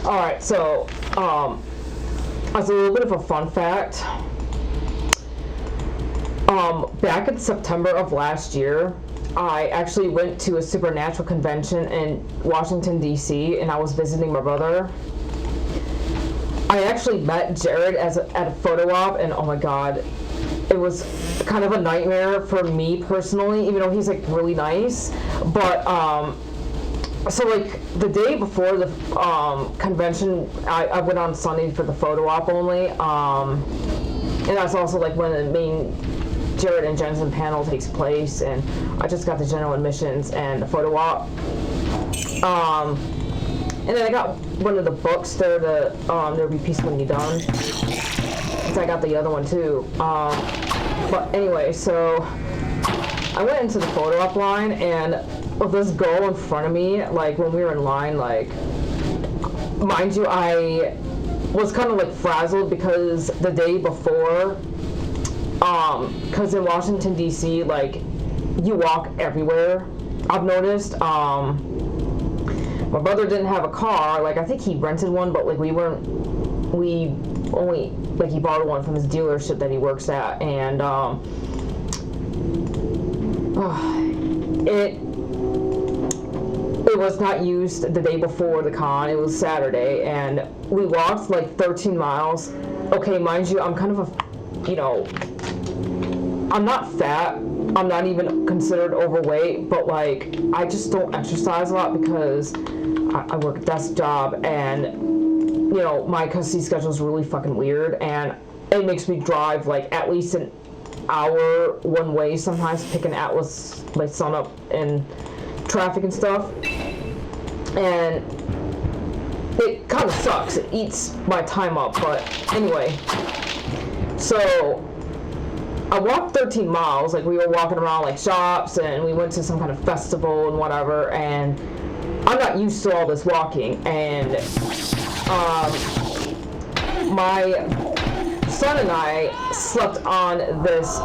Alright, so, as a little bit of a fun fact, back in September of last year, I actually went to a supernatural convention in Washington, D.C., and I was visiting my brother. I actually met Jared at a photo op, and oh my god, it was kind of a nightmare for me personally, even though he's like really nice, but, so like the day before the convention, I went on Sunday for the photo op only, and that's also like when the main Jared and Jensen panel takes place, and I just got the general admissions and the photo op. And then I got one of the books there, the There'll Be Peace When You're Done. So I got the other one too. But anyway, so I went into the photo op line, and with this girl in front of me, like when we were in line, like, mind you, I was kind of like frazzled because the day before, because in Washington DC, like, you walk everywhere, I've noticed. My brother didn't have a car, like I think he rented one, but like we only, like he borrowed one from his dealership that he works at, and it was not used the day before the con. It was Saturday, and we walked like 13 miles. Okay, mind you, I'm kind of a, you know, I'm not fat, I'm not even considered overweight, but like, I just don't exercise a lot because I work a desk job, and, you know, my custody schedule is really fucking weird, and it makes me drive like at least an hour one way sometimes, picking Atlas, my son up in traffic and stuff, and it kind of sucks. It eats my time up, but anyway, so I walked 13 miles, like we were walking around like shops, and we went to some kind of festival and whatever, and I'm not used to all this walking, and my son and I slept on this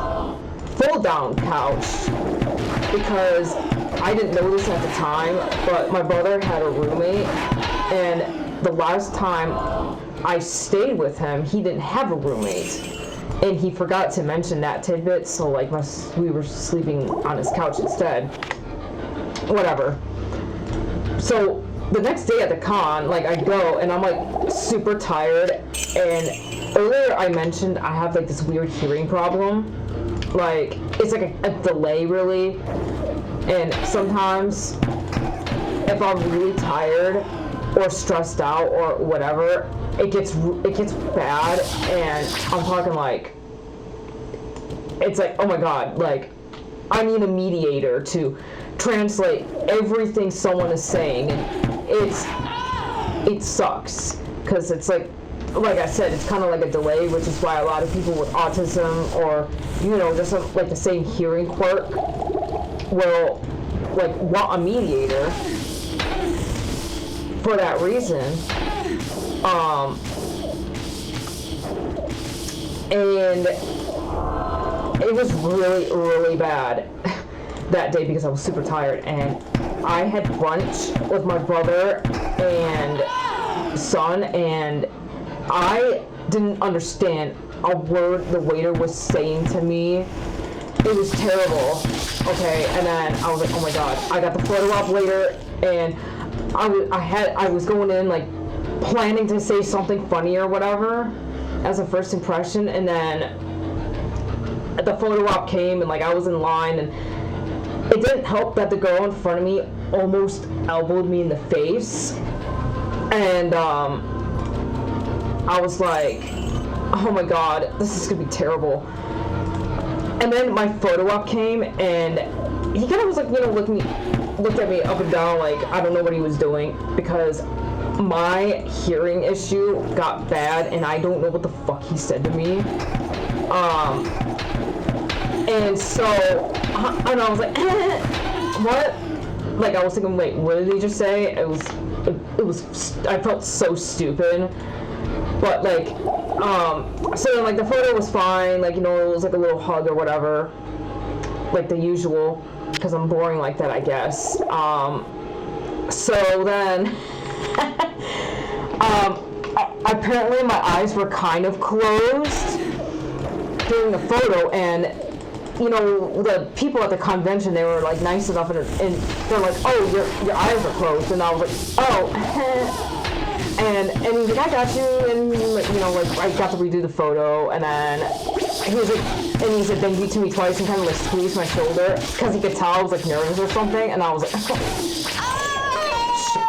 fold-down couch because I didn't know this at the time, but my brother had a roommate, and the last time I stayed with him, he didn't have a roommate, and he forgot to mention that tidbit, so like we were sleeping on his couch instead. Whatever. So the next day at the con, like I go and I'm like super tired, and earlier I mentioned I have like this weird hearing problem. Like it's like a delay really, and sometimes if I'm really tired or stressed out or whatever, it gets bad, and I'm talking like, it's like, oh my god, like I need a mediator to translate everything someone is saying. It sucks because it's like I said, it's kind of like a delay, which is why a lot of people with autism or, you know, just like the same hearing quirk will like want a mediator for that reason. And it was really, really bad. that day because I was super tired, and I had brunch with my brother and son, and I didn't understand a word the waiter was saying to me. It was terrible. Okay, and then I was like, oh my god. I got the photo op later, and I was going in like planning to say something funny or whatever as a first impression, and then the photo op came, and like I was in line, and it didn't help that the girl in front of me almost elbowed me in the face, and I was like, oh my god, this is gonna be terrible. And then my photo op came, and he kind of was like, you know, looked at me up and down like I don't know what he was doing, because my hearing issue got bad, and I don't know what the fuck he said to me. And so, and I was like, what? Like, I was thinking, wait, what did he just say? It was, I felt so stupid. But, like, so then, like, the photo was fine. Like, you know, it was like a little hug or whatever. Like the usual, because I'm boring like that, I guess. So then, apparently my eyes were kind of closed during the photo, and you know, the people at the convention, they were like nice enough, and they're like, oh, your eyes are closed, and I was like, oh, and he's like, I got you, and you know, like I got to redo the photo, and then he was like, and he said thank you to me twice, and kind of like squeezed my shoulder because he could tell I was like nervous or something, and I was like, oh, shit.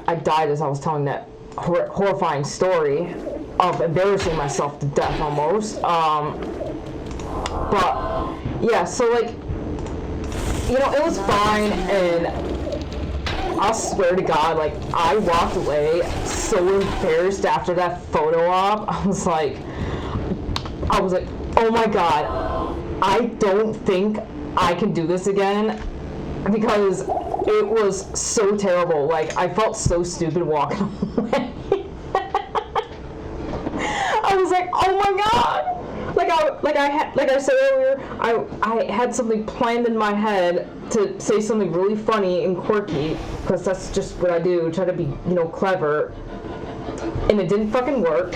I died as I was telling that horrifying story of embarrassing myself to death almost. But yeah, so like, you know, it was fine, and I swear to God, like, I walked away so embarrassed after that photo op. I was like, oh my God, I don't think I can do this again, because it was so terrible. Like, I felt so stupid walking away. I was like, oh my God. Like I said earlier, I had something planned in my head to say something really funny and quirky, because that's just what I do, try to be, you know, clever, and it didn't fucking work.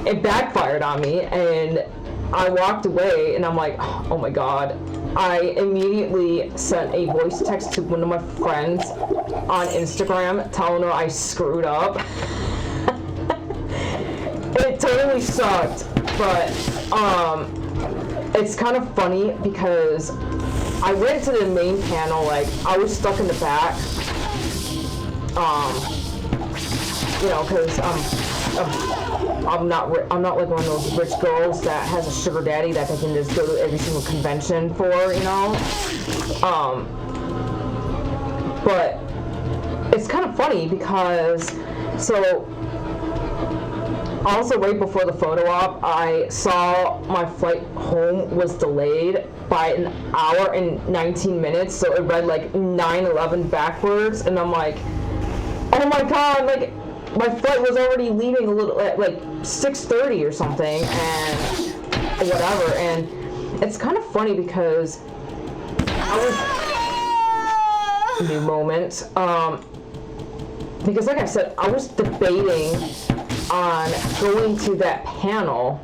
It backfired on me, and I walked away, and I'm like, oh my God. I immediately sent a voice text to one of my friends on Instagram telling her I screwed up. It totally sucked. But it's kind of funny because I went to the main panel, like I was stuck in the back, you know, because I'm not like one of those rich girls that has a sugar daddy that they can just go to every single convention for, you know. But it's kind of funny because also, right before the photo op, I saw my flight home was delayed by an hour and 19 minutes, so it read like 9:11 backwards, and I'm like, oh my God, like, my flight was already leaving a little at like 6:30 or something, and whatever, and it's kind of funny because I was, new moment, because like I said, I was debating on going to that panel,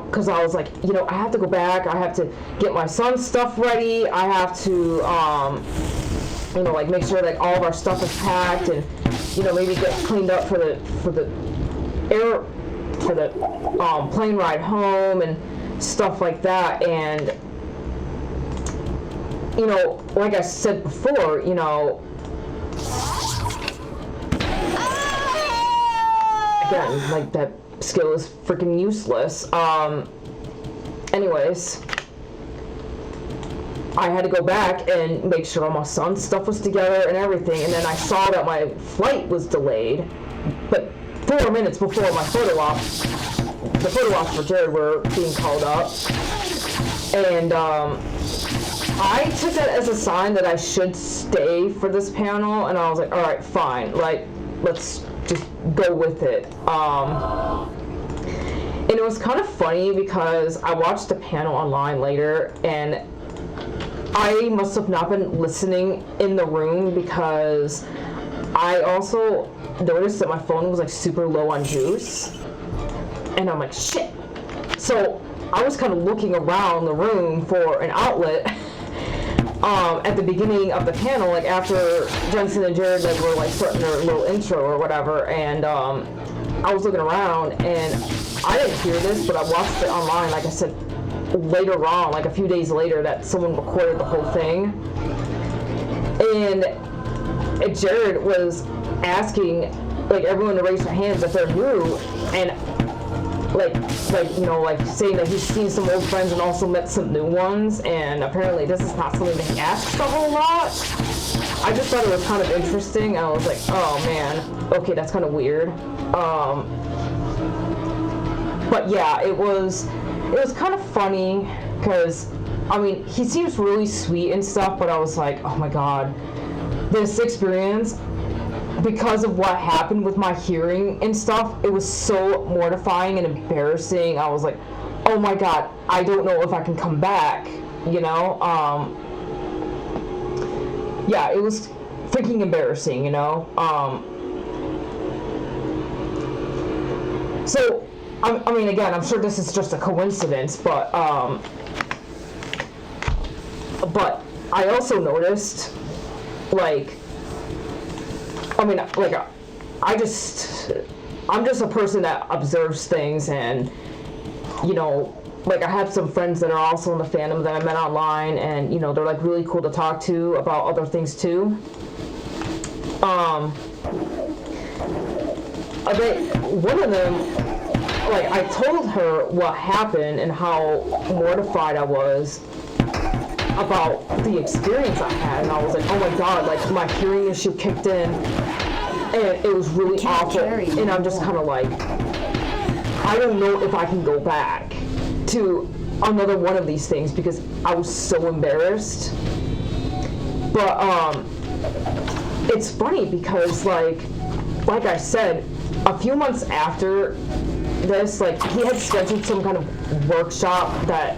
because I was like, you know, I have to go back, I have to get my son's stuff ready, I have to, you know, like make sure like all of our stuff is packed, and, you know, maybe get cleaned up for the plane ride home and stuff like that, and, you know, like I said before, you know, again, like, that skill is freaking useless. Anyways, I had to go back and make sure all my son's stuff was together and everything, and then I saw that my flight was delayed, but 4 minutes before my photo op, the photo ops for Jared were being called up, and I took that as a sign that I should stay for this panel, and I was like, alright, fine, like, let's just go with it. And it was kind of funny because I watched the panel online later, and I must have not been listening in the room because I also noticed that my phone was like super low on juice. And I'm like, shit. So I was kind of looking around the room for an outlet at the beginning of the panel, like after Jensen and Jared like were like starting their little intro or whatever, and I was looking around and I didn't hear this, but I watched it online, like I said, later on, like a few days later, that someone recorded the whole thing. And Jared was asking like everyone to raise their hands if they're new, and like you know, like saying that he's seen some old friends and also met some new ones, and apparently this is not something that he asks a whole lot. I just thought it was kind of interesting. I was like, oh man, okay, that's kind of weird. But yeah, it was kind of funny because, I mean, he seems really sweet and stuff, but I was like, oh my god, this experience, because of what happened with my hearing and stuff, it was so mortifying and embarrassing. I was like, oh my god, I don't know if I can come back, you know? Yeah, it was freaking embarrassing, you know? So, I mean, again, I'm sure this is just a coincidence, but I also noticed, like, I mean, like, I'm just a person that observes things, and, you know, like, I have some friends that are also in the fandom that I met online, and, you know, they're, like, really cool to talk to about other things, too. One of them, like, I told her what happened and how mortified I was about the experience I had, and I was like, oh my god, like, my hearing issue kicked in, and it was really awful, and I'm just kind of like, I don't know if I can go back to another one of these things because I was so embarrassed. But it's funny because like I said, a few months after this, like, he had scheduled some kind of workshop that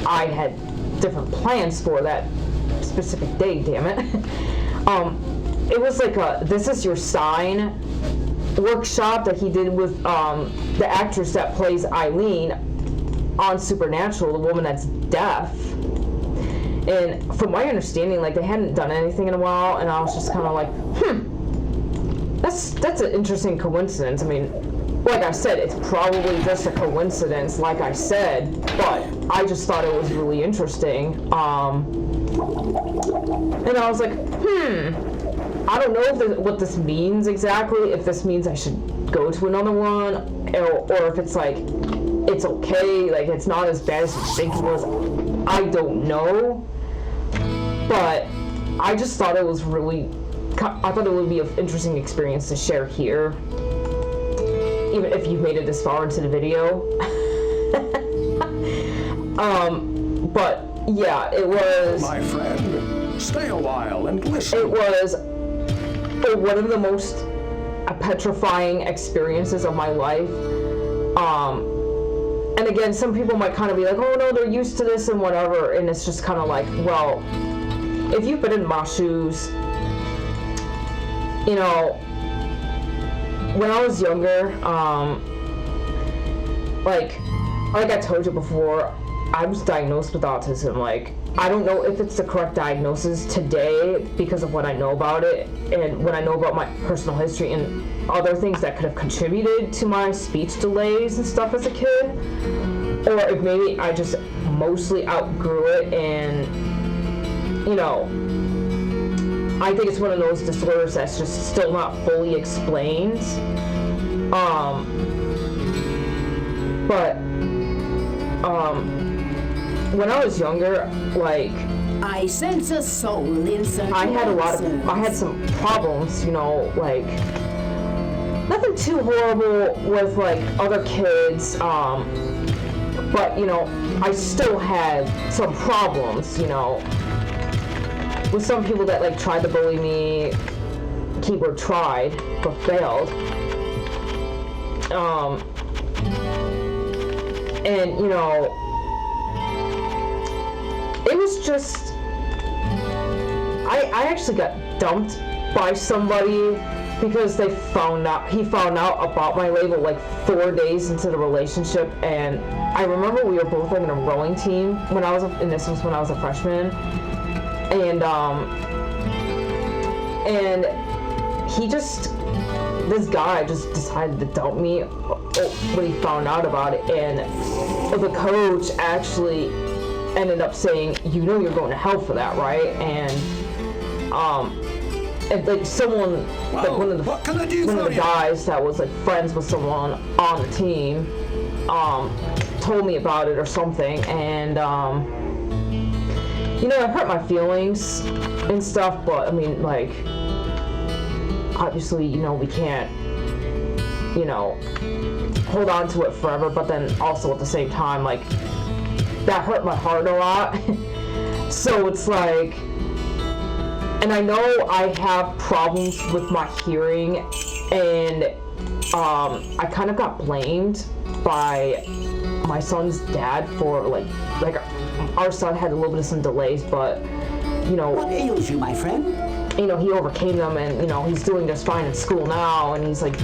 I had different plans for that specific day, damn it. It was like a This Is Your Sign workshop that he did with the actress that plays Eileen on Supernatural, the woman that's deaf. And from my understanding, like, they hadn't done anything in a while, and I was just kind of like, that's an interesting coincidence. I mean, like I said, it's probably just a coincidence, like I said, but I just thought it was really interesting. And I was like, I don't know what this means exactly, if this means I should go to another one, or if it's like, it's okay, like, it's not as bad as you think it was. I don't know. But I just thought it was really, I thought it would be an interesting experience to share here, even if you've made it this far into the video. But yeah, it was... My friend, stay a while and listen. It was one of the most petrifying experiences of my life. And again, some people might kind of be like, oh no, they're used to this and whatever, and it's just kind of like, well, if you've been in my shoes, you know, when I was younger, like I told you before, I was diagnosed with autism. Like, I don't know if it's the correct diagnosis today because of what I know about it and what I know about my personal history and other things that could have contributed to my speech delays and stuff as a kid, or if maybe I just mostly outgrew it, and, you know, I think it's one of those disorders that's just still not fully explained. But when I was younger, like, I sense a soul in such I had some problems, you know, like, nothing too horrible with, like, other kids, but, you know, I still had some problems, you know, with some people that, like, tried to bully me, keyword tried, but failed. And, you know, it was just, I actually got dumped by somebody because he found out about my label like 4 days into the relationship. And I remember we were both like in a rowing team when I was a freshman. And he just, this guy just decided to dump me when he found out about it. And the coach actually ended up saying, you know, you're going to hell for that, right? And like someone, like one of the guys that was like friends with someone on the team, told me about it or something. And you know, it hurt my feelings and stuff, but I mean, like, obviously, you know, we can't, you know, hold on to it forever, but then also at the same time, like, that hurt my heart a lot. So it's like, and I know I have problems with my hearing, and I kind of got blamed by my son's dad for like our son had a little bit of some delays, but you know, what ails you, my friend? You know, he overcame them, and you know, he's doing just fine in school now, and he's like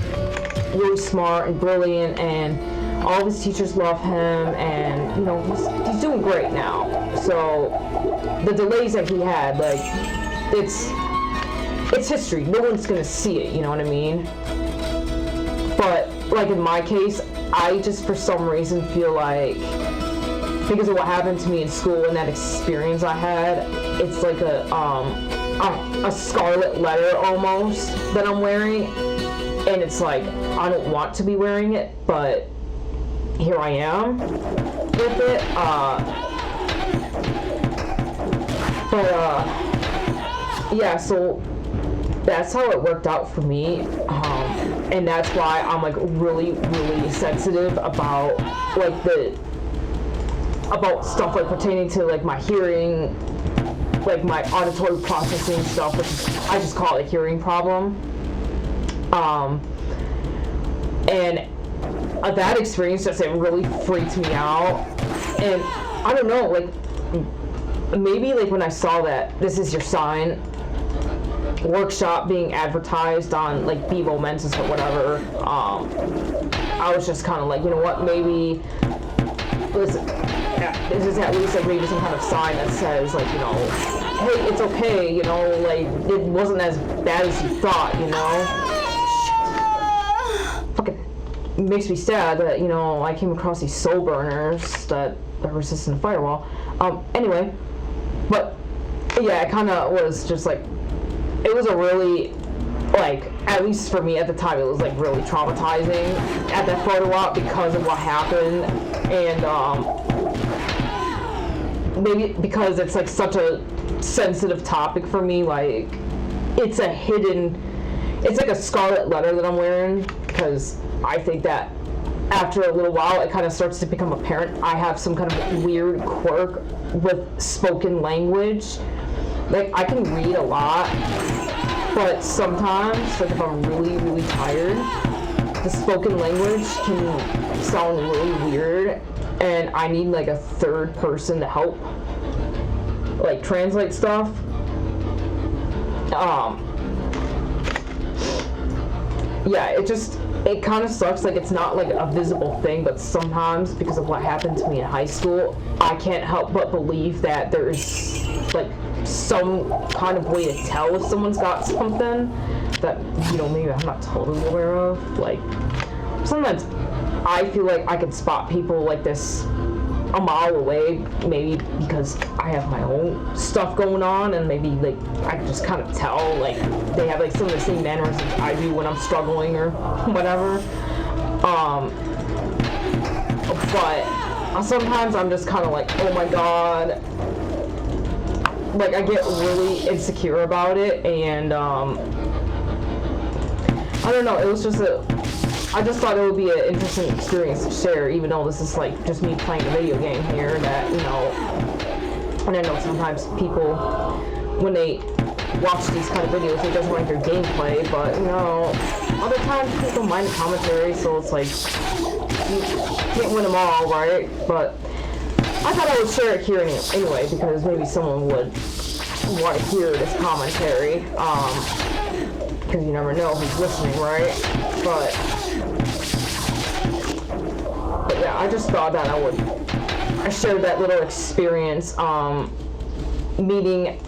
really smart and brilliant, and all of his teachers love him, and you know, he's doing great now. So the delays that he had, like, it's history. No one's gonna see it, you know what I mean? But like in my case, I just for some reason feel like because of what happened to me in school and that experience I had, it's like a scarlet letter almost that I'm wearing, and it's like I don't want to be wearing it, but here I am with it. Yeah, so that's how it worked out for me, and that's why I'm like really sensitive about like about stuff like pertaining to like my hearing, like my auditory processing stuff, which I just call it a hearing problem. And that experience just, it really freaked me out. And I don't know, like maybe like when I saw that This Is Your Sign workshop being advertised on like Be Momentous or whatever, I was just kind of like, you know what, maybe this is at least like maybe some kind of sign that says like, you know, hey, it's okay, you know, like it wasn't as bad as you thought, you know. Fucking makes me sad that, you know, I came across these soul burners that are resistant to firewall. Anyway, but yeah, it kind of was just like, it was a really, like, at least for me at the time, it was like really traumatizing at that photo op because of what happened. And maybe because it's like such a sensitive topic for me, like it's like a scarlet letter that I'm wearing, because I think that after a little while it kind of starts to become apparent I have some kind of weird quirk with spoken language. Like I can read a lot, but sometimes, like if I'm really tired, the spoken language can sound really weird, and I need like a third person to help like translate stuff. Yeah, it kind of sucks. Like it's not like a visible thing, but sometimes because of what happened to me in high school, I can't help but believe that there's like some kind of way to tell if someone's got something that, you know, maybe I'm not totally aware of. Like sometimes I feel like I can spot people like this a mile away, maybe because I have my own stuff going on, and maybe like I can just kind of tell like they have like some of the same manners that I do when I'm struggling or whatever. But sometimes I'm just kind of like, oh my god, like I get really insecure about it, and I don't know, it was just I just thought it would be an interesting experience to share, even though this is like just me playing a video game here, that, you know, and I know sometimes people, when they watch these kind of videos, it doesn't like their gameplay, but, you know, other times people don't mind the commentary, so it's like, you can't win them all, right? But I thought I would share it here anyway, because maybe someone would want to hear this commentary. Because you never know who's listening, right? But yeah, I just thought that I shared that little experience, meeting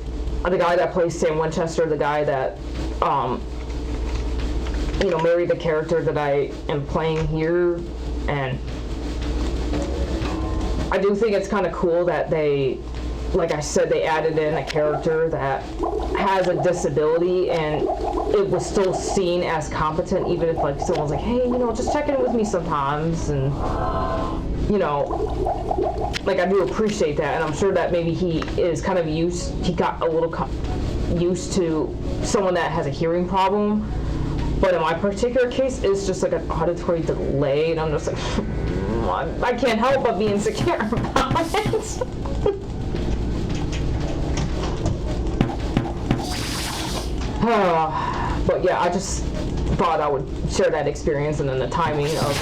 the guy that plays Sam Winchester, the guy that, married the character that I am playing here, and I do think it's kind of cool that they, like I said, they added in a character that has a disability, and it was still seen as competent, even if like someone's like, hey, just check in with me sometimes, and like I do appreciate that, and I'm sure that maybe he got a little used to someone that has a hearing problem, but in my particular case, it's just like an auditory delay, and I'm just like, I can't help but be insecure about it. But yeah, I just thought I would share that experience, and then the timing of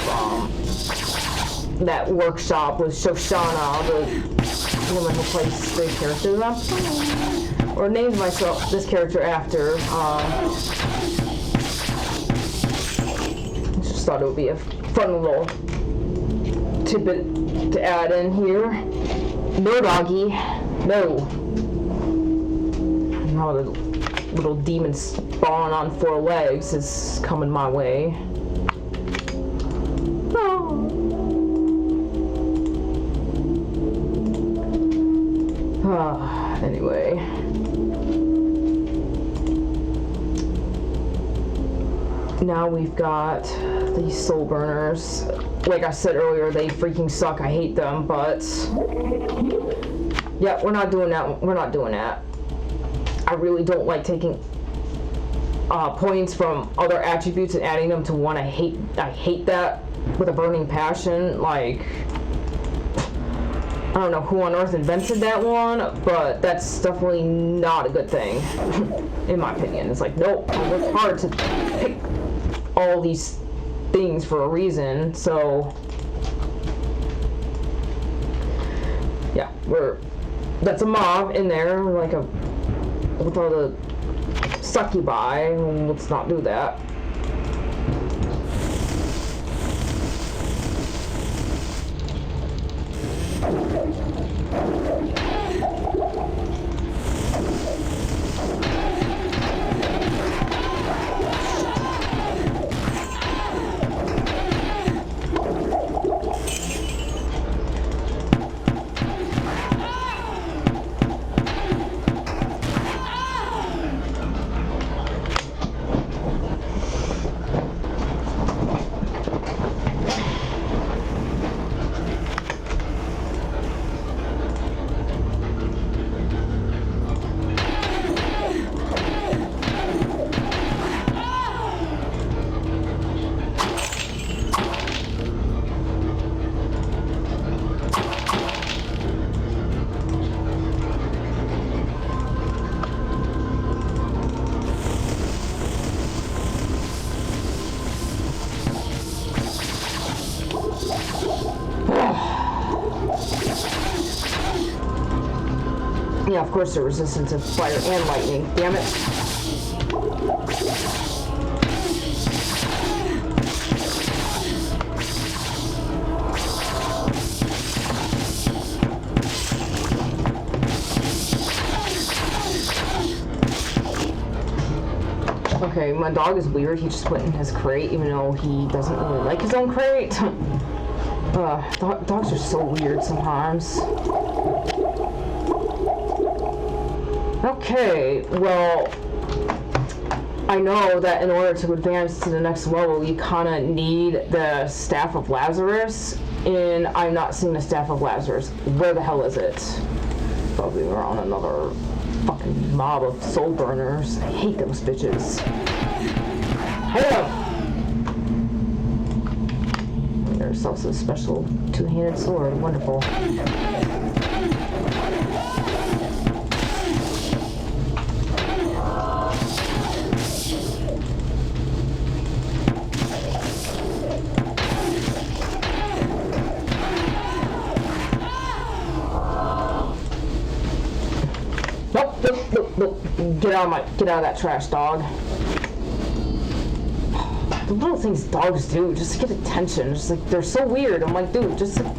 that workshop with Shoshana, the woman who plays the character that I'm playing, or named myself this character after. Just thought it would be a fun little tidbit to add in here. No, doggy, no. Now the little demon spawn on 4 legs is coming my way. Anyway. Now we've got these soul burners. Like I said earlier, they freaking suck. I hate them, but yeah, we're not doing that. We're not doing that. I really don't like taking points from other attributes and adding them to one. I hate that with a burning passion. Like, I don't know who on earth invented that one, but that's definitely not a good thing, in my opinion. It's like, nope, I worked hard to pick all these things for a reason, so yeah, that's a mob in there, like with all the succubi. Let's not do that. Yeah, of course they're resistant to fire and lightning. Damn it. Okay, my dog is weird. He just went in his crate, even though he doesn't really like his own crate. Dogs are so weird sometimes. Okay, well, I know that in order to advance to the next level, you kind of need the Staff of Lazarus, and I'm not seeing the Staff of Lazarus. Where the hell is it? Probably around another fucking mob of soul burners. I hate those bitches. Hit them! There's also a special two-handed sword. Wonderful. Look, get out of that trash, dog. The little things dogs do just to get attention. Just like, they're so weird. I'm like, dude, just like,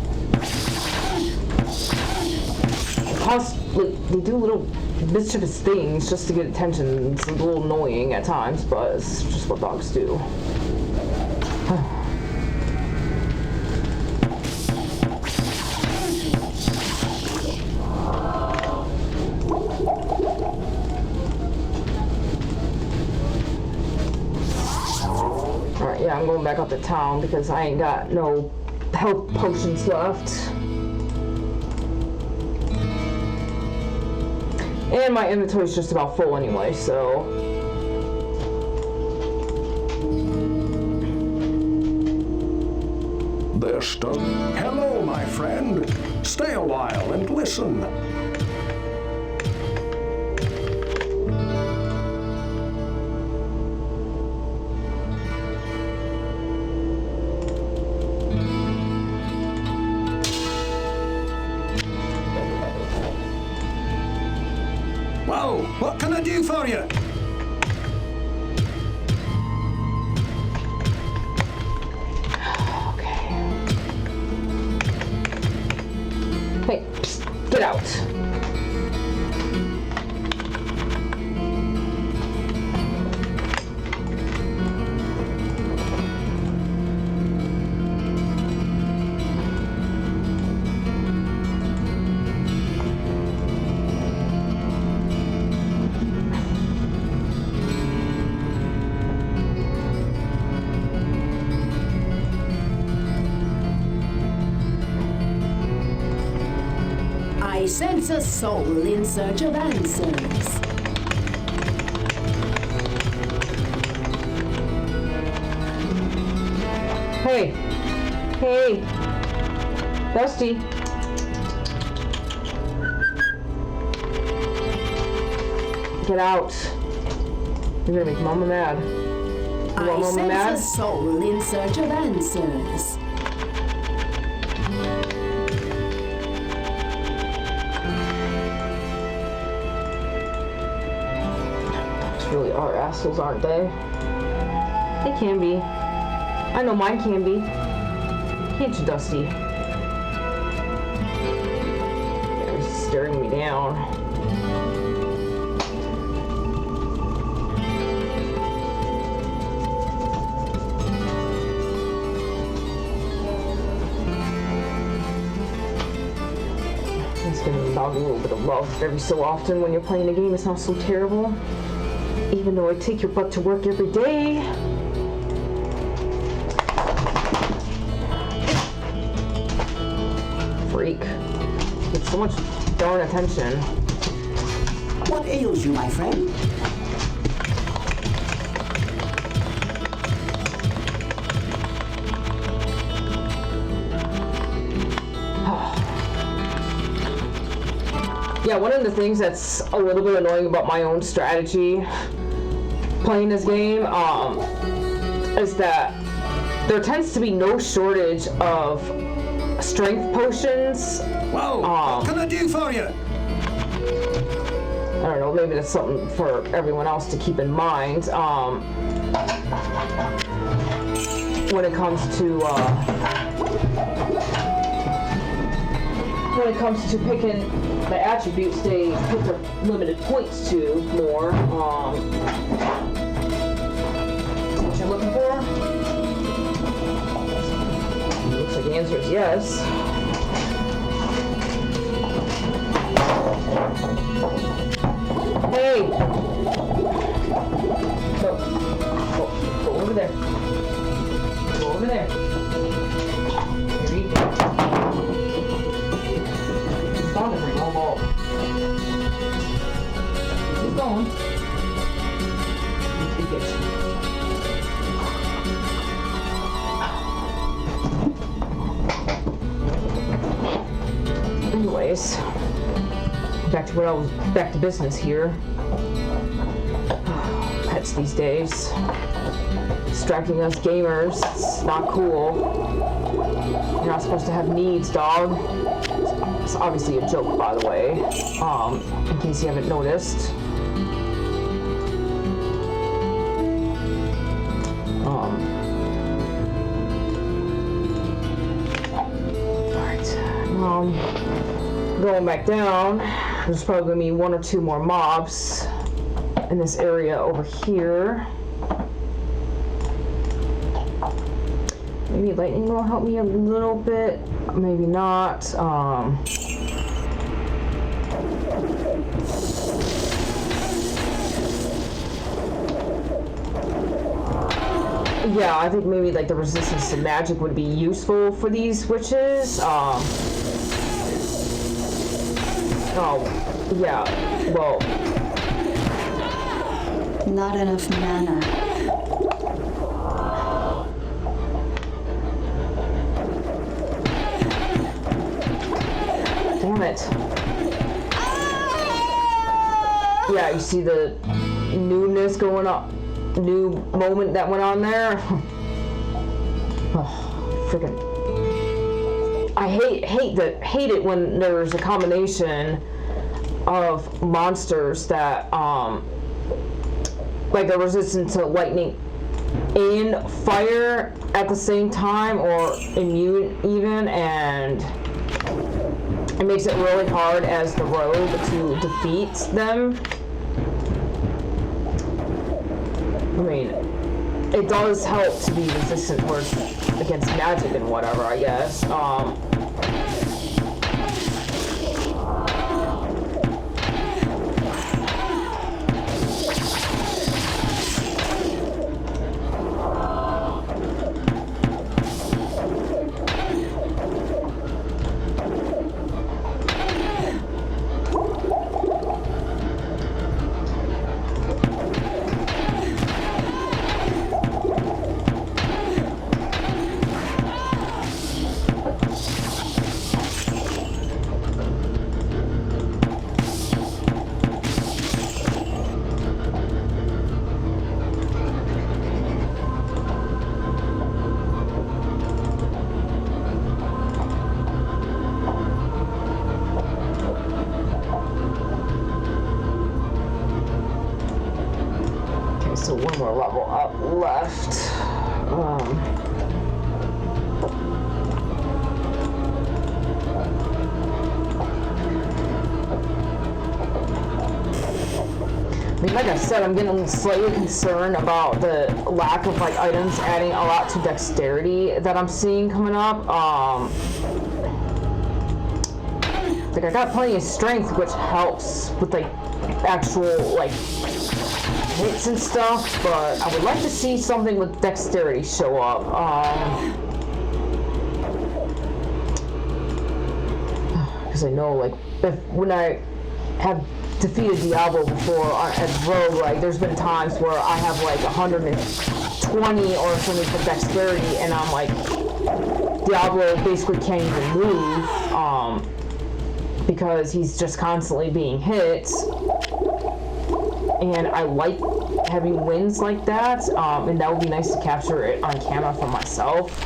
they do little mischievous things just to get attention. It's a little annoying at times, but it's just what dogs do. Alright, yeah, I'm going back up to town because I ain't got no health potions left. And my inventory's just about full anyway, so... This does... Hello, my friend. Stay a while and listen. Whoa, what can I do for you? Hey, psst, get out. I sense a soul in search of answers. Hey. Hey. Dusty. Get out. You're gonna make Mama mad. You want I Mama sense mad? a soul in search of answers. Really are assholes, aren't they? They can be. I know mine can be. Can't you, Dusty? They're staring me down. Just giving the dog a little bit of love every so often when you're playing a game. It's not so terrible. Even though I take your butt to work every day. Freak. Get so much darn attention. What ails you, my friend? Yeah, one of the things that's a little bit annoying about my own strategy playing this game is that there tends to be no shortage of strength potions. Whoa, what can I do for you? I don't know, maybe that's something for everyone else to keep in mind when it comes to picking the attributes they put their limited points to more. What you're looking for? Looks like the answer is yes. Hey! Go over there. Go over there. Here you go. He's bothering me all. Keep going. He gets you. Anyways, back to business here. Pets these days. Distracting us gamers. It's not cool. You're not supposed to have needs, dog. It's obviously a joke, by the way. In case you haven't noticed. Going back down, there's probably gonna be 1 or 2 more mobs in this area over here. Maybe lightning will help me a little bit, maybe not. Yeah, I think maybe like the resistance to magic would be useful for these witches. Oh, yeah, well. Not enough mana. Damn it. Yeah, you see the newness going up. New moment that went on there. Oh, freaking! I hate it when there's a combination of monsters that like they're resistant to lightning and fire at the same time, or immune even, and it makes it really hard as the rogue to defeat them. I mean, it does help to be resistant against magic and whatever, I guess. So 1 more level up left. I mean, like I said, I'm getting slightly concerned about the lack of like items adding a lot to dexterity that I'm seeing coming up. Like I got plenty of strength, which helps with like actual like hits and stuff, but I would like to see something with dexterity show up. Because I know, like, when I have defeated Diablo before as rogue, like, there's been times where I have like 120 or something for dexterity, and I'm like, Diablo basically can't even move, because he's just constantly being hit. And I like having wins like that, and that would be nice to capture it on camera for myself.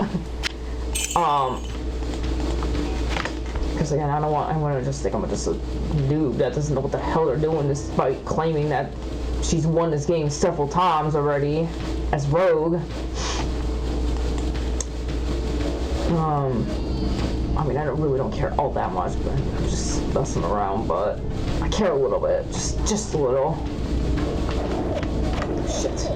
Because again, I want to just think I'm just a noob that doesn't know what the hell they're doing, despite claiming that she's won this game several times already as rogue. I mean, I really don't care all that much, but I'm just messing around, but I care a little bit, just a little. Shit.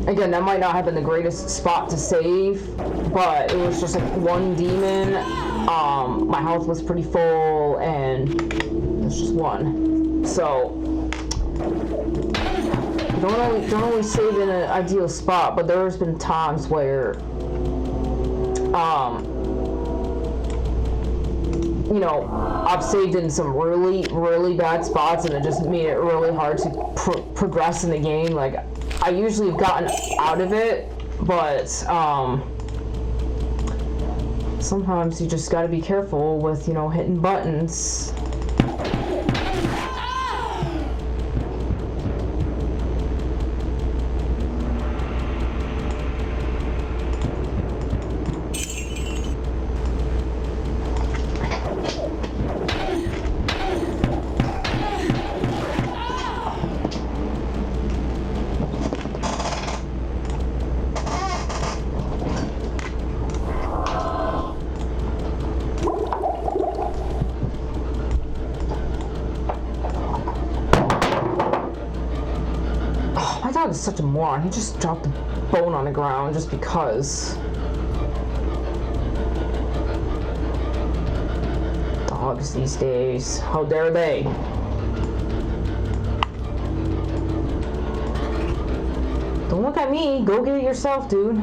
Again, that might not have been the greatest spot to save, but it was just like one demon. My health was pretty full, and there's just one. So don't always save in an ideal spot, but there's been times where you know, I've saved in some really, really bad spots, and it just made it really hard to progress in the game. Like, I usually have gotten out of it, but sometimes you just gotta be careful with, you know, hitting buttons. Is such a moron. He just dropped a bone on the ground just because. Dogs these days. How dare they? Don't look at me. Go get it yourself, dude.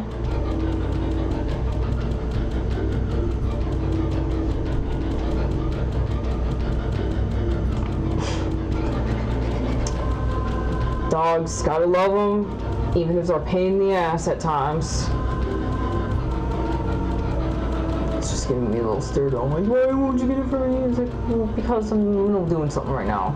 Dogs, gotta love them, even if they're a pain in the ass at times. It's just giving me a little stare down, like, why won't you get it for me? It's like, well, because I'm in the middle of doing something right now.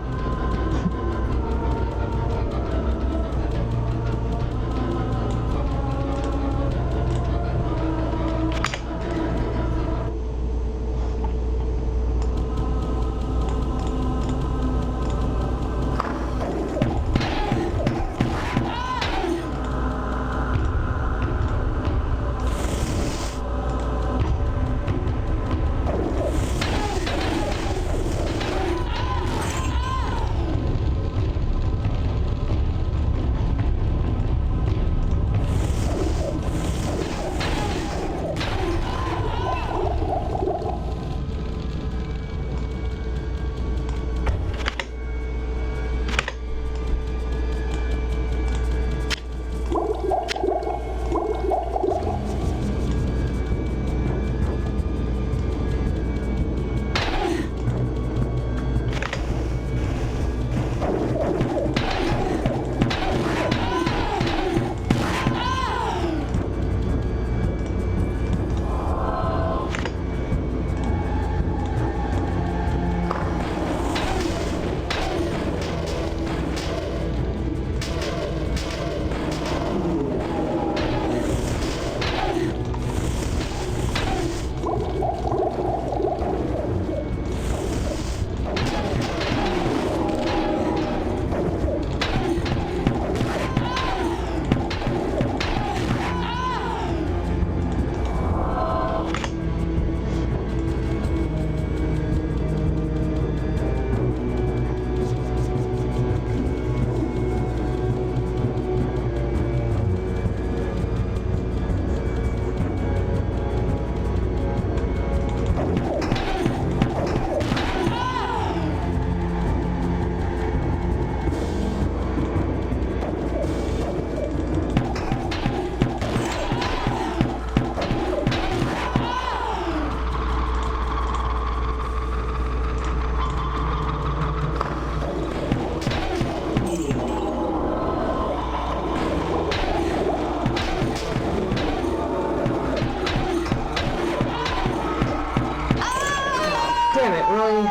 Damn it, really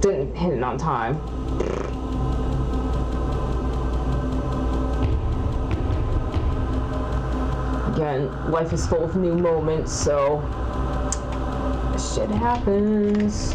didn't hit it on time. Again, life is full of new moments, so shit happens.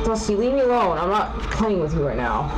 Dusty, leave me alone. I'm not playing with you right now.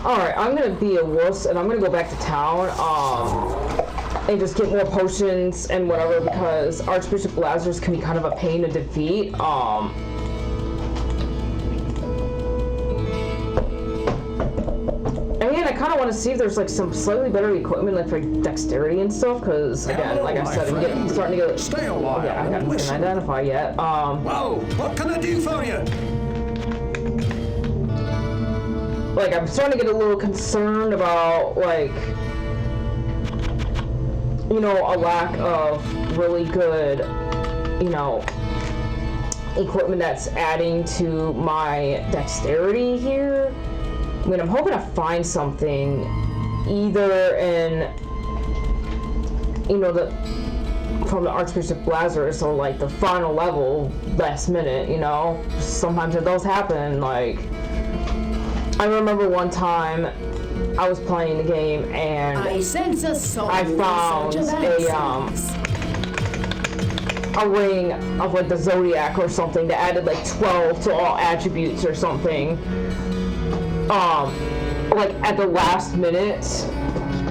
Alright, I'm gonna be a wuss and I'm gonna go back to town and just get more potions and whatever because Archbishop of Lazarus can be kind of a pain to defeat. And I kind of want to see if there's like some slightly better equipment like for dexterity and stuff because again, like I said, I'm starting to get... Stay a while. Yeah, I haven't been identified yet. Whoa, what can I do for you? Like, I'm starting to get a little concerned about, like, you know, a lack of really good, you know, equipment that's adding to my dexterity here. I mean, I'm hoping to find something either in, you know, from the Archbishop of Lazarus or, like, the final level last minute, you know? Sometimes it does happen, like... I remember one time I was playing the game and I sense a soul I found a ring of like the Zodiac or something that added like 12 to all attributes or something. Like at the last minute,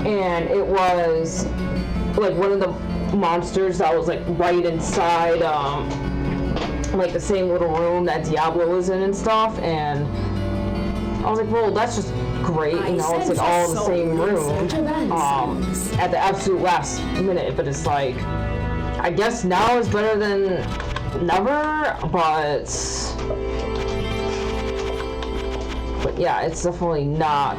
and it was like one of the monsters that was like right inside like the same little room that Diablo was in and stuff, and I was like, well, that's just great, you know, it's like all in the same room at the absolute last minute, but it's like, I guess now is better than never, but yeah, it's definitely not,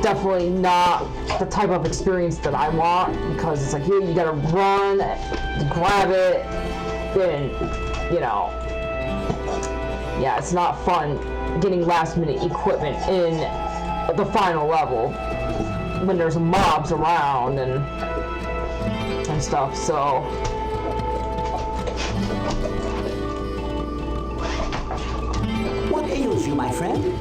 definitely not the type of experience that I want, because it's like, here, you gotta run, grab it, then, you know, yeah, it's not fun getting last minute equipment in the final level when there's mobs around and stuff, so. What ails you, my friend?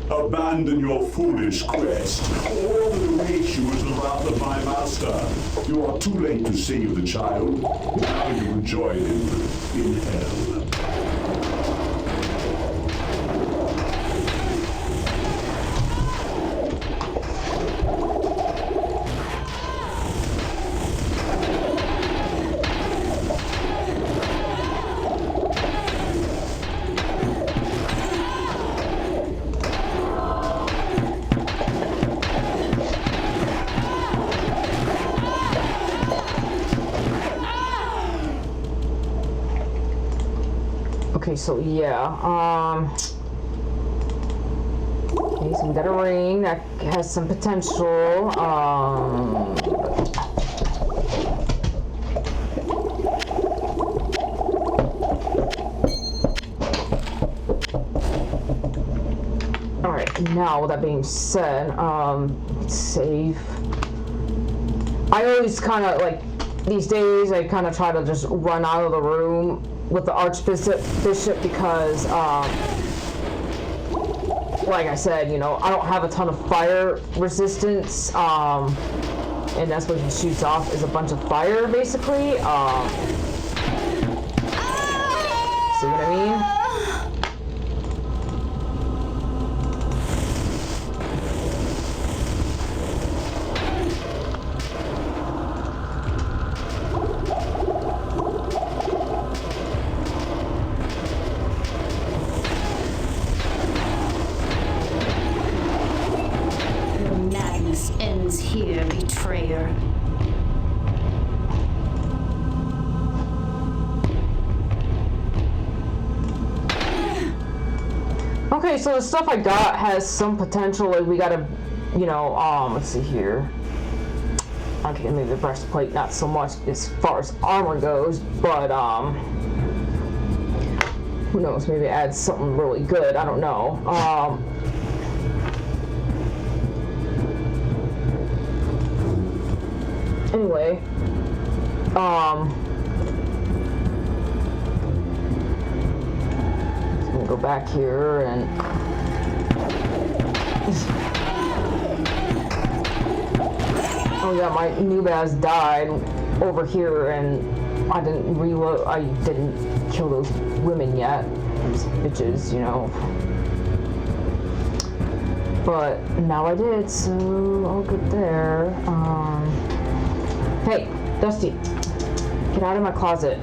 Abandon your foolish quest. All that awaits you is the wrath of my master. You are too late to save the child. Now you will join him in hell. Okay, so yeah, okay, so we got a ring that has some potential, alright. Now, with that being said, save. I always kind of, like, these days, I kind of try to just run out of the room with the Archbishop because, like I said, you know, I don't have a ton of fire resistance, and that's what he shoots off is a bunch of fire, basically. See what I mean? Ends here, betrayer. Okay, so the stuff I got has some potential. Like we gotta, you know, let's see here. Okay, maybe the breastplate not so much as far as armor goes, but who knows? Maybe it adds something really good. I don't know. Anyway, I'm gonna go back here and oh yeah, my noob ass died over here, and I didn't reload. I didn't kill those women yet, those bitches, you know. But now I did, so all good there. Hey, Dusty, get out of my closet.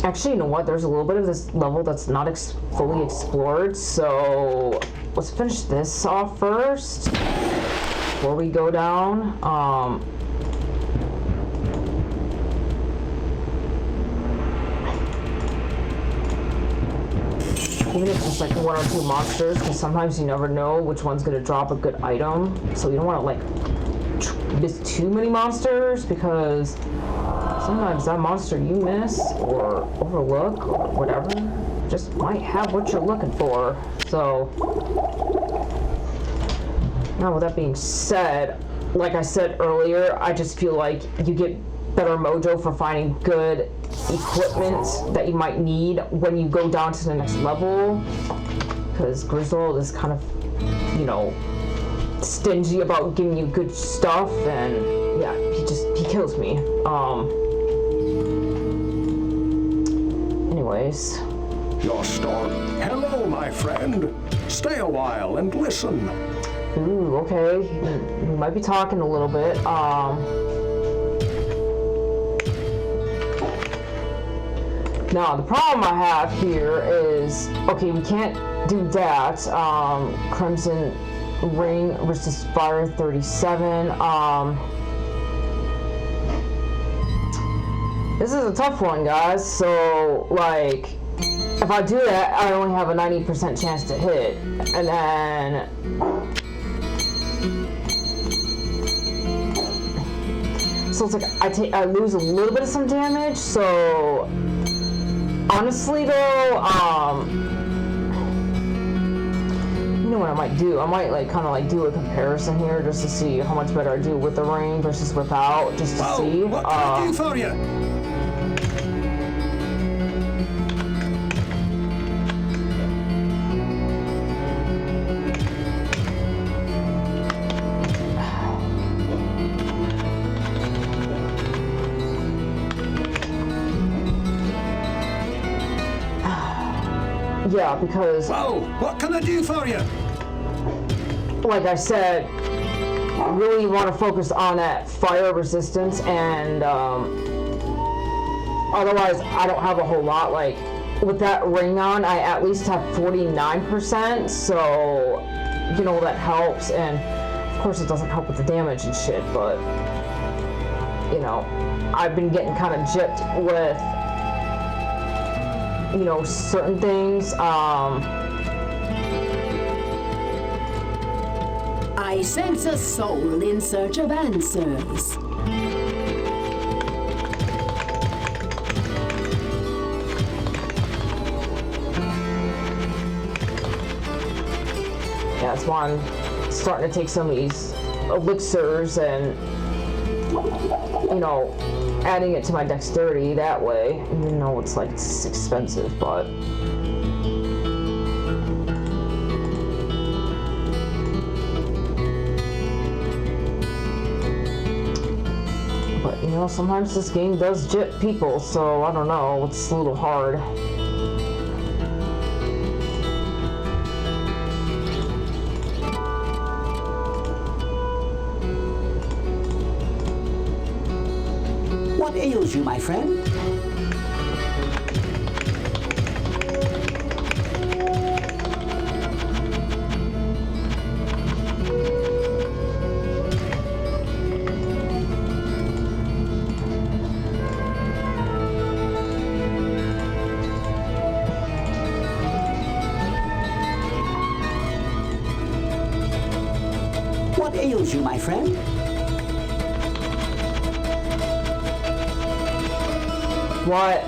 Actually, you know what? There's a little bit of this level that's not fully explored, so let's finish this off first before we go down. Even if it's like one or two monsters, because sometimes you never know which one's gonna drop a good item. So you don't want to like miss too many monsters, because sometimes that monster you miss or overlook or whatever just might have what you're looking for. So now, with that being said, like I said earlier, I just feel like you get better mojo for finding good equipment that you might need when you go down to the next level, because Griswold is kind of, you know, stingy about giving you good stuff, and yeah, he kills me. Anyways, Your star. Hello, my friend. Stay a while and listen. Ooh, okay, we might be talking a little bit. Now, the problem I have here is, okay, we can't do that. Crimson Ring versus Fire 37. This is a tough one, guys. So, like, if I do that, I only have a 90% chance to hit. And then so it's like I lose a little bit of some damage, so honestly though, you know what I might do? I might like kind of like do a comparison here just to see how much better I do with the ring versus without, just to see. What can I do for you? Yeah, because what can I do for you? Like I said, I really want to focus on that fire resistance, and otherwise I don't have a whole lot. Like with that ring on, I at least have 49%, so you know that helps. And of course it doesn't help with the damage and shit, but you know, I've been getting kind of gypped with, you know, certain things. I sense a soul in search of answers. that's why I'm starting to take some of these elixirs and, you know, adding it to my dexterity that way, even though it's like it's expensive, but you know, sometimes this game does jip people, so I don't know, it's a little hard. What ails you, my friend? What ails you, my friend? What?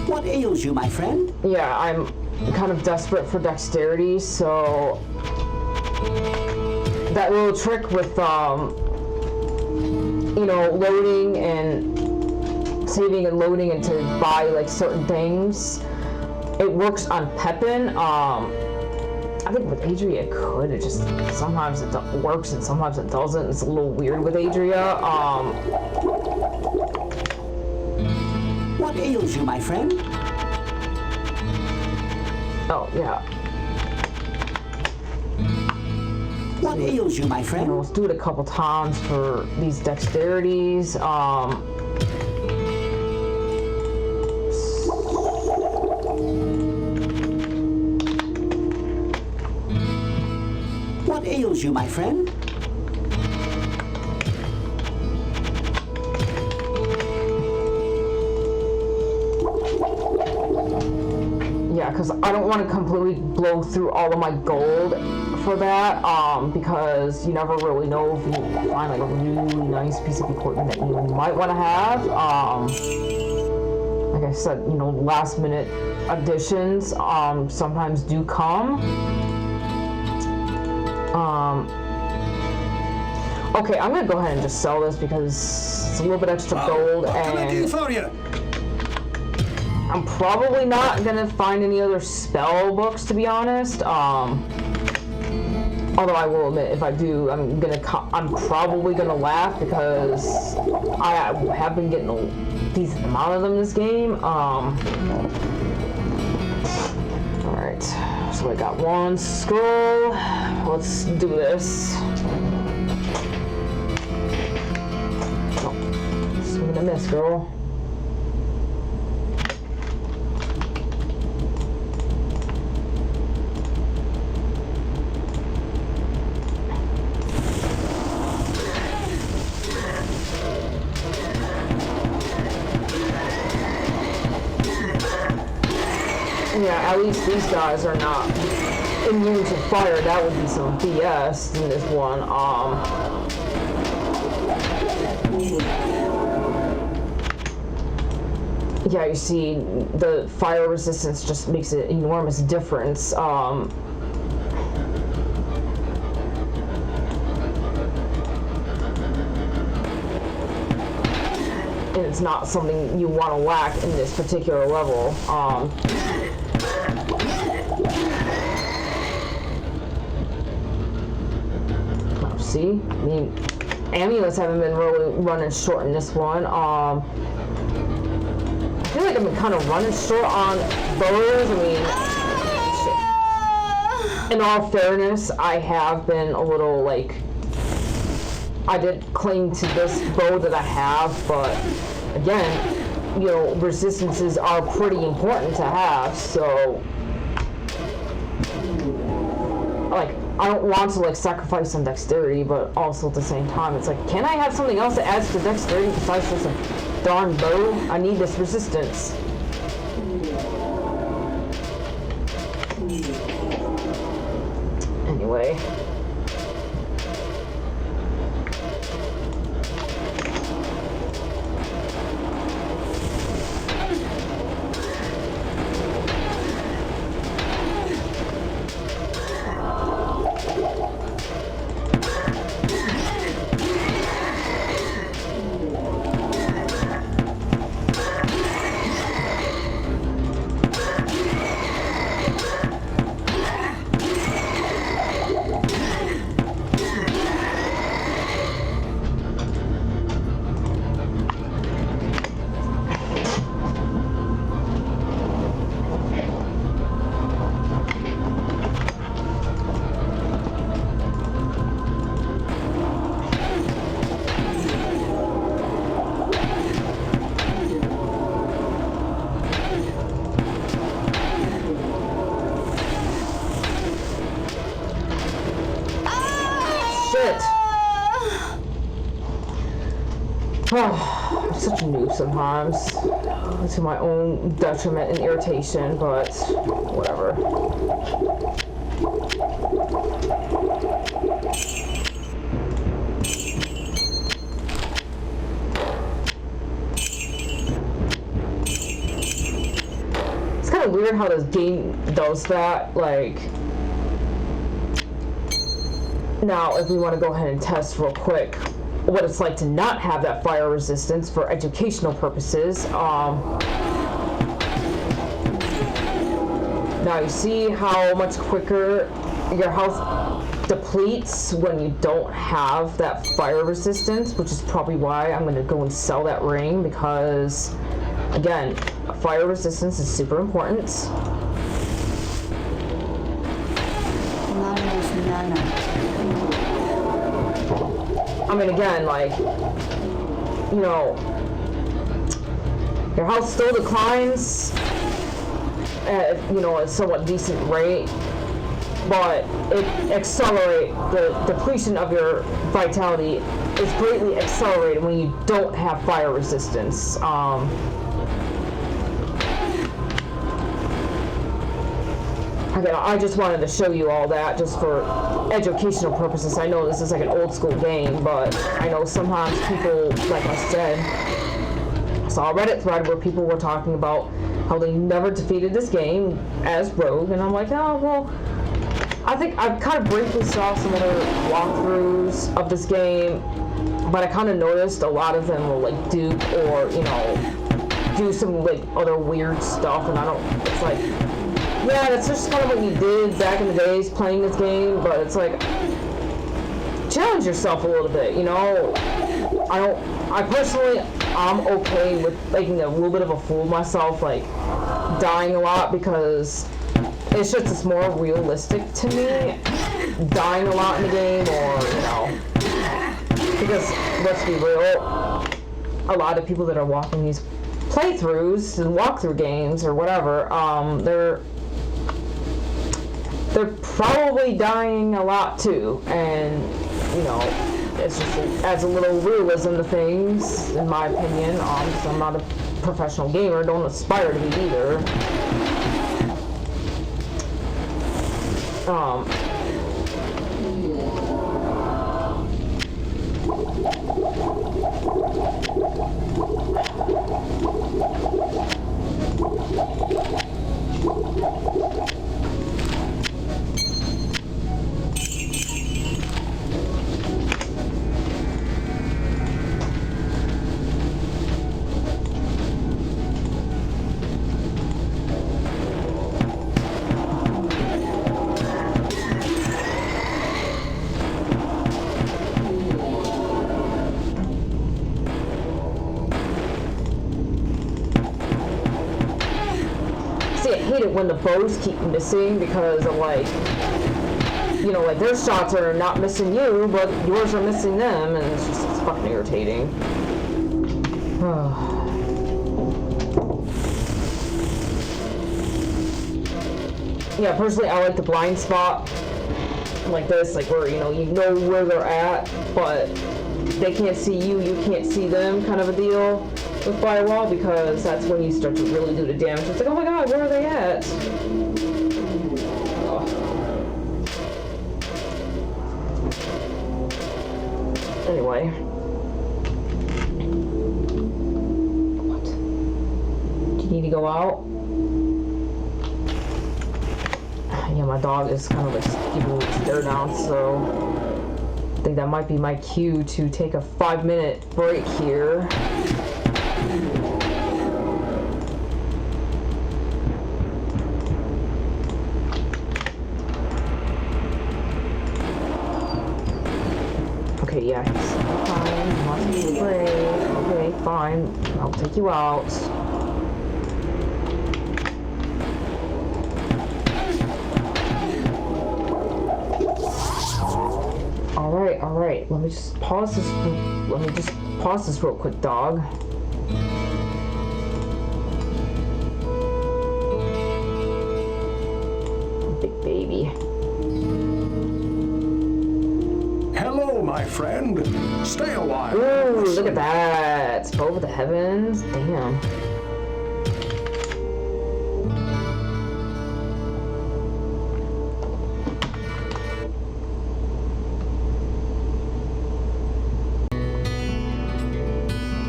What ails you, my friend? Yeah, I'm kind of desperate for dexterity, so that little trick with, you know, loading and saving and loading and to buy like certain things, it works on Pepin. I think with Adria it could. It just sometimes it works and sometimes it doesn't. It's a little weird with Adria. What ails you, my friend? Oh yeah. What ails you, my friend? You know, let's do it a couple times for these dexterities. What ails you, my friend? Yeah, because I don't want to completely blow through all of my gold for that, because you never really know if you find like a really nice piece of equipment that you might want to have. Like I said, you know, last minute additions sometimes do come. Okay, I'm gonna go ahead and just sell this because it's a little bit extra gold, What can I do and for you? I'm probably not gonna find any other spell books, to be honest. Although I will admit, if I do, I'm probably gonna laugh because I have been getting a decent amount of them this game. All right, so I got one scroll. Let's do this. Oh, swing and a miss, girl. Yeah, at least these guys are not immune to fire. That would be some BS in this one. Yeah, you see, the fire resistance just makes an enormous difference. And it's not something you want to lack in this particular level. See, I mean, amulets haven't been really running short in this one. I feel like I've been kind of running short on bows. I mean, in all fairness, I have been a little like, I did cling to this bow that I have, but again, you know, resistances are pretty important to have, so like, I don't want to like sacrifice some dexterity, but also at the same time, it's like, can I have something else that adds to dexterity besides just a darn bow? I need this resistance. Anyway. I'm such a noob sometimes, to my own detriment and irritation, but whatever. It's kind of weird how this game does that, like... Now, if we want to go ahead and test real quick what it's like to not have that fire resistance for educational purposes. Now you see how much quicker your health depletes when you don't have that fire resistance, which is probably why I'm going to go and sell that ring, because again, fire resistance is super important. I mean, again, like, you know, your health still declines at, you know, a somewhat decent rate, but it accelerates, the depletion of your vitality is greatly accelerated when you don't have fire resistance. Again, I just wanted to show you all that just for educational purposes. I know this is like an old school game, but I know sometimes people, like I said, I saw a Reddit thread where people were talking about how they never defeated this game as Rogue, and I'm like, oh, well, I think I kind of briefly saw some other walkthroughs of this game, but I kind of noticed a lot of them will like dupe or, you know, do some like other weird stuff, and I don't, it's like, yeah, that's just kind of what you did back in the days playing this game, but it's like, challenge yourself a little bit, you know? I personally, I'm okay with making a little bit of a fool of myself, like, dying a lot, because it's just, it's more realistic to me, dying a lot in the game, or, you know, because, let's be real, a lot of people that are walking these playthroughs and walkthrough games, or whatever, they're probably dying a lot too, and you know, it's just adds a little realism to things, in my opinion. Because I'm not a professional gamer, don't aspire to be either. When the bows keep missing because of, like, you know, like their shots are not missing you, but yours are missing them, and it's just, it's fucking irritating. Yeah, personally, I like the blind spot like this, like where, you know where they're at, but they can't see you, you can't see them, kind of a deal with Firewall, because that's when you start to really do the damage. It's like, oh my god, where are they at? Oh. Anyway. What? Do you need to go out? Yeah, my dog is kind of like giving me a stare down, so I think that might be my cue to take a 5-minute break here. Okay, yeah, he's fine. He wants me to break. Okay, fine. I'll take you out. Alright. Let me just pause this real quick, dog. Big baby. Hello, my my friend. Stay a while. Ooh, look at that. Over the heavens. Damn.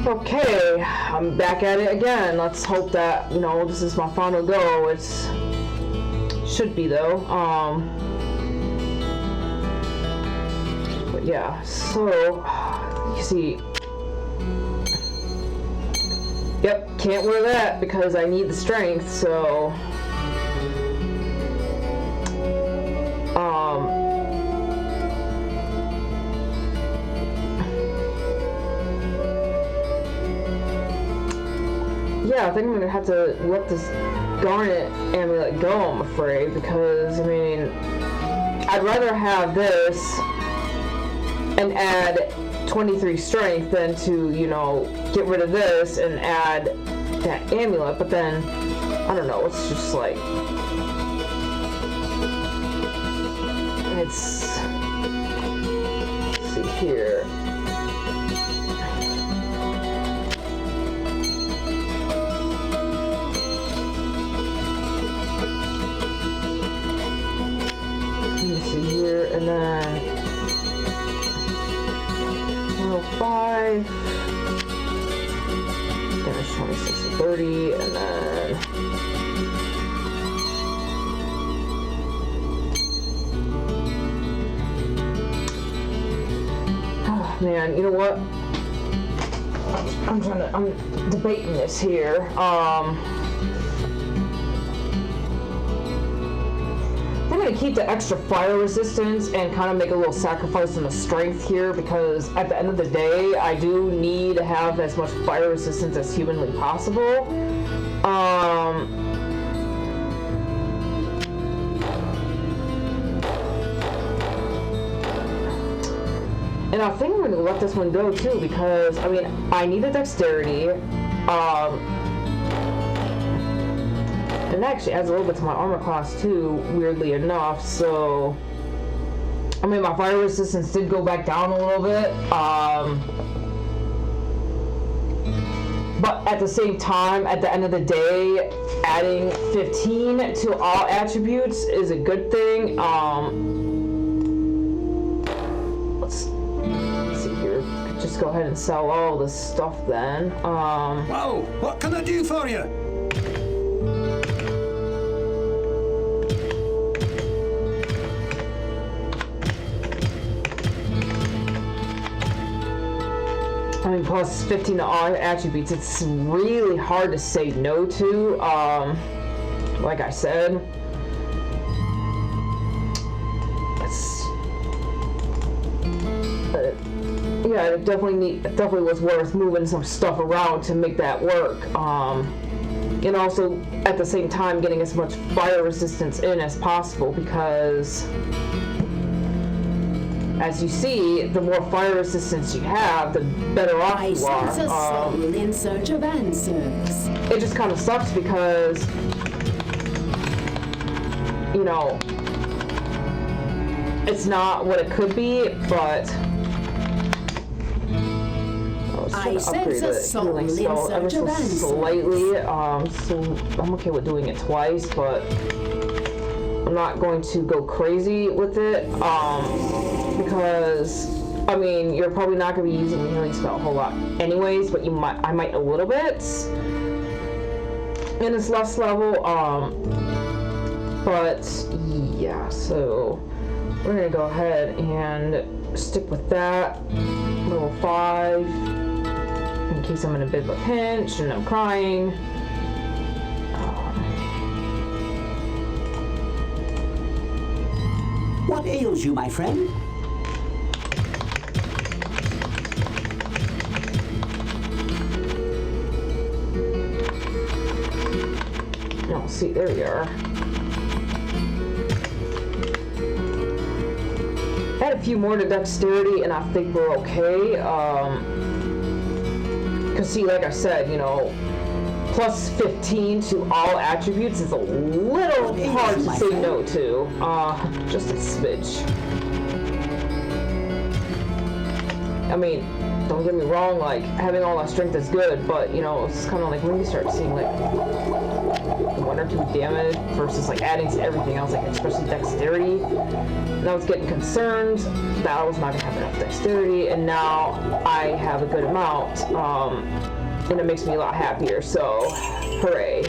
Okay, I'm back at it again. Let's hope that, you know, this is my final go. It's should be though. But yeah, so you see, yep, can't wear that because I need the strength, so yeah, I think I'm gonna have to let this Garnet amulet go, I'm afraid, because I mean, I'd rather have this and add 23 strength than to, you know, get rid of this and add that amulet, but then, I don't know, it's just like, let's see here. And then 105, damage 26 to 30, and then oh man, you know what? I'm debating this here. I'm going to keep the extra fire resistance and kind of make a little sacrifice on the strength here, because at the end of the day, I do need to have as much fire resistance as humanly possible. And I think I'm going to let this one go too, because, I mean, I need the dexterity. And it actually adds a little bit to my armor class too, weirdly enough, so I mean my fire resistance did go back down a little bit, but at the same time, at the end of the day, adding 15 to all attributes is a good thing. Let's see here, just go ahead and sell all this stuff then. Whoa, what can I do for you? I mean, plus 15 to all attributes, it's really hard to say no to, like I said. Yeah, it definitely was worth moving some stuff around to make that work. And also, at the same time, getting as much fire resistance in as possible, because as you see, the more fire resistance you have, the better off you are. I sense a soul in search of answers. It just kind of sucks because, you know, it's not what it could be, but I sense a soul in search of answers. Slightly, so I'm okay with doing it twice, but I'm not going to go crazy with it, because I mean, you're probably not going to be using the healing spell a whole lot anyways, but I might a little bit in this last level, but yeah, so we're going to go ahead and stick with that, level 5, in case I'm in a bit of a pinch and I'm crying. What ails you, my friend? Oh, see, there we are. Add a few more to dexterity, and I think we're okay. Because see, like I said, you know, plus 15 to all attributes is a little hard to say no to. Just a smidge. I mean, don't get me wrong, like, having all that strength is good, but, you know, it's kind of like when you start seeing, like, 1 or 2 damage versus, like, adding to everything else, like, especially dexterity. And I was getting concerned that I was not going to have enough dexterity, and now I have a good amount, and it makes me a lot happier, so, hooray.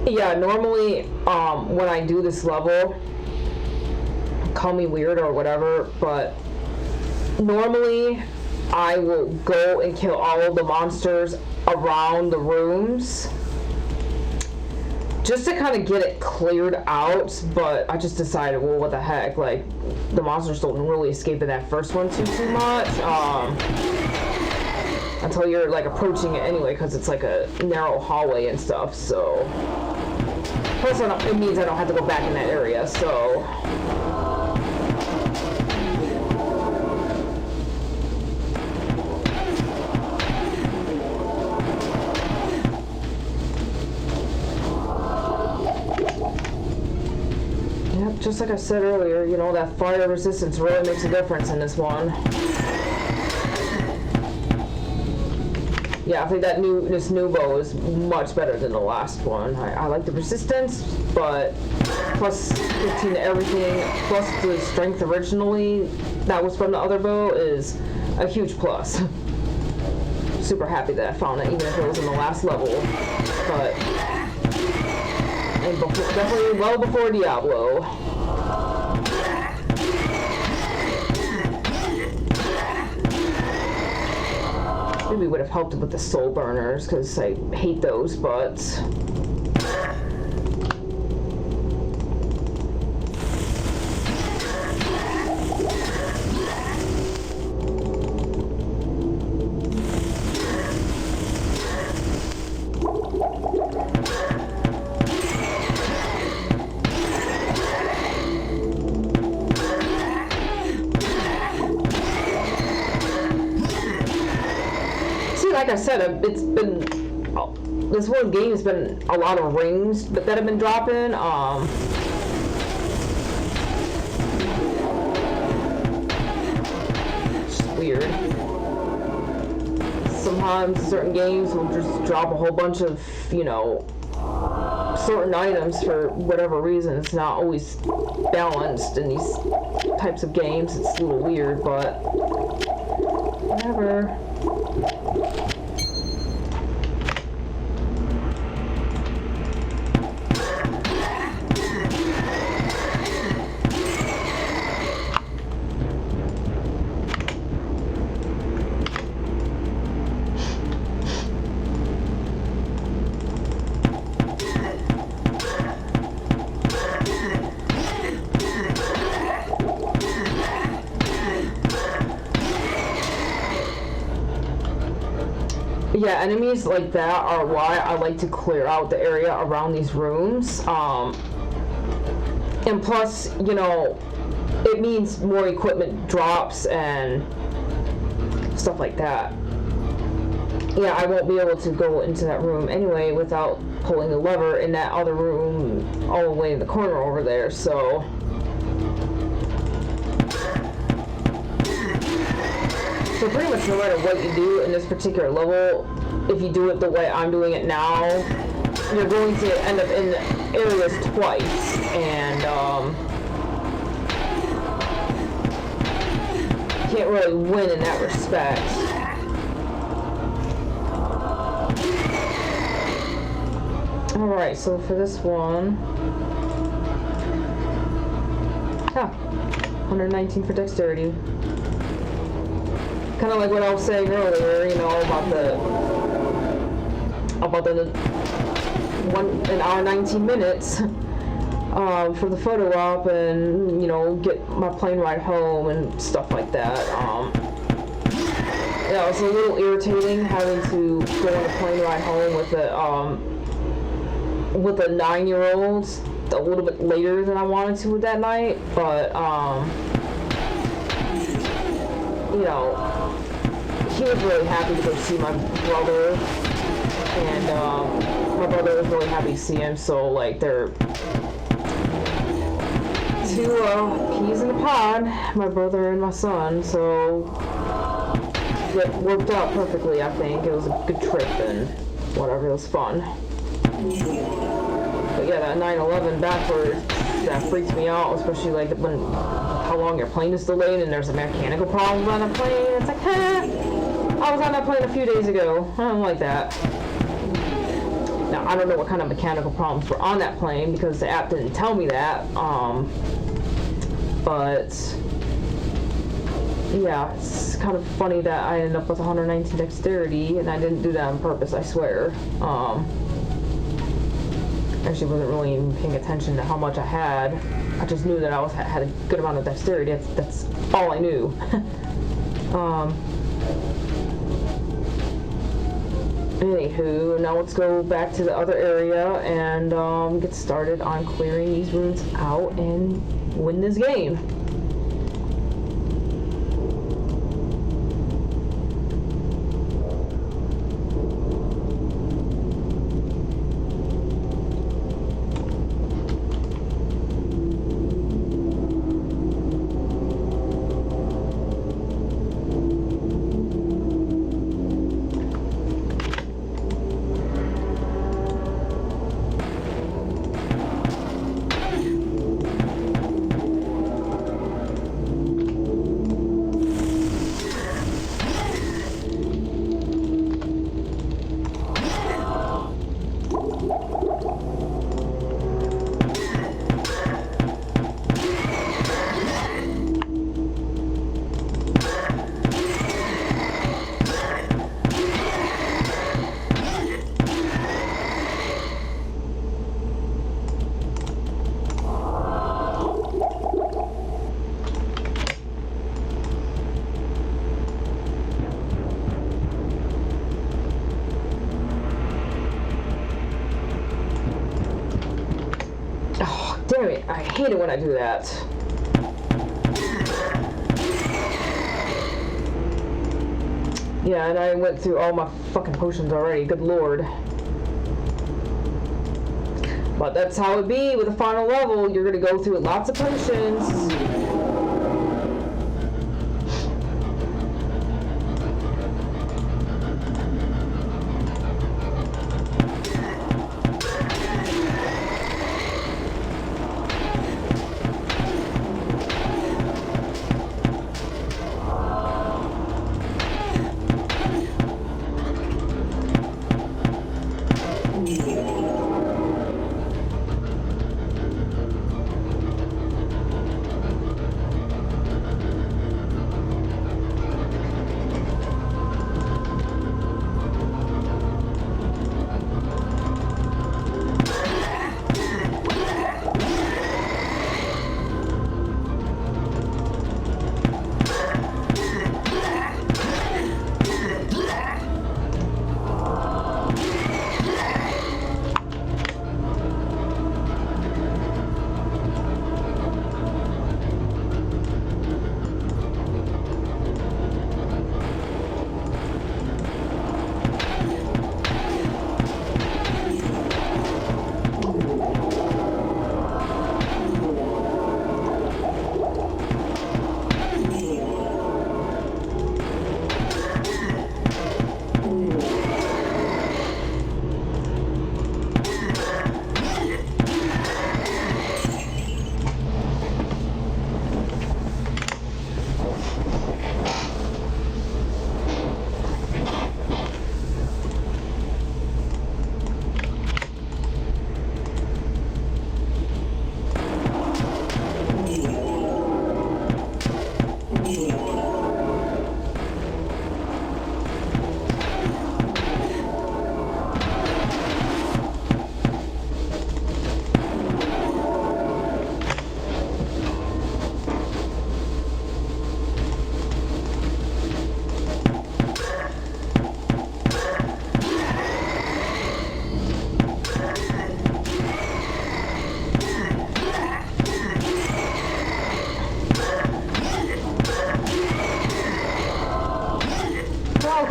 Yeah, normally, when I do this level, call me weird or whatever, but normally I will go and kill all of the monsters around the rooms just to kind of get it cleared out, but I just decided, well, what the heck, like, the monsters don't really escape in that first one too much, until you're, like, approaching it anyway, because it's like a narrow hallway and stuff, so... Plus, it means I don't have to go back in that area, so... Yep, just like I said earlier, you know, that fire resistance really makes a difference in this one. Yeah, I think that this new bow is much better than the last one. I like the resistance, but plus 15 to everything, plus the strength originally that was from the other bow is a huge plus. Super happy that I found that, even if it was in the last level. But, and definitely well before Diablo. Maybe would have helped with the soul burners, because I hate those, but... Like I said, it's been, this whole game has been a lot of rings that have been dropping. It's weird. Sometimes certain games will just drop a whole bunch of, you know, certain items, for whatever reason, it's not always balanced in these types of games. It's a little weird, but whatever. Yeah, enemies like that are why I like to clear out the area around these rooms. And plus, you know, it means more equipment drops and stuff like that. Yeah, I won't be able to go into that room anyway without pulling the lever in that other room all the way in the corner over there, so... So pretty much no matter what you do in this particular level, if you do it the way I'm doing it now, you're going to end up in areas twice, and can't really win in that respect. Alright, so for this one... 119 for dexterity. Kind of like what I was saying earlier, you know, about the 1 hour 19 minutes for the photo op, and you know, get my plane ride home and stuff like that. Yeah, it's a little irritating having to go on a plane ride home with a 9-year-old a little bit later than I wanted to that night, but you know, he was really happy to go see my brother, and my brother was really happy to see him, so like they're two peas in the pod, my brother and my son, so it worked out perfectly. I think it was a good trip and whatever, it was fun. But yeah, that 9/11 backwards, that freaks me out, especially like when how long your plane is delayed and there's a mechanical problem on a plane. It's like, I was on that plane a few days ago. I don't like that. Now, I don't know what kind of mechanical problems were on that plane because the app didn't tell me that. But yeah, it's kind of funny that I ended up with 119 dexterity, and I didn't do that on purpose, I swear. Actually wasn't really even paying attention to how much I had. I just knew that I had a good amount of dexterity. That's all I knew. Anywho, now let's go back to the other area and get started on clearing these rooms out and win this game. Damn it, I hate it when I do that. Yeah, and I went through all my fucking potions already, good lord. But that's how it be with the final level, you're gonna go through lots of potions.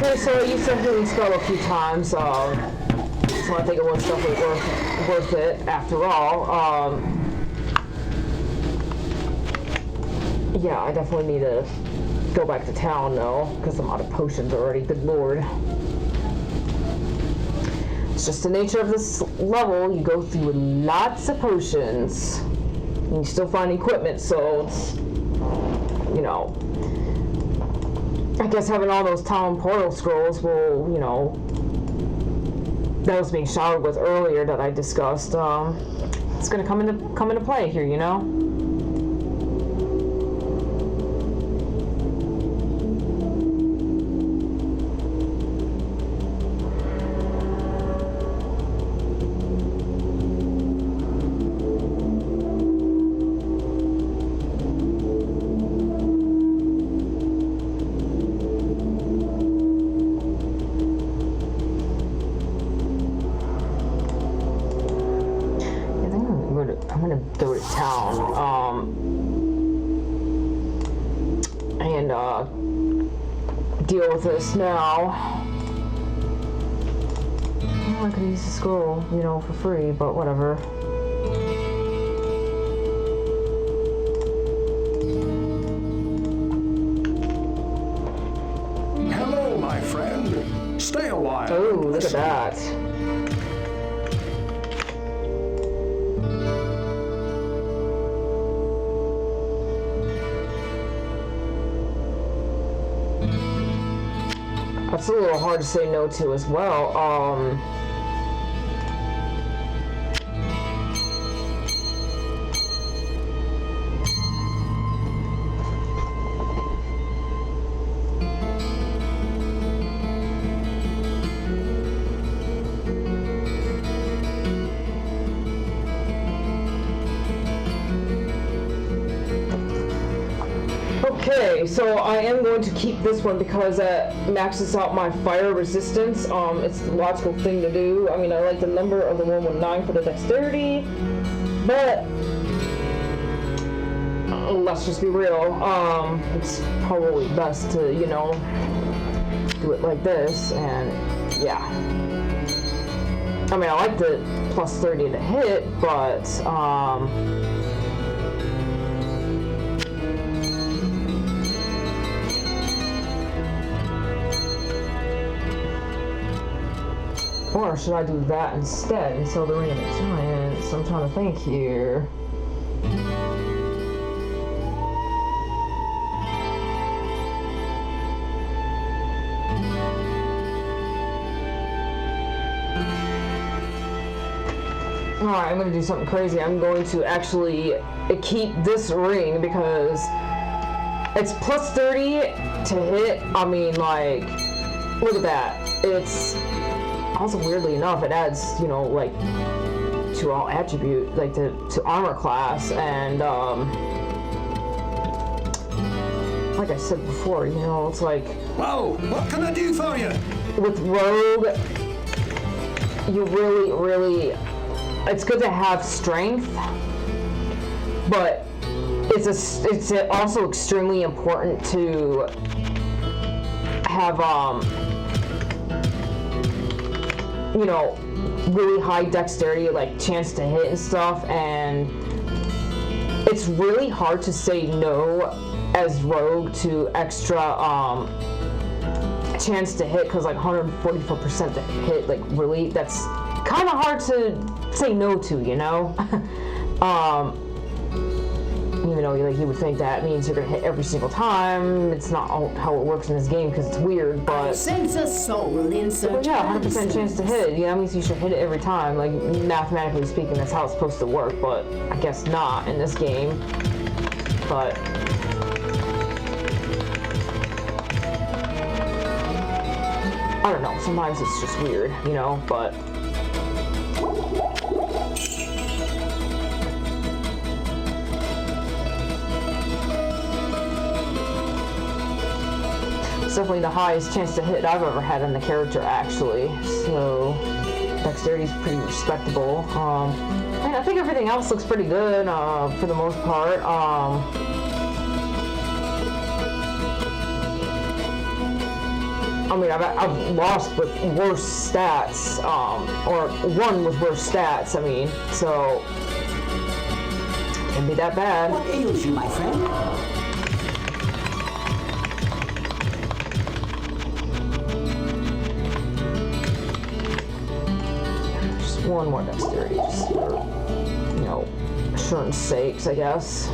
Okay, so I used to healing spell a few times, so I think it was definitely worth it after all. Yeah, I definitely need to go back to town though, because I'm out of potions already, good lord. It's just the nature of this level, you go through lots of potions, and you still find equipment, so it's, you know, I guess having all those town portal scrolls will, you know, that was being showered with earlier that I discussed, it's gonna come into play here, you know? I'm gonna go to town, and deal with this now. I could use the scroll, you know, for free, but whatever. Hello, my friend. Stay a while. Oh, look at that. That's a little hard to say no to as well. Okay, so I am going to keep this one because it maxes out my fire resistance. It's the logical thing to do. I mean, I like the number of the 119 for the dexterity, but let's just be real. It's probably best to, you know, do it like this, and yeah. I mean, I like the plus 30 to hit, but or should I do that instead and sell the Ring of the Giants? I'm trying to think here. Alright, I'm going to do something crazy. I'm going to actually keep this ring because it's plus 30 to hit. I mean, like, look at that. It's also, weirdly enough, it adds, you know, like, to all attribute, like, to armor class, and, like I said before, you know, it's like... Whoa, what can I do for you? With Rogue, you really... It's good to have strength, but it's also extremely important to have, you know, really high dexterity, like chance to hit and stuff, and it's really hard to say no as Rogue to extra chance to hit, because like 144% to hit, like really, that's kind of hard to say no to, you know? Even though like you would think that means you're gonna hit every single time. It's not how it works in this game because it's weird, but... Sense a soul in search. Yeah, 100% chance to hit. Yeah, that means you should hit it every time. Like, mathematically speaking, that's how it's supposed to work, but I guess not in this game. But... I don't know, sometimes it's just weird, you know, but... It's definitely the highest chance to hit I've ever had in the character, actually. So, dexterity's pretty respectable. I mean, I think everything else looks pretty good, for the most part. I mean, I've lost with worse stats, or one with worse stats, I mean, so, can't be that bad. What ails you, my friend? Just one more dexterity, just for, you know, assurance sakes, I guess.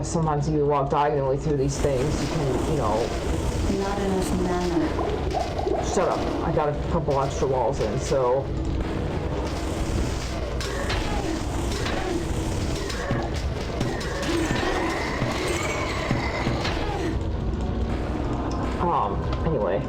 Sometimes if you walk diagonally through these things, you can, you know... Not enough mana. Shut up. I got a couple extra walls in, so... Anyway.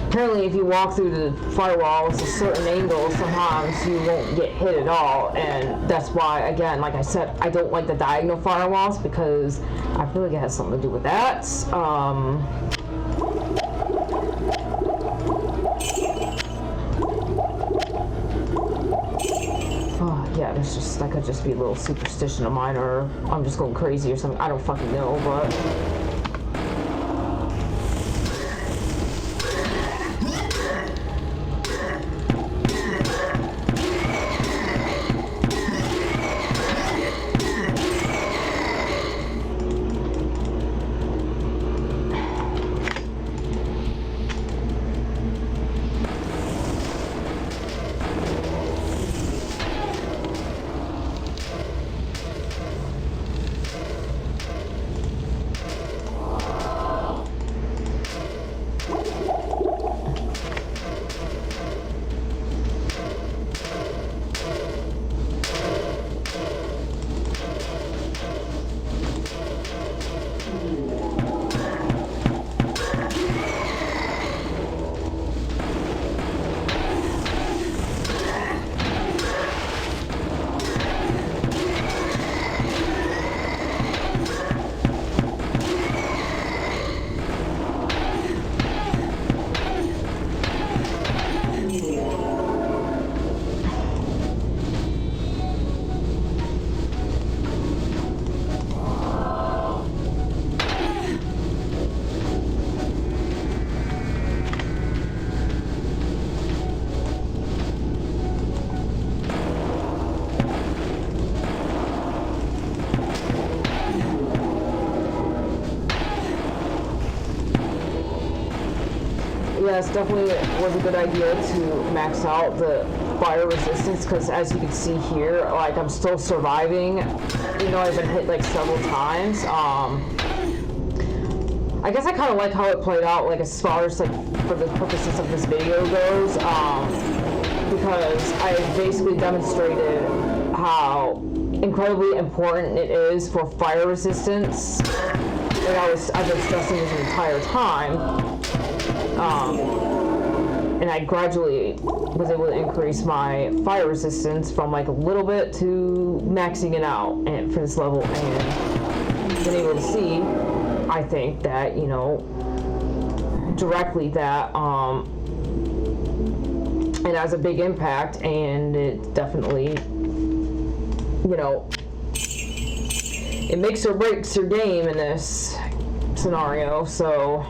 Apparently, if you walk through the firewalls a certain angle, sometimes you won't get hit at all, and that's why, again, like I said, I don't like the diagonal firewalls, because I feel like it has something to do with that. Yeah, it's just, that could just be a little superstition of mine, or I'm just going crazy or something, I don't fucking know, but... Yes, definitely was a good idea to max out the fire resistance, because as you can see here, like, I'm still surviving. You know, I've been hit like several times. I guess I kind of like how it played out, like, as far as like for the purposes of this video goes, because I basically demonstrated how incredibly important it is for fire resistance. Like, I've been stressing this entire time. And I gradually was able to increase my fire resistance from like a little bit to maxing it out and for this level, and been able to see, I think, that, you know, directly that it has a big impact, and it definitely, you know, it makes or breaks your game in this scenario, so.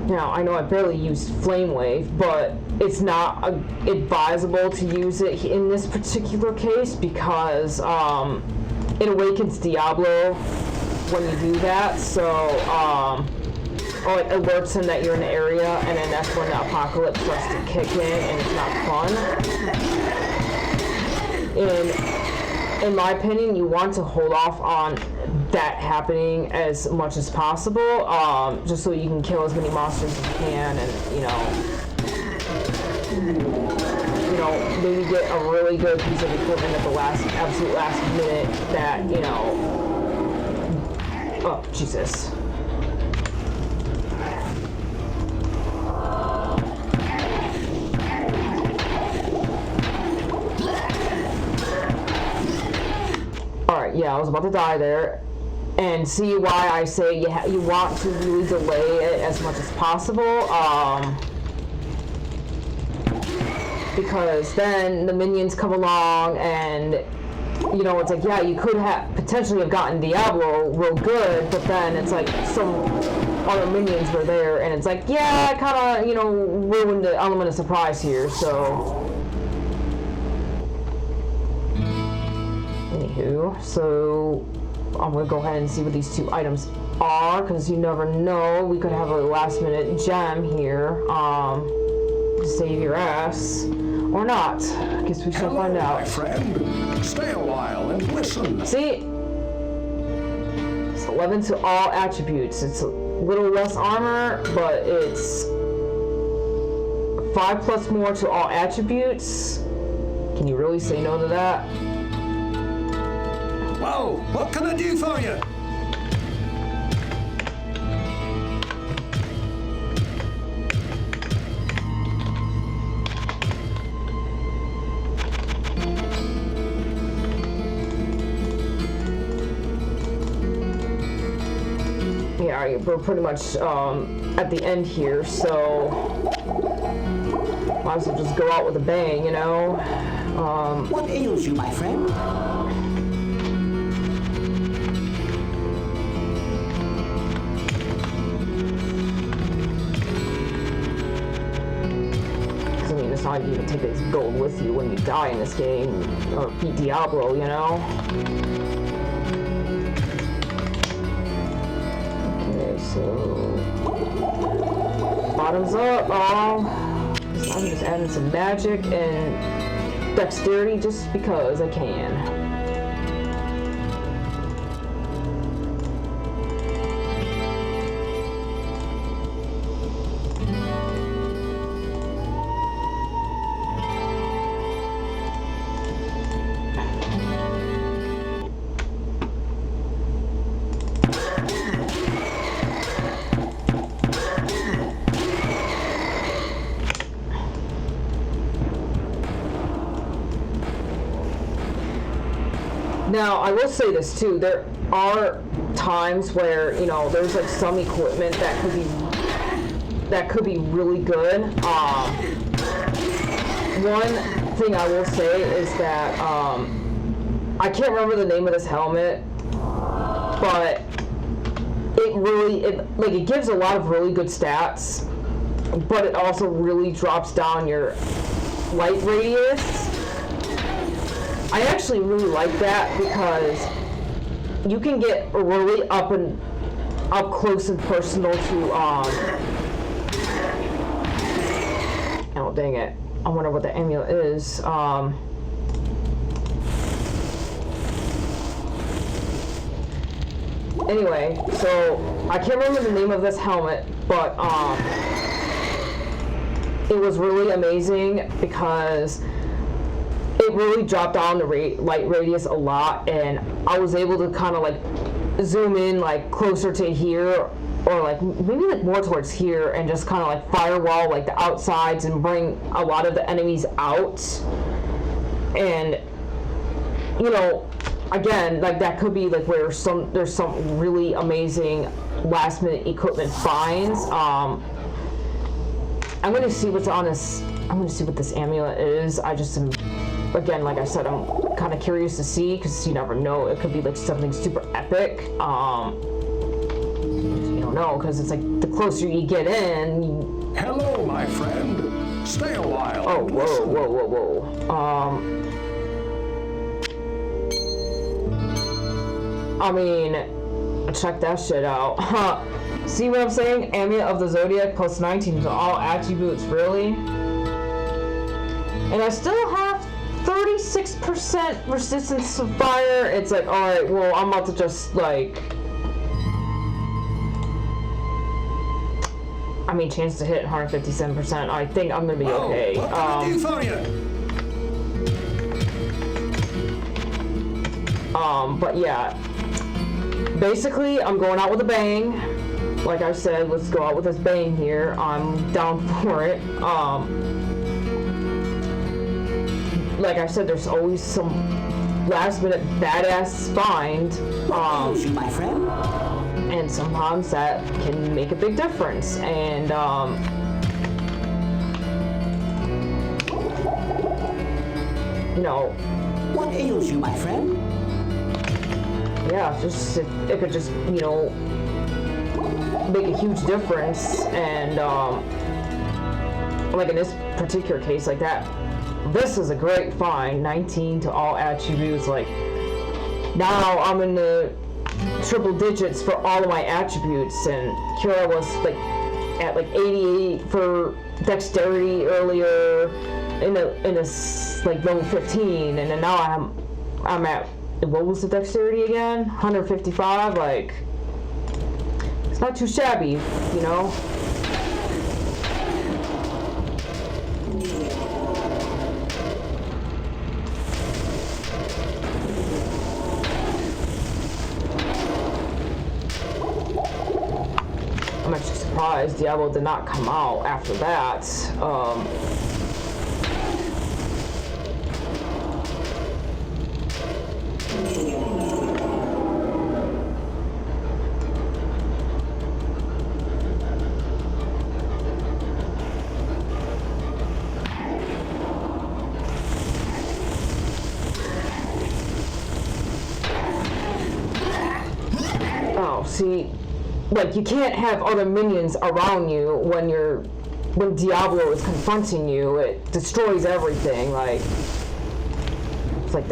Now, I know I barely used Flame Wave, but it's not advisable to use it in this particular case because it awakens Diablo when you do that, so or it alerts him that you're in the area, and then that's when the apocalypse starts to kick in, and it's not fun. And in my opinion, you want to hold off on that happening as much as possible, just so you can kill as many monsters as you can, and maybe get a really good piece of equipment at the absolute last minute that, oh, Jesus. Alright, yeah, I was about to die there. And see why I say you want to really delay it as much as possible, because then the minions come along and, it's like, yeah, you could have potentially have gotten Diablo real good, but then it's like some other minions were there, and it's like, yeah, I kind of, ruined the element of surprise here, so. Anywho, so I'm gonna go ahead and see what these two items are, because you never know, we could have a last minute gem here, to save your ass. Or not. I guess we shall find out. My friend. Stay a while and listen. See? It's 11 to all attributes. It's a little less armor, but it's 5+ more to all attributes. Can you really say no to that? Whoa, what can I do for you? Yeah, we're pretty much at the end here, so might as well just go out with a bang, What ails you, my friend? It's not like you can take this gold with you when you die in this game, or beat Diablo, Okay, so bottoms up. I'm just adding some magic and dexterity just because I can. Now, I will say this too, there are times where, there's like some equipment that could be really good. One thing I will say is that, I can't remember the name of this helmet, but it gives a lot of really good stats, but it also really drops down your light radius. I actually really like that because you can get really up close and personal to oh dang it, I wonder what the amulet is. Anyway, so I can't remember the name of this helmet, but it was really amazing because it really dropped down the light radius a lot, and I was able to kind of like zoom in like closer to here, or like maybe like more towards here, and just kind of like firewall like the outsides and bring a lot of the enemies out. And again, like that could be like where there's some really amazing last minute equipment finds. I'm gonna see what's on this. I'm gonna see what this amulet is. I just am, again, like I said, I'm kind of curious to see because you never know. It could be like something super epic. You don't know because it's like the closer you get in. Hello, my friend. Stay a while. Oh, whoa. I mean, check that shit out. See what I'm saying? Amulet of the Zodiac plus 19 to all attributes, really? And I still have 36% resistance to fire. It's like, alright, well, I'm about to just, like... I mean, chance to hit 157%. I think I'm gonna be okay. What can I do for you? But yeah. Basically, I'm going out with a bang. Like I said, let's go out with this bang here. I'm down for it. Like I said, there's always some last minute badass find. My friend? And sometimes that can make a big difference. And you know. What ails you, my friend? Yeah, just it could just, you know, make a huge difference. And like in this particular case, like that, this is a great find. 19 to all attributes. Like now I'm in the triple digits for all of my attributes, and Kira was like at like 88 for dexterity earlier in a like level 15, and then now I'm at, what was the dexterity again? 155. Like, it's not too shabby, you know. I'm actually surprised Diablo did not come out after that. Oh, see, like you can't have other minions around you when Diablo is confronting you. It destroys everything. Like, it's like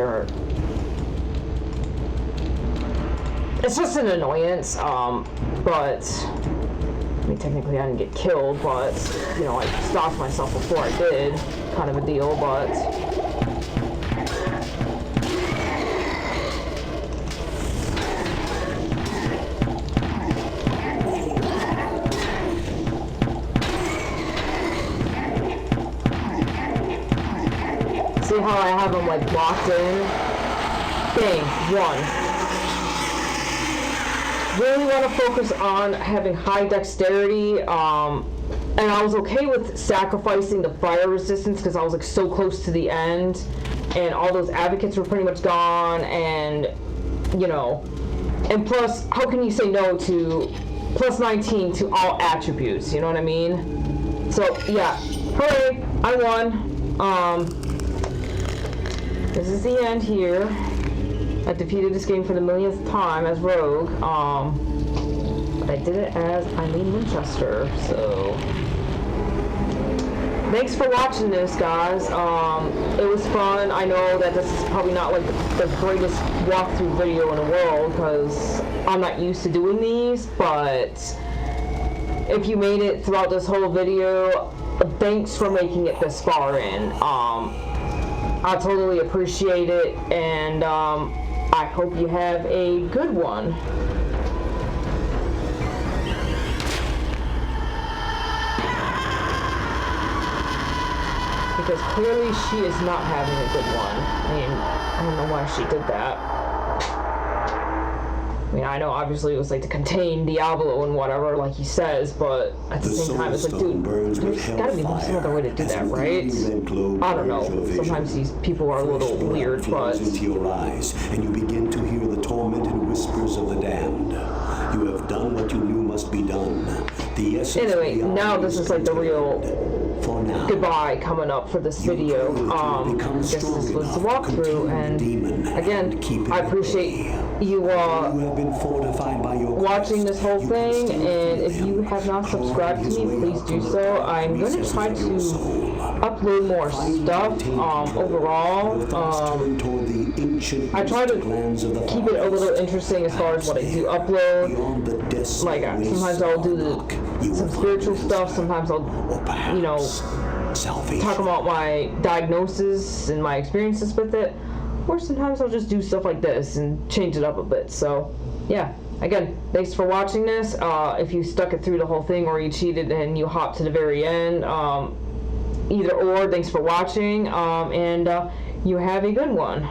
it's just an annoyance. But I mean, technically I didn't get killed, but you know, I stopped myself before I did, kind of a deal. But see how I have them like locked in? Bang, one. Really want to focus on having high dexterity, and I was okay with sacrificing the fire resistance because I was like so close to the end, and all those advocates were pretty much gone, and you know, and plus, how can you say no to plus 19 to all attributes? You know what I mean? So yeah, hooray, I won. This is the end here. I defeated this game for the millionth time as Rogue, but I did it as Eileen Winchester, so thanks for watching this, guys. It was fun. I know that this is probably not like the greatest walkthrough video in the world because I'm not used to doing these, but if you made it throughout this whole video, thanks for making it this far in. I totally appreciate it, and I hope you have a good one. Because clearly she is not having a good one. I mean, I don't know why she did that. I mean, I know obviously it was like to contain Diablo and whatever, like he says, but at the same time, it's like, dude, there's gotta be some other way to do that, right? I don't know. Sometimes these people are a little weird, but into your eyes, and you begin to hear the tormented whispers of the damned. You have done what you knew must be done. The essence anyway, now this is like the real For now, goodbye coming up for this video. I guess this was the walkthrough, and again, I appreciate you have been fortified by your watching this whole thing, and if you have not subscribed to me, please do so. I'm going to try to upload more stuff overall. I try to keep it a little interesting as far as what I do upload. Like sometimes I'll do some spiritual stuff, sometimes I'll, you know, talk about my diagnosis and my experiences with it, or sometimes I'll just do stuff like this and change it up a bit. So yeah, again, thanks for watching this. If you stuck it through the whole thing or you cheated and you hopped to the very end, either or, thanks for watching, and you have a good one.